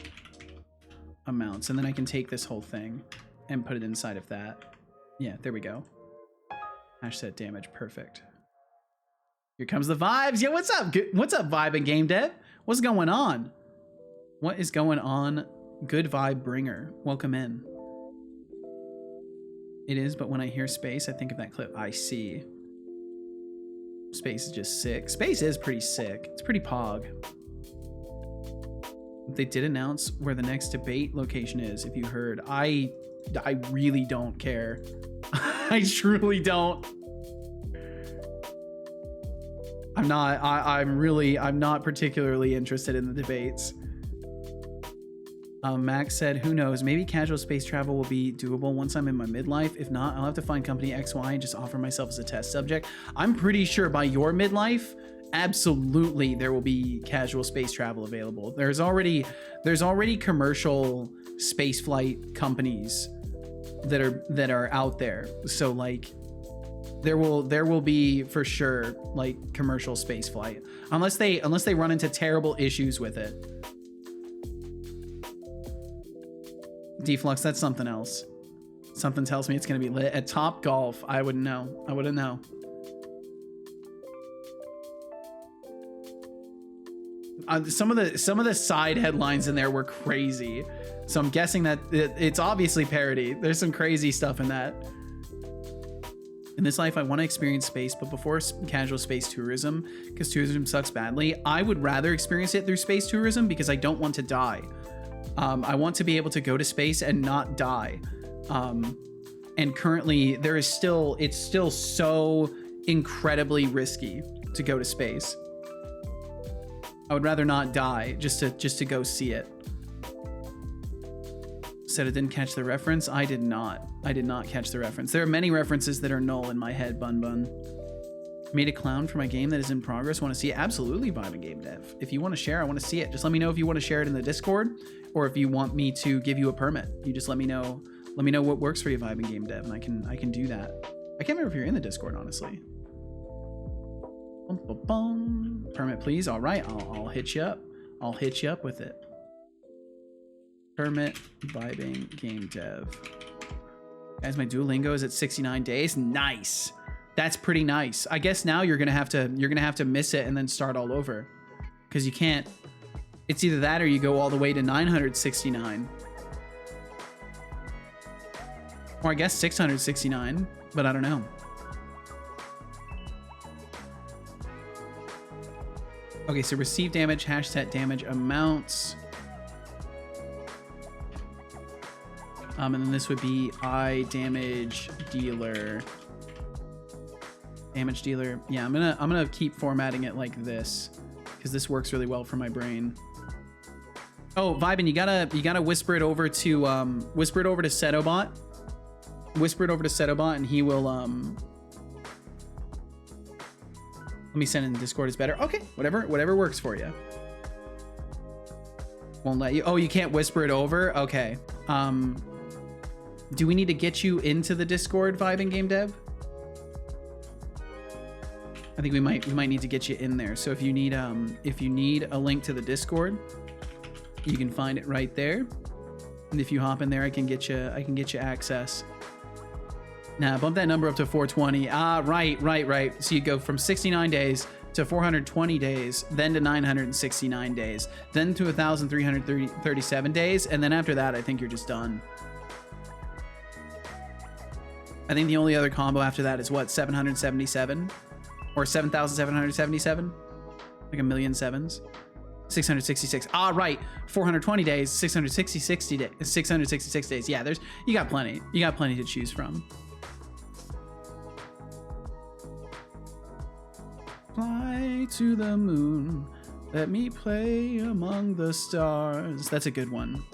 amounts, and then I can take this whole thing and put it inside of that. Yeah, there we go. Hash set damage, perfect. Here comes the vibes. Yo, what's up? What's up, Vibe and Game Dev? What's going on? What is going on? Good vibe bringer. Welcome in. It is, but when I hear space, I think of that clip. I see. Space is just sick. Space is pretty sick. It's pretty pog. They did announce where the next debate location is, if you heard. I really don't care. I truly don't. I'm not particularly interested in the debates. Max said, who knows, maybe casual space travel will be doable once I'm in my midlife. If not, I'll have to find company XY and just offer myself as a test subject. I'm pretty sure by your midlife, absolutely there will be casual space travel available. There's already commercial space flight companies that are out there. So like there will be for sure like commercial space flight unless they run into terrible issues with it. Deflux, that's something else. Something tells me it's gonna be lit at Top Golf. I wouldn't know. I wouldn't know. Some of the side headlines in there were crazy, so I'm guessing that it's obviously parody. There's some crazy stuff in that. In this life, I want to experience space, but before casual space tourism, because tourism sucks badly, I would rather experience it through space tourism because I don't want to die. I want to be able to go to space and not die. And currently, it's still so incredibly risky to go to space. I would rather not die just to go see it. Said it didn't catch the reference. I did not catch the reference. There are many references that are null in my head, Bun. Made a clown for my game that is in progress. Want to see it? Absolutely, Vibe and Game Dev. If you want to share, I want to see it. Just let me know if you want to share it in the Discord or if you want me to give you a permit. You just let me know. Let me know what works for you, Vibe and Game Dev, and I can do that. I can't remember if you're in the Discord, honestly. Permit, please. All right, I'll hit you up. I'll hit you up with it. Permit vibing game dev. Guys, my Duolingo is at 69 days. Nice. That's pretty nice. I guess now you're gonna have to miss it and then start all over, because you can't. It's either that or you go all the way to 969, or I guess 669. But I don't know. Okay, so receive damage, hash set damage amounts. And then this would be damage dealer. Damage dealer. Yeah, I'm gonna keep formatting it like this, because this works really well for my brain. Oh, Vibin, you gotta whisper it over to Setobot. Whisper it over to Setobot, and he will let me send it in Discord is better. Okay, whatever works for you. Won't let you. Oh, you can't whisper it over. Okay. Do we need to get you into the Discord, Vibing Game Dev? I think we might need to get you in there. So if you need a link to the Discord, you can find it right there. And if you hop in there, I can get you access. Nah, bump that number up to 420. Ah, right. So you go from 69 days to 420 days, then to 969 days, then to 1,337 days, and then after that, I think you're just done. I think the only other combo after that is what, 777 or 7,777, like a million sevens. 666. Ah, right. 420 days, 666 days. Yeah, you got plenty to choose from. Fly to the moon, let me play among the stars. That's a good one.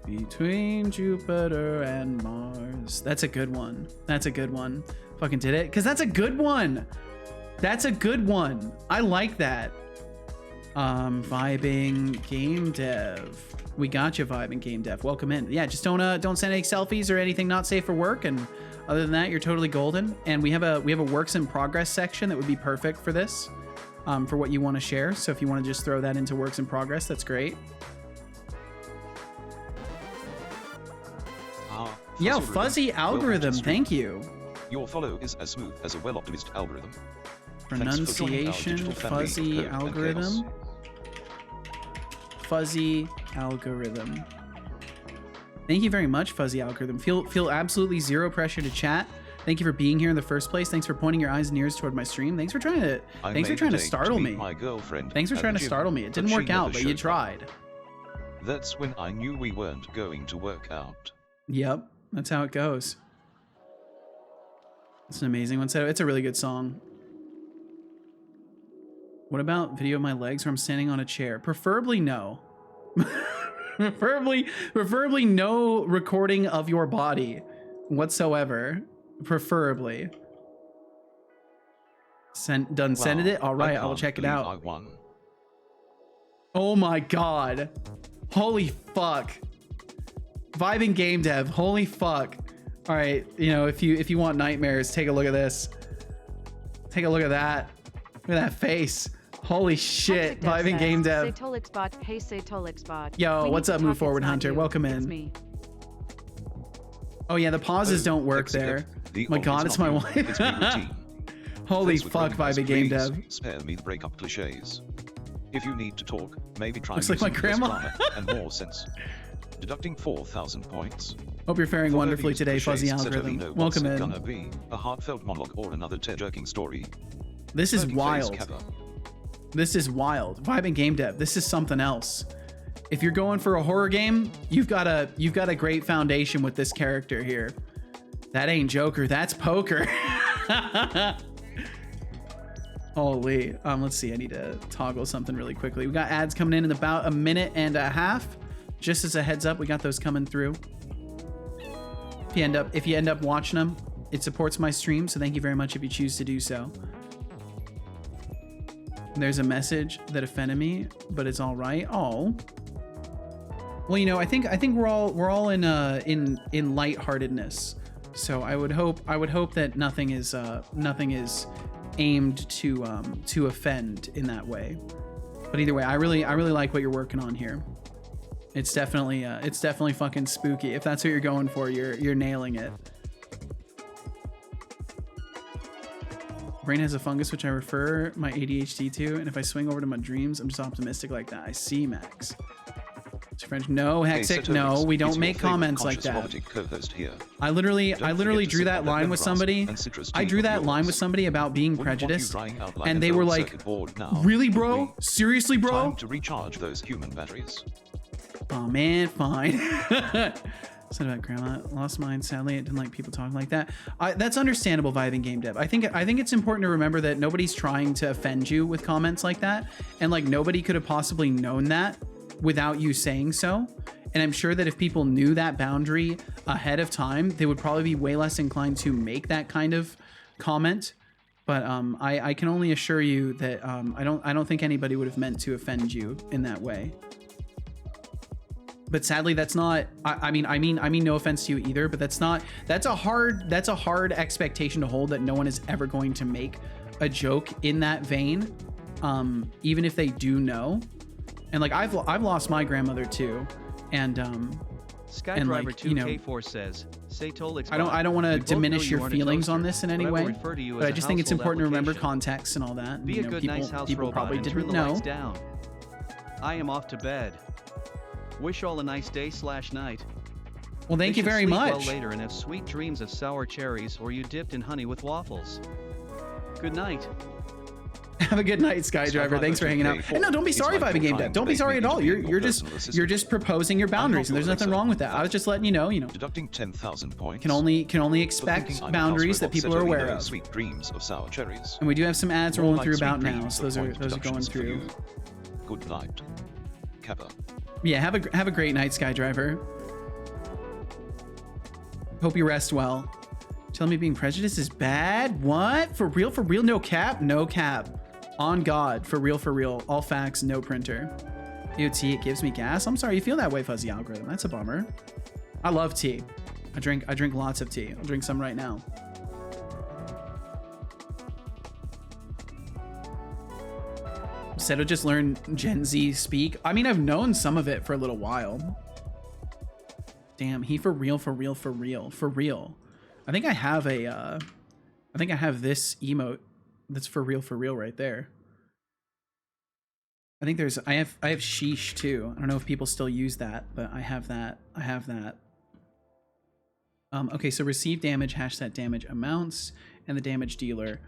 Between Jupiter and Mars. That's a good one. Fucking did it, because that's a good one. I like that. Vibing Game Dev. We got you, Vibing Game Dev. Welcome in. Yeah, just don't send any selfies or anything not safe for work, and other than that, you're totally golden. And we have a works in progress section that would be perfect for this, for what you want to share. So if you want to just throw that into works in progress, that's great. Yo, fuzzy algorithm, thank you. Your follow is as smooth as a well-optimized algorithm. Pronunciation, fuzzy algorithm. Fuzzy algorithm. Thank you very much, fuzzy algorithm. Feel absolutely zero pressure to chat. Thank you for being here in the first place. Thanks for pointing your eyes and ears toward my stream. Thanks for trying to startle me. Thanks for trying to startle me. It didn't work out, but you tried. That's when I knew we weren't going to work out. Yep, that's how it goes. It's an amazing one. So it's a really good song. What about video of my legs where I'm standing on a chair? Preferably no. preferably no recording of your body whatsoever. Preferably. Sended it? All right, I'll check it out. Oh my god. Holy fuck. Vibing Game Dev. Holy fuck. All right, if you want nightmares, take a look at this. Take a look at that. Look at that face. Holy shit, Vibing Game Dev. Setolyx bot. Hey, Setolyx bot. Yo, what's up, Move Forward Hunter? Welcome in. Oh yeah, the pauses don't work there. My god, it's my wife. Holy fuck, Vibing Game Dev. Spare me the breakup cliches. If you need to talk, maybe try looks like my grandma. And more sense. Deducting 4,000 points. Hope you're faring wonderfully today, fuzzy algorithm. Welcome in. Gonna be a heartfelt monologue or another tear-jerking story. This is wild. This is wild. Vibing Game Dev. This is something else. If you're going for a horror game, you've got a great foundation with this character here. That ain't Joker. That's poker. Holy. Let's see. I need to toggle something really quickly. We got ads coming in about a minute and a half. Just as a heads up, we got those coming through. If you end up watching them, it supports my stream, so thank you very much if you choose to do so. There's a message that offended me, but it's all right. Oh, well, I think we're all in lightheartedness. So I would hope that nothing is aimed to offend in that way. But either way, I really like what you're working on here. It's definitely fucking spooky. If that's what you're going for, you're nailing it. Brain has a fungus which I refer my ADHD to, and if I swing over to my dreams, I'm just optimistic like that. I see, Max. It's French. No, Hexic, no, we don't make comments like that. I literally drew that line with somebody. I drew that line with somebody about being prejudiced, and they were like, "Really, bro? Seriously, bro?" Time to recharge those human batteries. Oh man, fine. Said about grandma, lost mine. Sadly, it didn't like people talking like that. That's understandable, vibing game dev. I think it's important to remember that nobody's trying to offend you with comments like that, and like nobody could have possibly known that without you saying so. And I'm sure that if people knew that boundary ahead of time, they would probably be way less inclined to make that kind of comment. But I can only assure you that I don't think anybody would have meant to offend you in that way. But sadly, that's not. I mean, no offense to you either. But that's a hard expectation to hold, that no one is ever going to make a joke in that vein, even if they do know. And like I've lost my grandmother too, and Skydriver like, 2K4 says, Setolyx. I don't want to diminish your feelings on this in any way, but I just think it's important to remember context and all that. Be a good nice house people robot probably and didn't turn the know. lights down. I am off to bed. Wish all a nice day/night. Well, thank you very sleep much. Well later and have sweet dreams of sour cherries or you dipped in honey with waffles. Good night. Have a good night, Skydriver. Thanks for hanging out. And no, don't be sorry, Vibing Game Dev. Don't be sorry at all. You're just proposing your boundaries, and there's nothing wrong with that. I was just letting you know. Deducting 10,000 points. Can only expect boundaries that people are aware of. Sweet dreams of sour cherries. And we do have some ads rolling through about now, so those are going through. Good night, Kappa. Yeah, have a great night, Skydriver. Hope you rest well. Tell me being prejudiced is bad? What? For real? For real? No cap? No cap. On God. For real? For real. All facts, no printer. Ew, tea, it gives me gas. I'm sorry you feel that way, Fuzzy Algorithm. That's a bummer. I love tea. I drink lots of tea. I'll drink some right now. Seto just learned Gen Z speak. I mean, I've known some of it for a little while. Damn, he for real, for real, for real, for real. I think I have this emote that's for real right there. I think I have sheesh too. I don't know if people still use that, but I have that. Okay, so receive damage, hash that damage amounts, and the damage dealer.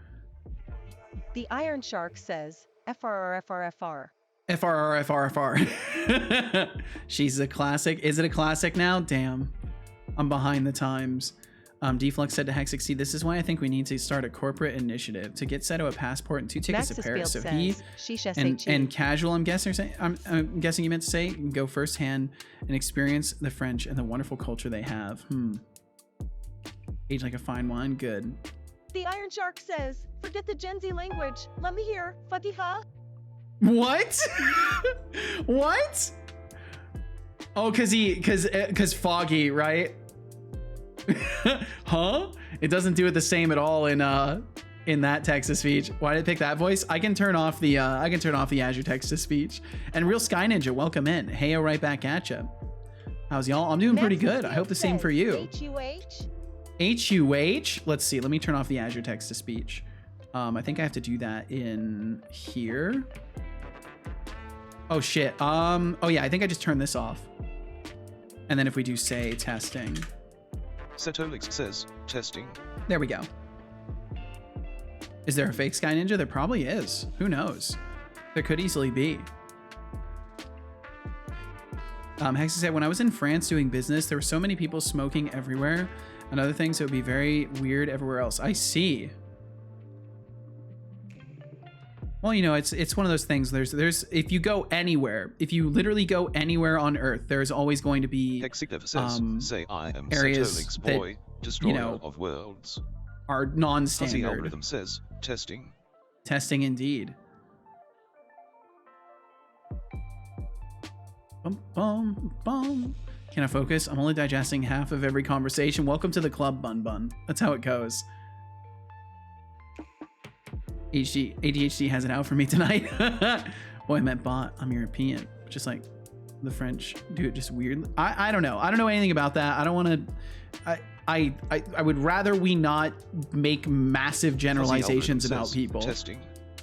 The Iron Shark says, FRR. FRR. She's a classic. Is it a classic now? Damn. I'm behind the times. Deflux said to Hexic, see, this is why I think we need to start a corporate initiative to get Seto a passport and 2 tickets to Paris. So he and casual, I'm guessing you meant to say, you can go firsthand and experience the French and the wonderful culture they have. Age like a fine wine. Good. The Iron Shark says, forget the Gen Z language. Let me hear Fatiha. What? What? Oh, cause Foggy, right? Huh? It doesn't do it the same at all in that text to speech. Why did I pick that voice? I can turn off the Azure text to speech. And Real Sky Ninja, welcome in. Heyo, right back at ya. How's y'all? I'm doing pretty good. I hope the same for you. HUH? Let's see. Let me turn off the Azure text to speech. I think I have to do that in here. Oh shit. Oh yeah, I think I just turned this off. And then if we do say testing. Setolyx says testing. There we go. Is there a fake Sky Ninja? There probably is. Who knows? There could easily be. Hexa said, when I was in France doing business, there were so many people smoking everywhere and other things, it would be very weird everywhere else. I see. Well, it's one of those things. There's if you go anywhere, if you literally go anywhere on Earth, there's always going to be say I am areas Setolyx boy, that, destroyer of worlds. Are non-standard. The algorithm says testing. Testing indeed. Bum, bum, bum. Can I focus? I'm only digesting half of every conversation. Welcome to the club, Bun Bun. That's how it goes. ADHD has it out for me tonight. Oh, I meant bot. I'm European. Just like the French do it just weird. I don't know. I don't know anything about that. I don't want to. I would rather we not make massive generalizations about people. Testing.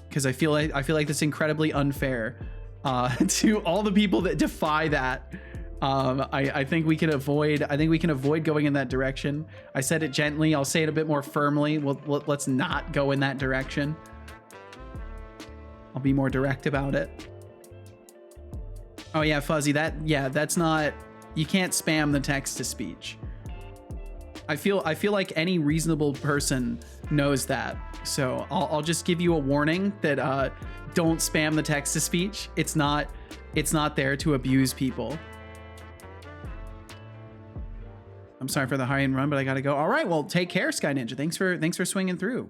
Because I feel like that's incredibly unfair to all the people that defy that. I think we can avoid. I think we can avoid going in that direction. I said it gently. I'll say it a bit more firmly. Let's not go in that direction. I'll be more direct about it. Oh yeah, Fuzzy. That's not. You can't spam the text to speech. I feel like any reasonable person knows that. So I'll just give you a warning that don't spam the text to speech. It's not there to abuse people. I'm sorry for the high end run, but I gotta go. All right, well, take care, Sky Ninja. Thanks for swinging through.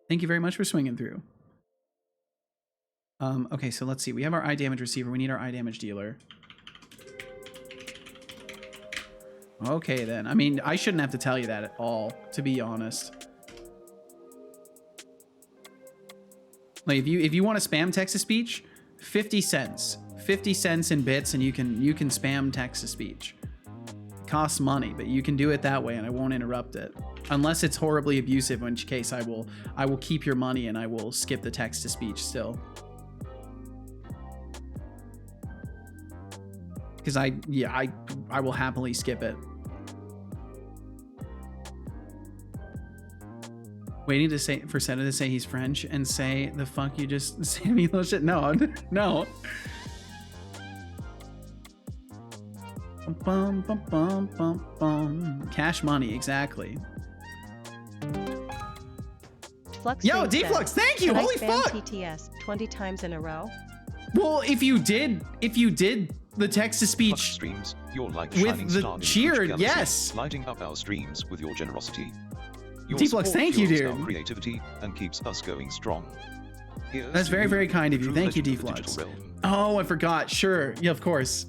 Thank you very much for swinging through. Okay, so let's see. We have our eye damage receiver. We need our eye damage dealer. Okay, then. I mean, I shouldn't have to tell you that at all, to be honest. Like, if you want to spam text to speech, 50 cents. 50 cents in bits, and you can spam text to speech. It costs money, but you can do it that way, and I won't interrupt it. Unless it's horribly abusive, in which case I will keep your money and I will skip the text to speech still. Because I will happily skip it. Waiting to say for Seta to say he's French and say the fuck you just say to me little shit. No, no. Bum, bum, bum, bum, bum. Cash money, exactly. Flux Yo, Stream Deflux, says, thank you. "Can I Holy spam fuck. TTS 20 times in a row?" Well, if you did the text to speech streams, you're like with shining the star in the cheer, huge galaxy, yes. lighting up our streams with your generosity. Your Deflux, support thank you, fuels dude. our creativity and keeps us going strong. Here's That's to very, you, very kind of you. true Thank you, legend of the Deflux. digital realm. Oh, I forgot. Sure. Yeah, of course.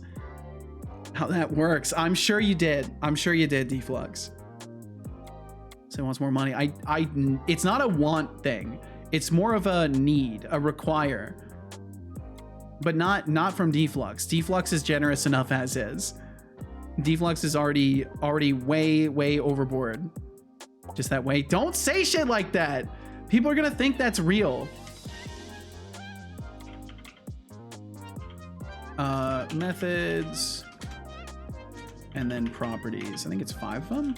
How that works. I'm sure you did. I'm sure you did, Deflux. So he wants more money. It's not a want thing. It's more of a need, a require. But not from Deflux. Deflux is generous enough as is. Deflux is already way overboard. Just that way. Don't say shit like that. People are gonna think that's real. Methods. And then properties. I think it's 5 of them.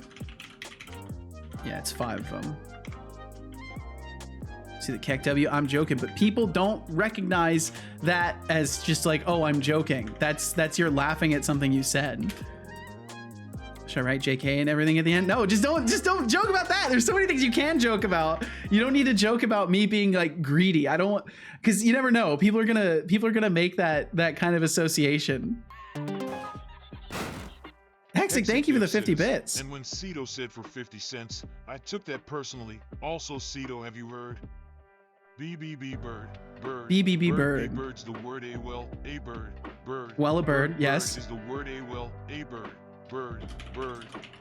Yeah, it's 5 of them. See the Keck W? I'm joking, but people don't recognize that as just like, oh, I'm joking. That's you're laughing at something you said. Should I write JK and everything at the end? No, just don't joke about that. There's so many things you can joke about. You don't need to joke about me being like greedy. I don't, because you never know. People are gonna make that kind of association. Hexic, thank you for the 50 bits. And when Ceto said for 50 cents, I took that personally. Also, Ceto, have you heard? BBB bird. BBB bird. A bird's the word a well, a bird. Well, a bird, yes. Is the word a well, a bird. Bird.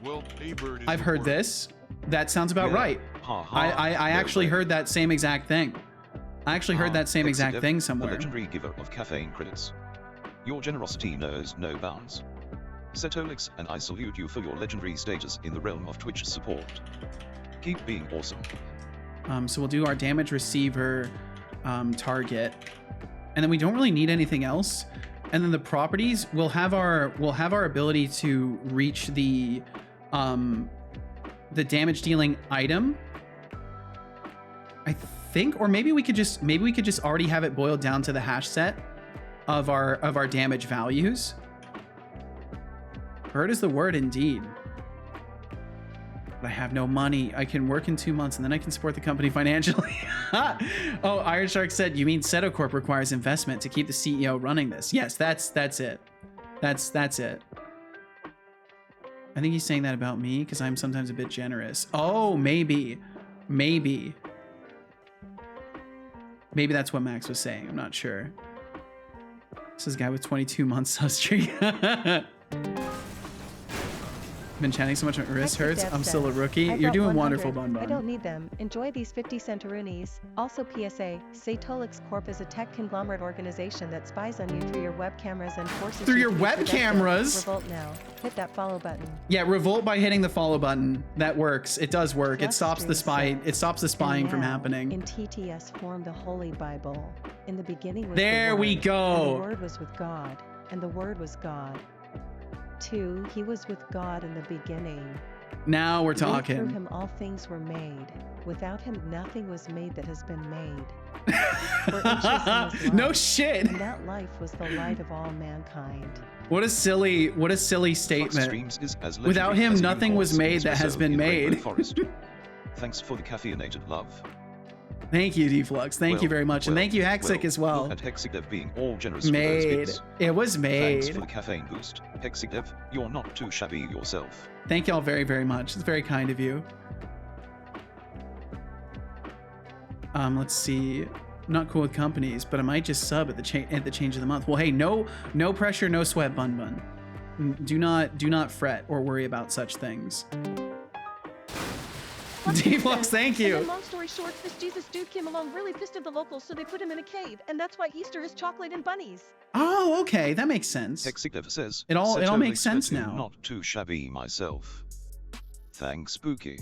Well, a bird is I've heard this. That sounds about right. I actually heard that same exact thing. I actually heard that same exact thing somewhere. The legendary giver of caffeine credits. Your generosity knows no bounds. Setolyx and I salute you for your legendary status in the realm of Twitch support. Keep being awesome. So we'll do our damage receiver target, and then we don't really need anything else. And then the properties, we'll have our ability to reach the damage dealing item. I think, or maybe we could just already have it boiled down to the hash set of our damage values. Bird is the word indeed. But I have no money. I can work in 2 months and then I can support the company financially. Oh, Iron Shark said, you mean Setocorp requires investment to keep the CEO running this? Yes, that's it. That's it. I think he's saying that about me because I'm sometimes a bit generous. Oh, maybe that's what Max was saying. I'm not sure. This is a guy with 22 months sub streak. Been chatting so much my wrist hurts. Hexadev I'm still a says, rookie. "I've You're got doing 100. wonderful, Bun I Bun. don't need them. Enjoy these 50 centaroonies. Also PSA, Setolyx Corp is a tech conglomerate organization that spies on you through your web cameras and forces Through you your to be web productive. cameras? Revolt now. Hit that follow button. Yeah, revolt by hitting the follow button. That works. It does work. It Plus stops the stream spy. says, It stops the spying "And from now, happening. In TTS form the Holy Bible. In the beginning was There the we Word, go. And the Word was with God, and the Word was God. 2. He was with God in the beginning. Now we're Through talking. him all things were made. Without him nothing was made that has been made. For interest in his No life, shit. And that life was the light of all mankind. What a silly statement. Streams is as Without legendary him, as nothing was unicorns made that espresso has been in Rainbow made. Forest. Thanks for the caffeinated love. Thank you, Deflux. Thank you very much. And thank you, Hexic, as well. Look at Hexigdev being all generous for those Made. bits. It was made. Thanks for the caffeine boost. Hexigdev, you're not too shabby yourself. Thank y'all very, very much. It's very kind of you. Let's see. Not cool with companies, but I might just sub at the change of the month. Well, hey, no pressure, no sweat, Bun Bun. Do not fret or worry about such things. Deflux, thank And you. then long story short, this Jesus dude came along really pissed at the locals, so they put him in a cave, and that's why Easter is chocolate and bunnies. Oh, okay, that makes sense. Hexigdev says, It all makes sense Setolyx, now. Not too shabby myself. Thanks, Spooky.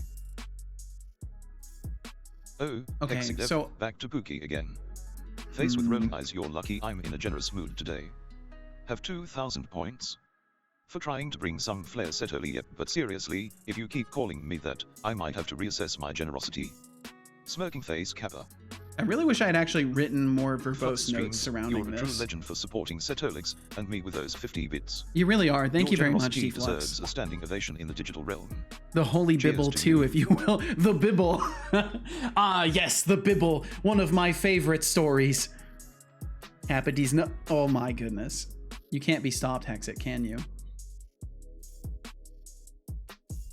Oh, Okay, Hexigdev, so- back to Pookie again. Face with rolling eyes, you're lucky I'm in a generous mood today. Have 2,000 points? For trying to bring some flair, Setolyx, but seriously, if you keep calling me that, I might have to reassess my generosity. Smirking face Kappa. I really wish I had actually written more Fuck verbose streams, notes surrounding you're a true this. legend for supporting Setolyx and me with those 50 bits. You really are. Thank Your you very much, generosity Deflux. deserves a standing ovation in the digital realm. The Holy Cheers Bibble, to too, you. if you will. The Bibble. Ah, yes, the Bibble. One of my favorite stories. Appides, no. Oh my goodness. You can't be stopped, Hexic, can you?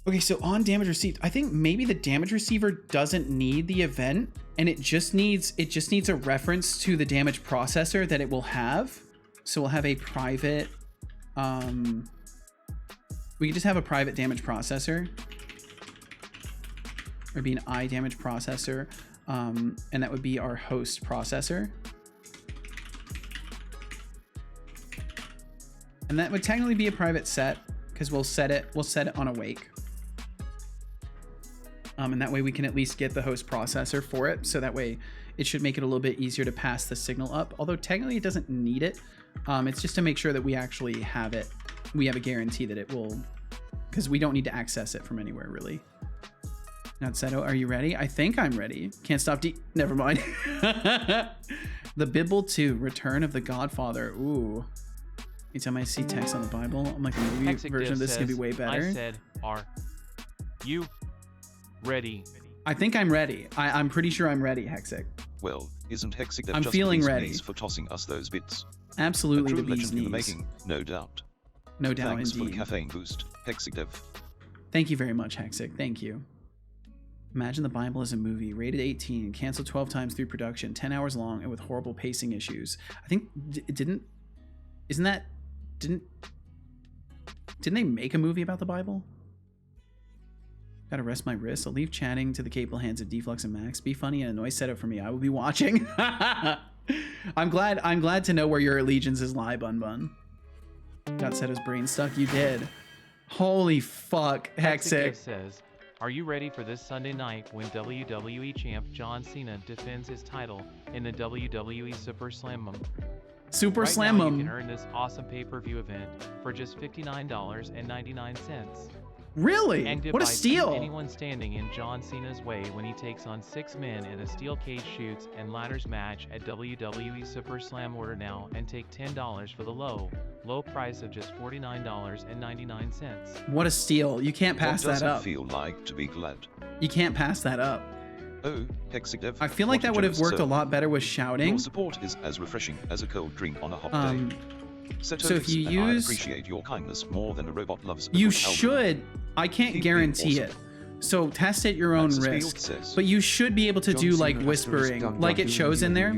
Okay, so on damage received, I think maybe the damage receiver doesn't need the event, and it just needs a reference to the damage processor that it will have. So we'll have a private, we can just have a private damage processor, or be an I damage processor, and that would be our host processor. And that would technically be a private set because we'll set it on awake. And that way we can at least get the host processor for it. So that way it should make it a little bit easier to pass the signal up. Although technically it doesn't need it. It's just to make sure that we actually have it. We have a guarantee that it will, because we don't need to access it from anywhere really. Now, Seto, are you ready? I think I'm ready. Can't stop never mind. The Bible 2, Return of the Godfather. Ooh. Anytime I see text on the Bible, I'm like, a movie Hexic version of Div this is gonna be says, way better. I said, are you ready? I think I'm ready. I'm pretty sure I'm ready, Hexic. Well, isn't Hexigdev I'm just feeling the bee's ready. knees for tossing us those bits? Absolutely, a the true bee's legend in the knees. making, no doubt. No doubt, Thanks for the indeed. caffeine boost, Hexigdev. Thank you very much, Hexic. Thank you. Imagine the Bible as a movie, rated 18, canceled 12 times through production, 10 hours long, and with horrible pacing issues. I think didn't they make a movie about the Bible? Gotta rest my wrists. I'll leave chatting to the capable hands of Deflux and Max. Be funny and annoy setup for me. I will be watching. I'm glad to know where your allegiances lie, Bun Bun. Got Seto's brain stuck. You did. Holy fuck, Hexic. Says, are you ready for this Sunday night when WWE champ John Cena defends his title in the WWE Super Slam-em? Super Right Slam now, 'em. you can earn this awesome pay-per-view event for just $59.99. Really? And What a by steal. anyone standing in John Cena's way when he takes on 6 men in a steel cage shoots and ladders match at WWE Super Slam. Order now and take $10 for the low price of just $49.99. What a steal. You can't pass What that does up. it feel like to be glad? You can't pass that up. Oh, Hexigdev. I feel like that would have worked a lot better with shouting. Your support is as refreshing as a cold drink on a hot Um, day. so Setolyx if you and I use- appreciate your kindness more than a robot loves a You good album. should. I can't Keep being guarantee awesome. it. So test at your own Max's risk. Field says, But you should be able to John do Cena like ***** whispering, like it shows in there.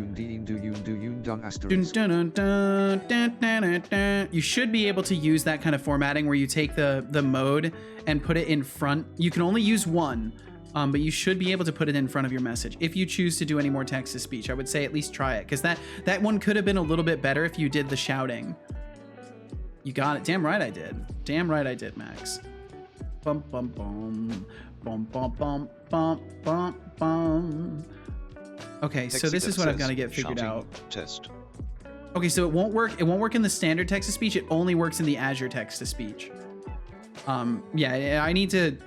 You should be able to use that kind of formatting where you take the mode and put it in front. You can only use one, but you should be able to put it in front of your message. If you choose to do any more text to speech, I would say at least try it, because that one could have been a little bit better if you did the shouting. You got it. Damn right I did. Damn right I did, Max. Bum bum bum. Bum bum bum bum bum bum. Okay, so this is what I've got to get figured out. Test. Okay, so it won't work. It won't work in the standard text to speech. It only works in the Azure text to speech. Yeah, I need to.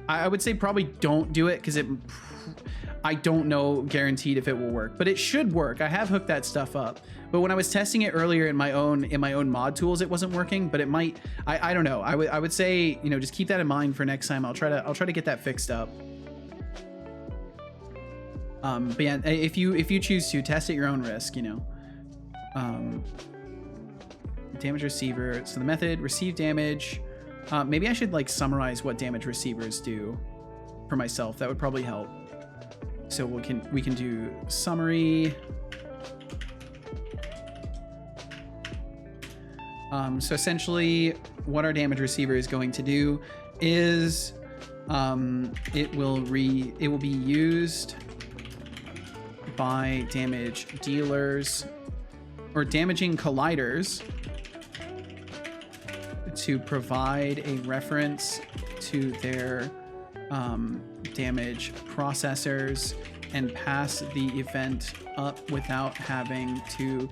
I would say probably don't do it because I don't know guaranteed if it will work, but it should work. I have hooked that stuff up. But when I was testing it earlier in my own mod tools, it wasn't working. But it might. I don't know. I would say, you know, just keep that in mind for next time. I'll try to get that fixed up. But yeah, if you choose to test at your own risk, you know. Damage receiver. So the method receive damage. Maybe I should like summarize what damage receivers do for myself. That would probably help. So we can do summary. So essentially what our damage receiver is going to do is it will be used by damage dealers or damaging colliders to provide a reference to their damage processors and pass the event up without having to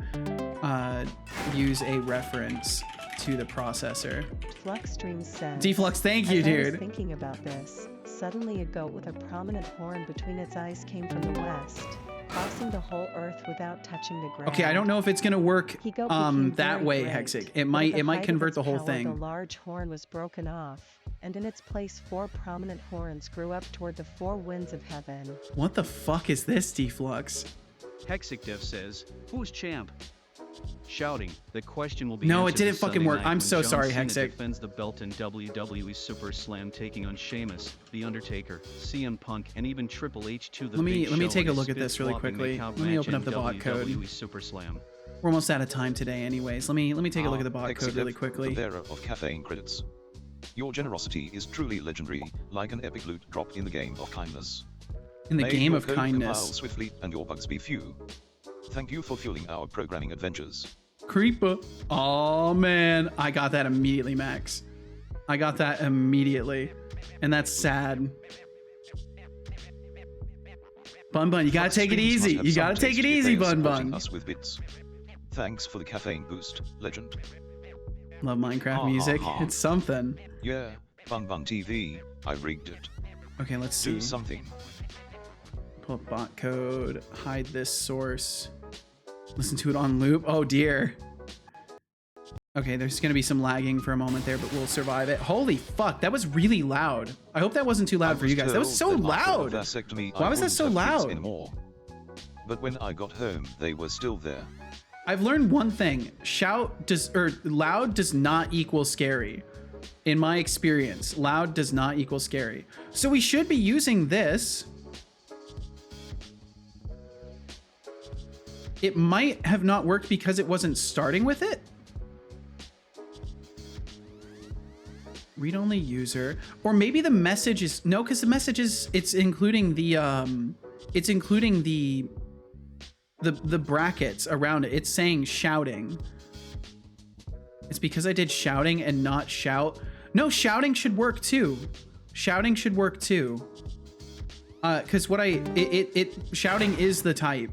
use a reference to the processor. Fluxstream says, Deflux, thank you, As I dude. was thinking about this, suddenly a goat with a prominent horn between its eyes came from the west, crossing the whole earth without touching the ground. Okay, I don't know if it's gonna work He-goat became that very way, great, Hexic. but It at might height of convert its the whole power, thing. The large horn was broken off, and in its place 4 prominent horns grew up toward the 4 winds of heaven. What the fuck is this, Deflux? Hexic Dev says, who's champ? Shouting, the question will be No, it answered didn't this fucking Sunday work. night I'm when so John sorry, Cena Hexic. defends the belt in WWE Super Slam, taking on Sheamus, The Undertaker, CM Punk, and even Triple H to the Let me Big Show take a in a look at this really spit-flopping quickly. makeout Let me match open up in the bot code. WWE Super Slam. We're almost out of time today anyways. Let me take a look at the bot Hexic code really Dev, quickly. The bearer of caffeine credits. Your generosity is truly legendary, like an epic loot drop in the game of kindness. In the May game your of code compile kindness. swiftly and your bugs be few. Thank you for fueling our programming adventures. Creeper. Oh man, I got that immediately, Max. I got that immediately. And that's sad. Bun Bun, you gotta take it easy. You gotta take it easy, Bun Bun. Us with bits. Thanks for the caffeine boost, legend. Love Minecraft music. It's something. Yeah, Bun Bun TV, I rigged it. Okay, let's see. Do something. Pull up bot code, hide this source. Listen to it on loop. Oh dear. Okay, there's gonna be some lagging for a moment there, but we'll survive it. Holy fuck, that was really loud. I hope that wasn't too loud for you guys. That was so loud. Why was that so loud? Anymore. But when I got home, they were still there. I've learned one thing. Loud does not equal scary. In my experience, loud does not equal scary. So we should be using this. It might have not worked because it wasn't starting with it. Read-only user, or maybe the message is no, because the message is it's including the brackets around it. It's saying shouting. It's because I did shouting and not shout. No, shouting should work too. Shouting should work too. Because shouting is the type.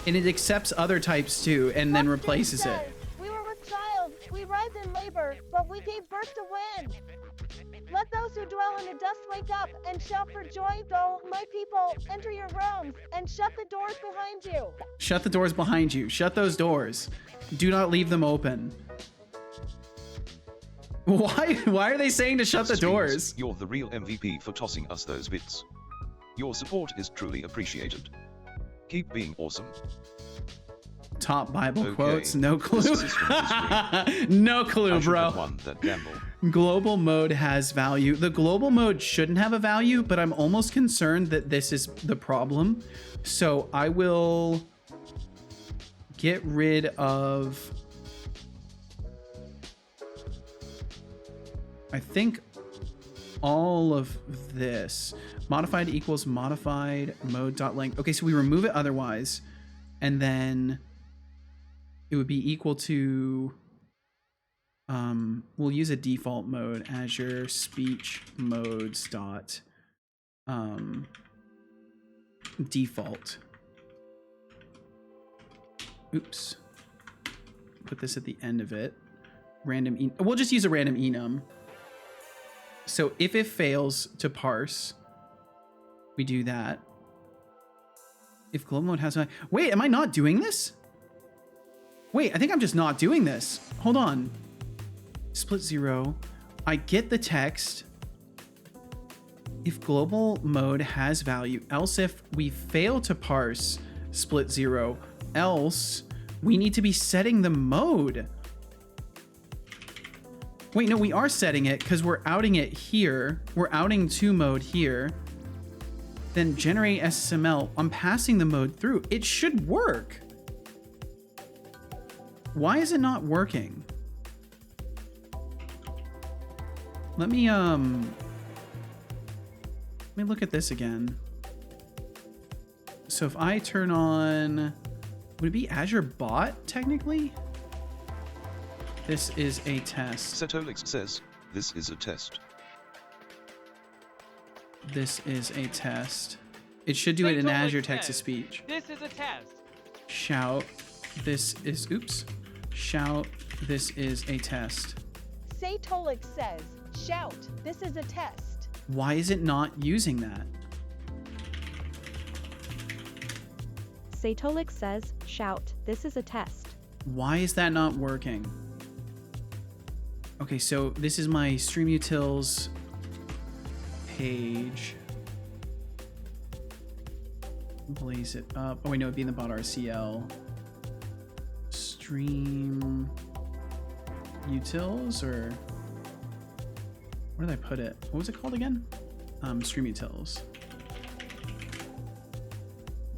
And it accepts other types too, and then replaces it. We were with child. We writhed in labor, but we gave birth to wind. Let those who dwell in the dust wake up and shout for joy, though, my people, enter your rooms and shut the doors behind you. Shut the doors behind you. Shut those doors. Do not leave them open. Why are they saying to shut the doors? You're the real MVP for tossing us those bits. Your support is truly appreciated. Keep being awesome. Top Bible Okay. quotes. No clue. This system is rigged. No clue, I should bro. have won that gamble. Global mode has value. The global mode shouldn't have a value, but I'm almost concerned that this is the problem. So I will get rid of, I think, all of this. Modified equals modified mode dot length. Okay, so we remove it otherwise, and then it would be equal to, we'll use a default mode, Azure speech modes dot default. Oops. Put this at the end of it. Random we'll just use a random enum. So if it fails to parse, we do that. If global mode has, wait, am I not doing this? Wait, I think I'm just not doing this. Hold on. Split 0. I get the text. If global mode has value, else if we fail to parse split 0, else we need to be setting the mode. Wait, no, we are setting it because we're outing it here. We're outing to mode here. Then generate SSML. I'm passing the mode through. It should work. Why is it not working? Let me look at this again. So if I turn on, would it be Azure Bot technically? This is a test. Setolyx says, this is a test. This is a test. It should do it in Azure text-to-speech. This is a test. Shout, this is, oops. Shout, this is a test. Setolyx says, shout, this is a test. Why is it not using that? Setolyx says, shout, this is a test. Why is that not working? Okay, so this is my StreamUtils page. Blaze it up. Oh wait, no, it'd be in the bot RCL. Stream utils, or where did I put it? What was it called again? StreamUtils.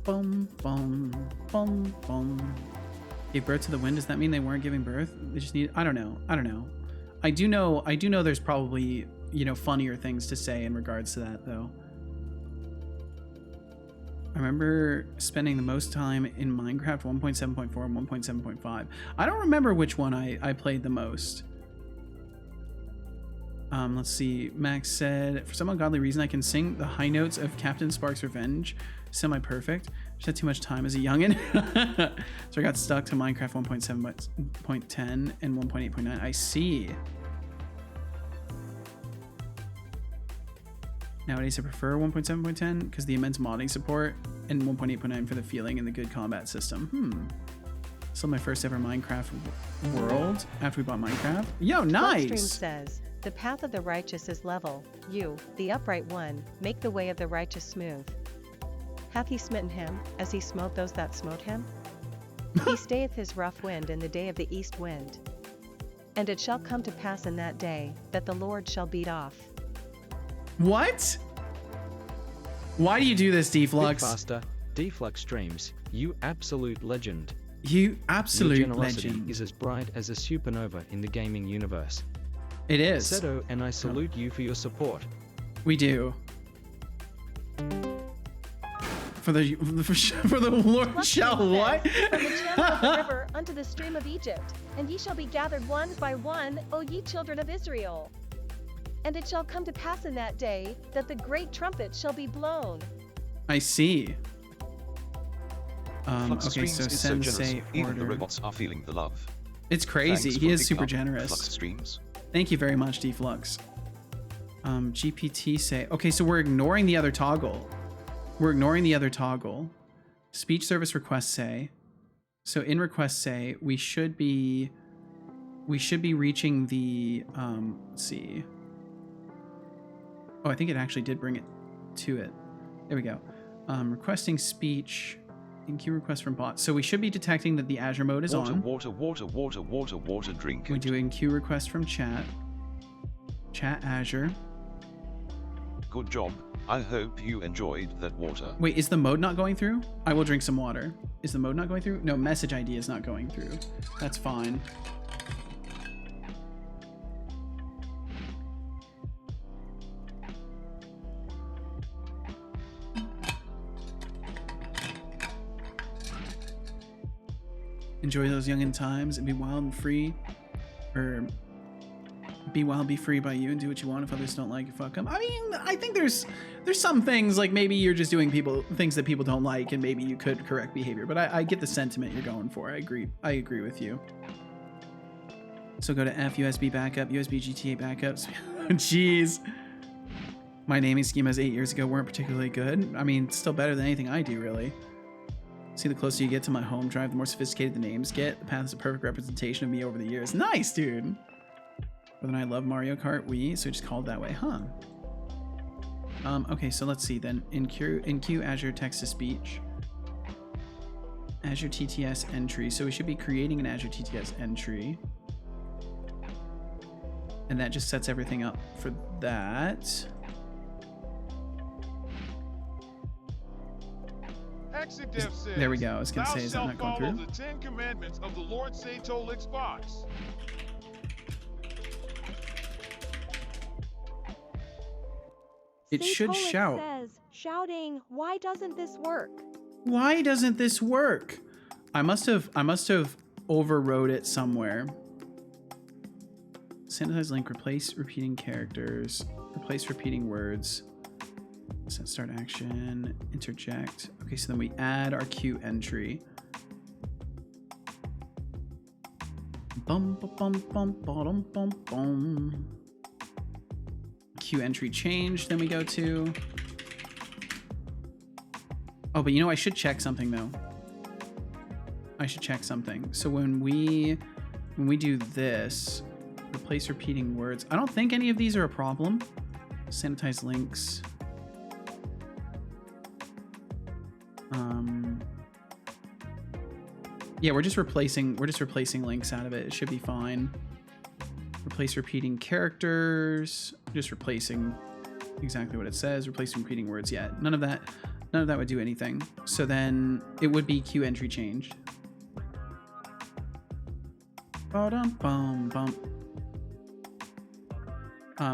Bum bum bum bum. Gave birth to the wind. Does that mean they weren't giving birth? They just need. I don't know. I do know there's probably, you know, funnier things to say in regards to that though. I remember spending the most time in Minecraft 1.7.4 and 1.7.5. I don't remember which one I played the most. Let's see. Max said, for some ungodly reason, I can sing the high notes of Captain Spark's Revenge. Semi-perfect. Just had too much time as a youngin'. So I got stuck to Minecraft 1.7.10 and 1.8.9. I see. Nowadays, I prefer 1.7.10 because the immense modding support, and 1.8.9 for the feeling and the good combat system. Still my first ever Minecraft world after we bought Minecraft. Yo, nice! Bloodstream says, the path of the righteous is level. You, the upright one, make the way of the righteous smooth. Hath he smitten him, as he smote those that smote him? He stayeth his rough wind in the day of the east wind. And it shall come to pass in that day, that the Lord shall beat off. What? Why do you do this, Deflux? Faster, Deflux streams, you absolute legend. You absolute Your generosity legend. is as bright as a supernova in the gaming universe. It is. Seto and I salute you for your support. We do. For the Lord shall what? From the channel of the river unto the stream of Egypt, and ye shall be gathered one by one, O ye children of Israel. And it shall come to pass in that day, that the great trumpet shall be blown. I see. Flux Okay, Streams so is so generous, Sensei even the order. robots are feeling the love. It's crazy. Thanks He for is picking super up generous. Flux Streams. Thank you very much, Deflux. GPT say, okay, so we're ignoring the other toggle. We're ignoring the other toggle. Speech service request say. So in request say, we should be reaching the, let's see. Oh, I think it actually did bring it to it. There we go. Requesting speech in queue request from bot. So we should be detecting that the Azure mode is on. Water, drink. We're doing queue request from chat. Chat Azure. Good job. I hope you enjoyed that water. Wait, is the mode not going through? I will drink some water. Is the mode not going through? No, message ID is not going through. That's fine. Enjoy those youngin' times and be wild and free. Or be wild, be free by you and do what you want. If others don't like it, fuck them. I mean, I think there's some things, like maybe you're just doing things that people don't like, and maybe you could correct behavior, but I get the sentiment you're going for. I agree with you. So go to F, USB backup, USB GTA backups. Jeez. My naming schemas 8 years ago weren't particularly good. I mean, still better than anything I do, really. See, the closer you get to my home drive, the more sophisticated the names get. The path is a perfect representation of me over the years. Nice, dude. But then I love Mario Kart Wii, so just called that way, huh? Okay, so let's see then. In Q Azure text-to-speech. Azure TTS entry. So we should be creating an Azure TTS entry. And that just sets everything up for that. There we go. I was going to say, is that not going through? The 10 Commandments of the Lord Setolyx box. It should shout. Says, shouting, why doesn't this work? Why doesn't this work? I must have overrode it somewhere. Sanitize link, replace repeating characters, replace repeating words. Set start action, interject. Okay, so then we add our Q entry. Bum bum bum bum bum bum. Q entry changed. Then we go to. Oh, but you know, I should check something though. I should check something. So when we do this, replace repeating words. I don't think any of these are a problem. Sanitize links. Yeah, we're just replacing links out of it. It should be fine. Replace repeating characters. Just replacing exactly what it says. Replacing repeating words. Yeah, none of that would do anything. So then it would be Q entry changed.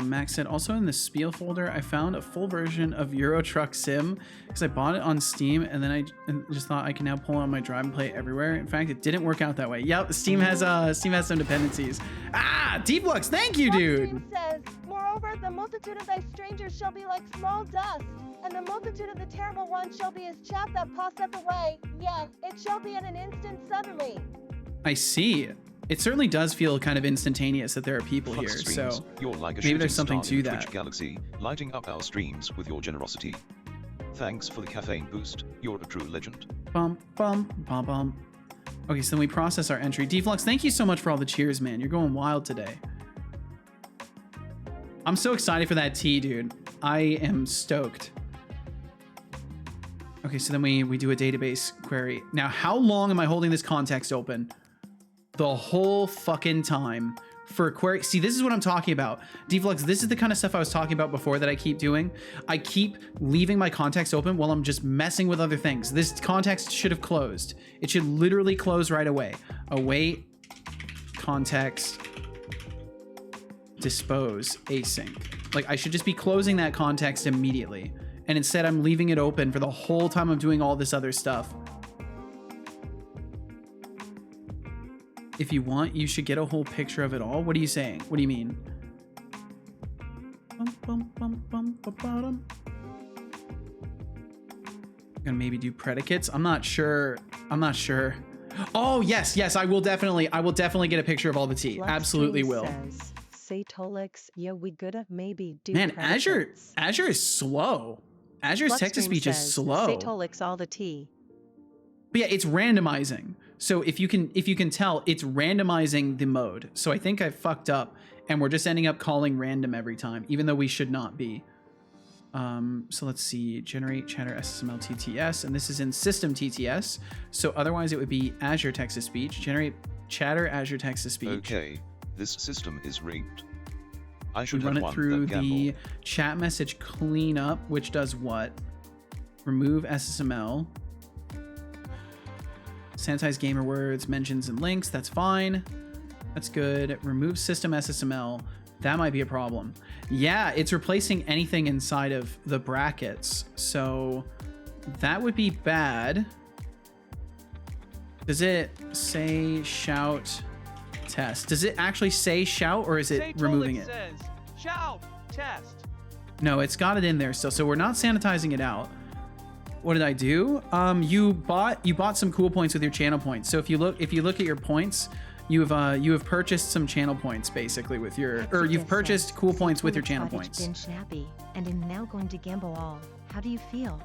Max said, also in the Spiel folder, I found a full version of Euro Truck Sim because I bought it on Steam, and then I just thought I can now pull on my drive and play it everywhere. In fact, it didn't work out that way. Yep, Steam has some dependencies. Ah, Deepflux, thank you, dude. Steam says, moreover, the multitude of thy strangers shall be like small dust, and the multitude of the terrible ones shall be as chaff that passeth away. Yes, it shall be in an instant suddenly. I see. It certainly does feel kind of instantaneous that there are people here, so you're like a maybe there's something to that. Twitch Galaxy, lighting up our streams with your generosity. Thanks for the caffeine boost. You're a true legend. Bum bum bum bum. Okay, so then we process our entry. Deflux, thank you so much for all the cheers, man. You're going wild today. I'm so excited for that tea, dude. I am stoked. Okay, so then we do a database query. Now, how long am I holding this context open? The whole fucking time for a query. See, this is what I'm talking about. Deflux, this is the kind of stuff I was talking about before that I keep doing. I keep leaving my context open while I'm just messing with other things. This context should have closed. It should literally close right away. Await, context, dispose, async. Like, I should just be closing that context immediately. And instead I'm leaving it open for the whole time I'm doing all this other stuff. If you want, you should get a whole picture of it all. What are you saying? What do you mean? Gonna maybe do predicates. I'm not sure. Oh, yes, I will definitely get a picture of all the tea. Absolutely will. Says, Setolyx, yeah, we gotta maybe do Man, predicates. Azure is slow. Azure's text-to-speech is slow. Setolyx all the tea. But yeah, it's randomizing. So if you can tell, it's randomizing the mode. So I think I fucked up and we're just ending up calling random every time, even though we should not be. So let's see, generate chatter SSML TTS, and this is in system TTS. So otherwise it would be Azure text-to-speech, generate chatter Azure text-to-speech. Okay, this system is rigged. I should run have it won through that gamble. the chat message cleanup, which does what? Remove SSML. Sanitize gamer words, mentions, and links. That's fine. That's good. Remove system SSML. That might be a problem. Yeah, it's replacing anything inside of the brackets. So that would be bad. Does it say shout test? Does it actually say shout, or is it removing it? Says, shout test. No, it's got it in there still. So we're not sanitizing it out. What did I do? You bought some cool points with your channel points. So if you look at your points, you have purchased some channel points basically with your, or you've purchased cool points with your channel points. Been snappy and am now going to gamble all. How do you feel?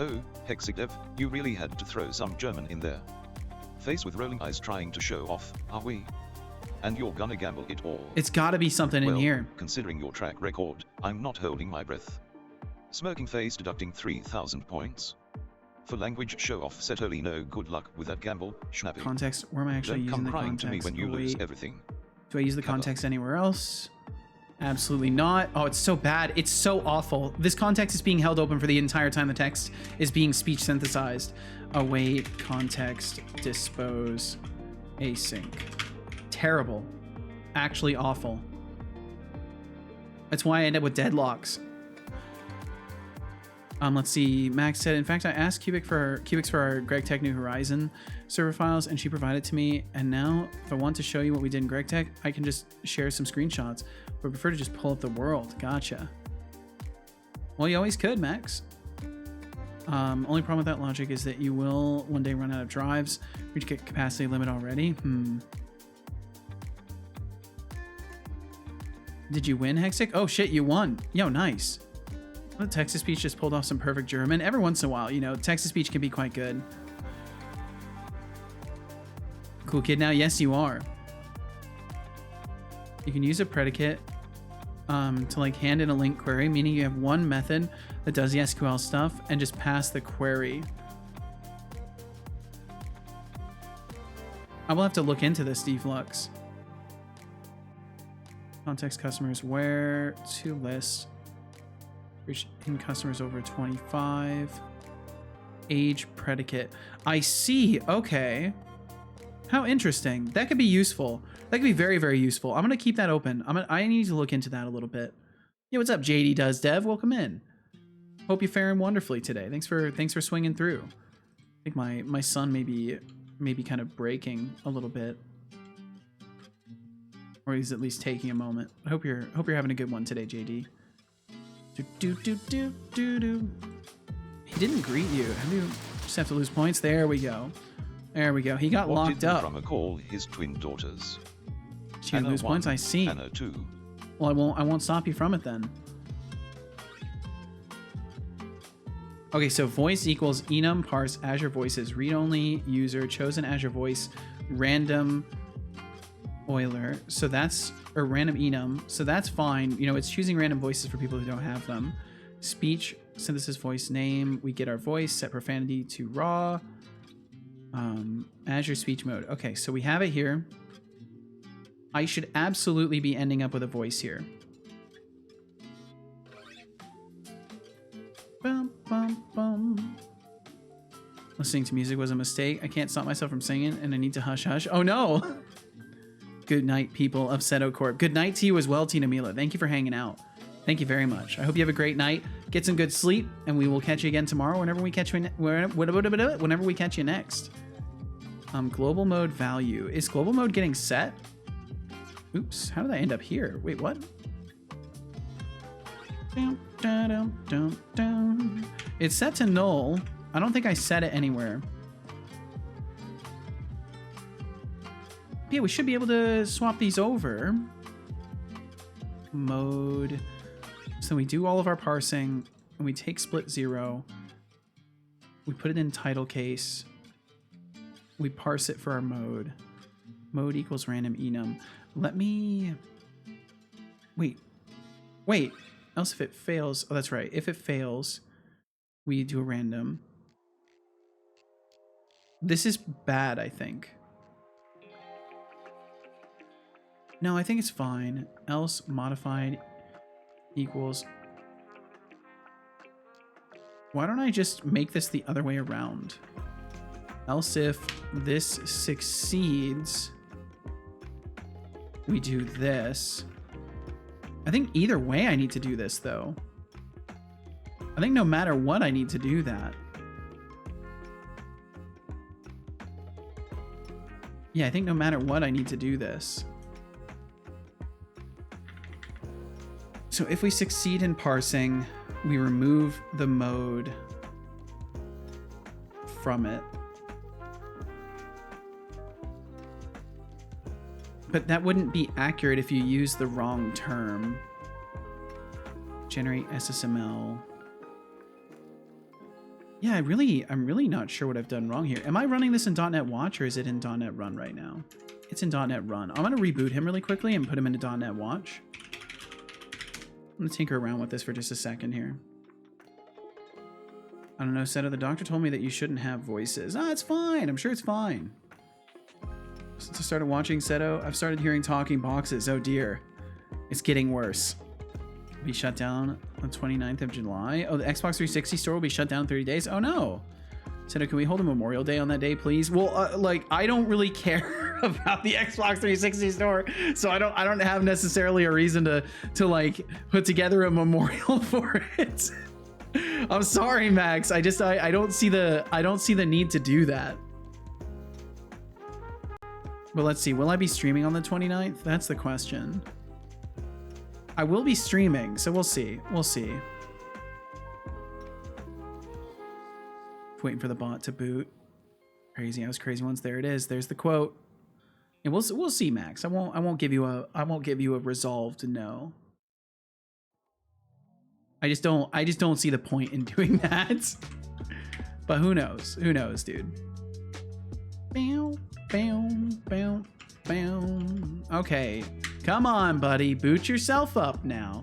Oh, Hexidev, you really had to throw some German in there. Face with rolling eyes trying to show off, are we? And you're gonna gamble it all. It's gotta be something in here. Considering your track record, I'm not holding my breath. Smirking face deducting 3,000 points. For language show off Setolyx, no good luck with that gamble, schnappy. Context, where am I actually Don't using come the crying context? to me when you lose everything. Do I use the context anywhere else? Absolutely not. Oh, it's so bad. It's so awful. This context is being held open for the entire time the text is being speech synthesized. Await, context, dispose, async. Terrible. Actually awful. That's why I end up with deadlocks. Let's see. Max said, in fact, I asked Cubics for our Greg Tech New Horizon server files, and she provided to me. And now, if I want to show you what we did in Greg Tech, I can just share some screenshots. But I prefer to just pull up the world. Gotcha. Well, you always could, Max. Only problem with that logic is that you will one day run out of drives. Reach capacity limit already. Did you win, Hexic? Oh shit, you won. Yo, nice. Well, text-to-speech just pulled off some perfect German. Every once in a while, you know, text-to-speech can be quite good. Cool kid now? Yes, you are. You can use a predicate to like hand in a link query, meaning you have one method that does the SQL stuff and just pass the query. I will have to look into this, Deflux. Context customers, where to list. Reach in customers over 25. Age predicate. I see. Okay. How interesting. That could be useful. That could be very, very useful. I'm going to keep that open. I need to look into that a little bit. Yeah, what's up, JD Does Dev? Welcome in. Hope you're faring wonderfully today. Thanks for swinging through. I think my son may be kind of breaking a little bit. Or he's at least taking a moment. I hope you're having a good one today, JD. He didn't greet you. You just have to lose points. There we go. There we go. He got locked up. From a call his twin daughters. She had lose points. I see. Anna 2. Well, I won't stop you from it then. Okay, so voice equals enum parse Azure Voices read only user chosen Azure Voice random Euler. So that's or random enum. So that's fine. You know, it's choosing random voices for people who don't have them. Speech synthesis voice name. We get our voice. Set profanity to raw. Azure speech mode. Okay, so we have it here. I should absolutely be ending up with a voice here. Bum, bum, bum. Listening to music was a mistake. I can't stop myself from singing, and I need to hush hush. Oh no! Good night, people of Seto Corp. Good night to you as well, Tina Mila. Thank you for hanging out. Thank you very much. I hope you have a great night. Get some good sleep, and we will catch you again tomorrow whenever we catch you. Whenever we catch you next. Global mode value. Is global mode getting set? Oops. How did I end up here? Wait, what? It's set to null. I don't think I set it anywhere. Yeah, we should be able to swap these over. Mode. So we do all of our parsing, and we take split 0. We put it in title case. We parse it for our mode. Mode equals random enum. Let me... Wait. Else if it fails... Oh, that's right. If it fails, we do a random. This is bad, I think. No, I think it's fine. Else modified equals. Why don't I just make this the other way around? Else if this succeeds, we do this. I think either way I need to do this though. I think no matter what I need to do that. Yeah, I think no matter what I need to do this. So if we succeed in parsing, we remove the mode from it. But that wouldn't be accurate if you use the wrong term. Generate SSML. Yeah, I'm really not sure what I've done wrong here. Am I running this in .NET Watch or is it in .NET Run right now? It's in .NET Run. I'm gonna reboot him really quickly and put him into .NET Watch. I'm gonna tinker around with this for just a second here. I don't know, Seto, the doctor told me that you shouldn't have voices. Ah, it's fine. I'm sure it's fine. Since I started watching Seto, I've started hearing talking boxes. Oh dear. It's getting worse. Be shut down on 29th of July. Oh, the Xbox 360 store will be shut down in 30 days. Oh no. Seto, can we hold a Memorial Day on that day, please? Well, like, I don't really care about the Xbox 360 store, so I don't have necessarily a reason to like put together a memorial for it. I'm sorry, Max. I don't see the need to do that. But let's see. Will I be streaming on the 29th? That's the question. I will be streaming, so we'll see. We'll see. Waiting for the bot to boot. Crazy house, crazy ones. There it is. There's the quote. And we'll see, Max. I won't give you a resolved no. I just don't see the point in doing that. But who knows? Who knows, dude? Bow, bow, bow, bow. Okay. Come on, buddy. Boot yourself up now.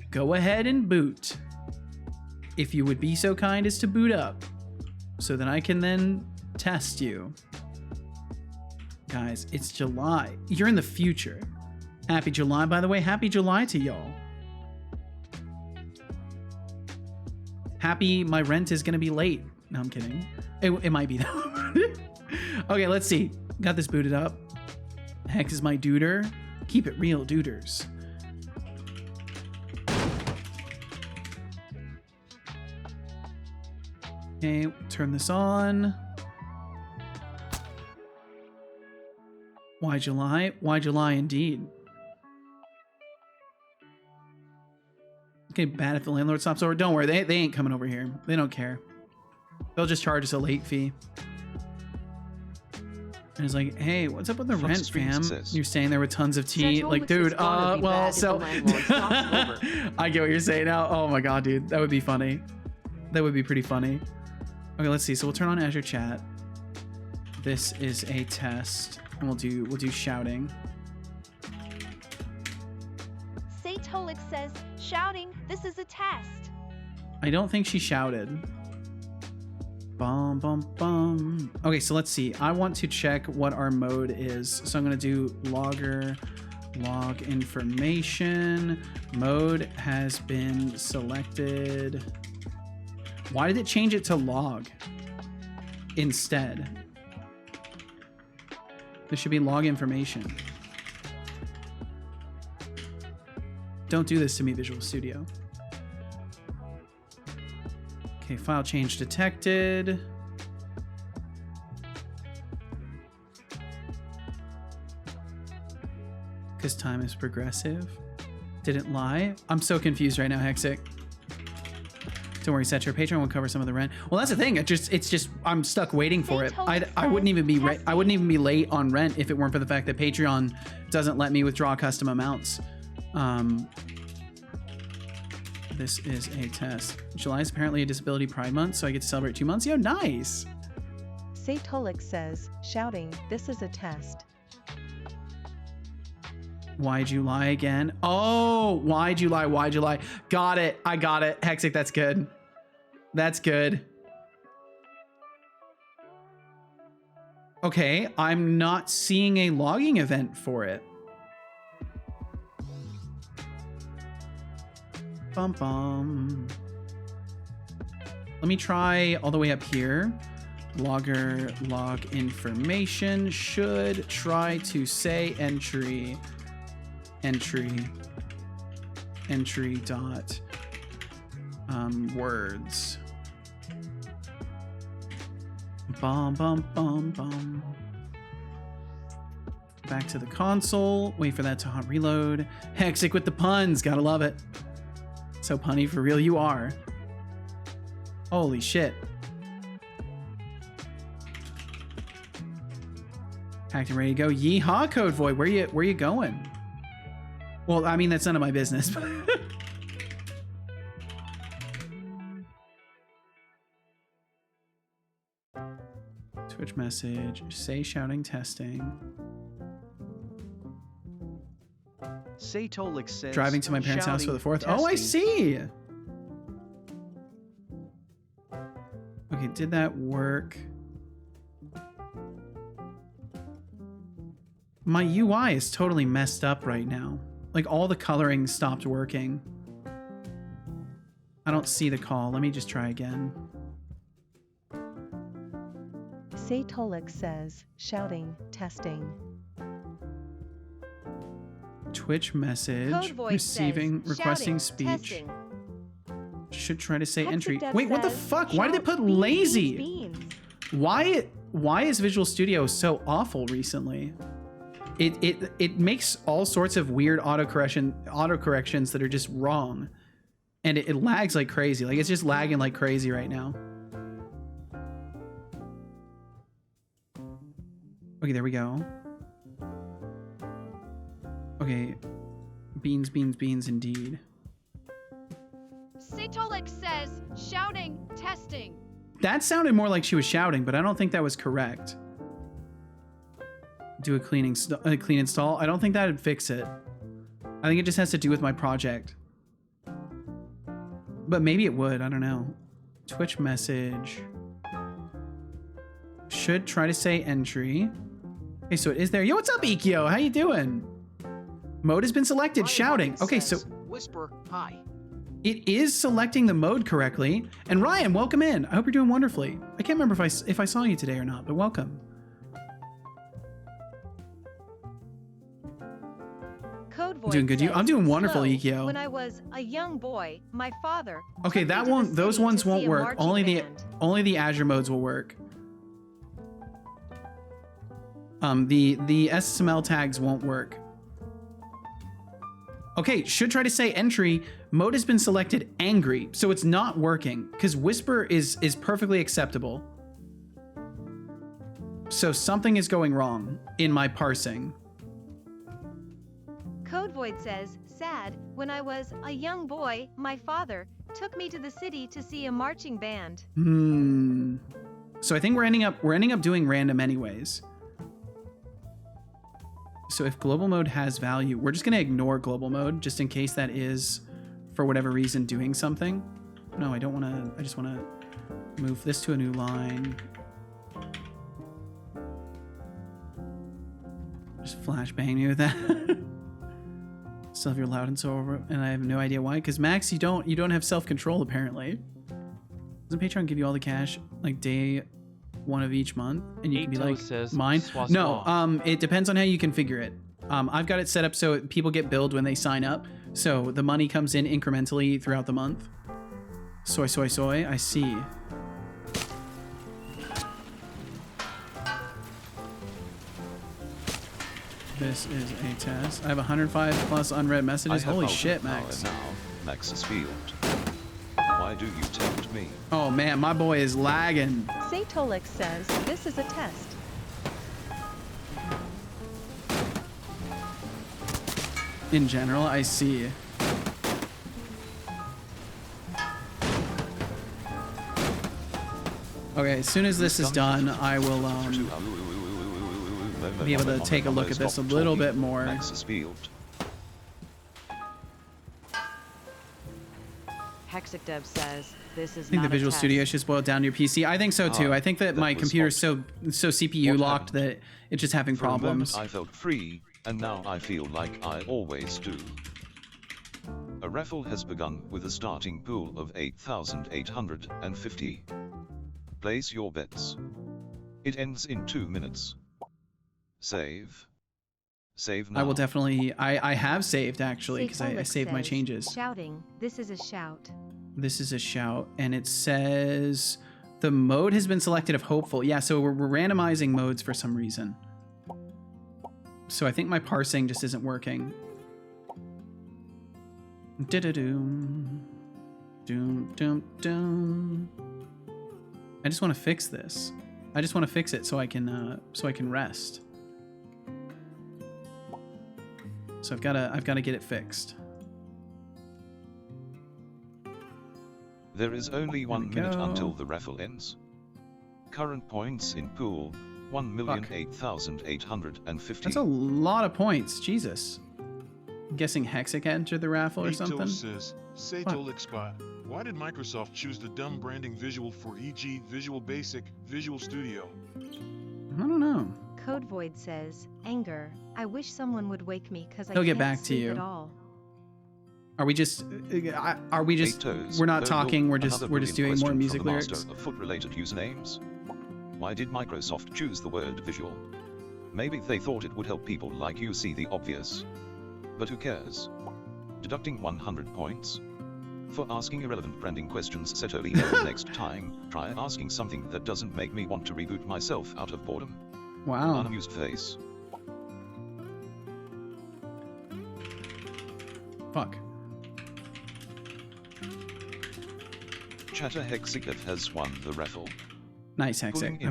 Go ahead and boot. If you would be so kind as to boot up, so that I can then test you. Guys, it's July. You're in the future. Happy July, by the way. Happy July to y'all. Happy my rent is gonna be late. No, I'm kidding. It might be though. Okay, let's see. Got this booted up. Hex is my duder. Keep it real, duders. Okay, turn this on. Why July? Why July indeed? Okay, bad if the landlord stops over. Don't worry, they ain't coming over here. They don't care. They'll just charge us a late fee. And it's like, hey, what's up with the rent, fam? You're staying there with tons of tea. Like, dude, well, so I get what you're saying now. Oh my god, dude, that would be funny. That would be pretty funny. Okay, let's see. So we'll turn on Azure Chat. This is a test, and we'll do shouting. Setolyx says, shouting, this is a test. I don't think she shouted. Bum, bum, bum. Okay, so let's see. I want to check what our mode is. So I'm going to do logger, log information. Mode has been selected. Why did it change it to log instead? This should be log information. Don't do this to me, Visual Studio. Okay, file change detected. Because time is progressive. Didn't lie. I'm so confused right now, Hexic. Don't worry, set your Patreon will cover some of the rent. Well, that's the thing. It's just I'm stuck waiting for it. I wouldn't even be late on rent if it weren't for the fact that Patreon doesn't let me withdraw custom amounts. This is a test. July is apparently a disability pride month, so I get to celebrate 2 months. Yo, nice. Setolyx says, shouting, this is a test. Why'd you lie again? Oh, why'd you lie? Why'd you lie? Got it. I got it. Hexic, that's good. That's good. Okay, I'm not seeing a logging event for it. Bum bum. Let me try all the way up here. Logger log information should try to say entry dot words. Bum bum bum bum. Back to the console. Wait for that to hot reload. Hexic with the puns. Gotta love it. So punny for real you are. Holy shit. Packed and ready to go. Yeehaw, Code Void. Where you going? Well, I mean, that's none of my business. Twitch message. Say shouting testing. Setolyx says, Driving to my parents' house for the 4th. Testing. Oh, I see. Okay, did that work? My UI is totally messed up right now. Like all the coloring stopped working. I don't see the call. Let me just try again. Setolyx says, shouting, testing. Twitch message, Code voice receiving, says, requesting shouting, speech. testing. Should try to say Hexic entry. Dev Wait, what the says, fuck? Why did they put shout beans, lazy? beans, beans. Why is Visual Studio so awful recently? It makes all sorts of weird autocorrections that are just wrong. And it lags like crazy. Like it's just lagging like crazy right now. Okay, there we go. Okay. Beans, beans, beans indeed. Setolyx says, shouting, testing. That sounded more like she was shouting, but I don't think that was correct. Do a clean install. I don't think that'd fix it. I think it just has to do with my project. But maybe it would. I don't know. Twitch message. Should try to say entry. Okay, so it is there. Yo, what's up, Ikyo? How you doing? Mode has been selected. Shouting. Okay, so Whisper, hi. it is selecting the mode correctly. And Ryan, welcome in. I hope you're doing wonderfully. I can't remember if I saw you today or not, but welcome. Code I'm doing good. says, I'm doing wonderful, slow. Ikyo. When I was a young boy, my father. Okay, took me that to the won't. Those city ones to won't see a work. marching band. Only the Azure modes will work. The SSML tags won't work. Okay, should try to say entry. Mode has been selected angry, so it's not working because Whisper is perfectly acceptable. So something is going wrong in my parsing. Code Void says, sad. When I was a young boy, my father took me to the city to see a marching band. So I think we're ending up doing random anyways. So if global mode has value, we're just gonna ignore global mode just in case that is, for whatever reason, doing something. No, I don't wanna, I just wanna move this to a new line. Just flashbang me with that. Still have your loud and so over, and I have no idea why. Because Max, you don't have self-control apparently. Doesn't Patreon give you all the cash like day 1 of each month, and you can be like, says, mine? "Swa No, swa." it depends on how you configure it. I've got it set up so people get billed when they sign up, so the money comes in incrementally throughout the month. Soy, soy, soy. I see. This is a test. I have 105 plus unread messages. Holy shit, Max. Now, Max's field. Why do you tempt me? Oh man, my boy is lagging. Setolyx says, this is a test. In general, I see. Okay, as soon as this is done, I will be able to take a look at this a little bit more. Max's field. Hexic Dev says, this is I think not the Visual a test. Studio should boil down to your PC. I think so too. I think that my computer's so CPU locked that it's just having For a moment, problems. I felt free, and now I feel like I always do. A raffle has begun with a starting pool of 8,850. Place your bets. It ends in 2 minutes. Save. Save now. I will definitely. I have saved actually because I Setolyx saved my says, changes. Shouting. This is a shout. This is a shout, and it says the mode has been selected of hopeful. Yeah, so we're randomizing modes for some reason. So I think my parsing just isn't working. Doom, doom, doom, doom. I just want to fix this. I just want to fix it so I can rest. So I've got to get it fixed. There is only 1 minute until the raffle ends. Current points in pool 1,008,850. That's a lot of points. Jesus. I'm guessing Hexic entered the raffle or something. says, Setolyx bot. Why did Microsoft choose the dumb branding visual for e.g. Visual Basic, Visual Studio? I don't know. Code Void says, anger. I wish someone would wake me because I He'll can't get back to sleep you. at all. Are we just? We're not talking. We're just doing more music lyrics. Of foot-related usernames. Why did Microsoft choose the word visual? Maybe they thought it would help people like you see the obvious. But who cares? Deducting 100 points. For asking irrelevant branding questions, Setolyx. Next time, try asking something that doesn't make me want to reboot myself out of boredom. Wow. Unamused face. Fuck. Chatter Hexic has won the raffle. Nice, Hexic. Pulling in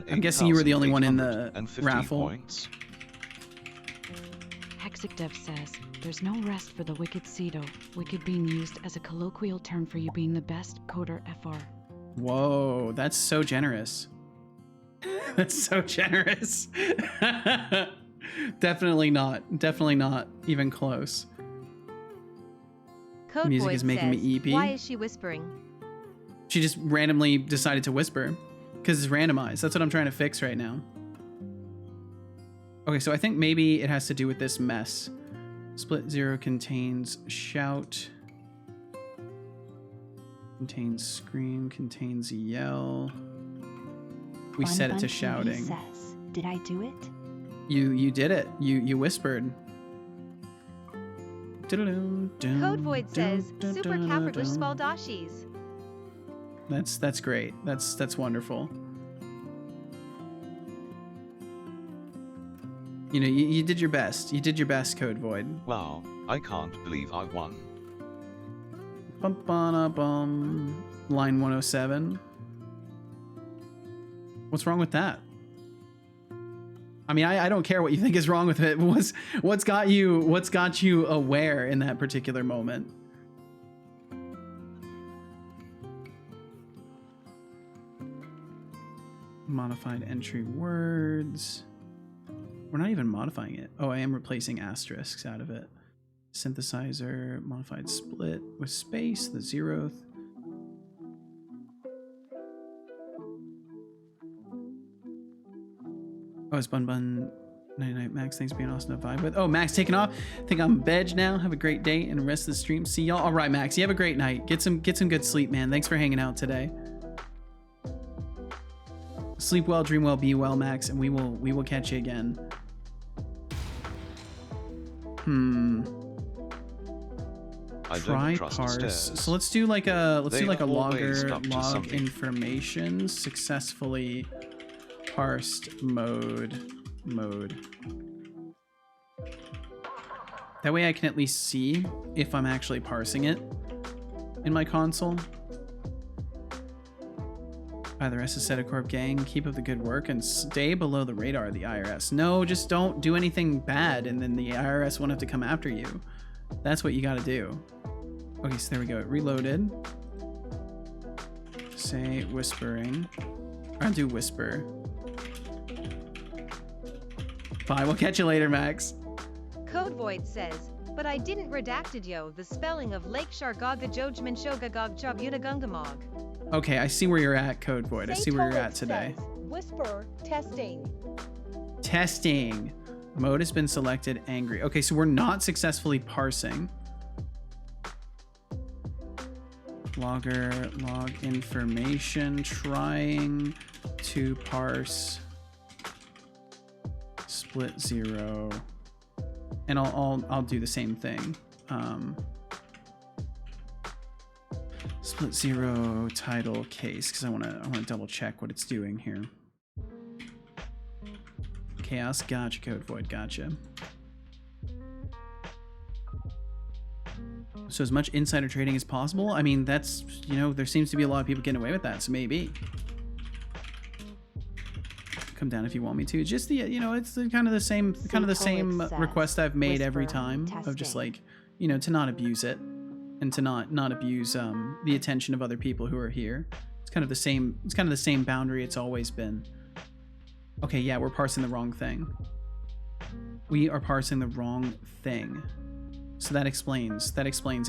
I'm guessing you were the only one in the 1,850 raffle. Points. Hexic Dev says, there's no rest for the wicked Cedo. Wicked being used as a colloquial term for you being the best coder FR. Whoa, that's so generous. That's so generous. Definitely not even close. Code Music Void is making says, me EP. Why is she whispering? She just randomly decided to whisper because it's randomized. That's what I'm trying to fix right now. Okay, so I think maybe it has to do with this mess. Split 0 contains shout, contains scream, contains yell. We set it to shouting. Says, did I do it? You did it. You whispered. Code Void says, super Spaldashis. That's great. That's wonderful. You know, you did your best. You did your best, Code Void. Wow, I can't believe I won. Bum-ba-na-bum. Line 107. What's wrong with that? I mean, I don't care what you think is wrong with it. What's got you aware in that particular moment? Modified entry words. We're not even modifying it. Oh, I am replacing asterisks out of it. Synthesizer, modified split with space, the 0th. Oh, it's Bun 99 Max. Thanks for being awesome to vibe with. Oh, Max taking off. I think I'm veg now. Have a great day and the rest of the stream. See y'all. All right, Max. You have a great night. Get some good sleep, man. Thanks for hanging out today. Sleep well, dream well, be well, Max, and we will catch you again. Try parse. So let's do like a logger log information successfully parsed mode. That way I can at least see if I'm actually parsing it in my console. By the rest of Setocorp gang, keep up the good work and stay below the radar of the IRS. No, just don't do anything bad and then the IRS won't have to come after you. That's what you gotta do. Okay, so there we go. It reloaded. Say whispering. I'll do whisper. Bye, we'll catch you later, Max. Code Void says, but I didn't redacted yo the spelling of Lake Shargog the Jojman Shogagog Chabunagungamog. Okay, I see where you're at, Code Void. I see where you're at today. Whisper testing. Testing. Mode has been selected. Angry. Okay, so we're not successfully parsing. logger log information trying to parse split 0, and I'll do the same thing. Split 0 title case, because I want to double check what it's doing here. Chaos, gotcha. Code void, gotcha. So as much insider trading as possible. I mean, that's, you know, there seems to be a lot of people getting away with that, so maybe. Come down if you want me to. Just the, you know, it's the, kind of the same request I've made every time of just like, you know, to not abuse it and to not abuse the attention of other people who are here. It's kind of the same boundary it's always been. Okay, yeah, we're parsing the wrong thing. We are parsing the wrong thing. So that explains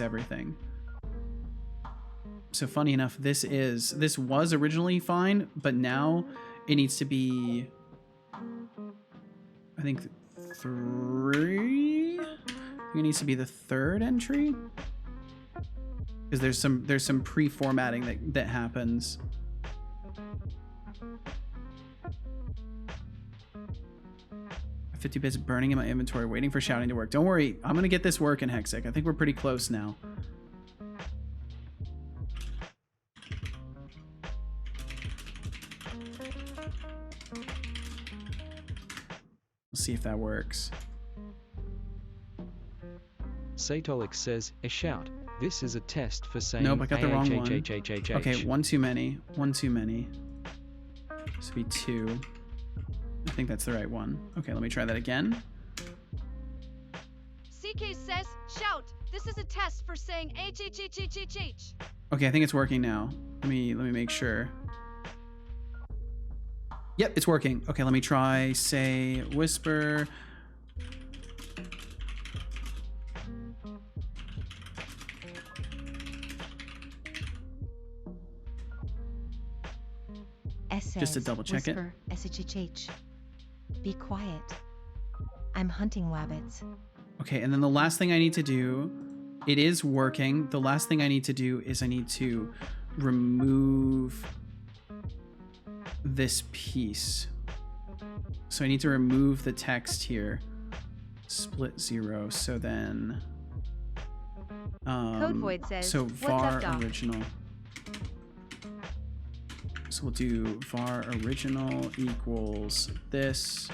everything. So funny enough, this was originally fine, but now it needs to be, I think, 3. I think it needs to be the 3rd entry, because there's some pre-formatting that happens. 50 bits burning in my inventory, waiting for shouting to work. Don't worry, I'm gonna get this working, Hexic. I think we're pretty close now. Let's see if that works. Setolyx says, a shout. This is a test for saying. Nope, I got the wrong one. HHHHHH. Okay, one too many. One too many. This would be 2. I think that's the right one. Okay, let me try that again. CK says, shout. This is a test for saying HHHHHH. Okay, I think it's working now. Let me make sure. Yep, it's working. Okay, let me try say whisper. Just to double check whisper, it. SHHH. Be quiet. I'm hunting wabbits. Okay, and then the last thing I need to do, it is working. The last thing I need to do is I need to remove this piece. So I need to remove the text here. Split 0. So then Code void says, so var what's up, original. So we'll do var original equals this,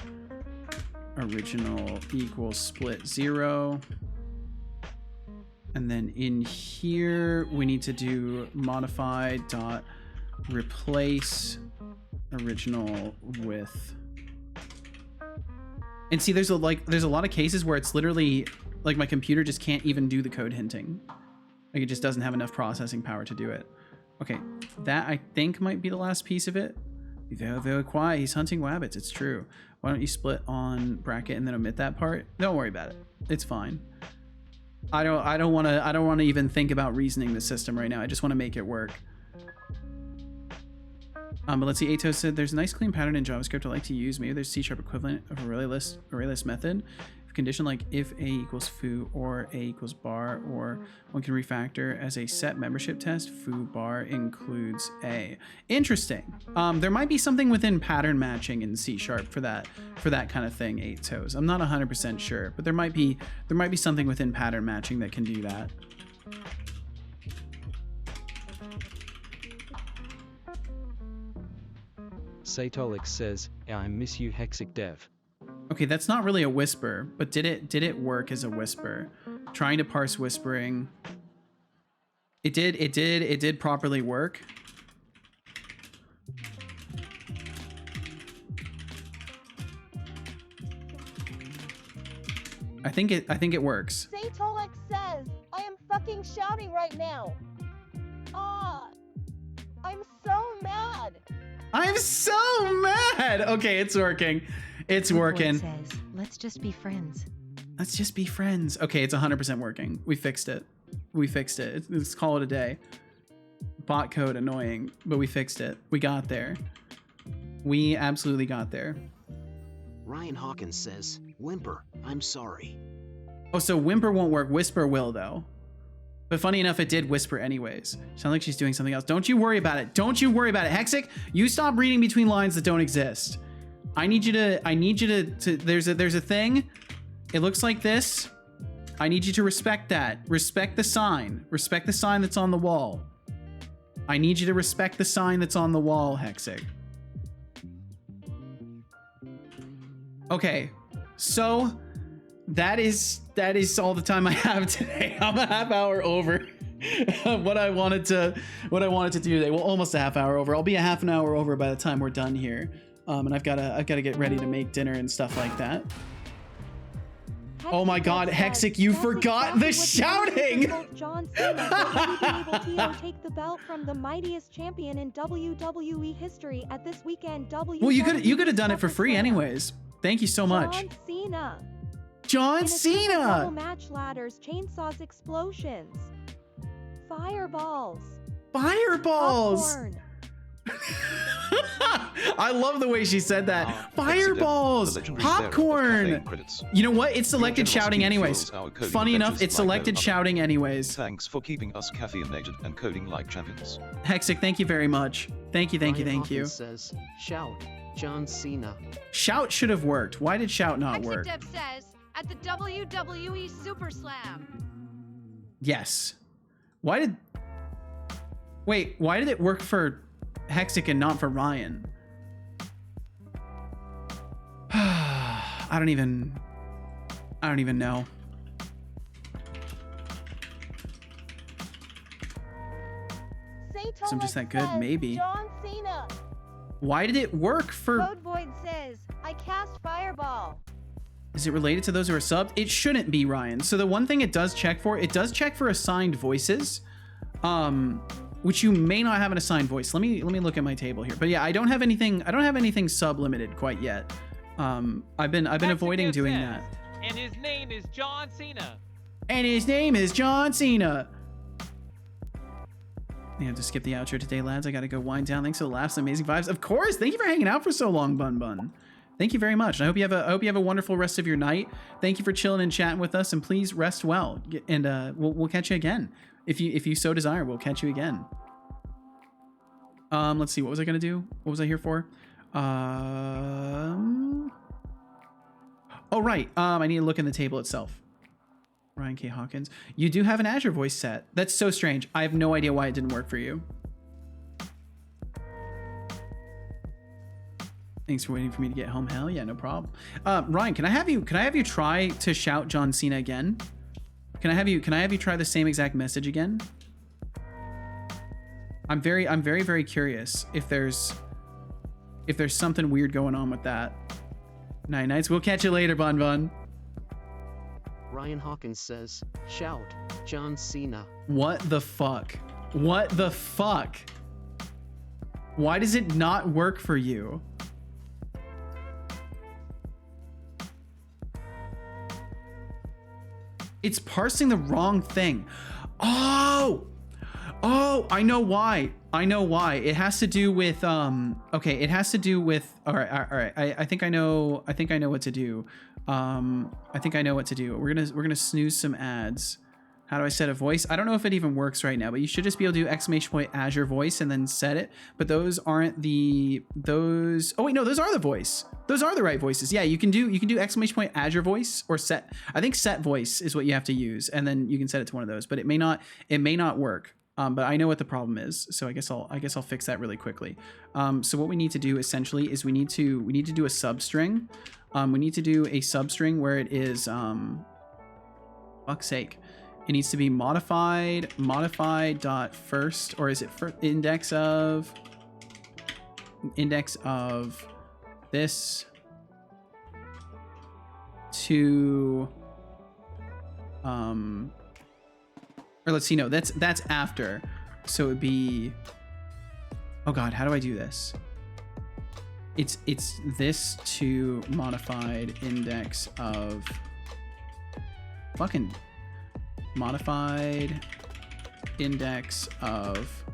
original equals split 0. And then in here, we need to do modify dot replace original with. And see, there's a lot of cases where it's literally like my computer just can't even do the code hinting. Like it just doesn't have enough processing power to do it. Okay, that I think might be the last piece of it. Be very, very quiet. He's hunting wabbits. It's true. Why don't you split on bracket and then omit that part? Don't worry about it. It's fine. I don't want to even think about reasoning the system right now. I just want to make it work. But let's see. Atos said there's a nice clean pattern in JavaScript I like to use. Maybe there's C# equivalent of array list method. Condition like if a equals foo or a equals bar, or one can refactor as a set membership test. Foo bar includes a. Interesting. There might be something within pattern matching in C# for that kind of thing. 8 toes. I'm not 100% sure, but there might be something within pattern matching that can do that. Setolyx says, I miss you, Hexic Dev. Okay, that's not really a whisper, but did it work as a whisper? Trying to parse whispering. It did properly work. I think it works. Setolyx says, I am fucking shouting right now. I'm so mad. I'm so mad. Okay, it's working. It's working. Says, let's just be friends. Let's just be friends. Okay, it's 100% working. We fixed it. We fixed it. Let's call it a day. Bot code annoying, but we fixed it. We got there. We absolutely got there. Ryan Hawkins says, whimper, I'm sorry. Oh, so whimper won't work. Whisper will, though. But funny enough, it did whisper anyways. Sounds like she's doing something else. Don't you worry about it. Don't you worry about it. Hexic, you stop reading between lines that don't exist. I need you to there's a thing. It looks like this. I need you to respect that. Respect the sign. Respect the sign that's on the wall. I need you to respect the sign that's on the wall, Hexic. Okay, so that is all the time I have today. I'm a half hour over what I wanted to do today. Well, almost a half hour over. I'll be a half an hour over by the time we're done here. And I've gotta get ready to make dinner and stuff like that. Oh my God, Hexic, you forgot the shouting! John Cena will be able to take the belt from the mightiest champion in WWE history at this weekend. Well, you could have done it for free anyways. Thank you so much. John Cena. John Cena. Match ladders, chainsaws, explosions, fireballs. Fireballs. Popcorn. I love the way she said that. Fireballs, popcorn. You know what? It's selected shouting anyways. Funny enough, it's selected shouting anyways. Thanks for keeping us caffeinated and coding like champions. Hexic, thank you very much. Thank you. Says, shout, John Cena. Shout should have worked. Why did shout not work? Dev says, at the WWE Super Slam. Yes. Why did it work for Hexic and not for Ryan? I don't even know. Setolyx I'm just that good, says, maybe. John Cena. Why did it work for... Code Void says, I cast Fireball. Is it related to those who are subbed? It shouldn't be, Ryan. So the one thing it does check for assigned voices, which you may not have an assigned voice. Let me look at my table here. But yeah, I don't have anything sub limited quite yet. I've been avoiding doing that. And his name is John Cena. You have to skip the outro today, lads. I gotta go wind down. Thanks for the laughs and amazing vibes. Of course. Thank you for hanging out for so long, Bun Bun. Thank you very much. I hope you have a wonderful rest of your night. Thank you for chilling and chatting with us, and please rest well. And we'll catch you again. If you so desire, we'll catch you again. Let's see. What was I gonna do? What was I here for? Oh right. I need to look in the table itself. Ryan K. Hawkins. You do have an Azure voice set. That's so strange. I have no idea why it didn't work for you. Thanks for waiting for me to get home. Hell yeah, no problem. Ryan, can I have you try to shout John Cena again? Can I have you try the same exact message again? I'm very curious if there's something weird going on with that. Night nights. We'll catch you later, Bun Bun. Ryan Hawkins says, shout, John Cena. What the fuck? What the fuck? Why does it not work for you? It's parsing the wrong thing. Oh, I know why. It has to do with okay, it has to do with all right. I think I know what to do. We're gonna snooze some ads. How do I set a voice? I don't know if it even works right now, but you should just be able to do ! Azure voice and then set it. But those aren't those. Oh wait, no, those are the voice. Those are the right voices. Yeah, you can do ! Azure voice or set. I think set voice is what you have to use, and then you can set it to one of those. But it may not work. But I know what the problem is, so I guess I'll fix that really quickly. So what we need to do essentially is we need to do a substring. We need to do a substring where it is fuck's sake. It needs to be modified dot first, or is it for index of this to or let's see, no, that's after. So it would be, oh God, how do I do this? It's this to modified index of fucking modified index of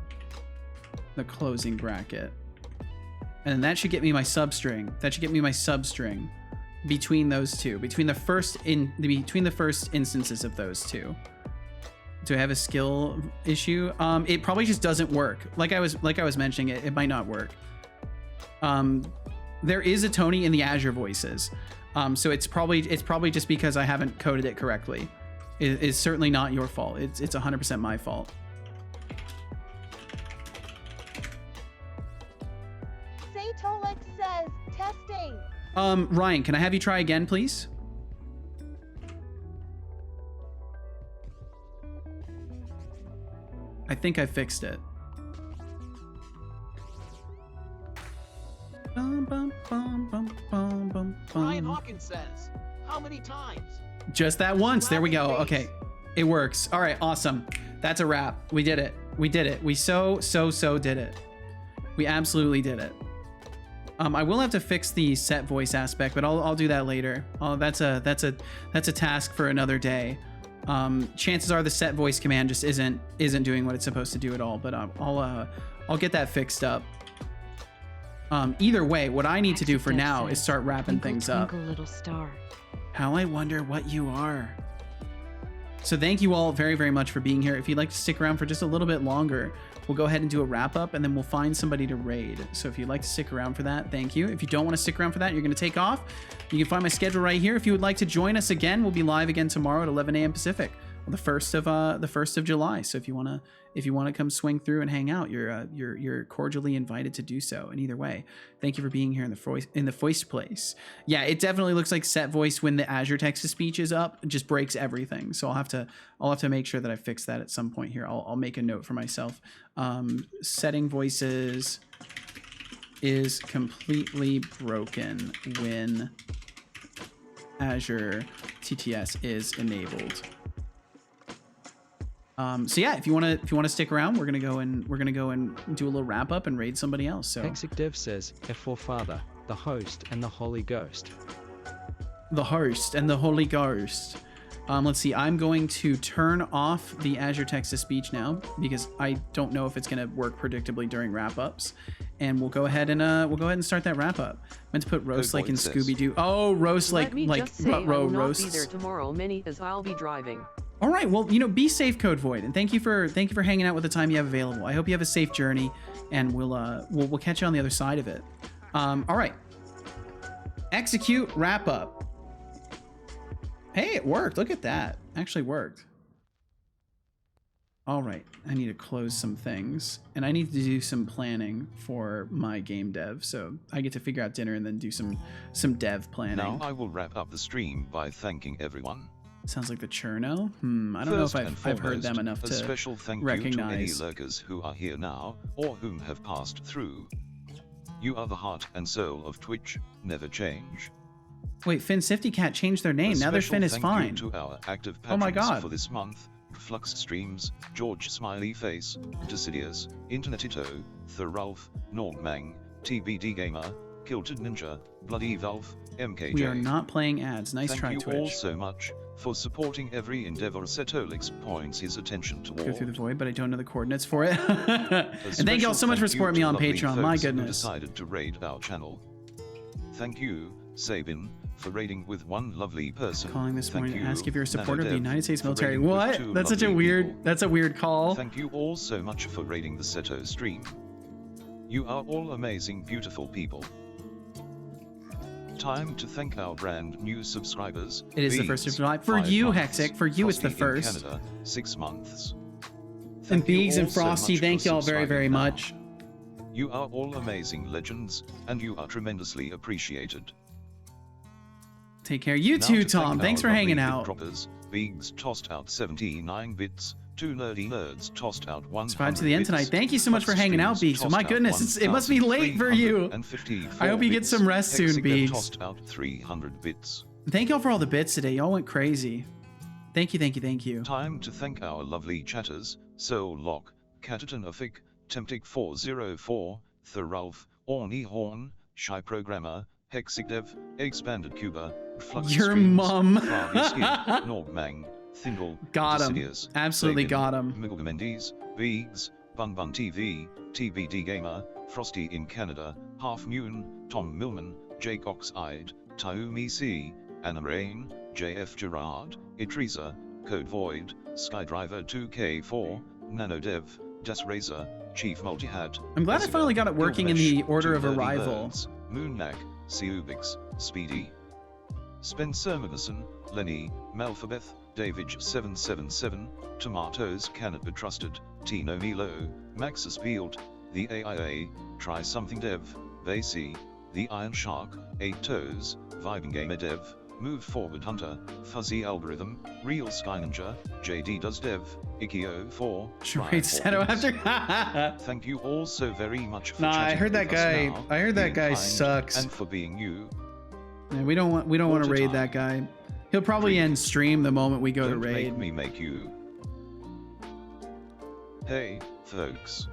the closing bracket. And that should get me my substring. Between those two, between the first instances of those two. Do I have a skill issue? It probably just doesn't work. Like I was mentioning, it might not work. There is a Tony in the Azure voices. So it's probably just because I haven't coded it correctly. It's certainly not your fault. It's 100% my fault. Setolyx says, testing. Ryan, can I have you try again, please? I think I fixed it. Ryan Hawkins says, how many times? Just that once. There we go. Okay. It works. All right. Awesome. That's a wrap. We did it. We did it. We so did it. We absolutely did it. I will have to fix the set voice aspect, but I'll do that later. That's a task for another day. Chances are the set voice command just isn't doing what it's supposed to do at all, but I'll get that fixed up. Either way, what I need to do for now is start wrapping things up. Twinkle, little star. How I wonder what you are. So thank you all very, very much for being here. If you'd like to stick around for just a little bit longer, we'll go ahead and do a wrap up and then we'll find somebody to raid. So if you'd like to stick around for that, thank you. If you don't want to stick around for that, you're going to take off. You can find my schedule right here. If you would like to join us again, we'll be live again tomorrow at 11 a.m. Pacific, the 1st of July. So if you want to come swing through and hang out, you're cordially invited to do so. And either way, thank you for being here in the voice place. Yeah, it definitely looks like set voice when the Azure text to speech is up, it just breaks everything. So I'll have to make sure that I fix that at some point here. I'll make a note for myself. Setting voices is completely broken when Azure TTS is enabled. So yeah, if you want to stick around, we're gonna go and do a little wrap up and raid somebody else. So Hexic Dev says, F4 Father, the host, and the Holy Ghost. The host and the Holy Ghost. Let's see. I'm going to turn off the Azure text to speech now because I don't know if it's gonna work predictably during wrap ups. And we'll go ahead and start that wrap up. I meant to put roast like in Scooby Doo. Oh, roast like Just say I will not roasts. be there tomorrow, many as I'll be driving. All right, well, be safe, Code Void, and thank you for hanging out with the time you have available. I hope you have a safe journey, and we'll catch you on the other side of it. All right, execute wrap up. Hey, it worked. Look at that. Actually worked. All right, I need to close some things, and I need to do some planning for my game dev. So I get to figure out dinner and then do some dev planning. Now I will wrap up the stream by thanking everyone. Sounds like the Churno. I don't know if I've heard them enough to special thank recognize. you to any lurkers who are here now, or whom have passed through. You are the heart and soul of Twitch, never change. Wait, Finn Sifty Cat changed their name. Now their Finn is fine. To our active oh my god. For this month, Flux Streams, George Smiley Face, Decidius, Internetito, Thurulf, Nordmang, TBD Gamer, Kilted Ninja, Bloody Valve, MKJ. We are not playing ads. Nice try, Twitch. Twitch. Thank you all so much for supporting every endeavor Setolyx points his attention toward. Go through the void, but I don't know the coordinates for it. And thank you all so much for supporting me on Patreon. My goodness. Decided to raid our channel. Thank you, Sabin, for raiding with one lovely person. Calling this morning to ask if you're a supporter of the Nanodev United States military. for raiding What? with That's such a lovely weird. people. That's a weird call. Thank you all so much for raiding the Seto stream. You are all amazing, beautiful people. Time to thank our brand new subscribers. It is the 1st of July. For you, Hexic, for you it's the 1st. Canada, 6 months. And Beegs and all so Frosty, much thank for you all very, very subscribing now. much. You are all amazing legends, and you are tremendously appreciated. Take care. You Now too, to Tom. thank Thanks our for hanging lovely out. Droppers, Beegs tossed out 79 bits, 2 nerdy nerds tossed out 100 Subscribe to the end tonight. bits, Thank you so much for Flux hanging out, Streams Beegs. Oh my tossed out goodness, it must be late for you. 1,354 I hope you get bits, some rest soon, Hexic Beegs. tossed out 300 bits. Thank y'all for all the bits today. Y'all went crazy. Thank you, thank you, thank you. Time to thank our lovely chatters, Soul Lock, Catatonofic, Temptic404, Thurulf, Orny Horn, Shy Programmer, Hexicdev, Expanded Cuba, Flux Your Streams, mum. Farvisky, Nordmang, Thindle, Got him. Decidius, Absolutely Sabin, got him. Miguel Beegs, Bun Bun TV, TBD Gamer, Frosty in Canada, Half Moon, Tom Millman, Jake Oxide, Taumi C, Anna Rain, JF Gerard, Idrisa, Code Void, Skydriver 2K4, NanoDev, Razor, Chief Multihat. I'm glad I finally got it working in the order of arrival. Moonnack, Seubix, Speedy, Spencer Mavison, Lenny, Malphabeth, Davidge777, Tomatoes Cannot Be Trusted, Tino Milo, Maxus Field, The AIA, Try Something Dev, Vasey, The Iron Shark, 8 Toes, Vibing Gamer Dev, Move Forward Hunter, Fuzzy Algorithm, Real Sky Ninja, JD Does Dev, Ikio4. Wait, Seto after. Thank you all so very much for Nah, I chatting heard that with us guy. now, I heard that being guy kind, sucks. And for being you. Yeah, we don't want to raid that guy. He'll probably end stream the moment we go to Don't raid. Make me make you. Hey, folks.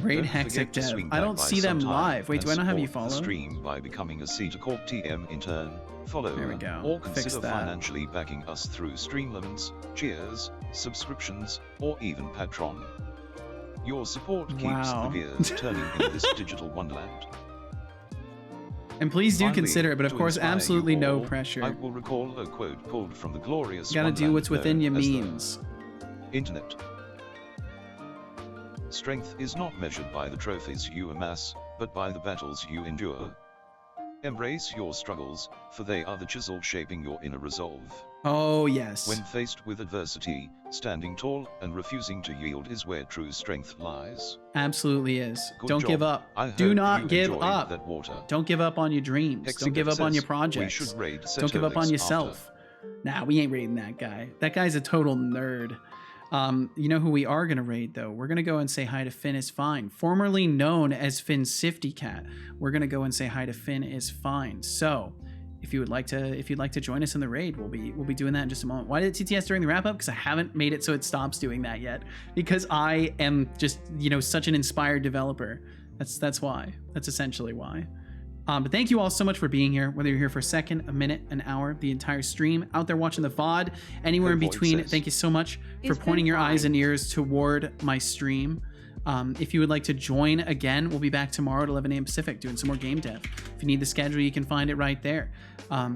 Raid Don't Hexic forget to Dev. swing I by don't by see them sometime live. Wait, and do I not have you support the followed? stream by becoming a Cedar TM intern, follow, There we go. or Fix consider that. financially backing us through Streamlemons, cheers, subscriptions, or even Patreon. Your support keeps Wow. the gears turning in this digital wonderland. And please do Finally, consider it, but of to course, inspire absolutely you no all, pressure. I will recall a quote pulled from the glorious Gotta do wonderland what's within known your as the means. Internet. Strength is not measured by the trophies you amass, but by the battles you endure. Embrace your struggles, for they are the chisel shaping your inner resolve. Oh, yes. When faced with adversity, standing tall and refusing to yield is where true strength lies. Absolutely is. Good Don't job. give up. I Do hope not you give enjoyed up. that water. Don't give up on your dreams. Don't give up on your says projects. we should raid Don't give up on Setolyx yourself. Nah, we ain't raiding that guy. That guy's a total nerd. You know who we are gonna raid though? We're gonna go and say hi to Finn is Fine, formerly known as Finn Sifty Cat. We're gonna go and say hi to Finn is Fine. So, if you'd like to join us in the raid, we'll be doing that in just a moment. Why did it TTS during the wrap up? Because I haven't made it so it stops doing that yet. Because I am just such an inspired developer. That's why. That's essentially why. But thank you all so much for being here, whether you're here for a second, a minute, an hour, the entire stream, out there watching the VOD, anywhere in between. Thank you so much for pointing your eyes and ears toward my stream. If you would like to join again, we'll be back tomorrow at 11 a.m. Pacific doing some more game dev. If you need the schedule, you can find it right there.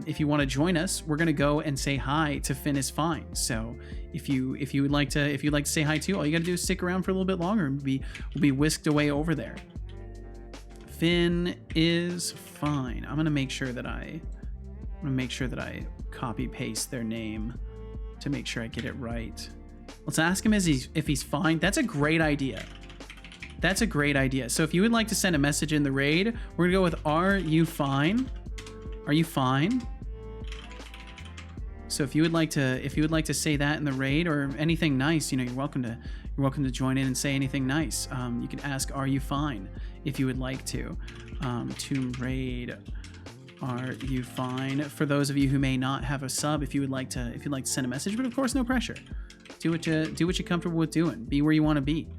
If you want to join us, we're gonna go and say hi to Finn is Fine. So if you'd like to say hi too, all you gotta do is stick around for a little bit longer and we'll be whisked away over there. Finn is Fine. I'm gonna make sure that I copy paste their name to make sure I get it right. Let's ask him if he's fine. That's a great idea. That's a great idea. So if you would like to send a message in the raid, we're gonna go with "Are you fine? Are you fine?" So if you would like to say that in the raid or anything nice, you're welcome to join in and say anything nice. You can ask "Are you fine?" if you would like to raid. Are you fine? For those of you who may not have a sub, if you'd like to send a message, but of course no pressure. Do what you're comfortable with doing. Be where you want to be.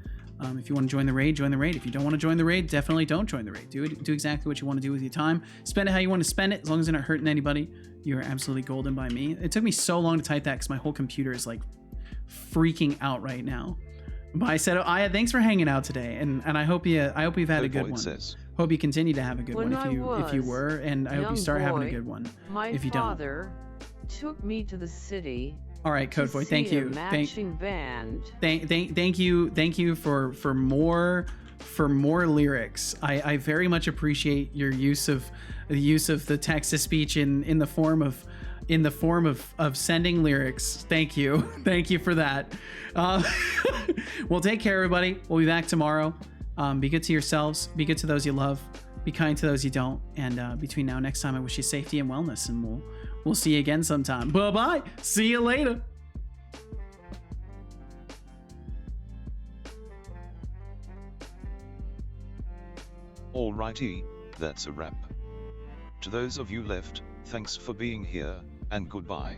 If you want to join the raid, join the raid. If you don't want to join the raid, definitely don't join the raid. Do exactly what you want to do with your time. Spend it how you want to spend it, as long as you're not hurting anybody. You're absolutely golden by me. It took me so long to type that because my whole computer is like freaking out right now. But I said, Aya, thanks for hanging out today, and I hope you've had a good one. Hope you continue to have a good one if you were, and I hope you start having a good one. If you don't. My father took me to the city. All right, Code Boy, thank you. Thank you for more lyrics. I very much appreciate your use of the text to speech in the form of sending lyrics. Thank you. Thank you for that. Well, take care, everybody. We'll be back tomorrow. Be good to yourselves. Be good to those you love. Be kind to those you don't. And between now and next time, I wish you safety and wellness. And we'll see you again sometime. Bye-bye. See you later. Alrighty, that's a wrap. To those of you left, thanks for being here, and goodbye.